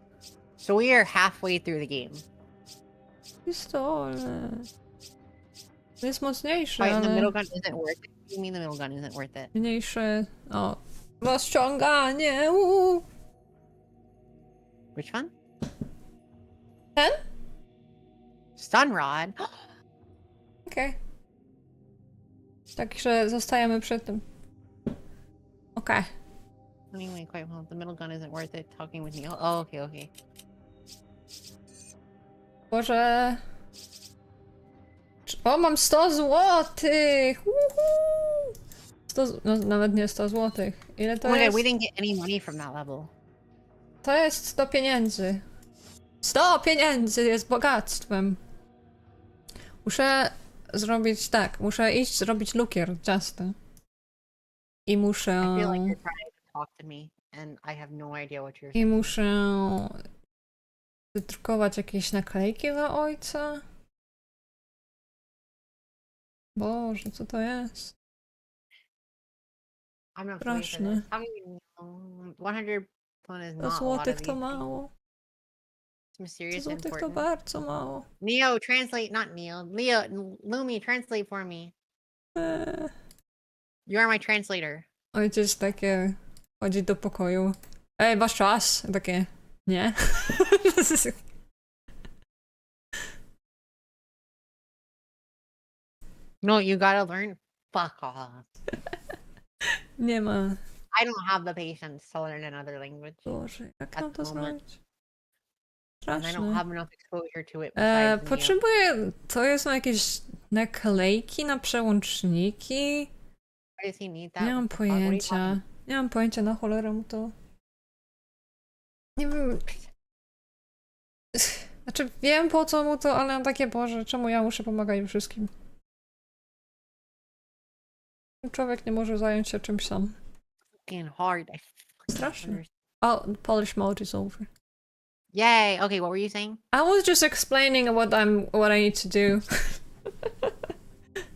So we are halfway through the game. Pistolet. Jest mocniejszy, Right, and the ale middle gun isn't worth it. What do you mean the middle gun isn't worth it? mniejszy. O. Rozciąganie. Which one? Ten? Stun rod. Okej. Także zostajemy przy tym. Okej. Anyway, quite well. The middle gun isn't worth it. Talking with me. Oh, okay. Boże. O, mam 100 złotych! Uhu! 100, no, nawet nie 100 złotych. Ile to Oh my god, jest? we didn't get any money from that level. To jest 100 pieniędzy. 100 pieniędzy jest bogactwem. Muszę zrobić tak. Muszę iść zrobić lukier ciasta. I muszę... I feel like you're trying to talk to me, and I have no idea what you're I saying. muszę... wydrukować jakieś naklejki dla ojca. Boże, co to jest? I'm not ready for Straszne. this. How do you know? 100 fun is To not a lot of złotych these to things. mało. It's To mysterious and złotych to important. bardzo mało. Neo, translate, not Neo. Leo, Lumi, translate for me. Eee. You are my translator. Ojciec takie chodzi do pokoju. Ej, masz czas? Takie, nie. No, you gotta learn. Fuck off. Nie ma. I don't have the patience to learn another language. Boże, jak At mam to the moment. zrobić? And I don't Straszne. have enough exposure to it besides Neo. Potrzebuję... To są jakieś naklejki na przełączniki? Why does he need that? Nie mam What the fuck? What are you talking pojęcia. Nie mam pojęcia, na cholerę mu to... Nie wiem... Znaczy, wiem po co mu to, ale mam takie, Boże, czemu ja muszę pomagać wszystkim? Człowiek nie może zająć się czymś sam. fucking hard. I fucking don't Straszne. understand. Oh, the Polish mode is over. Yay. Okay, what were you saying? I was just explaining what I need to do.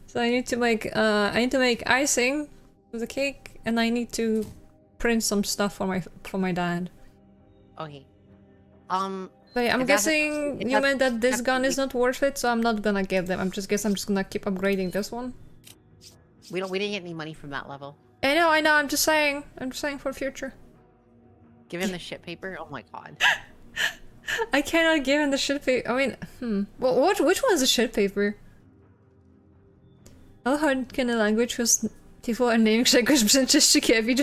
So I need to make icing with the cake, and I need to print some stuff for my dad. Okay. But yeah, I'm If that's- guessing if you that's- meant that this that's- gun is not worth it, so I'm not gonna give them. I'm just gonna keep upgrading this one. We didn't get any money from that level. I know, I'm just saying for future. Give him the shit paper. Oh my god. I cannot give him the shit paper. I mean, Well, which one's the shit paper? How hard can a language was people are naming czegoś Brzęczyszczykiewicz?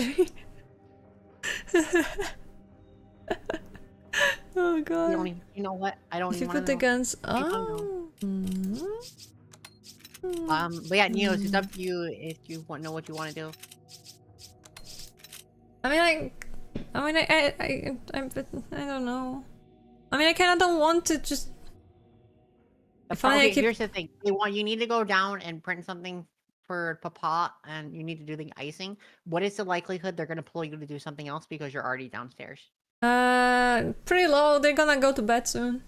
Oh god. You know what? I don't If you even put the wanna know. guns... Oh. But yeah, Neo, it's up to you if you know what you want to do. I don't know. I mean, I kind of don't want to just... Okay, here's the thing. You need to go down and print something for Papa, and you need to do the icing. What is the likelihood they're gonna pull you to do something else because you're already downstairs? Pretty low. They're gonna go to bed soon.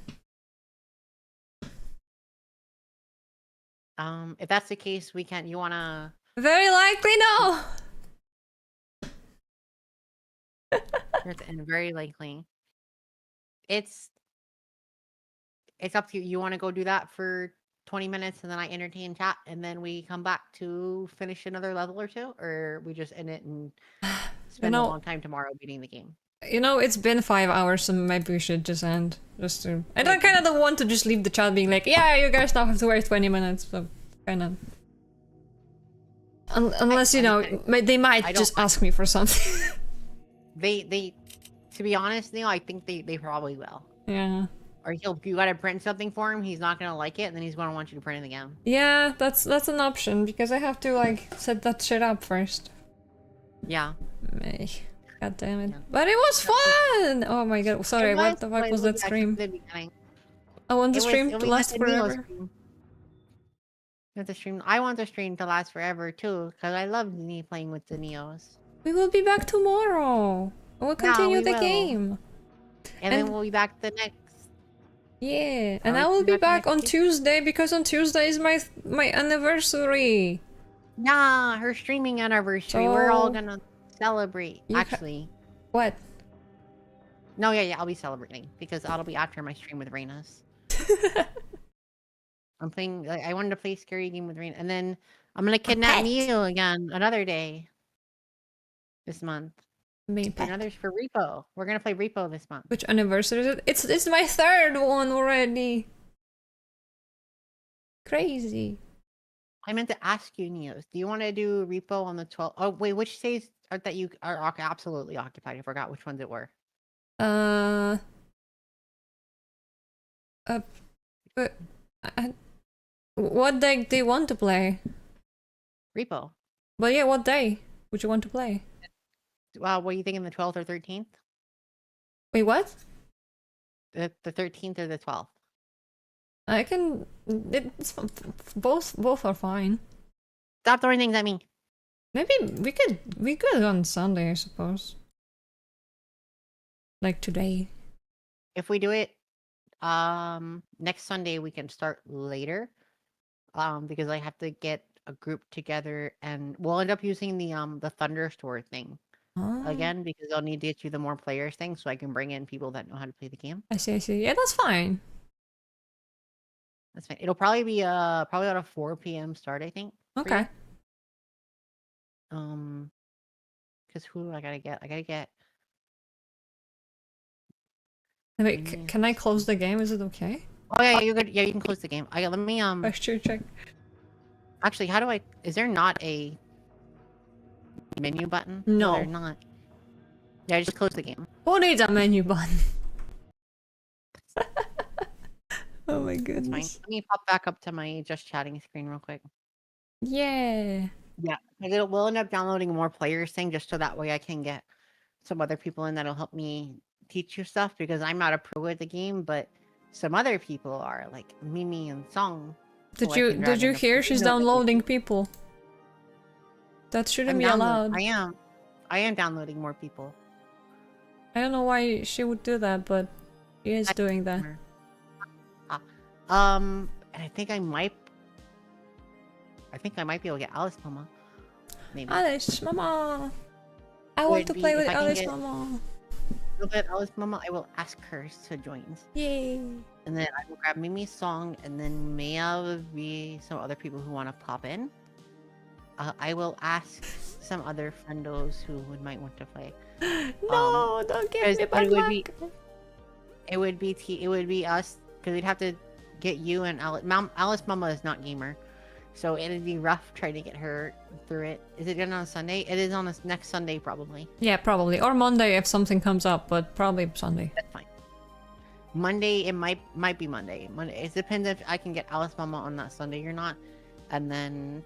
If that's the case, you wanna... Very likely, no! And very likely. It's up to you. You want to go do that for 20 minutes and then I entertain chat and then we come back to finish another level or two? Or we just end it and spend a long time tomorrow beating the game? You know, it's been 5 hours, so maybe we should just end. I kind of don't want to just leave the chat being like, yeah, you guys now have to wait 20 minutes, so kind of... Unless, you know, they might just ask me for something. They to be honest, Neil, I think they probably will. Yeah. Or you gotta print something for him, he's not gonna like it, and then he's gonna want you to print it again. Yeah, that's an option, because I have to, like, set that shit up first. Yeah. May. God damn it. But it was fun! Oh my god, sorry, what the fuck was that scream? I want the stream to last forever. I want the stream to last forever too, because I love me playing with the Neos. We will be back tomorrow. We'll continue the will. game. And then we'll be back the next. Yeah, and I will be back on Tuesday because on Tuesday is my anniversary. Nah, her streaming anniversary. We're all gonna celebrate. Actually. What? No, yeah, I'll be celebrating because that'll be after my stream with Reyna's. I'm playing. I wanted to play a scary game with Reyna, and then I'm gonna kidnap Neo again another day. This month. Another's for Repo. We're gonna play Repo this month. Which anniversary is it? It's my third one already. Crazy. I meant to ask you, Neos. Do you want to do Repo on the 12th? Oh wait, which days are that you are absolutely occupied? I forgot which ones it were. But what day do you want to play? Repo. But yeah, what day would you want to play? What are you thinking? The 12th or 13th? Wait, what? The 13th or the 12th? I can. It's both are fine. Stop throwing things at me. Maybe we could on Sunday, I suppose. Like today. If we do it next Sunday, we can start later. Because I have to get a group together, and we'll end up using the Thunder Store thing again, because I'll need to get you the more players thing so I can bring in people that know how to play the game. I see. Yeah, that's fine. That's fine. It'll probably be probably about a 4 p.m. start, I think. Okay. Because who I gotta get? I gotta get. Wait, can I close the game? Is it okay? Oh yeah, you're good. Yeah, you can close the game. Let me Posture check. Actually, how do I? Is there not a menu button? No. There's not. Yeah, just close the game. Who needs a menu button? Oh my It's fine. goodness. Let me pop back up to my just chatting screen real quick. Yeah. Yeah, because we'll end up downloading more players thing just so that way I can get some other people in that'll help me teach you stuff, because I'm not a pro at the game, but some other people are, like Mimi and Song. Did you hear she's downloading people? That shouldn't be allowed. I am downloading more people. I don't know why she would do that, but she is doing that. And I think I might be able to get Alice Mama. Maybe. Alice Mama! I want to play with Alice Mama. With Alice Mama, I will ask her to join. Yay! And then I will grab Mimi's Song, and then maybe some other people who want to pop in. I will ask some other friendos who might want to play. No, don't give me bad luck. It would be us, because we'd have to get you and Alice. Alice Mama is not gamer, so it'd be rough trying to get her through it. Is it on a Sunday? It is on next Sunday, probably. Yeah, probably. Or Monday if something comes up, but probably Sunday. That's fine. Monday, it might be Monday. It depends if I can get Alice Mama on that Sunday or not, and then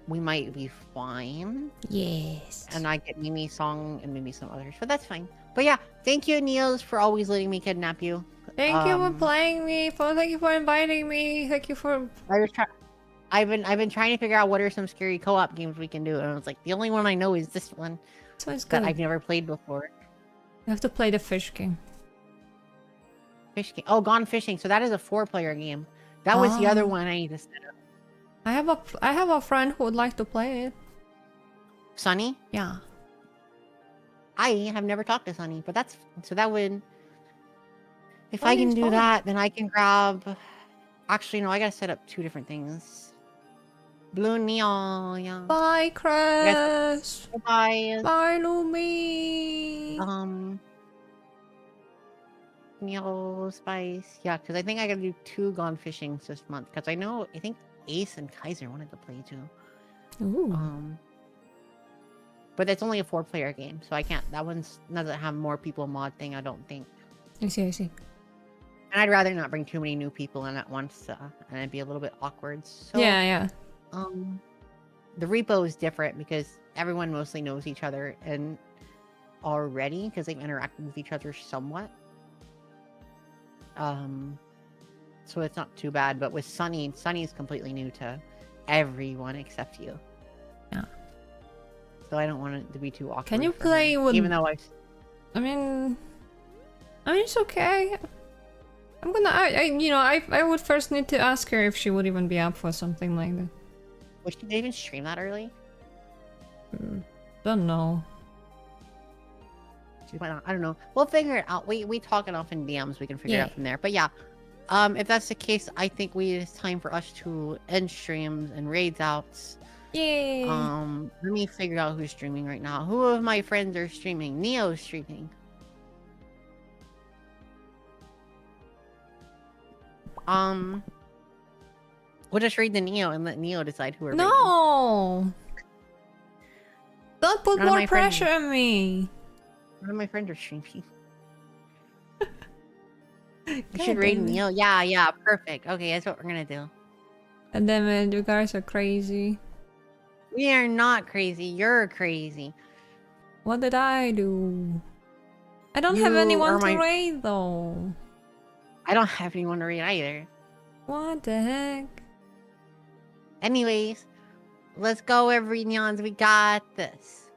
we might be fine. Yes. And I get Mimi Song and maybe some others, but that's fine. But yeah, thank you, Neos, for always letting me kidnap you. Thank you for playing me. Thank you for inviting me. Thank you for. I've been trying to figure out what are some scary co-op games we can do, and I was like, the only one I know is this one. Sounds good. That I've never played before. You have to play the fish game. Fish game. Oh, Gone Fishing. So that is a 4-player game. That was the other one I need to set up. I have a friend who would like to play it. Sunny? Yeah. I have never talked to Sunny, but that would. If I can do that, then I can grab. Actually, no, I gotta set up 2 different things. Blue Neon, yeah. Bye, Chris. Bye. Bye, Lumi. Neo Spice. Yeah, because I think I gotta do 2 Gone Fishing this month. Because I think Ace and Kaiser wanted to play too. Ooh. But it's only a 4-player game, so I can't. That one's doesn't have more people mod thing, I don't think. I see. And I'd rather not bring too many new people in at once, and it'd be a little bit awkward. So, yeah. The repo is different because everyone mostly knows each other and already because they've interacted with each other somewhat. So it's not too bad. But with Sunny is completely new to everyone except you. Yeah. So I don't want it to be too awkward. Can you play with? Even though I mean, it's okay. I'm gonna. I would first need to ask her if she would even be up for something like that. Would she even stream that early? Don't know. She might not. I don't know. We'll figure it out. We talk it off in DMs. We can figure it out from there. But yeah, if that's the case, I think it's time for us to end streams and raids outs. Yay! Let me figure out who's streaming right now. Who of my friends are streaming? Neo's streaming. We'll just raid the Neo and let Neo decide who we're raiding. No! Don't put more pressure on me! One of my friends are streaming. We God should raid damn it. Neo. Yeah, perfect. Okay, that's what we're gonna do. And then man, you guys are crazy. We are not crazy. You're crazy. What did I do? I don't have You anyone are to my- raid though. I don't have anyone to raid either. What the heck? Anyways, let's go, every neons. We got this.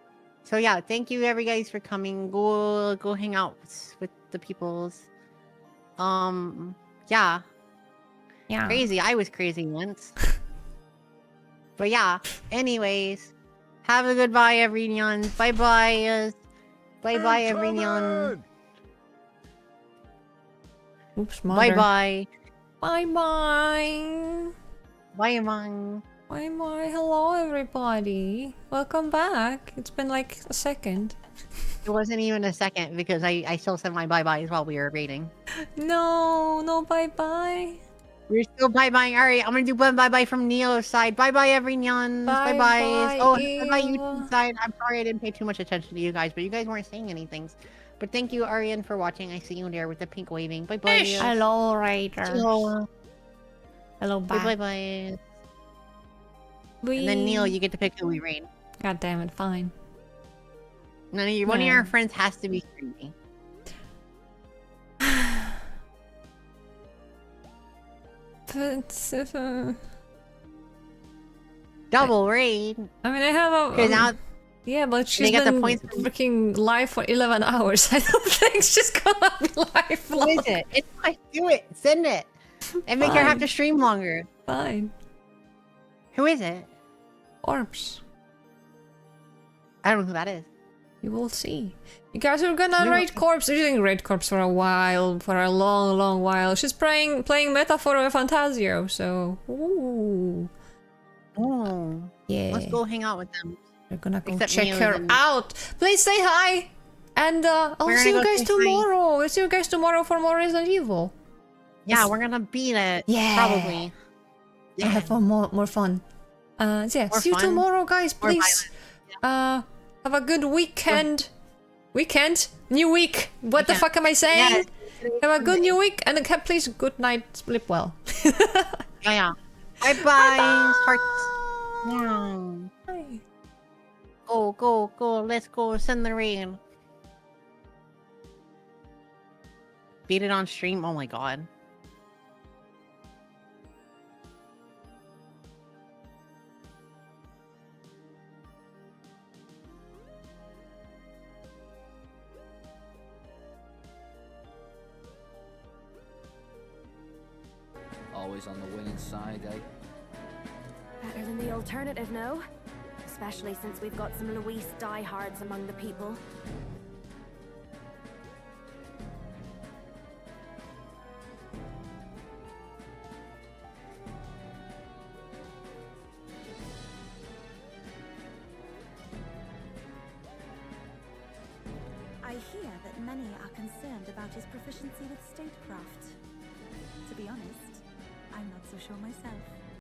So yeah, thank you, every guys, for coming. Go hang out with the peoples. Yeah, Yeah. crazy. I was crazy once. But yeah. Anyways, have a good bye, every neons. Bye bye. Bye bye, every neon. Oops, Bye mother. bye. Bye bye. Bye bye. Bye bye. Hello everybody. Welcome back. It's been like a second. It wasn't even a second because I still said my bye byes while we were raiding. No bye bye. We're still bye bye. Alright, I'm gonna do one bye bye from Neo's side. Bye bye, every neons. Bye bye. Oh, bye bye, YouTube side. I'm sorry I didn't pay too much attention to you guys, but you guys weren't saying anything. But thank you, Arian, for watching. I see you there with the pink waving. Bye bye. Hello Raiders. Hello. Hello Bye bye. bye. And then Neil, you get to pick who we raid. God damn it, fine. One of your friends has to be streaming. Double raid. I mean, I have a. Because now yeah, but she's got the been points. freaking live for 11 hours. I don't think she's gonna be live Who long. is it? It's fine. Do it. Send it. And make her have to stream longer. Fine. Who is it? Orbs. I don't know who that is. You will see. You guys are gonna We will- raid corpse. You're doing raid corpse for a while, for a long while. She's playing Metaphor of Fantasio, so ooh. Oh. Yeah. Let's go hang out with them. We're gonna go Except check Neil her and- out. Please say hi. And I'll We're see gonna you go guys say hi. tomorrow. We'll see you guys tomorrow for more Resident Evil. Yeah, we're gonna beat it. Yeah. Probably. Yeah. Have more fun. Yeah, More see you fun. tomorrow, guys. More Please. Have a good weekend. Weekend? New week. What the fuck am I saying? Yes. Have a good new week and please good night. Sleep well. Yeah. Bye bye. Hearts. Yeah. Bye. Go. Let's go. Send the rain. Beat it on stream. Oh my god. Always on the winning side, eh? Better than the alternative, no? Especially since we've got some Luis diehards among the people. I hear that many are concerned about his proficiency with statecraft. To be honest, I'm not so sure myself.